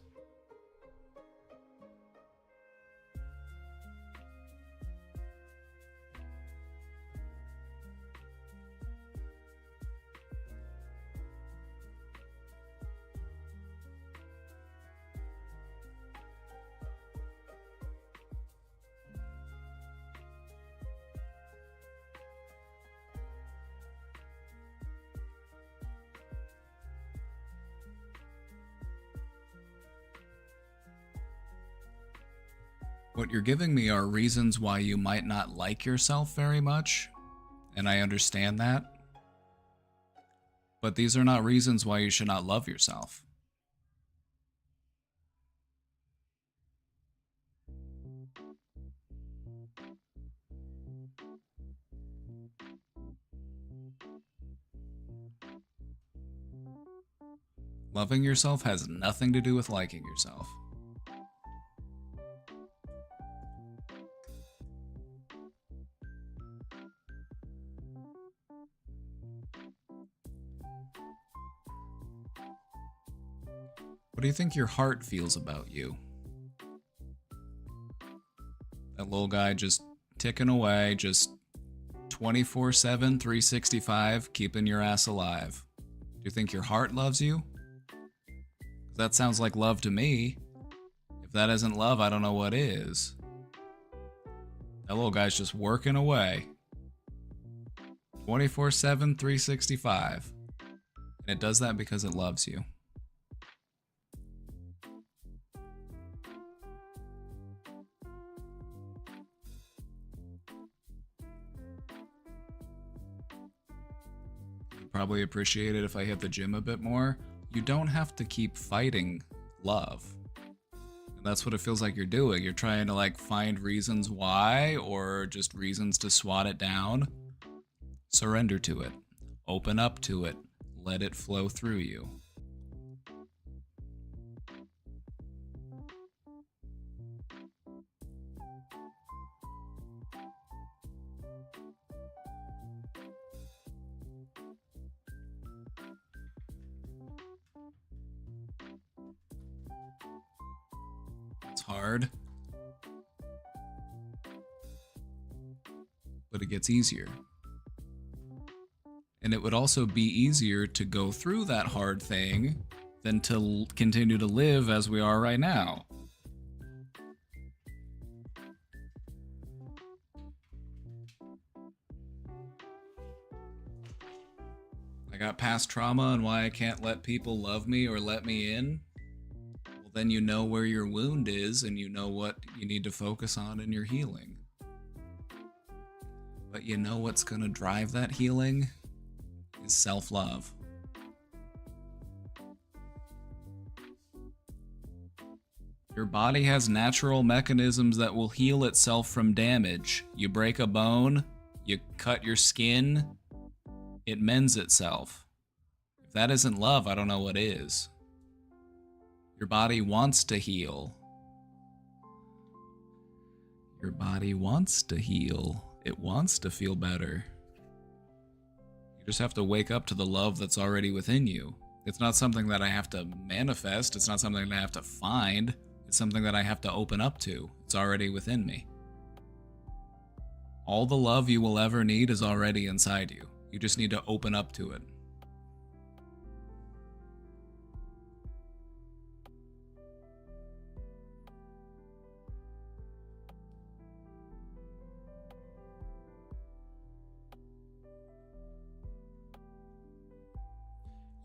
What you're giving me are reasons why you might not like yourself very much, and I understand that. But these are not reasons why you should not love yourself. Loving yourself has nothing to do with liking yourself. What do you think your heart feels about you? That little guy just ticking away, just 24/7, 365, keeping your ass alive. Do you think your heart loves you? That sounds like love to me. If that isn't love, I don't know what is. That little guy's just working away. 24/7, 365. And it does that because it loves you. You'd probably appreciate it if I hit the gym a bit more. You don't have to keep fighting love. And that's what it feels like you're doing. You're trying to like find reasons why or just reasons to swat it down. Surrender to it. Open up to it. Let it flow through you. It's hard, but it gets easier. And it would also be easier to go through that hard thing than to continue to live as we are right now. I got past trauma and why I can't let people love me or let me in. Well, then you know where your wound is and you know what you need to focus on in your healing. But you know what's going to drive that healing? Is self-love. Your body has natural mechanisms that will heal itself from damage. You break a bone, you cut your skin, it mends itself. If that isn't love, I don't know what is. Your body wants to heal. Your body wants to heal. It wants to feel better. You just have to wake up to the love that's already within you. It's not something that I have to manifest. It's not something that I have to find. It's something that I have to open up to. It's already within me. All the love you will ever need is already inside you. You just need to open up to it.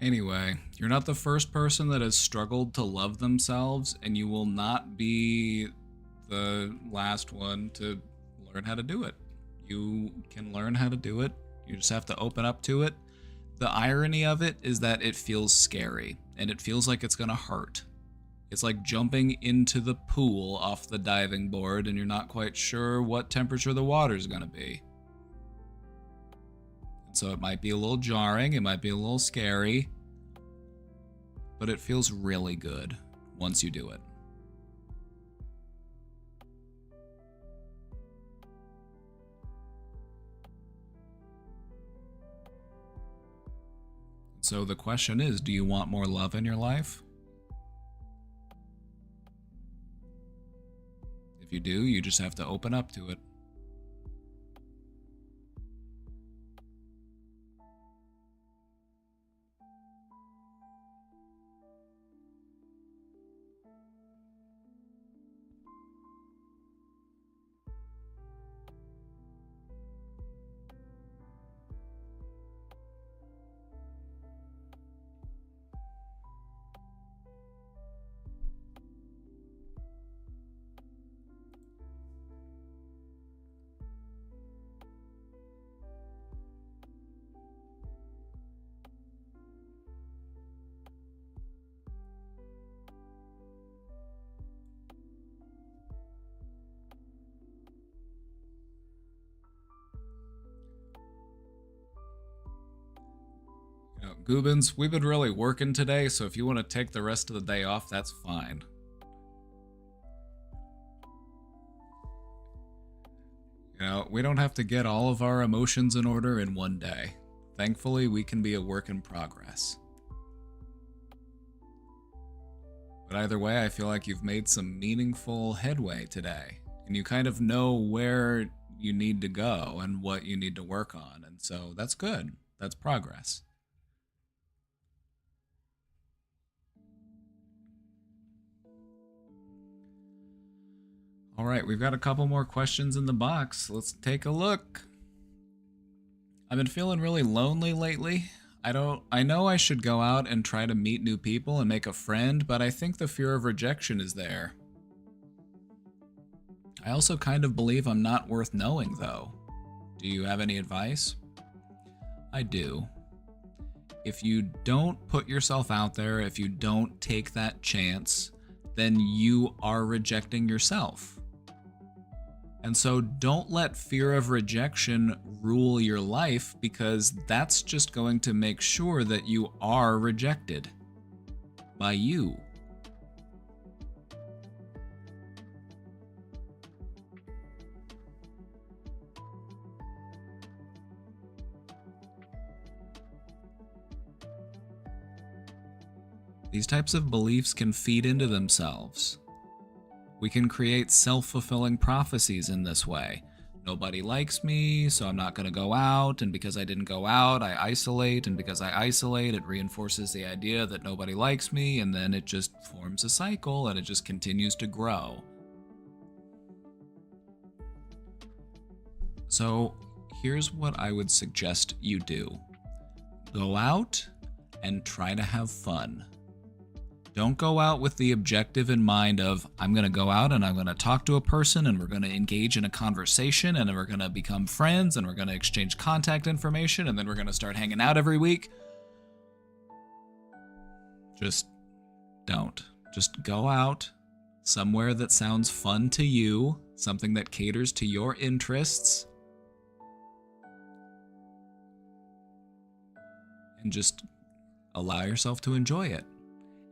Anyway, you're not the first person that has struggled to love themselves, and you will not be the last one to learn how to do it. You can learn how to do it. You just have to open up to it. The irony of it is that it feels scary, and it feels like it's gonna hurt. It's like jumping into the pool off the diving board, and you're not quite sure what temperature the water's gonna be. So it might be a little jarring, it might be a little scary, but it feels really good once you do it. So the question is, do you want more love in your life? If you do, you just have to open up to it. Goobins, we've been really working today, so if you want to take the rest of the day off, that's fine. You know, we don't have to get all of our emotions in order in one day. Thankfully, we can be a work in progress. But either way, I feel like you've made some meaningful headway today, and you kind of know where you need to go and what you need to work on, and so that's good. That's progress. All right, we've got a couple more questions in the box. Let's take a look. I've been feeling really lonely lately. I know I should go out and try to meet new people and make a friend, but I think the fear of rejection is there. I also kind of believe I'm not worth knowing, though. Do you have any advice? I do. If you don't put yourself out there, if you don't take that chance, then you are rejecting yourself. And so don't let fear of rejection rule your life, because that's just going to make sure that you are rejected by you. These types of beliefs can feed into themselves. We can create self-fulfilling prophecies in this way. Nobody likes me, so I'm not going to go out, and because I didn't go out, I isolate, and because I isolate, it reinforces the idea that nobody likes me, and then it just forms a cycle, and it just continues to grow. So here's what I would suggest you do. Go out and try to have fun. Don't go out with the objective in mind of, I'm going to go out and I'm going to talk to a person and we're going to engage in a conversation and then we're going to become friends and we're going to exchange contact information and then we're going to start hanging out every week. Just don't. Just go out somewhere that sounds fun to you, something that caters to your interests, and just allow yourself to enjoy it.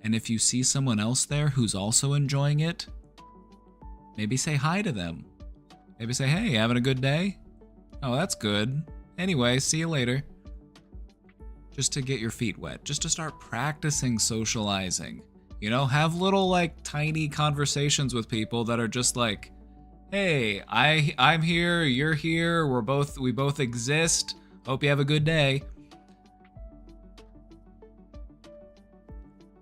And if you see someone else there who's also enjoying it, maybe say hi to them. Maybe say, hey, having a good day? Oh, that's good. Anyway, see you later. Just to get your feet wet, just to start practicing socializing. You know, have little like tiny conversations with people that are just like, hey, I'm here, you're here, we both exist. Hope you have a good day.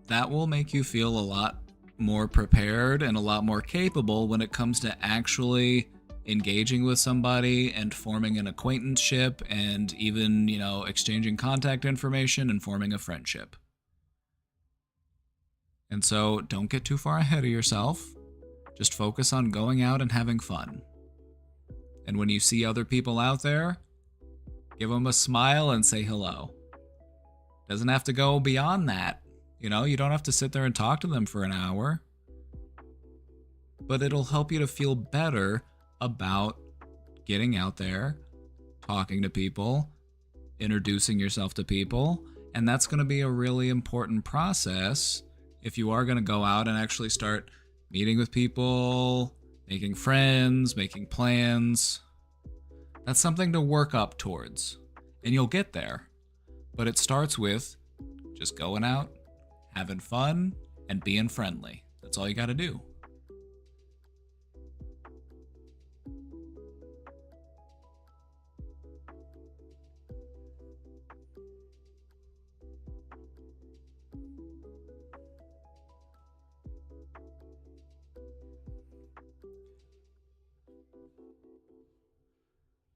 That will make you feel a lot more prepared and a lot more capable when it comes to actually engaging with somebody and forming an acquaintanceship and even, you know, exchanging contact information and forming a friendship. And so don't get too far ahead of yourself. Just focus on going out and having fun. And when you see other people out there, give them a smile and say hello. Doesn't have to go beyond that. You know, you don't have to sit there and talk to them for an hour. But it'll help you to feel better about getting out there, talking to people, introducing yourself to people. And that's going to be a really important process if you are going to go out and actually start meeting with people, making friends, making plans. That's something to work up towards. And you'll get there. But it starts with just going out, having fun, and being friendly. That's all you got to do.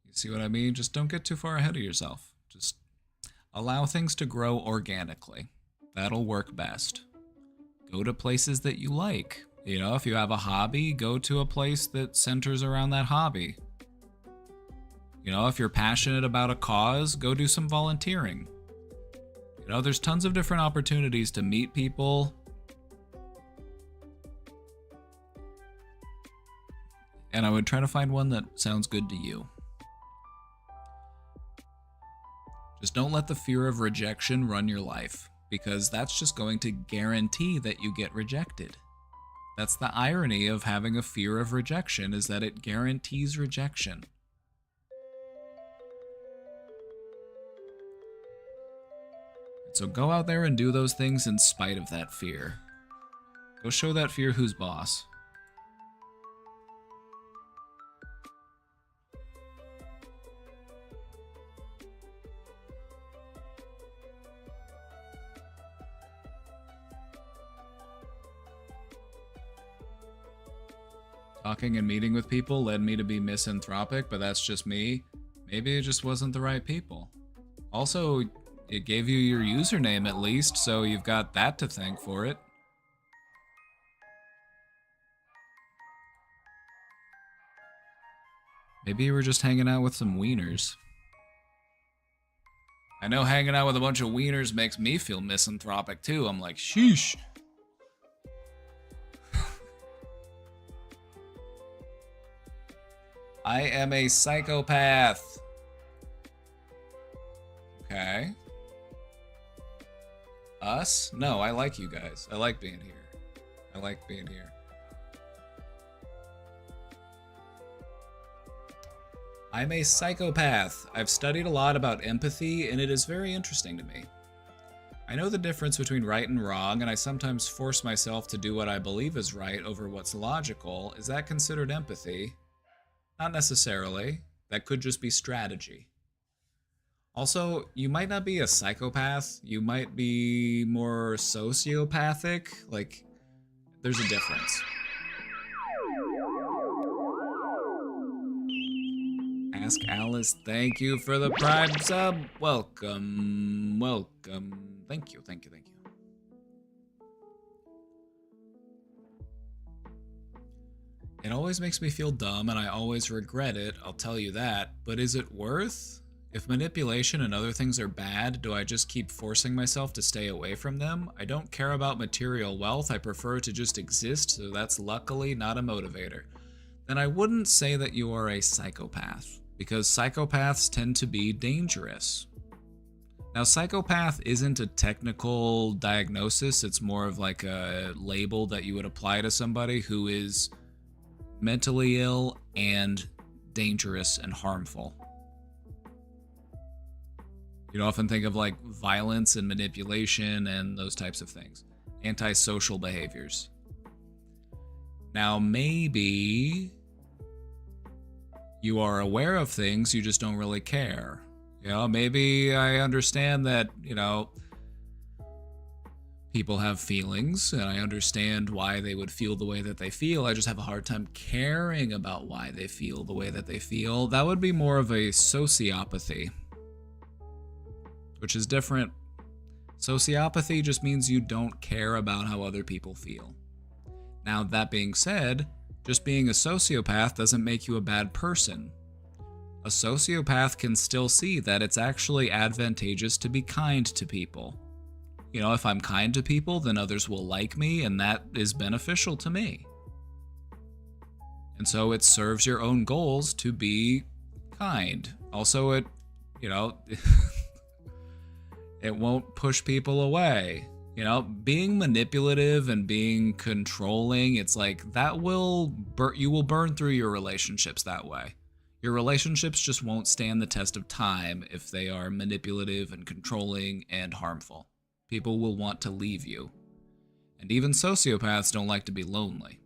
You see what I mean? Just don't get too far ahead of yourself. Just allow things to grow organically. That'll work best. Go to places that you like. You know, if you have a hobby, go to a place that centers around that hobby. You know, if you're passionate about a cause, go do some volunteering. You know, there's tons of different opportunities to meet people. And I would try to find one that sounds good to you. Just don't let the fear of rejection run your life, because that's just going to guarantee that you get rejected. That's the irony of having a fear of rejection, is that it guarantees rejection. So go out there and do those things in spite of that fear. Go show that fear who's boss. Talking and meeting with people led me to be misanthropic, but that's just me. Maybe it just wasn't the right people. Also, it gave you your username at least, so you've got that to thank for it. Maybe you were just hanging out with some wieners. I know hanging out with a bunch of wieners makes me feel misanthropic too. I'm like, sheesh. I am a psychopath. Okay. Us? No, I like you guys. I like being here. I like being here. I'm a psychopath. I've studied a lot about empathy, and it is very interesting to me. I know the difference between right and wrong, and I sometimes force myself to do what I believe is right over what's logical. Is that considered empathy? Not necessarily. That could just be strategy. Also, you might not be a psychopath. You might be more sociopathic. Like, there's a difference. Ask Alice, thank you for the Prime sub. Welcome, welcome. Thank you, thank you, thank you. It always makes me feel dumb, and I always regret it, I'll tell you that. But is it worth? If manipulation and other things are bad, do I just keep forcing myself to stay away from them? I don't care about material wealth, I prefer to just exist, so that's luckily not a motivator. Then I wouldn't say that you are a psychopath, because psychopaths tend to be dangerous. Now, psychopath isn't a technical diagnosis, it's more of like a label that you would apply to somebody who is mentally ill and dangerous and harmful. You'd often think of like violence and manipulation and those types of things. Antisocial behaviors. Now, maybe you are aware of things, you just don't really care. You know, maybe I understand that, you know, people have feelings, and I understand why they would feel the way that they feel. I just have a hard time caring about why they feel the way that they feel. That would be more of a sociopathy, which is different. Sociopathy just means you don't care about how other people feel. Now, that being said, just being a sociopath doesn't make you a bad person. A sociopath can still see that it's actually advantageous to be kind to people. You know, if I'm kind to people, then others will like me, and that is beneficial to me. And so it serves your own goals to be kind. Also, it, you know, it won't push people away. You know, being manipulative and being controlling, it's like that you will burn through your relationships that way. Your relationships just won't stand the test of time if they are manipulative and controlling and harmful. People will want to leave you. And even sociopaths don't like to be lonely.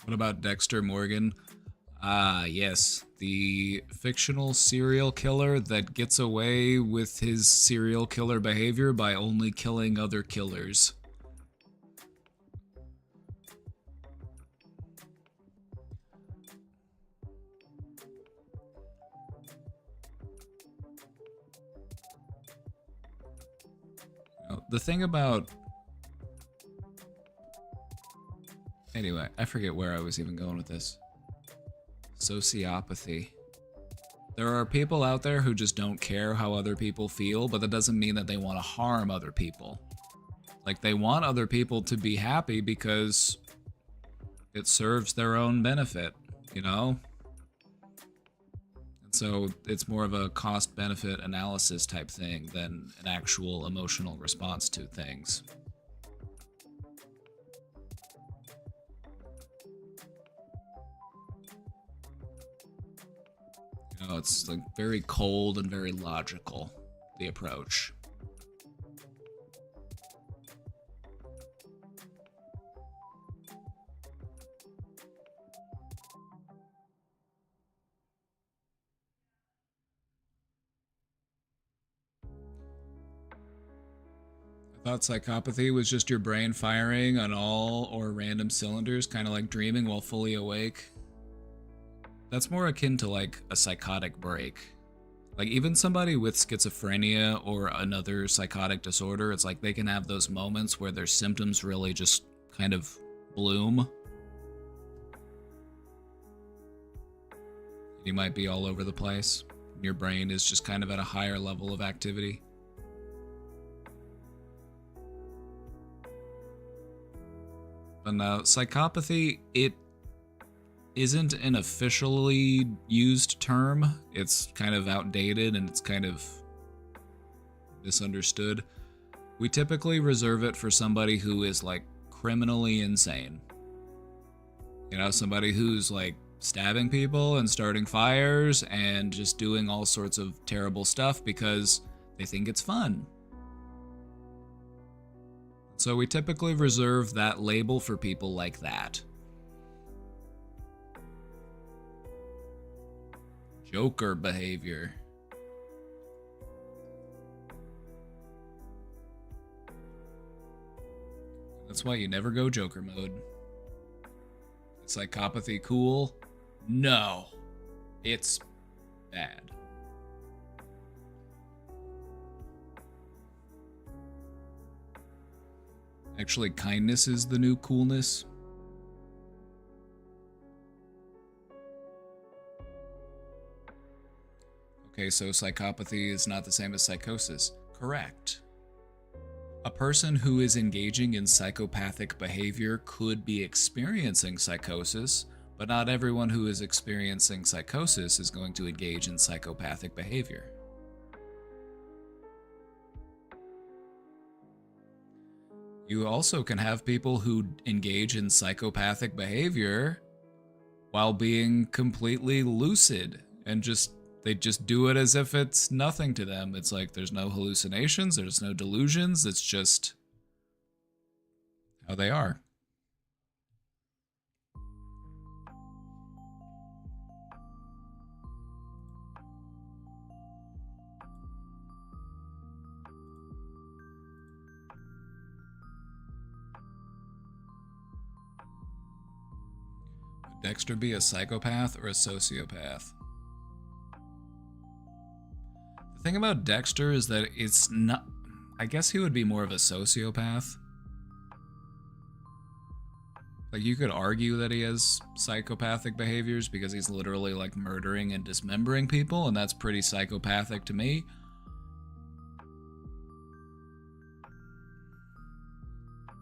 What about Dexter Morgan? Ah, yes. The fictional serial killer that gets away with his serial killer behavior by only killing other killers. The thing about... Anyway, I forget where I was even going with this. Sociopathy. There are people out there who just don't care how other people feel, but that doesn't mean that they want to harm other people. Like, they want other people to be happy because it serves their own benefit, you know? And so it's more of a cost-benefit analysis type thing than an actual emotional response to things. You know, it's like very cold and very logical, the approach. I thought psychopathy was just your brain firing on all or random cylinders, kind of like dreaming while fully awake. That's more akin to like a psychotic break. Like even somebody with schizophrenia or another psychotic disorder, it's like they can have those moments where their symptoms really just kind of bloom. You might be all over the place. Your brain is just kind of at a higher level of activity. But now, psychopathy, it isn't an officially used term. It's kind of outdated and it's kind of misunderstood. We typically reserve it for somebody who is like criminally insane. You know, somebody who's like stabbing people and starting fires and just doing all sorts of terrible stuff because they think it's fun. So we typically reserve that label for people like that. Joker behavior. That's why you never go Joker mode. Is psychopathy cool? No. It's bad. Actually, kindness is the new coolness. Okay, so psychopathy is not the same as psychosis. Correct. A person who is engaging in psychopathic behavior could be experiencing psychosis, but not everyone who is experiencing psychosis is going to engage in psychopathic behavior. You also can have people who engage in psychopathic behavior while being completely lucid and they just do it as if it's nothing to them. It's like there's no hallucinations, there's no delusions, it's just how they are. Would Dexter be a psychopath or a sociopath? The thing about Dexter is that it's not... I guess he would be more of a sociopath. Like, you could argue that he has psychopathic behaviors because he's literally, like, murdering and dismembering people, and that's pretty psychopathic to me.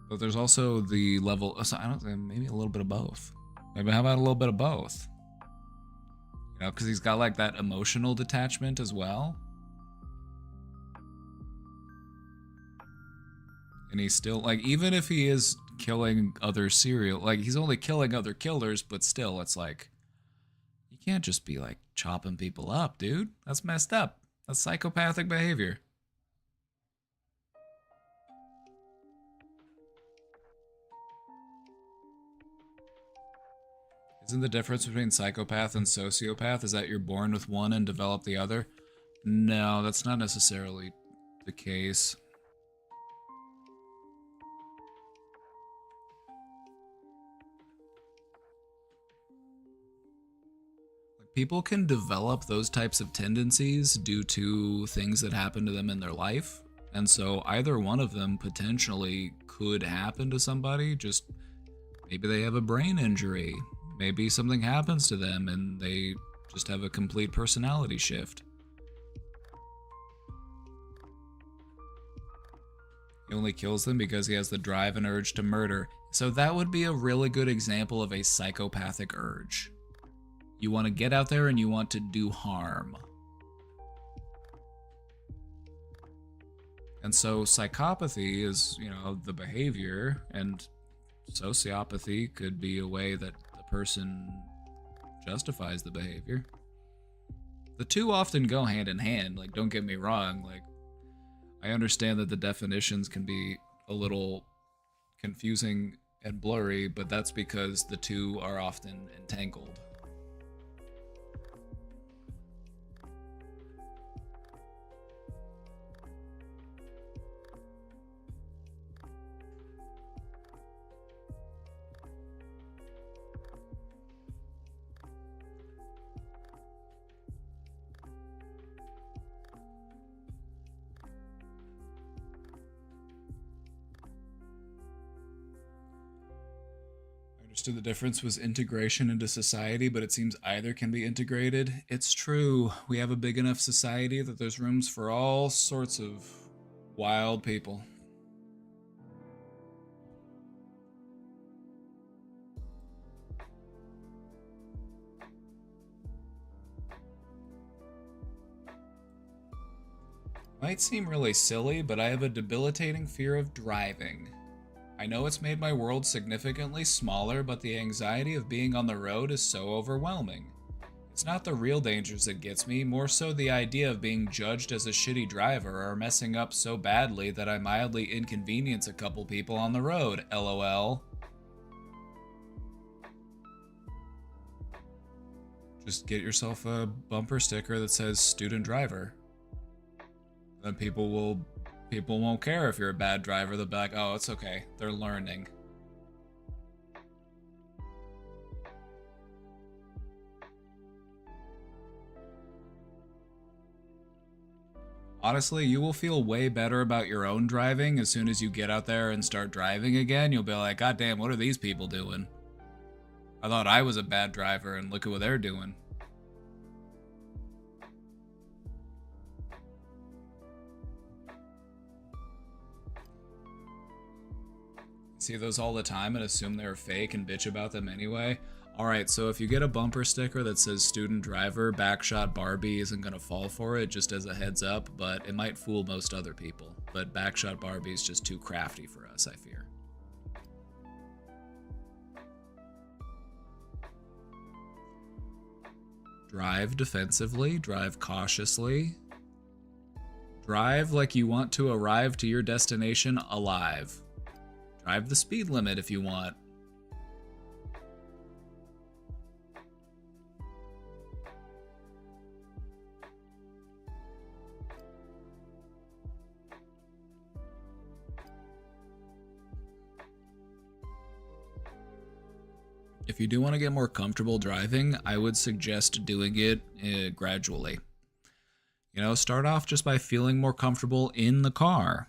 But there's also the level... I don't know, maybe a little bit of both. Maybe how about a little bit of both? You know, because he's got, like, that emotional detachment as well. And he's still, like, even if he is killing other he's only killing other killers, but still, it's like, you can't just be, like, chopping people up, dude. That's messed up. That's psychopathic behavior. Isn't the difference between psychopath and sociopath is that you're born with one and develop the other? No, that's not necessarily the case. People can develop those types of tendencies due to things that happen to them in their life. And so either one of them potentially could happen to somebody. Just maybe they have a brain injury. Maybe something happens to them and they just have a complete personality shift. He only kills them because he has the drive and urge to murder. So that would be a really good example of a psychopathic urge. You want to get out there and you want to do harm. And so psychopathy is, the behavior, and sociopathy could be a way that the person justifies the behavior. The two often go hand in hand, don't get me wrong, I understand that the definitions can be a little confusing and blurry, but that's because the two are often entangled. Understood the difference was integration into society, but it seems either can be integrated. It's true. We have a big enough society that there's rooms for all sorts of wild people. Might seem really silly, but I have a debilitating fear of driving. I know it's made my world significantly smaller, but the anxiety of being on the road is so overwhelming. It's not the real dangers that gets me, more so the idea of being judged as a shitty driver or messing up so badly that I mildly inconvenience a couple people on the road, LOL. Just get yourself a bumper sticker that says student driver. Then people won't care if you're a bad driver. They'll be like, oh, it's okay. They're learning. Honestly, you will feel way better about your own driving as soon as you get out there and start driving again. You'll be like, God damn, what are these people doing? I thought I was a bad driver and look at what they're doing. See those all the time and assume they're fake and bitch about them anyway. Alright, so if you get a bumper sticker that says student driver, Backshot Barbie isn't going to fall for it, just as a heads up, but it might fool most other people. But Backshot Barbie is just too crafty for us, I fear. Drive defensively, drive cautiously. Drive like you want to arrive to your destination alive. Drive the speed limit if you want. If you do want to get more comfortable driving, I would suggest doing it gradually. Start off just by feeling more comfortable in the car.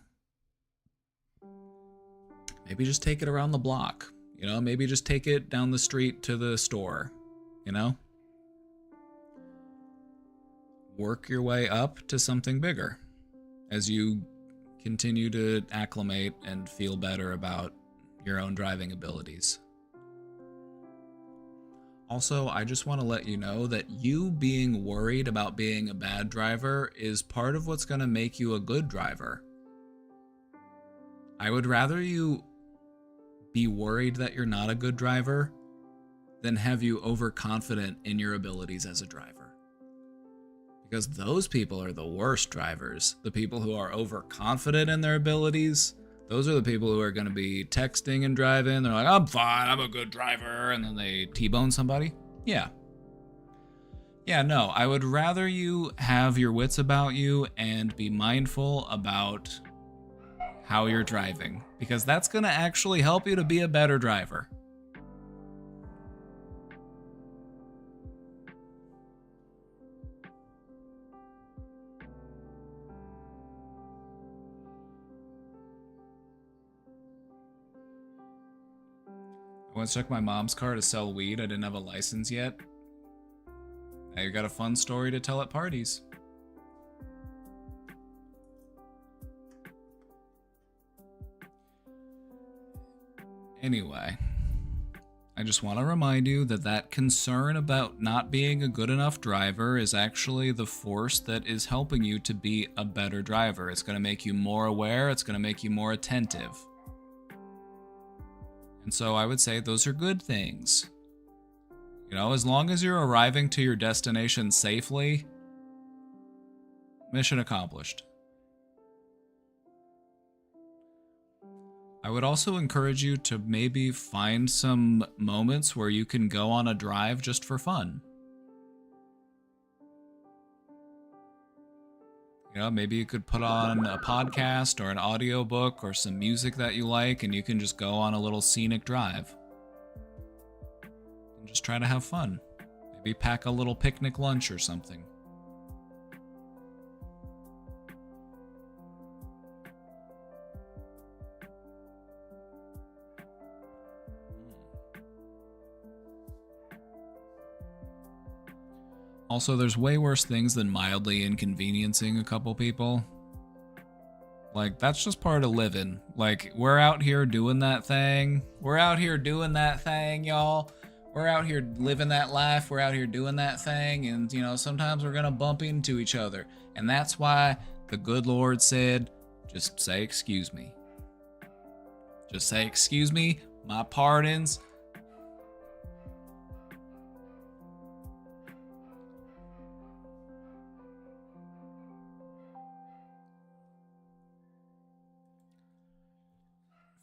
Maybe just take it around the block, maybe just take it down the street to the store, Work your way up to something bigger as you continue to acclimate and feel better about your own driving abilities. Also, I just want to let you know that you being worried about being a bad driver is part of what's going to make you a good driver. I would rather you be worried that you're not a good driver than have you overconfident in your abilities as a driver. Because those people are the worst drivers. The people who are overconfident in their abilities, those are the people who are going to be texting and driving. They're like, I'm fine, I'm a good driver. And then they T-bone somebody. Yeah, no, I would rather you have your wits about you and be mindful about how you're driving, because that's going to actually help you to be a better driver. I once took my mom's car to sell weed. I didn't have a license yet. Now you got a fun story to tell at parties. Anyway, I just want to remind you that that concern about not being a good enough driver is actually the force that is helping you to be a better driver. It's going to make you more aware. It's going to make you more attentive. And so I would say those are good things. You know, as long as you're arriving to your destination safely, mission accomplished. I would also encourage you to maybe find some moments where you can go on a drive just for fun. You know, maybe you could put on a podcast or an audiobook or some music that you like, and you can just go on a little scenic drive. And just try to have fun. Maybe pack a little picnic lunch or something. Also, there's way worse things than mildly inconveniencing a couple people. Like, that's just part of living. Like, we're out here doing that thing. We're out here doing that thing, y'all. We're out here living that life. We're out here doing that thing. And, you know, sometimes we're gonna bump into each other. And that's why the good Lord said, just say, excuse me. Just say, excuse me, my pardons.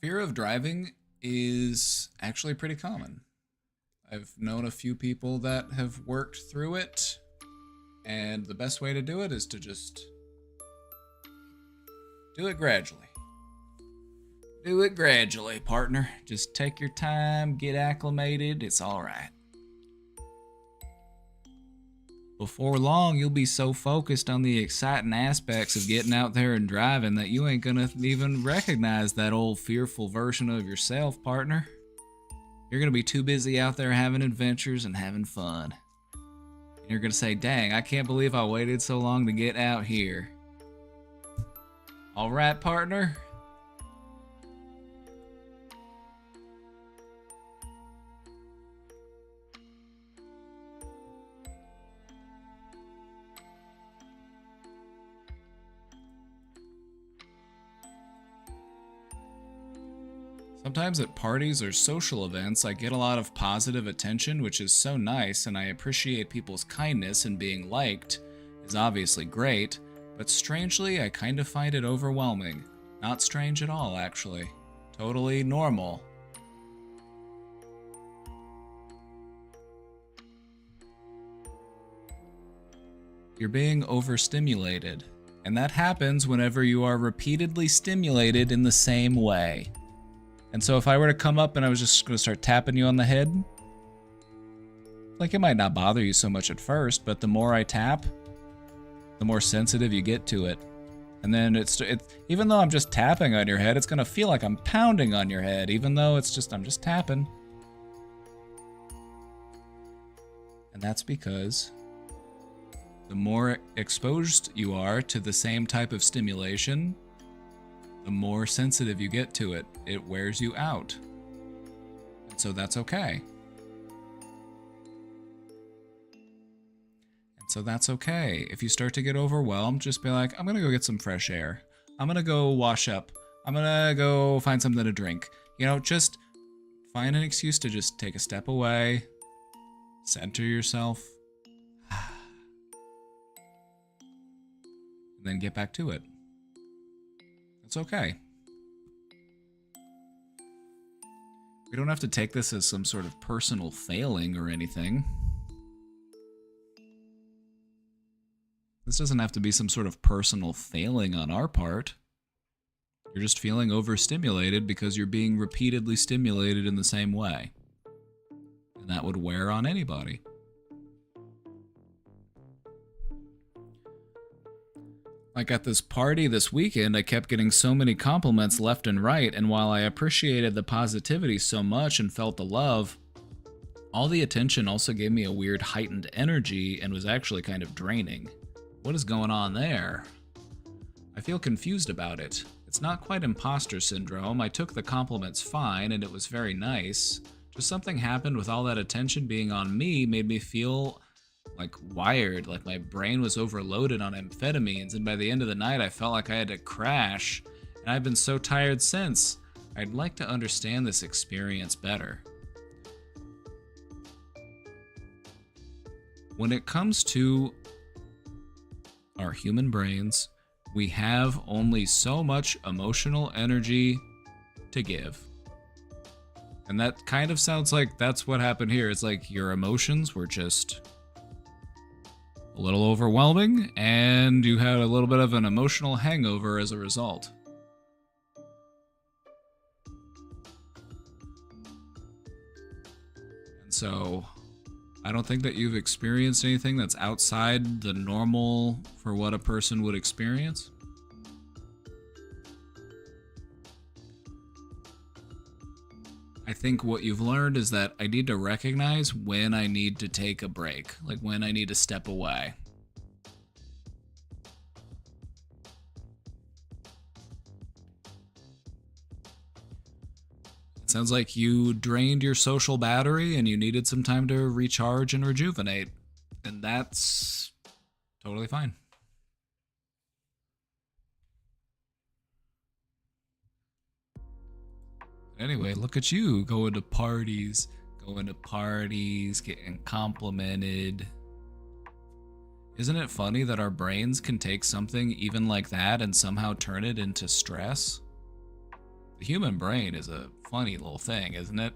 Fear of driving is actually pretty common. I've known a few people that have worked through it, and the best way to do it is to just do it gradually. Do it gradually, partner. Just take your time, get acclimated, it's all right. Before long, you'll be so focused on the exciting aspects of getting out there and driving that you ain't gonna even recognize that old fearful version of yourself, partner. You're gonna be too busy out there having adventures and having fun. And you're gonna say, dang, I can't believe I waited so long to get out here. All right, partner? Sometimes at parties or social events, I get a lot of positive attention, which is so nice, and I appreciate people's kindness, and being liked is obviously great, but strangely, I kind of find it overwhelming. Not strange at all, actually. Totally normal. You're being overstimulated, and that happens whenever you are repeatedly stimulated in the same way. And so if I were to come up and I was just going to start tapping you on the head, like, it might not bother you so much at first, but the more I tap, the more sensitive you get to it. And then it's even though I'm just tapping on your head, it's going to feel like I'm pounding on your head, even though I'm just tapping. And that's because the more exposed you are to the same type of stimulation, the more sensitive you get to it. It wears you out. And so that's okay. So that's okay. If you start to get overwhelmed, just be like, I'm gonna go get some fresh air. I'm gonna go wash up. I'm gonna go find something to drink. You know, just find an excuse to just take a step away, center yourself, and then get back to it. It's okay. We don't have to take this as some sort of personal failing or anything. This doesn't have to be some sort of personal failing on our part. You're just feeling overstimulated because you're being repeatedly stimulated in the same way. And that would wear on anybody. Like at this party this weekend, I kept getting so many compliments left and right, and while I appreciated the positivity so much and felt the love, All the attention also gave me a weird heightened energy and was actually kind of draining. What is going on there? I feel confused about it. It's not quite imposter syndrome. I took the compliments fine and it was very nice. Just something happened with all that attention being on me made me feel like wired, like my brain was overloaded on amphetamines, and by the end of the night I felt like I had to crash, and I've been so tired since. I'd like to understand this experience better. When it comes to our human brains, we have only so much emotional energy to give. And that kind of sounds like that's what happened here. It's like your emotions were just a little overwhelming, and you had a little bit of an emotional hangover as a result. And so, I don't think that you've experienced anything that's outside the normal for what a person would experience. I think what you've learned is that I need to recognize when I need to take a break, like when I need to step away. It sounds like you drained your social battery and you needed some time to recharge and rejuvenate. And that's totally fine. Anyway, look at you going to parties, getting complimented. Isn't it funny that our brains can take something even like that and somehow turn it into stress? The human brain is a funny little thing, isn't it?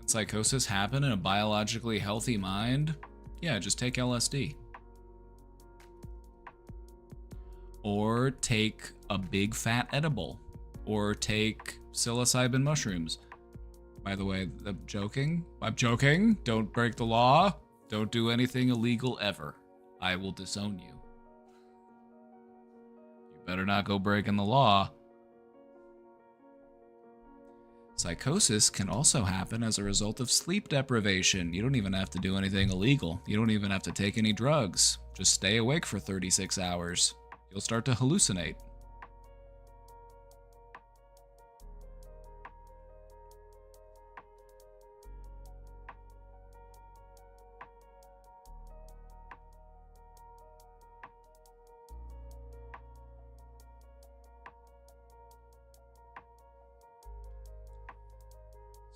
Psychosis happen in a biologically healthy mind? Yeah, just take LSD. Or take a big fat edible. Or take psilocybin mushrooms. By the way, I'm joking. I'm joking. Don't break the law. Don't do anything illegal ever. I will disown you. You better not go breaking the law. Psychosis can also happen as a result of sleep deprivation. You don't even have to do anything illegal. You don't even have to take any drugs. Just stay awake for 36 hours. You'll start to hallucinate.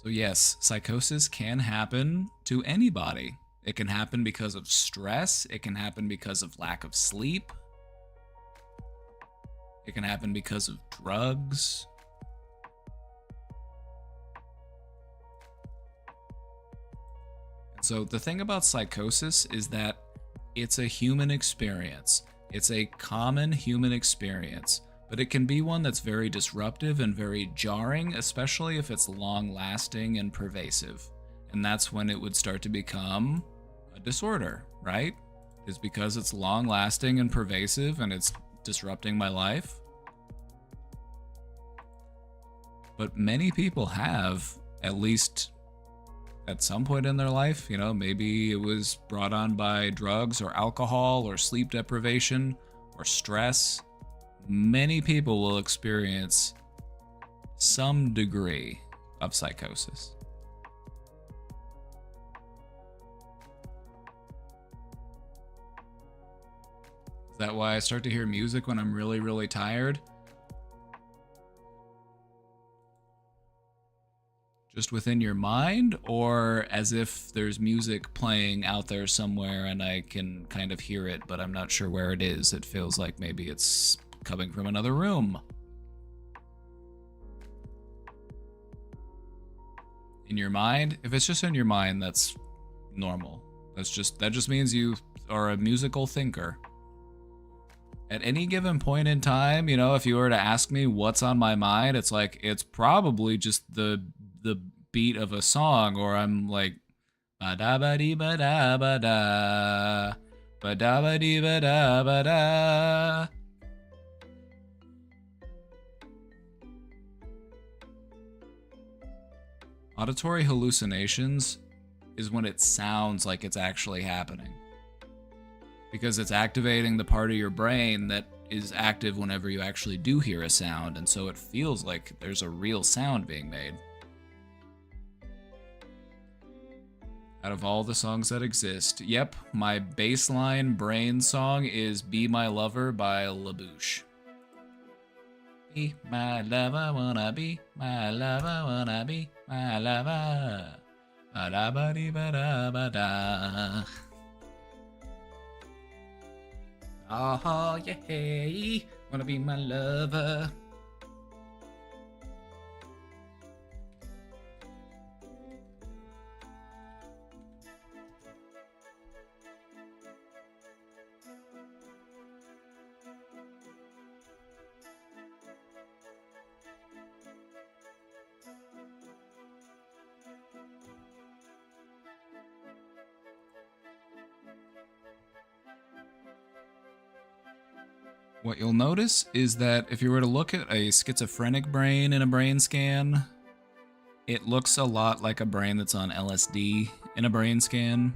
So yes, psychosis can happen to anybody. It can happen because of stress. It can happen because of lack of sleep. It can happen because of drugs. And so the thing about psychosis is that it's a human experience. It's a common human experience. But it can be one that's very disruptive and very jarring, especially if it's long-lasting and pervasive. And that's when it would start to become a disorder, right? Is because it's long-lasting and pervasive and it's disrupting my life. But many people have, at least at some point in their life, you know, maybe it was brought on by drugs or alcohol or sleep deprivation or stress. Many people will experience some degree of psychosis. Is that why I start to hear music when I'm really, really tired? Just within your mind, or as if there's music playing out there somewhere and I can kind of hear it, but I'm not sure where it is. It feels like maybe it's coming from another room. In your mind? If it's just in your mind, that's normal. That just means you are a musical thinker. At any given point in time, you know, if you were to ask me what's on my mind, it's like it's probably just the beat of a song, or I'm like ba da ba dee ba da ba da ba da ba dee ba da ba da. Auditory hallucinations is when it sounds like it's actually happening, because it's activating the part of your brain that is active whenever you actually do hear a sound, and so it feels like there's a real sound being made. Out of all the songs that exist, yep, my baseline brain song is Be My Lover by LaBouche. Be my lover, wanna be my lover, wanna be my lover. Ba da ba dee ba da ba da. Oh yeah, wanna be my lover. What you'll notice is that if you were to look at a schizophrenic brain in a brain scan, it looks a lot like a brain that's on LSD in a brain scan.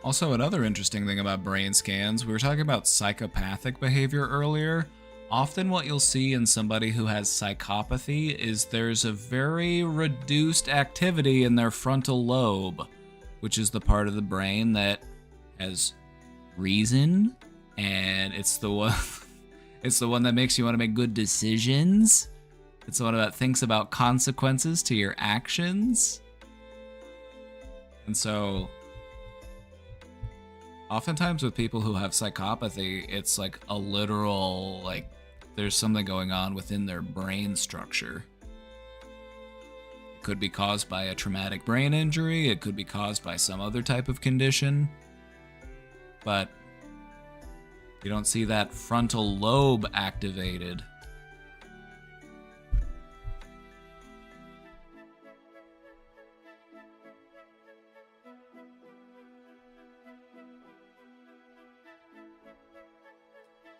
Also, another interesting thing about brain scans, we were talking about psychopathic behavior earlier. Often what you'll see in somebody who has psychopathy is there's a very reduced activity in their frontal lobe, which is the part of the brain that has reason, and it's the one it's the one that makes you want to make good decisions. It's the one that thinks about consequences to your actions. And so oftentimes with people who have psychopathy, it's like a literal, like, there's something going on within their brain structure. It could be caused by a traumatic brain injury, it could be caused by some other type of condition, but you don't see that frontal lobe activated.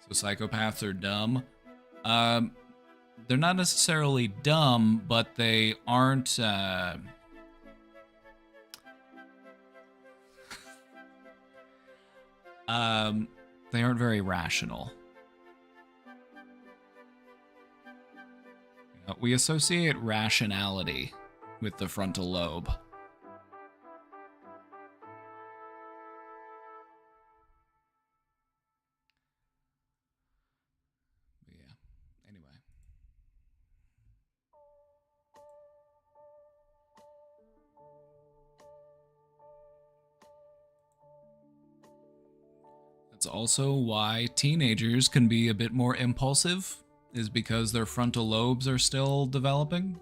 So psychopaths are dumb. They're not necessarily dumb, but they aren't they aren't very rational. We associate rationality with the frontal lobe. But yeah, anyway. That's also why teenagers can be a bit more impulsive, is because their frontal lobes are still developing.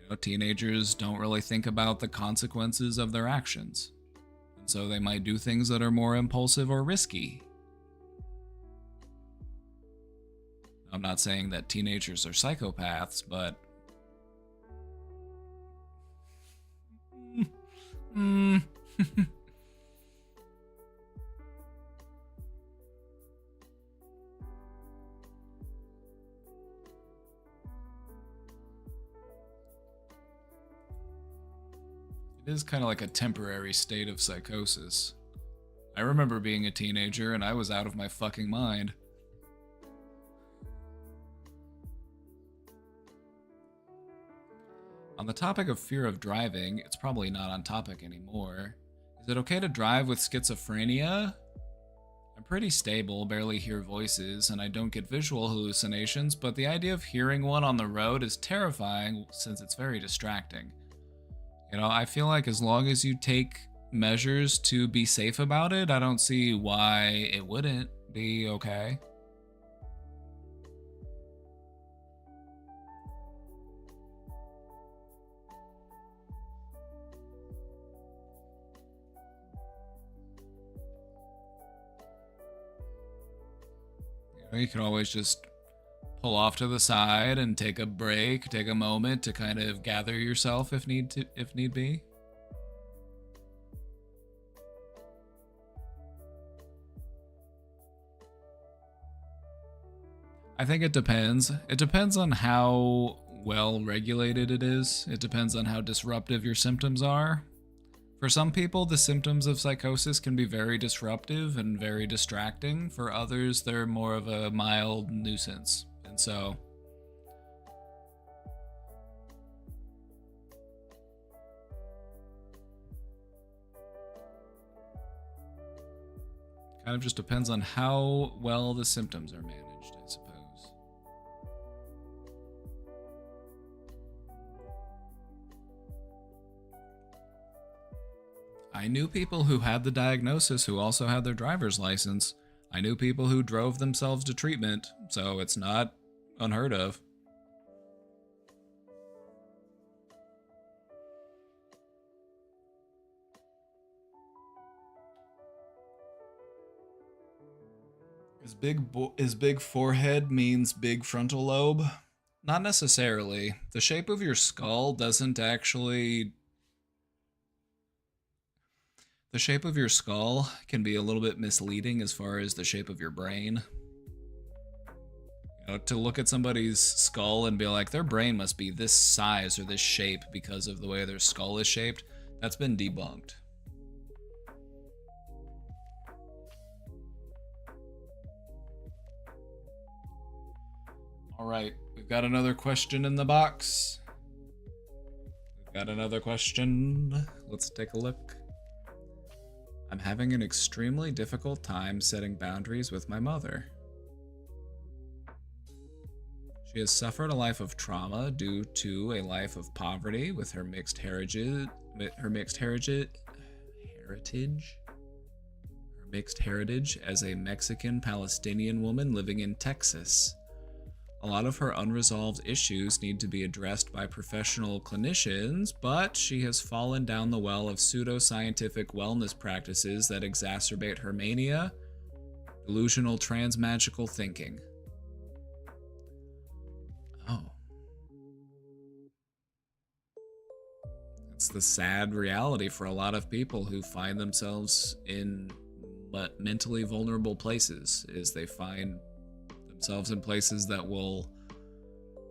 You know, teenagers don't really think about the consequences of their actions, and so they might do things that are more impulsive or risky. I'm not saying that teenagers are psychopaths, but it is kind of like a temporary state of psychosis. I remember being a teenager and I was out of my fucking mind. On the topic of fear of driving, it's probably not on topic anymore. Is it okay to drive with schizophrenia? I'm pretty stable, barely hear voices, and I don't get visual hallucinations, but the idea of hearing one on the road is terrifying since it's very distracting. You know, I feel like as long as you take measures to be safe about it, I don't see why it wouldn't be okay. You can always just pull off to the side and take a break, take a moment to kind of gather yourself if need be. I think it depends. It depends on how well regulated it is. It depends on how disruptive your symptoms are. For some people, the symptoms of psychosis can be very disruptive and very distracting. For others, they're more of a mild nuisance. And so kind of just depends on how well the symptoms are managed, I suppose. I knew people who had the diagnosis who also had their driver's license. I knew people who drove themselves to treatment, so it's not unheard of. Is big forehead means big frontal lobe? Not necessarily. The shape of your skull doesn't actually... The shape of your skull can be a little bit misleading as far as the shape of your brain. You know, to look at somebody's skull and be like, their brain must be this size or this shape because of the way their skull is shaped, that's been debunked. All right, we've got another question in the box. We've got another question. Let's take a look. I'm having an extremely difficult time setting boundaries with my mother. She has suffered a life of trauma due to a life of poverty with her mixed heritage as a Mexican-Palestinian woman living in Texas. A lot of her unresolved issues need to be addressed by professional clinicians, but she has fallen down the well of pseudoscientific wellness practices that exacerbate her mania, delusional transmagical thinking. Oh. It's the sad reality for a lot of people who find themselves in mentally vulnerable places, is they find themselves in places that will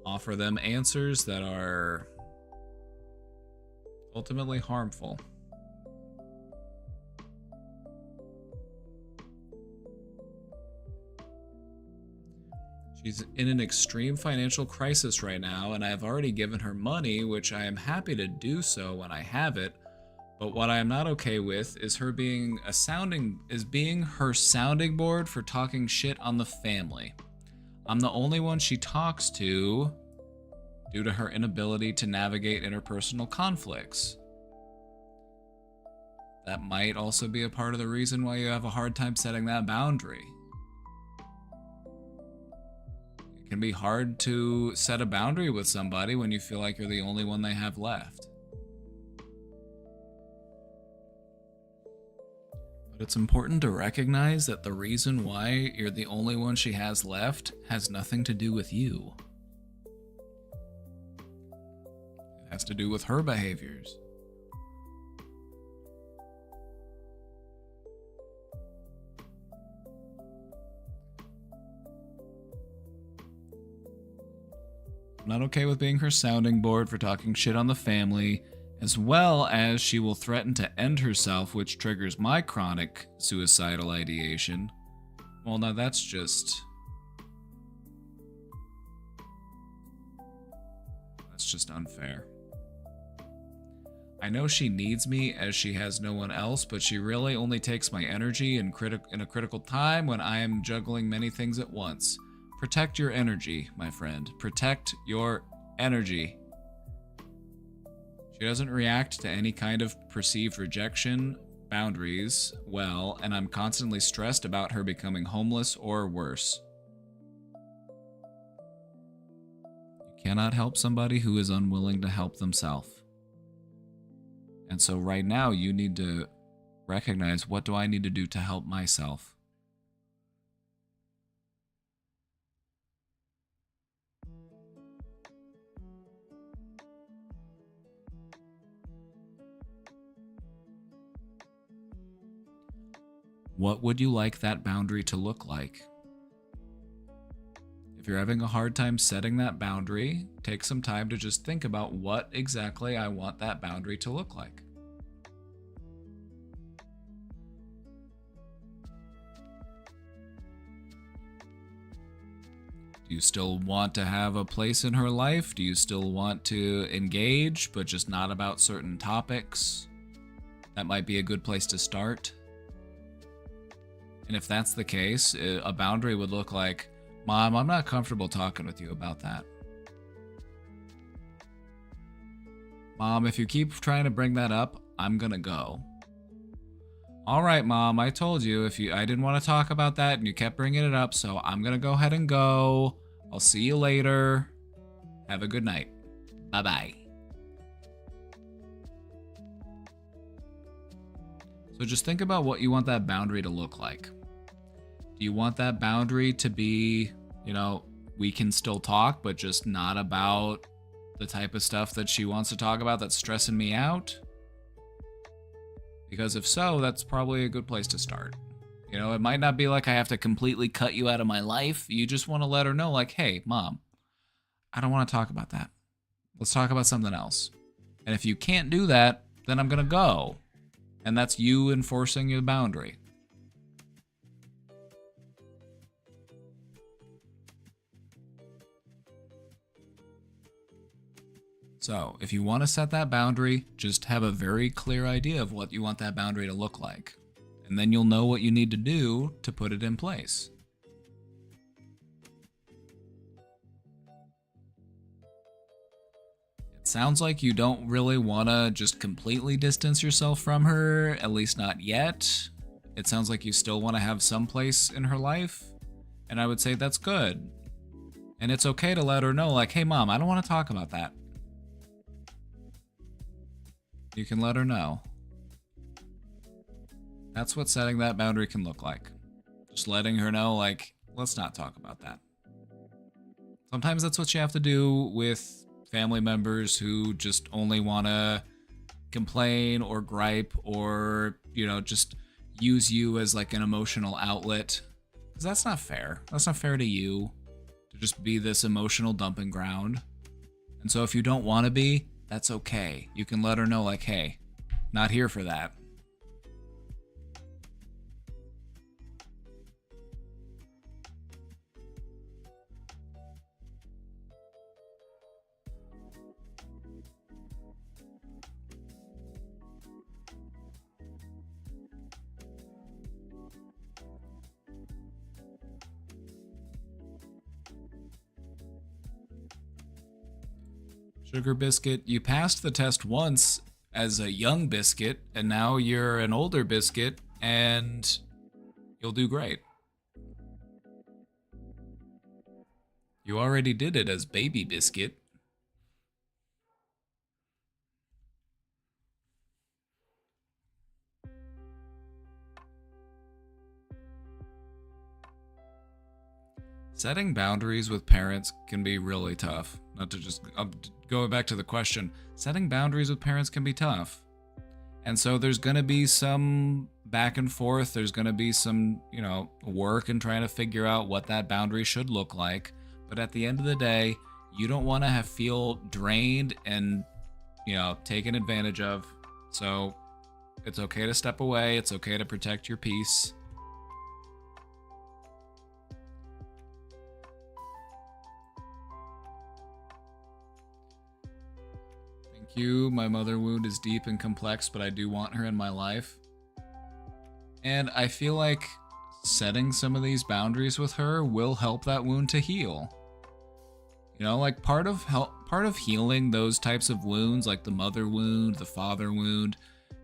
offer them answers that are ultimately harmful. She's in an extreme financial crisis right now, and I have already given her money, which I am happy to do so when I have it. But what I am not okay with is her being her sounding board for talking shit on the family. I'm the only one she talks to due to her inability to navigate interpersonal conflicts. That might also be a part of the reason why you have a hard time setting that boundary. It can be hard to set a boundary with somebody when you feel like you're the only one they have left. It's important to recognize that the reason why you're the only one she has left has nothing to do with you. It has to do with her behaviors. I'm not okay with being her sounding board for talking shit on the family, as well as she will threaten to end herself, which triggers my chronic suicidal ideation. Well, now that's just unfair. I know she needs me as she has no one else, but she really only takes my energy in a critical time when I am juggling many things at once. Protect your energy, my friend. Protect your energy. She doesn't react to any kind of perceived rejection, boundaries, well, and I'm constantly stressed about her becoming homeless or worse. You cannot help somebody who is unwilling to help themselves. And so right now you need to recognize, what do I need to do to help myself? What would you like that boundary to look like? If you're having a hard time setting that boundary, take some time to just think about what exactly I want that boundary to look like. Do you still want to have a place in her life? Do you still want to engage, but just not about certain topics? That might be a good place to start. And if that's the case, a boundary would look like, Mom, I'm not comfortable talking with you about that. Mom, if you keep trying to bring that up, I'm gonna go. All right, Mom, I told you I didn't want to talk about that and you kept bringing it up, so I'm gonna go ahead and go. I'll see you later. Have a good night. Bye-bye. So just think about what you want that boundary to look like. Do you want that boundary to be, we can still talk, but just not about the type of stuff that she wants to talk about that's stressing me out? Because if so, that's probably a good place to start. It might not be like I have to completely cut you out of my life. You just want to let her know, like, hey, Mom, I don't want to talk about that. Let's talk about something else. And if you can't do that, then I'm going to go. And that's you enforcing your boundary. So, if you want to set that boundary, just have a very clear idea of what you want that boundary to look like. And then you'll know what you need to do to put it in place. It sounds like you don't really want to just completely distance yourself from her, at least not yet. It sounds like you still want to have some place in her life, and I would say that's good. And it's okay to let her know, like, hey, Mom, I don't want to talk about that. You can let her know. That's what setting that boundary can look like. Just letting her know, like, let's not talk about that. Sometimes that's what you have to do with family members who just only want to complain or gripe or, just use you as like an emotional outlet. Because that's not fair. That's not fair to you to just be this emotional dumping ground. And so if you don't want to be, that's okay. You can let her know, like, hey, not here for that. Sugar Biscuit, you passed the test once as a young biscuit, and now you're an older biscuit, and you'll do great. You already did it as baby biscuit. Setting boundaries with parents can be really tough. Not to just go back to the question, setting boundaries with parents can be tough. And so there's going to be some back and forth. There's going to be some, work and trying to figure out what that boundary should look like. But at the end of the day, you don't want to feel drained and, taken advantage of. So it's okay to step away. It's okay to protect your peace. Thank you. My mother wound is deep and complex, but I do want her in my life. And I feel like setting some of these boundaries with her will help that wound to heal. Part of healing those types of wounds, like the mother wound, the father wound,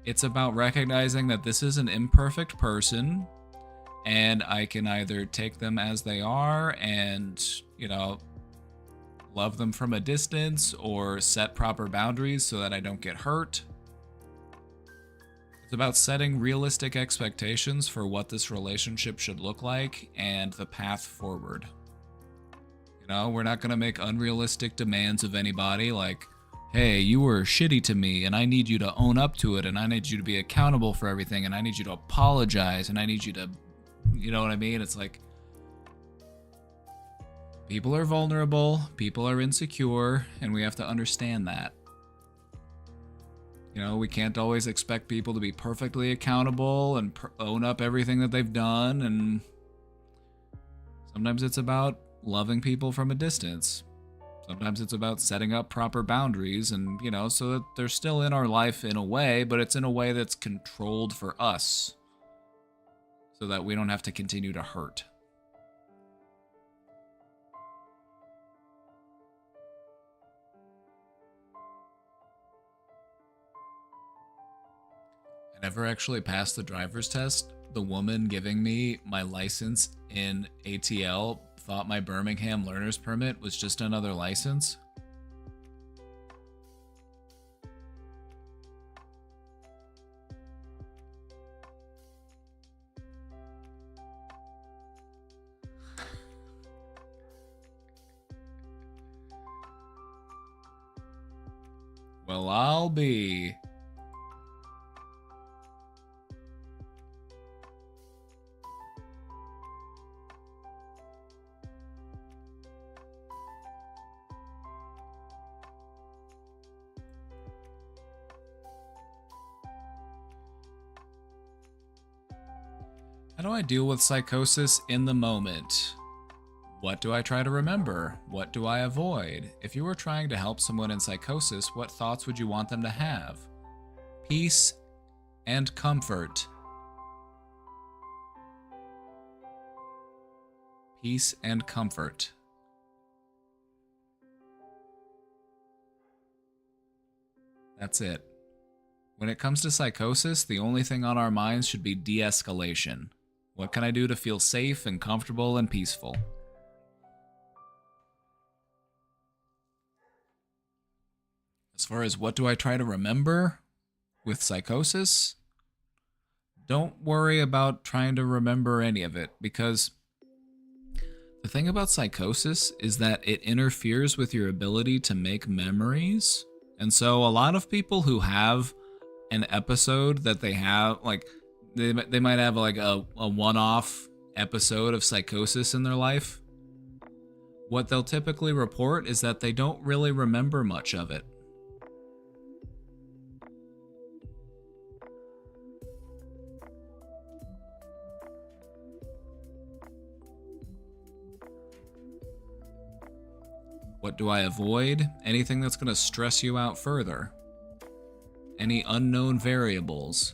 it's about recognizing that this is an imperfect person, and I can either take them as they are and, love them from a distance, or set proper boundaries so that I don't get hurt. It's about setting realistic expectations for what this relationship should look like and the path forward. We're not going to make unrealistic demands of anybody, like, hey, you were shitty to me and I need you to own up to it and I need you to be accountable for everything and I need you to apologize and I need you to, you know what I mean? It's like, people are vulnerable, people are insecure, and we have to understand that. You know, we can't always expect people to be perfectly accountable and own up everything that they've done, and sometimes it's about loving people from a distance. Sometimes it's about setting up proper boundaries and, you know, so that they're still in our life in a way, but it's in a way that's controlled for us so that we don't have to continue to hurt. I never actually passed the driver's test. The woman giving me my license in ATL thought my Birmingham learner's permit was just another license. Well, I'll be. How do I deal with psychosis in the moment? What do I try to remember? What do I avoid? If you were trying to help someone in psychosis, what thoughts would you want them to have? Peace and comfort. Peace and comfort. That's it. When it comes to psychosis, the only thing on our minds should be de-escalation. What can I do to feel safe and comfortable and peaceful? As far as what do I try to remember with psychosis, don't worry about trying to remember any of it, because the thing about psychosis is that it interferes with your ability to make memories. And so a lot of people who have an episode that they have, like, they might have like a one-off episode of psychosis in their life. What they'll typically report is that they don't really remember much of it. What do I avoid? Anything that's going to stress you out further. Any unknown variables.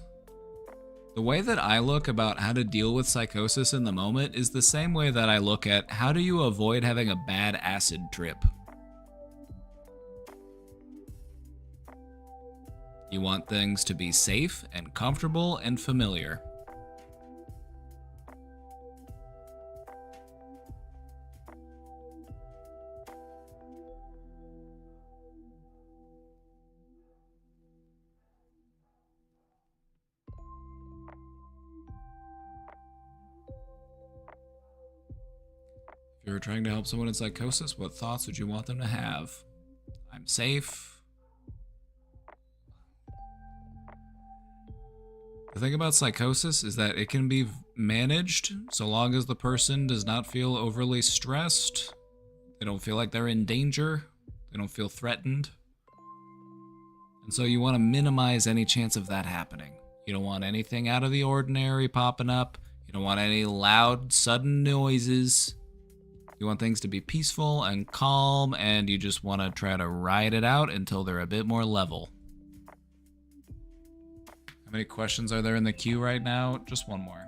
The way that I look about how to deal with psychosis in the moment is the same way that I look at how do you avoid having a bad acid trip. You want things to be safe and comfortable and familiar. If you were trying to help someone in psychosis, what thoughts would you want them to have? I'm safe. The thing about psychosis is that it can be managed so long as the person does not feel overly stressed. They don't feel like they're in danger. They don't feel threatened. And so you want to minimize any chance of that happening. You don't want anything out of the ordinary popping up. You don't want any loud, sudden noises. You want things to be peaceful and calm, and you just want to try to ride it out until they're a bit more level. How many questions are there in the queue right now? Just one more.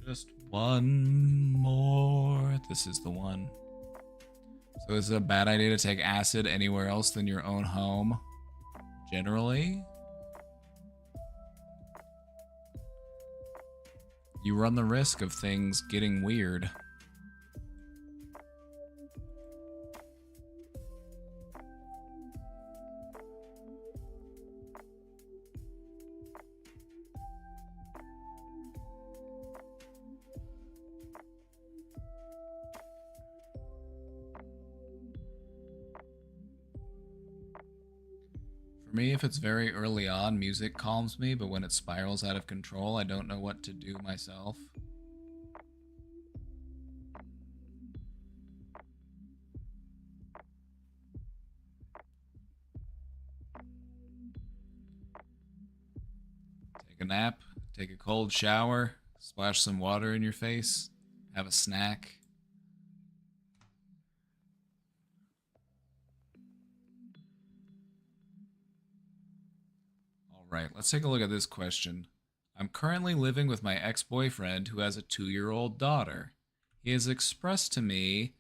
Just one more. This is the one. So is it a bad idea to take acid anywhere else than your own home? Generally? You run the risk of things getting weird. me, if it's very early on, music calms me, but when it spirals out of control, I don't know what to do myself. Take a nap, take a cold shower, splash some water in your face, have a snack. Right, let's take a look at this question. I'm currently living with my ex-boyfriend who has a 2-year-old daughter. He has expressed to me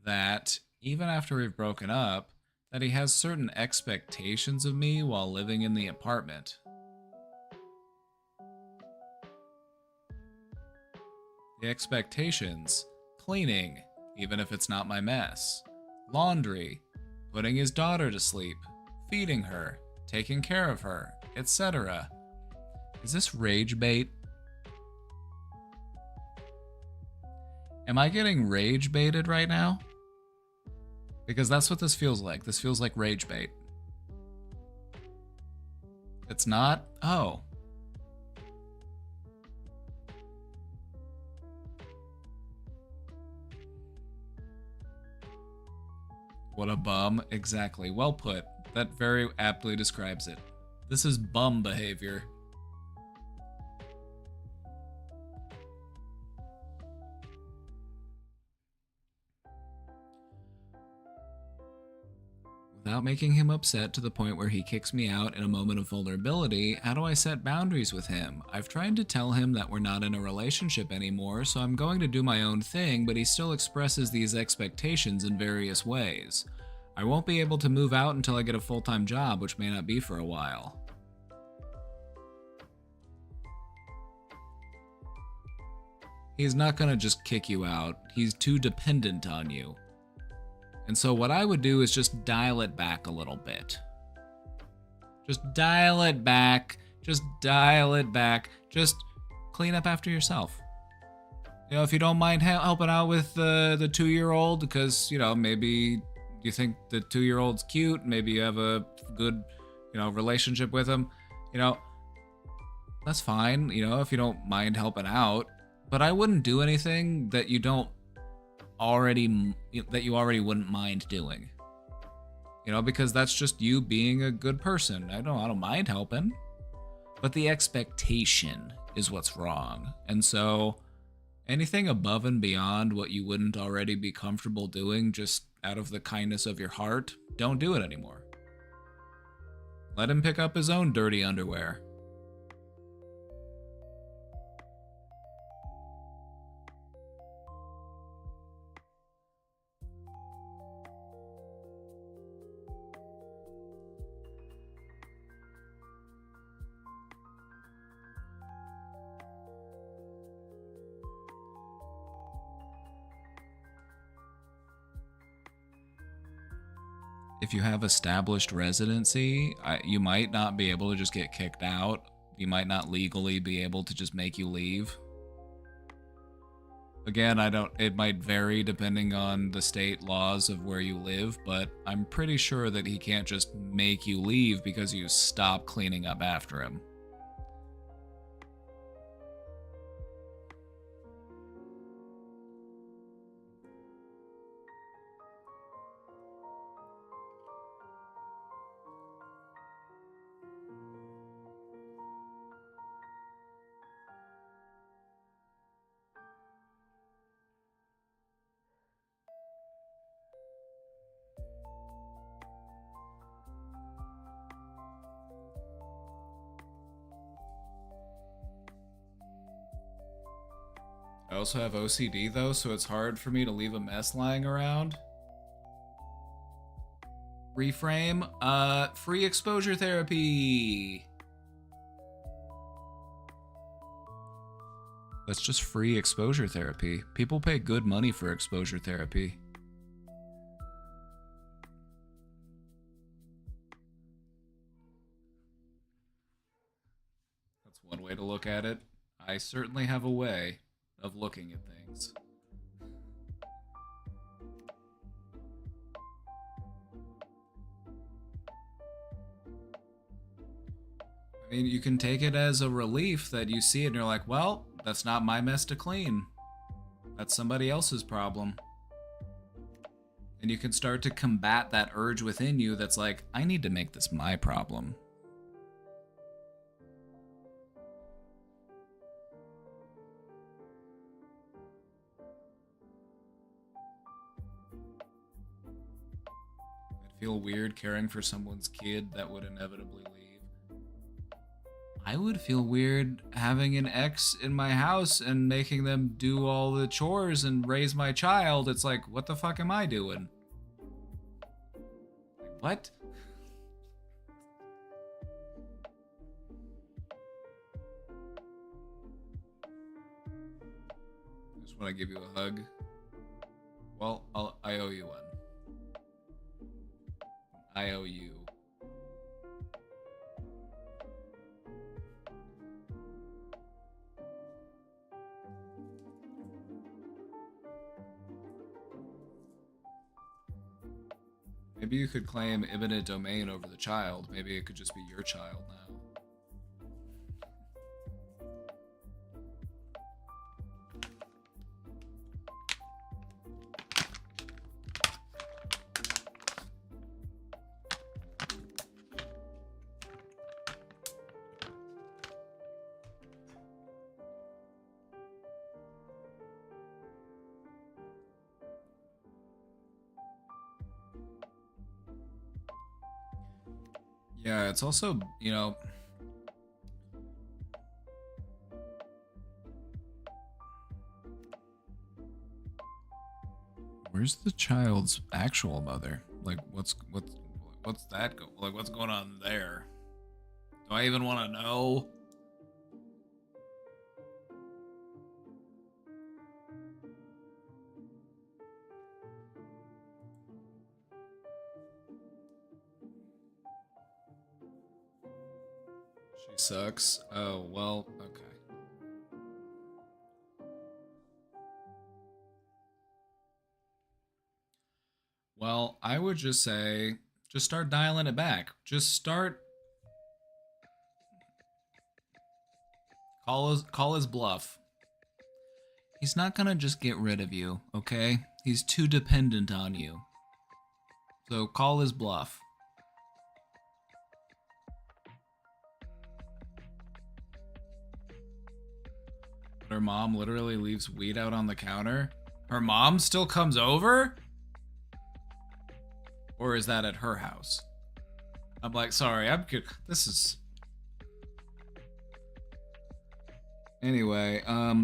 that, even after we've broken up, that he has certain expectations of me while living in the apartment. The expectations: cleaning, even if it's not my mess. Laundry, putting his daughter to sleep, feeding her, taking care of her, etc. Is this rage bait? Am I getting rage baited right now? Because that's what this feels like. This feels like rage bait. It's not? Oh. What a bum. Exactly. Well put. That very aptly describes it. This is bum behavior. Without making him upset to the point where he kicks me out in a moment of vulnerability, how do I set boundaries with him? I've tried to tell him that we're not in a relationship anymore, so I'm going to do my own thing, but he still expresses these expectations in various ways. I won't be able to move out until I get a full-time job, which may not be for a while. He's not gonna just kick you out. He's too dependent on you. And so what I would do is just dial it back a little bit. Just dial it back. Just dial it back. Just clean up after yourself. You know, if you don't mind helping out with the 2-year-old, because, you know, maybe you think the 2-year-old's cute, maybe you have a good, you know, relationship with him, you know, that's fine, you know, if you don't mind helping out. But I wouldn't do anything that you already wouldn't mind doing. You know, because that's just you being a good person. I don't mind helping. But the expectation is what's wrong. And so anything above and beyond what you wouldn't already be comfortable doing just out of the kindness of your heart, don't do it anymore. Let him pick up his own dirty underwear. If you have established residency, you might not be able to just get kicked out. You might not legally be able to just make you leave. Again, it might vary depending on the state laws of where you live, but I'm pretty sure that he can't just make you leave because you stop cleaning up after him. I also have OCD though, so it's hard for me to leave a mess lying around. Reframe, free exposure therapy. That's just free exposure therapy. People pay good money for exposure therapy. That's one way to look at it. I certainly have a way of looking at things. I mean, you can take it as a relief that you see it and you're like, well, that's not my mess to clean. That's somebody else's problem. And you can start to combat that urge within you that's like, I need to make this my problem. I'd feel weird caring for someone's kid that would inevitably leave. I would feel weird having an ex in my house and making them do all the chores and raise my child. It's like, what the fuck am I doing? Like, what? I just want to give you a hug. Well, I owe you one. I owe you. Maybe you could claim eminent domain over the child. Maybe it could just be your child now. Yeah, it's also, you know, where's the child's actual mother? Like, what's that like? What's going on there? Do I even want to know? She sucks. Oh well, okay. Well, I would just say, just start dialing it back. Just start. Call his bluff. He's not gonna just get rid of you, okay? He's too dependent on you. So call his bluff. But her mom literally leaves weed out on the counter. Her mom still comes over? Or is that at her house? I'm like, sorry, I'm good. This is... Anyway,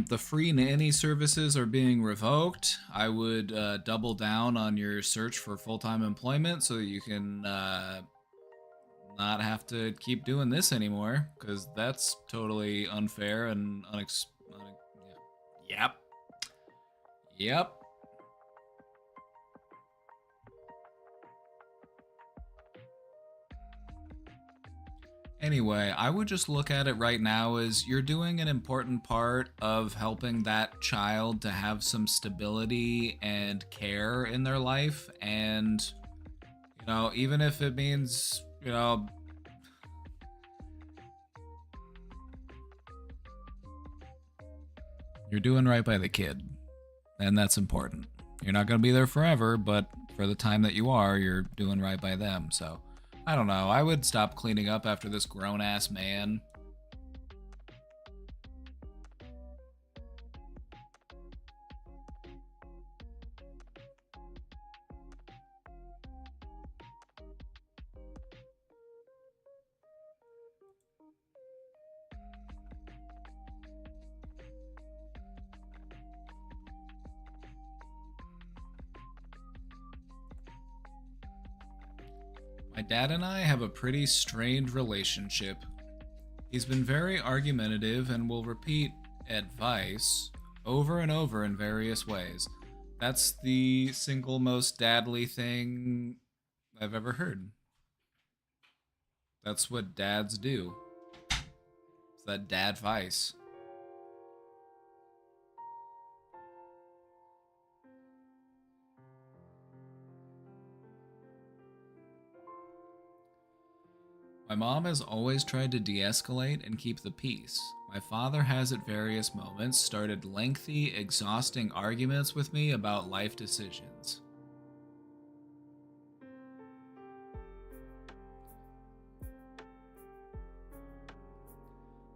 the free nanny services are being revoked. I would double down on your search for full-time employment so that you can not have to keep doing this anymore, because that's totally unfair and Yep. Yep. Anyway, I would just look at it right now as you're doing an important part of helping that child to have some stability and care in their life. And, you know, even if it means, you know, you're doing right by the kid. And that's important. You're not going to be there forever, but for the time that you are, you're doing right by them. So, I don't know. I would stop cleaning up after this grown-ass man. My dad and I have a pretty strained relationship. He's been very argumentative and will repeat advice over and over in various ways. That's the single most dadly thing I've ever heard. That's what dads do. It's that dad vice. My mom has always tried to de-escalate and keep the peace. My father has at various moments started lengthy, exhausting arguments with me about life decisions.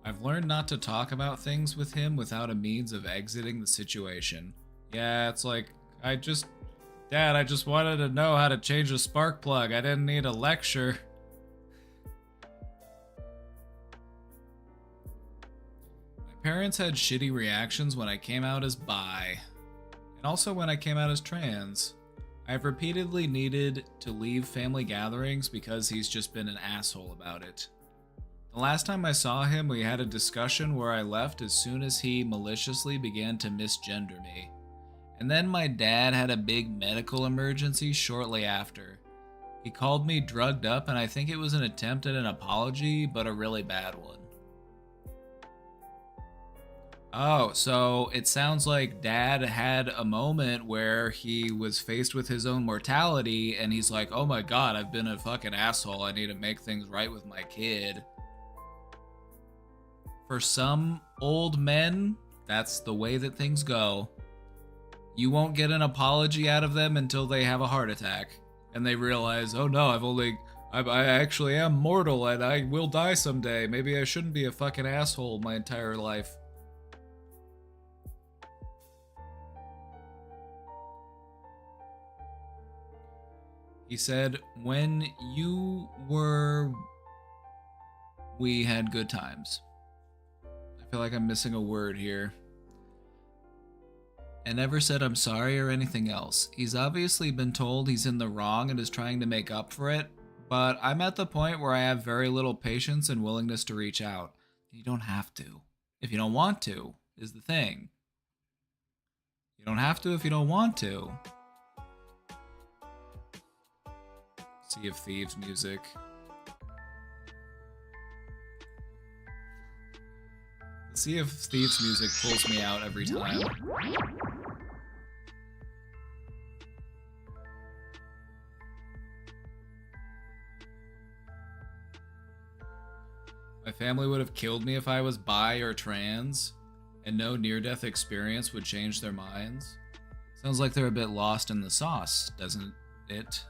I've learned not to talk about things with him without a means of exiting the situation. Yeah, it's like, Dad, I just wanted to know how to change a spark plug. I didn't need a lecture. My parents had shitty reactions when I came out as bi, and also when I came out as trans. I've repeatedly needed to leave family gatherings because he's just been an asshole about it. The last time I saw him, we had a discussion where I left as soon as he maliciously began to misgender me. And then my dad had a big medical emergency shortly after. He called me drugged up, and I think it was an attempt at an apology, but a really bad one. Oh, so it sounds like Dad had a moment where he was faced with his own mortality, and he's like, oh my god, I've been a fucking asshole, I need to make things right with my kid. For some old men, that's the way that things go. You won't get an apology out of them until they have a heart attack and they realize, oh no, I actually am mortal and I will die someday. Maybe I shouldn't be a fucking asshole my entire life. He said, when you were, we had good times. I feel like I'm missing a word here. And never said I'm sorry or anything else. He's obviously been told he's in the wrong and is trying to make up for it, but I'm at the point where I have very little patience and willingness to reach out. You don't have to. If you don't want to, is the thing. You don't have to if you don't want to. Sea of Thieves music. Sea of Thieves music pulls me out every time. My family would have killed me if I was bi or trans, and no near-death experience would change their minds. Sounds like they're a bit lost in the sauce, doesn't it?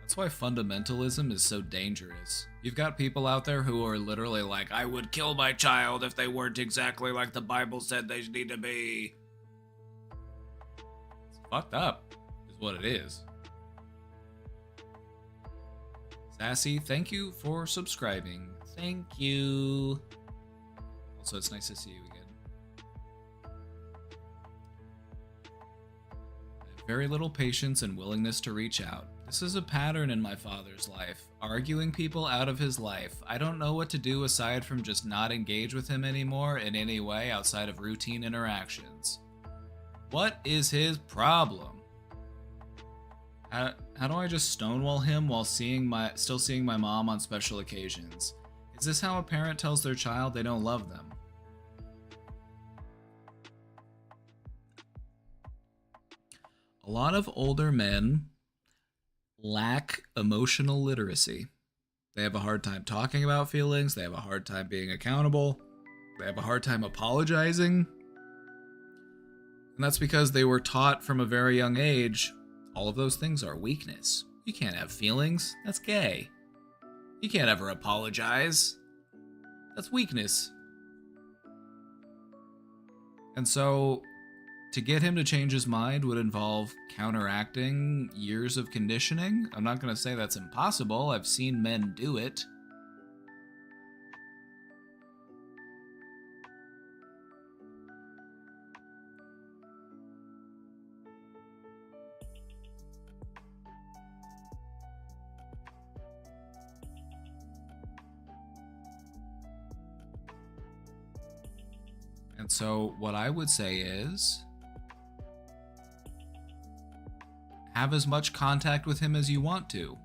That's why fundamentalism is so dangerous. You've got people out there who are literally like, I would kill my child if they weren't exactly like the Bible said they need to be. It's fucked up, is what it is. Sassy, thank you for subscribing. Thank you. Also, it's nice to see you again. I have very little patience and willingness to reach out. This is a pattern in my father's life, arguing people out of his life. I don't know what to do aside from just not engage with him anymore in any way outside of routine interactions. What is his problem? How do I just stonewall him while still seeing my mom on special occasions? Is this how a parent tells their child they don't love them? A lot of older men lack emotional literacy. They have a hard time talking about feelings, they have a hard time being accountable, they have a hard time apologizing. And that's because they were taught from a very young age, all of those things are weakness. You can't have feelings, that's gay. You can't ever apologize, that's weakness. And so, to get him to change his mind would involve counteracting years of conditioning. I'm not going to say that's impossible. I've seen men do it. And so what I would say is, have as much contact with him as you want to.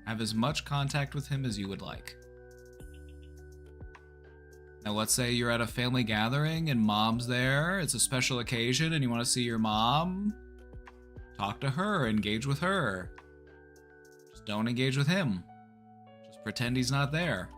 Have as much contact with him as you would like. Now let's say you're at a family gathering and mom's there, it's a special occasion and you want to see your mom. Talk to her, engage with her. Just don't engage with him. Just pretend he's not there.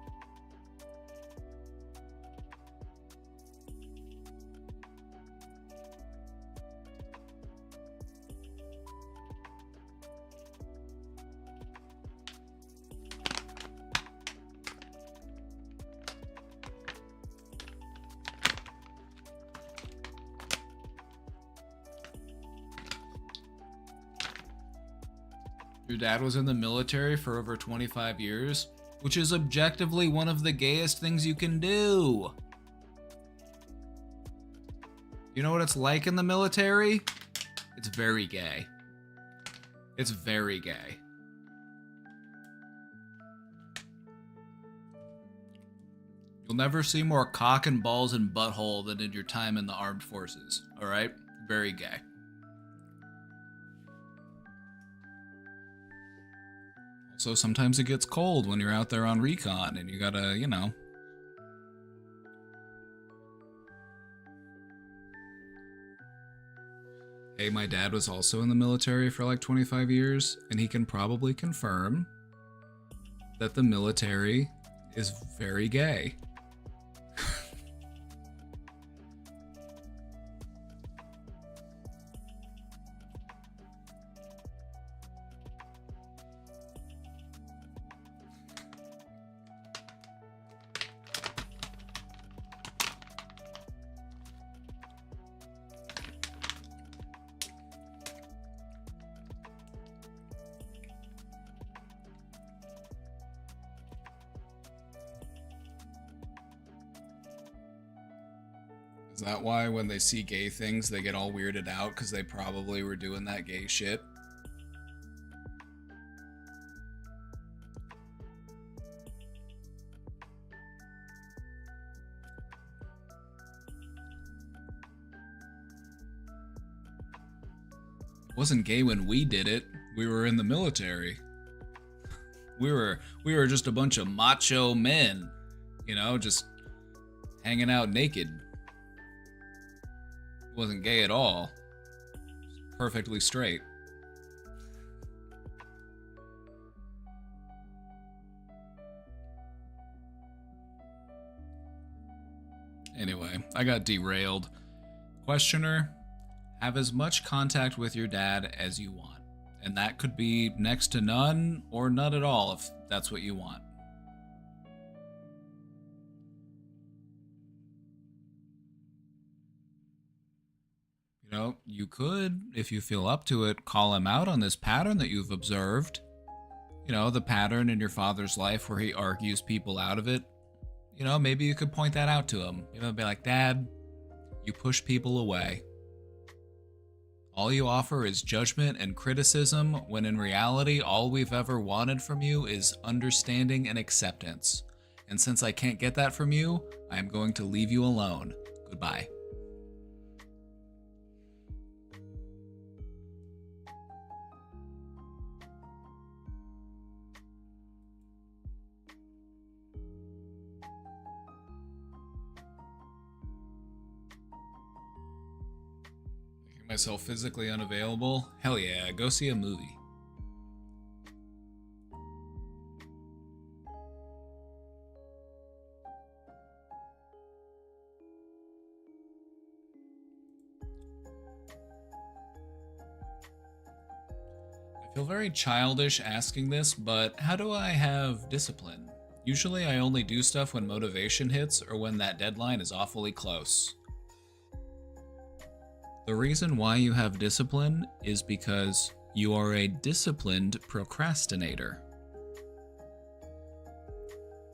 Your dad was in the military for over 25 years, which is objectively one of the gayest things you can do. You know what it's like in the military? It's very gay. It's very gay. You'll never see more cock and balls and butthole than in your time in the armed forces, alright? Very gay. So sometimes it gets cold when you're out there on recon and you gotta, you know. Hey, my dad was also in the military for like 25 years, and he can probably confirm that the military is very gay. Is that why when they see gay things, they get all weirded out because they probably were doing that gay shit? It wasn't gay when we did it. We were in the military. We were just a bunch of macho men, you know, just hanging out naked. It wasn't gay at all. Just perfectly straight. Anyway, I got derailed. Questioner, have as much contact with your dad as you want. And that could be next to none or none at all if that's what you want. You know, you could, if you feel up to it, call him out on this pattern that you've observed. You know, the pattern in your father's life where he argues people out of it. You know, maybe you could point that out to him. You know, be like, Dad, you push people away. All you offer is judgment and criticism, when in reality, all we've ever wanted from you is understanding and acceptance. And since I can't get that from you, I am going to leave you alone. Goodbye. Myself physically unavailable? Hell yeah, go see a movie. I feel very childish asking this, but how do I have discipline? Usually I only do stuff when motivation hits or when that deadline is awfully close. The reason why you have discipline is because you are a disciplined procrastinator.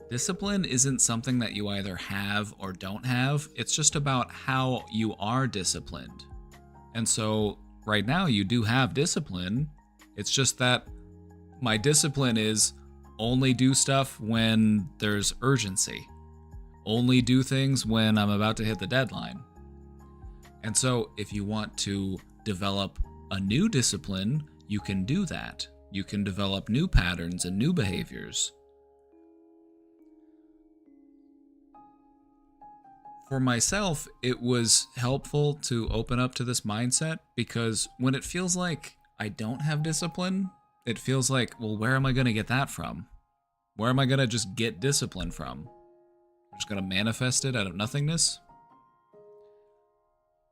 Discipline isn't something that you either have or don't have, it's just about how you are disciplined. And so, right now you do have discipline, it's just that my discipline is only do stuff when there's urgency. Only do things when I'm about to hit the deadline. And so if you want to develop a new discipline, you can do that. You can develop new patterns and new behaviors. For myself, it was helpful to open up to this mindset because when it feels like I don't have discipline, it feels like, well, where am I going to get that from? Where am I going to just get discipline from? I'm just going to manifest it out of nothingness?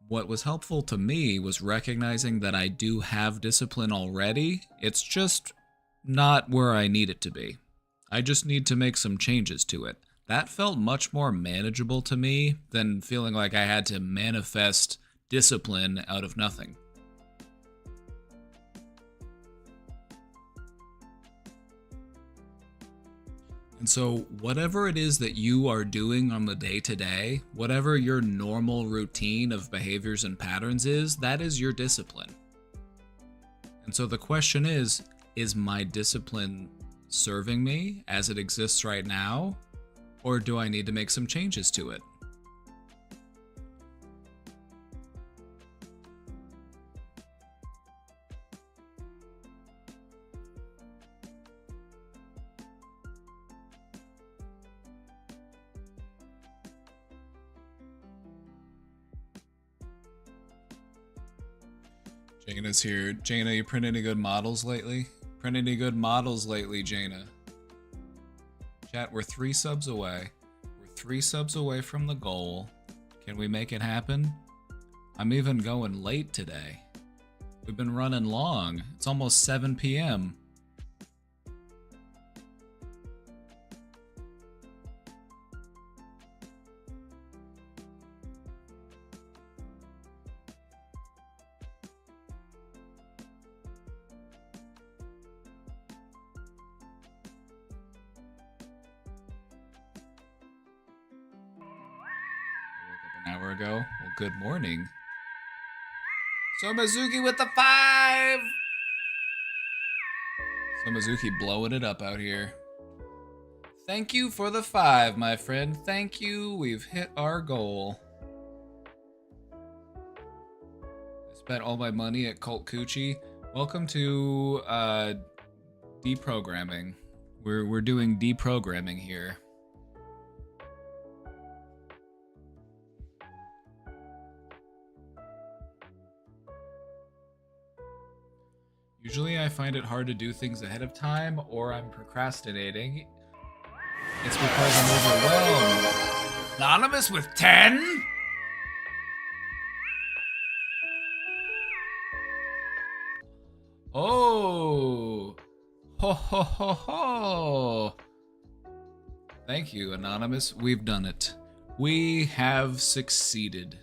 What was helpful to me was recognizing that I do have discipline already. It's just not where I need it to be. I just need to make some changes to it. That felt much more manageable to me than feeling like I had to manifest discipline out of nothing. And so whatever it is that you are doing on the day-to-day, whatever your normal routine of behaviors and patterns is, that is your discipline. And so the question is my discipline serving me as it exists right now, or do I need to make some changes to it? Jaina's here. Jaina, you print any good models lately? Print any good models lately, Jaina? Chat, we're 3 subs away. We're 3 subs away from the goal. Can we make it happen? I'm even going late today. We've been running long. It's almost 7 p.m. Ago. Well, good morning. Somazuki with the 5! Somazuki blowing it up out here. Thank you for the 5, my friend. Thank you. We've hit our goal. I spent all my money at Cult Coochie. Welcome to deprogramming. We're doing deprogramming here. Usually I find it hard to do things ahead of time, or I'm procrastinating. It's because I'm overwhelmed. Anonymous with 10? Oh! Ho ho ho ho! Thank you, Anonymous. We've done it. We have succeeded.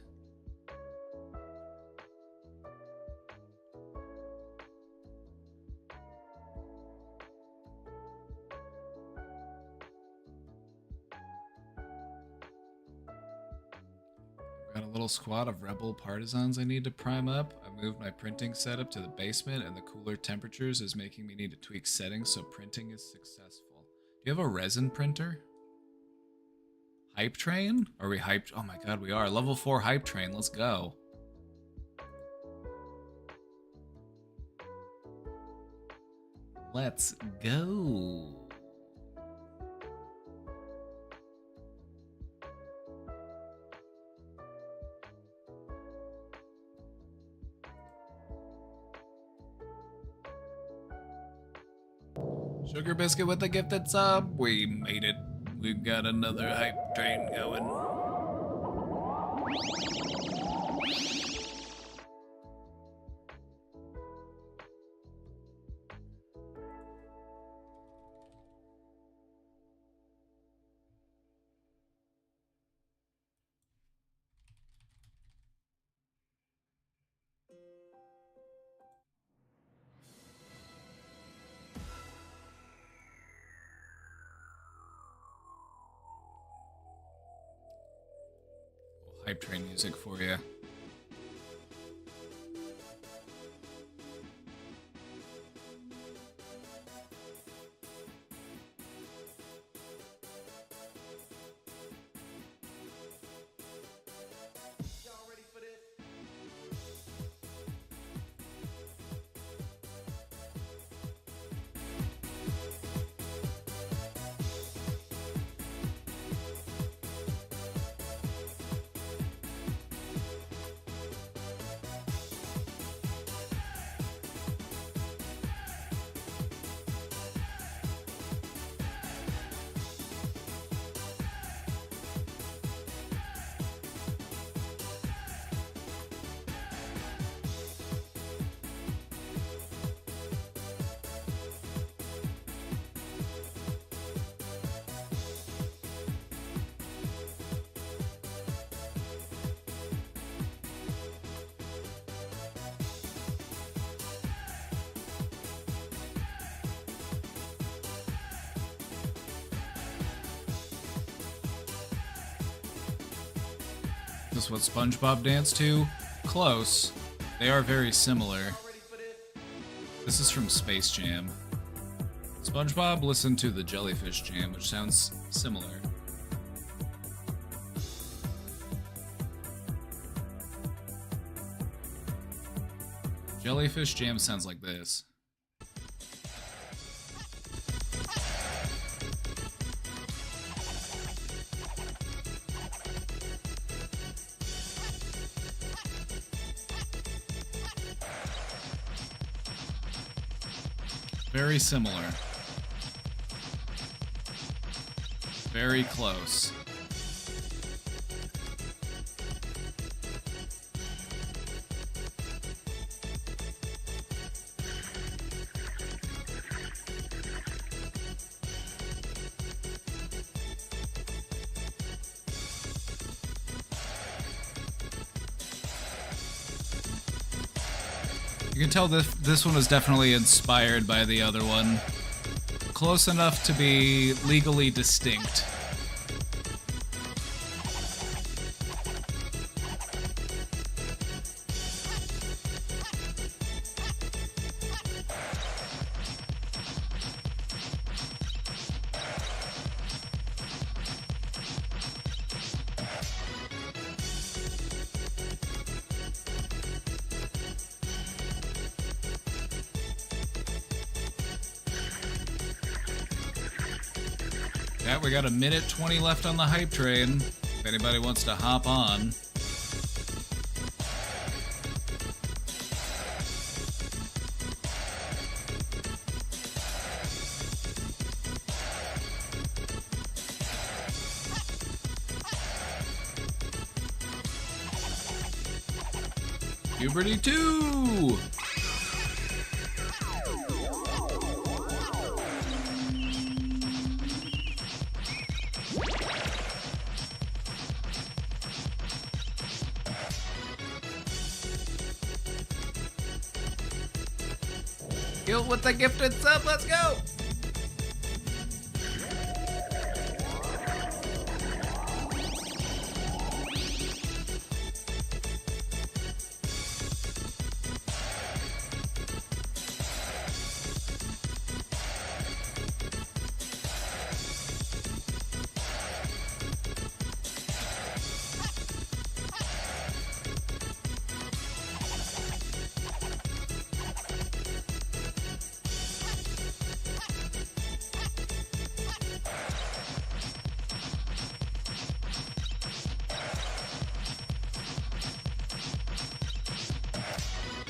Got a little squad of rebel partisans I need to prime up. I moved my printing setup to the basement, and the cooler temperatures is making me need to tweak settings so printing is successful. Do you have a resin printer? Hype train? Are we hyped? Oh my god, we are. Level 4 hype train. Let's go. Let's go. Sugar Biscuit with the gifted sub. We made it. We've got another hype train going. Hype train music for you. This is what SpongeBob danced to? Close. They are very similar. This is from Space Jam. SpongeBob listened to the Jellyfish Jam, which sounds similar. Jellyfish Jam sounds like this. Very similar. Very close. You can tell this one was definitely inspired by the other one. Close enough to be legally distinct. Yeah, we got a minute 20 left on the hype train. If anybody wants to hop on. Puberty 2! Guilt with the gifted sub, let's go!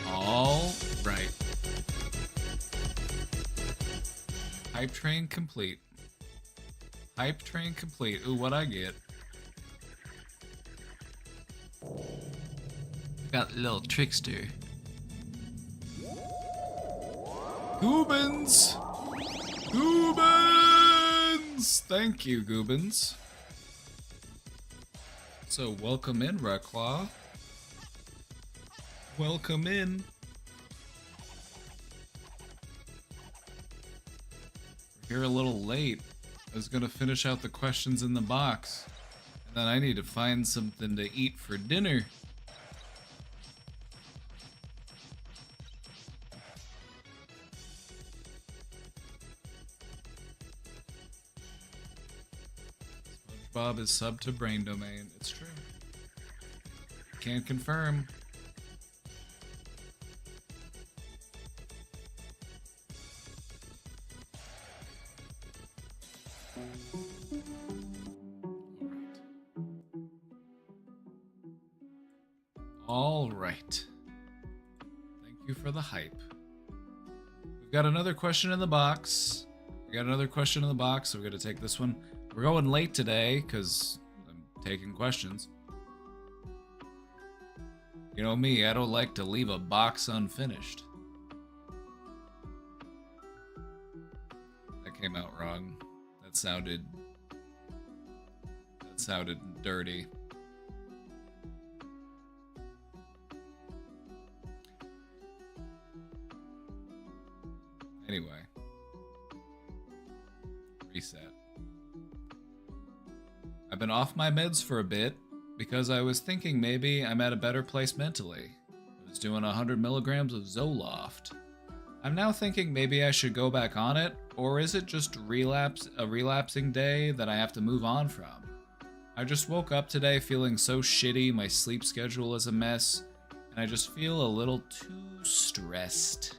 All right. Hype train complete. Hype train complete. Ooh, what'd I get? Got a little trickster. Goobins! Goobins! Thank you, Goobins. So, welcome in, Reclaw. Welcome in. We're here a little late. I was gonna finish out the questions in the box. And then I need to find something to eat for dinner. SpongeBob is sub to Brain Domain. It's true. Can't confirm. All right. Thank you for the hype. We've got another question in the box. We got another question in the box, so we're going to take this one. We're going late today because I'm taking questions. You know me, I don't like to leave a box unfinished. That came out wrong. That sounded dirty. Anyway. Reset. I've been off my meds for a bit. because I was thinking maybe I'm at a better place mentally. I was doing 100 milligrams of Zoloft. I'm now thinking maybe I should go back on it, or is it just a relapsing day that I have to move on from? I just woke up today feeling so shitty, my sleep schedule is a mess, and I just feel a little too stressed.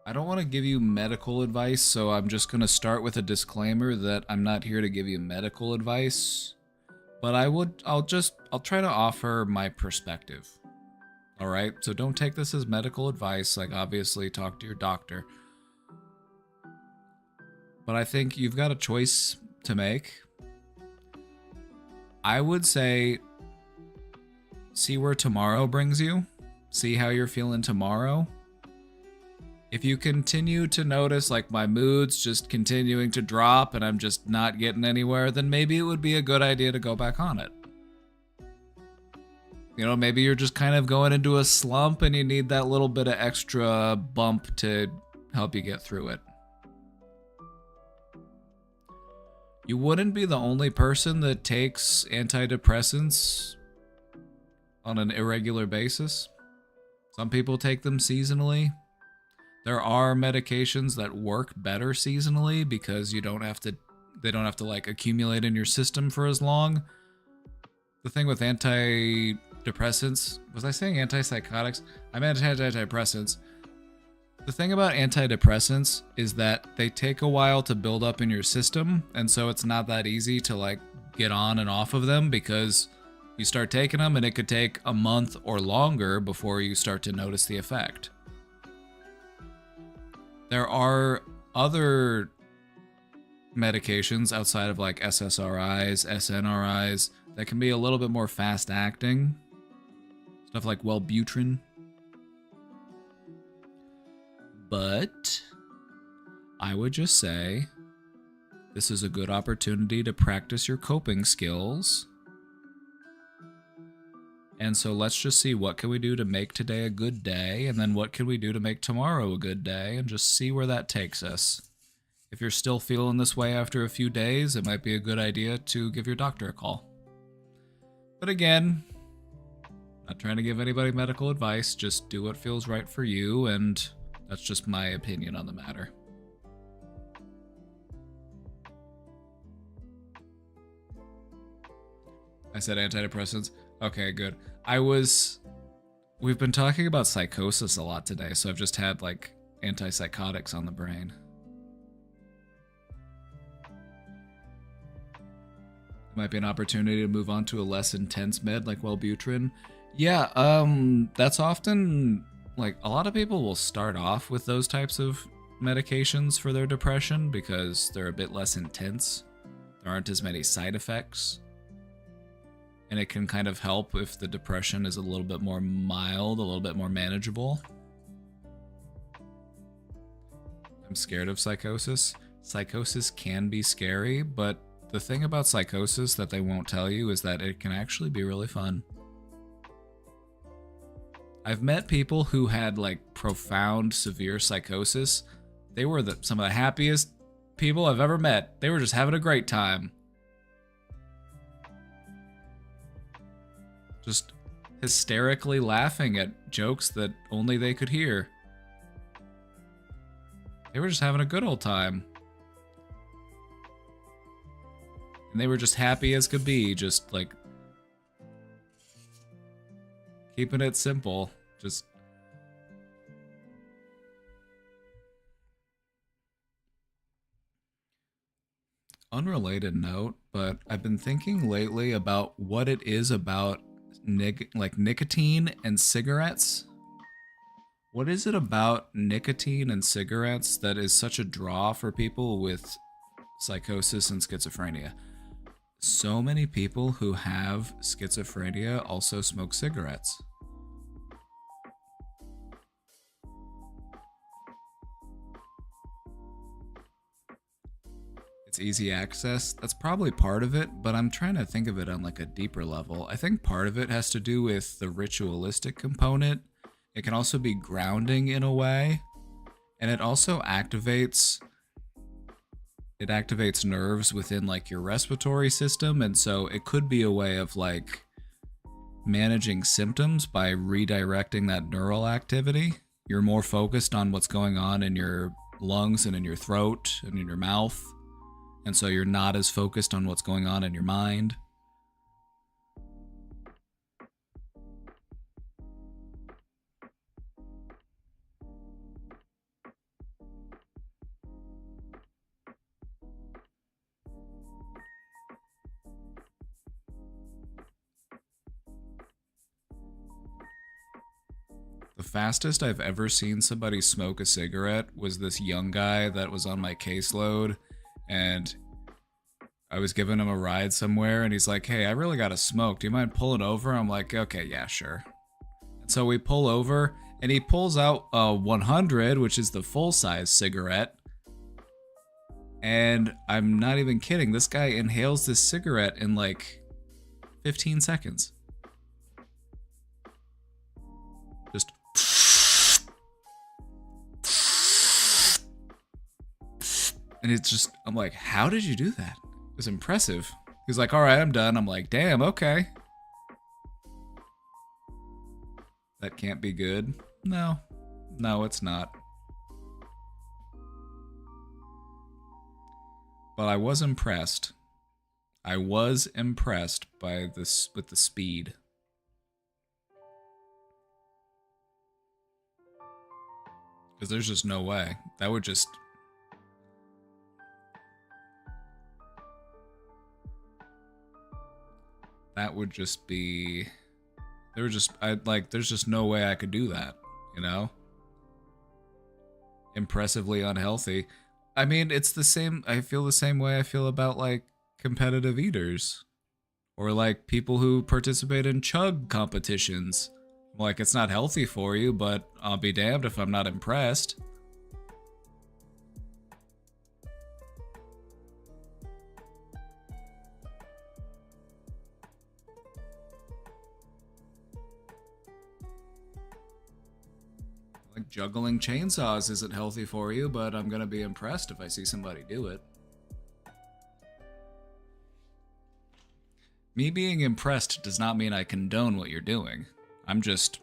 I don't want to give you medical advice, so I'm just going to start with a disclaimer that I'm not here to give you medical advice, but I'll try to offer my perspective. All right? So don't take this as medical advice, like obviously talk to your doctor. But I think you've got a choice to make. I would say see where tomorrow brings you. See how you're feeling tomorrow. If you continue to notice like my mood's just continuing to drop and I'm just not getting anywhere, then maybe it would be a good idea to go back on it. You know, maybe you're just kind of going into a slump and you need that little bit of extra bump to help you get through it. You wouldn't be the only person that takes antidepressants on an irregular basis. Some people take them seasonally. There are medications that work better seasonally because they don't have to like accumulate in your system for as long. The thing with antidepressants, was I saying antipsychotics? I meant antidepressants. The thing about antidepressants is that they take a while to build up in your system, and so it's not that easy to like get on and off of them because you start taking them and it could take a month or longer before you start to notice the effect. There are other medications outside of like SSRIs, SNRIs that can be a little bit more fast acting. Stuff like Wellbutrin. But I would just say this is a good opportunity to practice your coping skills. And so let's just see what can we do to make today a good day, and then what can we do to make tomorrow a good day, and just see where that takes us. If you're still feeling this way after a few days, it might be a good idea to give your doctor a call. But again, not trying to give anybody medical advice, just do what feels right for you, and that's just my opinion on the matter. I said antidepressants. Okay, good. We've been talking about psychosis a lot today, so I've just had like antipsychotics on the brain. Might be an opportunity to move on to a less intense med like Wellbutrin. Yeah, that's often like a lot of people will start off with those types of medications for their depression because they're a bit less intense. There aren't as many side effects. And it can kind of help if the depression is a little bit more mild, a little bit more manageable. I'm scared of psychosis. Psychosis can be scary, but the thing about psychosis that they won't tell you is that it can actually be really fun. I've met people who had like profound, severe psychosis. They were some of the happiest people I've ever met. They were just having a great time. Just hysterically laughing at jokes that only they could hear. They were just having a good old time. And they were just happy as could be, just like keeping it simple. Just unrelated note, but I've been thinking lately about what it is about nicotine and cigarettes. What is it about nicotine and cigarettes that is such a draw for people with psychosis and schizophrenia? So many people who have schizophrenia also smoke cigarettes. It's easy access. That's probably part of it, but I'm trying to think of it on like a deeper level. I think part of it has to do with the ritualistic component It can also be grounding in a way. And it also activates nerves within like your respiratory system, and so it could be a way of like managing symptoms by redirecting that neural activity. You're more focused on what's going on in your lungs and in your throat and in your mouth, and so you're not as focused on what's going on in your mind. The fastest I've ever seen somebody smoke a cigarette was this young guy that was on my caseload, and I was giving him a ride somewhere, and he's like, "Hey, I really gotta smoke. Do you mind pulling over?" I'm like, "Okay, yeah, sure." And so we pull over, and he pulls out a 100, which is the full-size cigarette. And I'm not even kidding. This guy inhales this cigarette in like 15 seconds. Just. And it's just, I'm like, how did you do that? It was impressive. He's like, all right, I'm done. I'm like, damn, okay. That can't be good. No, it's not. But I was impressed. I was impressed by this with the speed. Because there's just no way. That would just... That would just be... there's just no way I could do that, you know? Impressively unhealthy. I mean, it's the same, I feel the same way I feel about, like, competitive eaters. Or, like, people who participate in chug competitions. Like, it's not healthy for you, but I'll be damned if I'm not impressed. Like, juggling chainsaws isn't healthy for you, but I'm gonna be impressed if I see somebody do it. Me being impressed does not mean I condone what you're doing. I just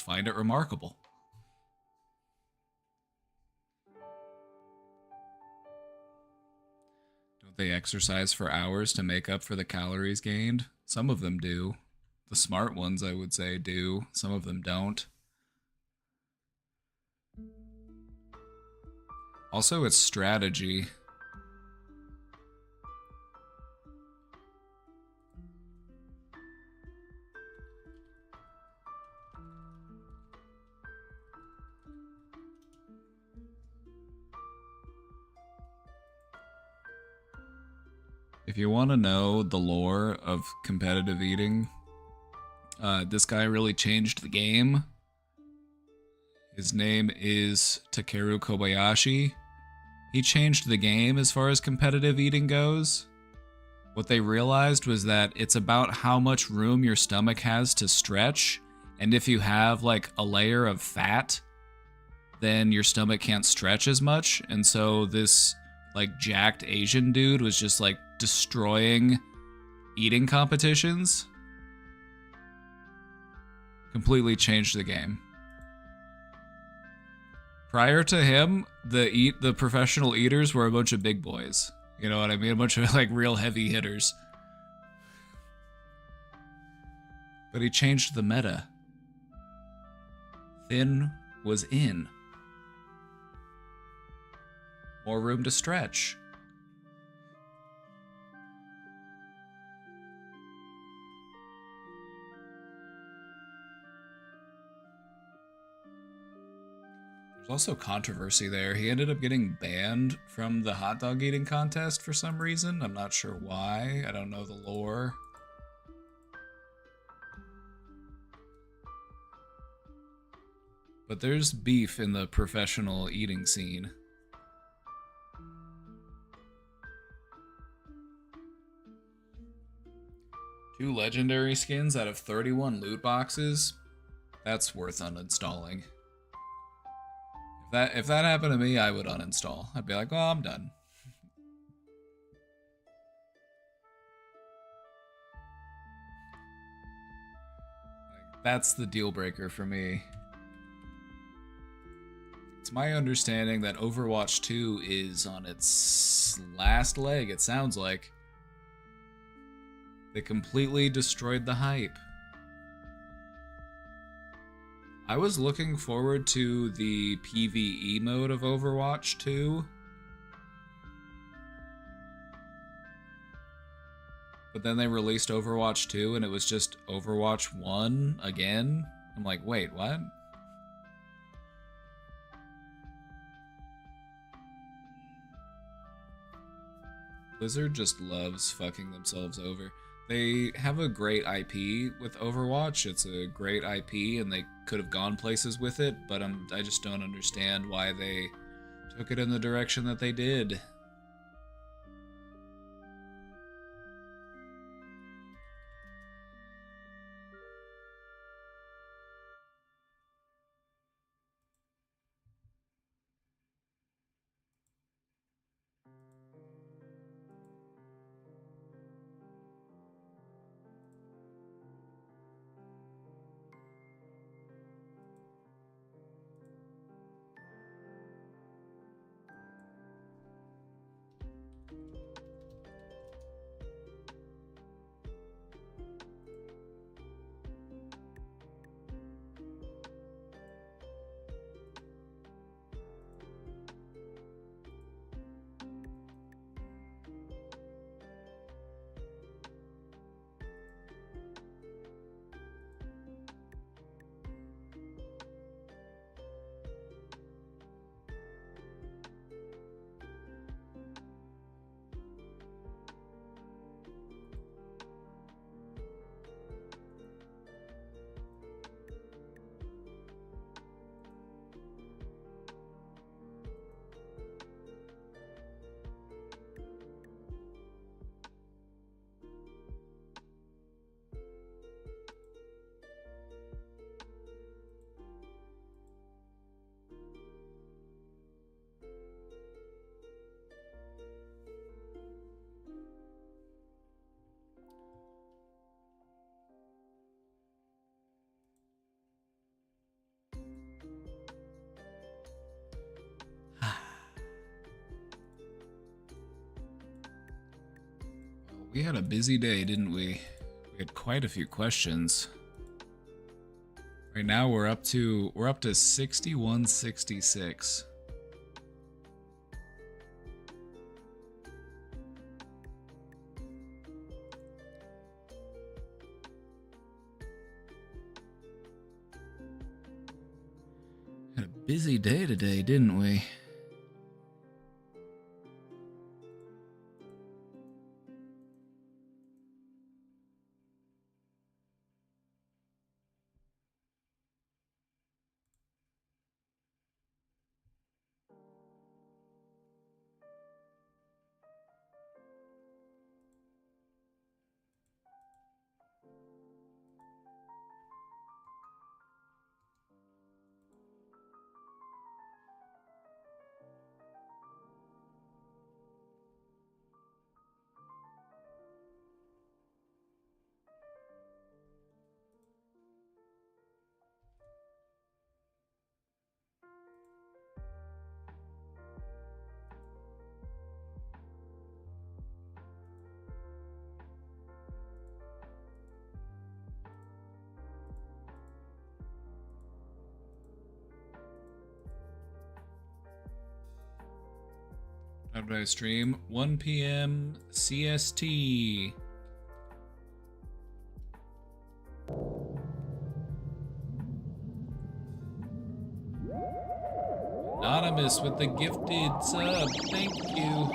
find it remarkable. Don't they exercise for hours to make up for the calories gained? Some of them do. The smart ones, I would say, do. Some of them don't. Also, it's strategy. If you want to know the lore of competitive eating, this guy really changed the game. His name is Takeru Kobayashi. He changed the game as far as competitive eating goes. What they realized was that it's about how much room your stomach has to stretch, and if you have like a layer of fat, then your stomach can't stretch as much, and so this like jacked Asian dude was just like destroying eating competitions. Completely changed the game. Prior to him, the professional eaters were a bunch of big boys. You know what I mean? A bunch of like real heavy hitters. But he changed the meta. Thin was in. More room to stretch. There's also controversy there. He ended up getting banned from the hot dog eating contest for some reason. I'm not sure why. I don't know the lore. But there's beef in the professional eating scene. Two legendary skins out of 31 loot boxes. That's worth uninstalling. If that happened to me, I would uninstall. I'd be like, oh, I'm done. Like, that's the deal breaker for me. It's my understanding that Overwatch 2 is on its last leg, it sounds like. They completely destroyed the hype. I was looking forward to the PvE mode of Overwatch 2. But then they released Overwatch 2 and it was just Overwatch 1 again. I'm like, wait, what? Blizzard just loves fucking themselves over. They have a great IP with Overwatch. It's a great IP, and they could have gone places with it, but I just don't understand why they took it in the direction that they did. We had a busy day, didn't we? We had quite a few questions. Right now we're up to 6166. Had a busy day today, didn't we? How did I stream? 1 p.m. CST. Anonymous with the gifted sub. Thank you.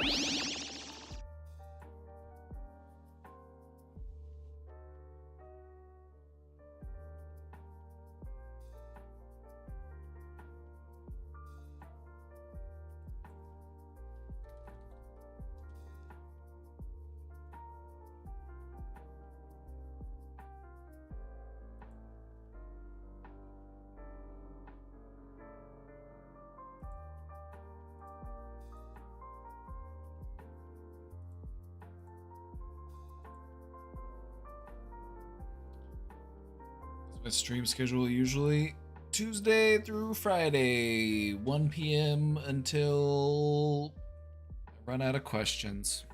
My stream schedule usually Tuesday through Friday, 1 p.m. until I run out of questions.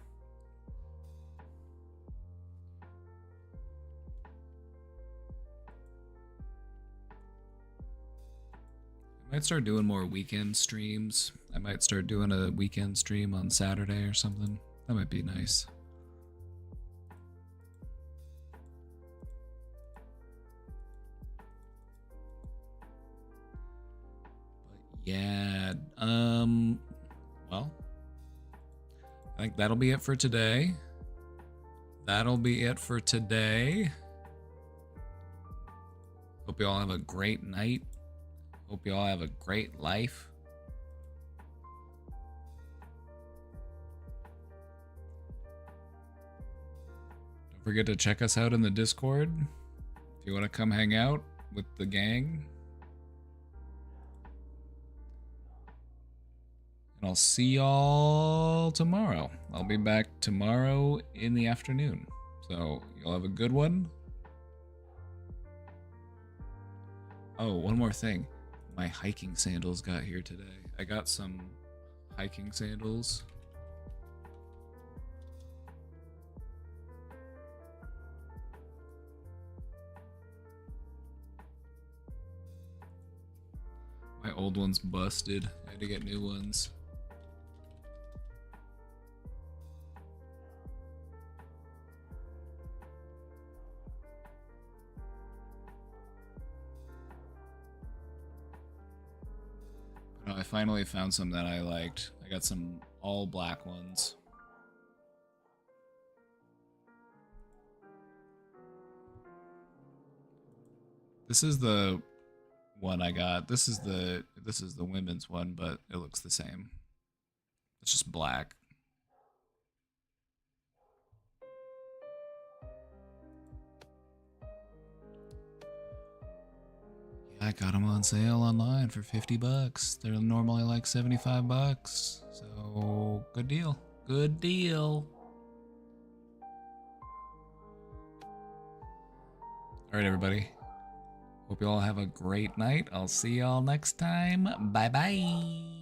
I might start doing more weekend streams. I might start doing a weekend stream on Saturday or something. That might be nice. But yeah, well, I think that'll be it for today. That'll be it for today. Hope you all have a great night. Hope you all have a great life. Don't forget to check us out in the Discord if you want to come hang out with the gang. And I'll see y'all tomorrow. I'll be back tomorrow in the afternoon. So you'll have a good one. Oh, one more thing. My hiking sandals got here today. I got some hiking sandals. My old ones busted. I had to get new ones. I finally found some that I liked. I got some all black ones. This is the one I got. This is the women's one, but it looks the same. It's just black. I got them on sale online for 50 bucks. They're normally like 75 bucks. So, good deal. Good deal. All right, everybody. Hope you all have a great night. I'll see y'all next time. Bye-bye.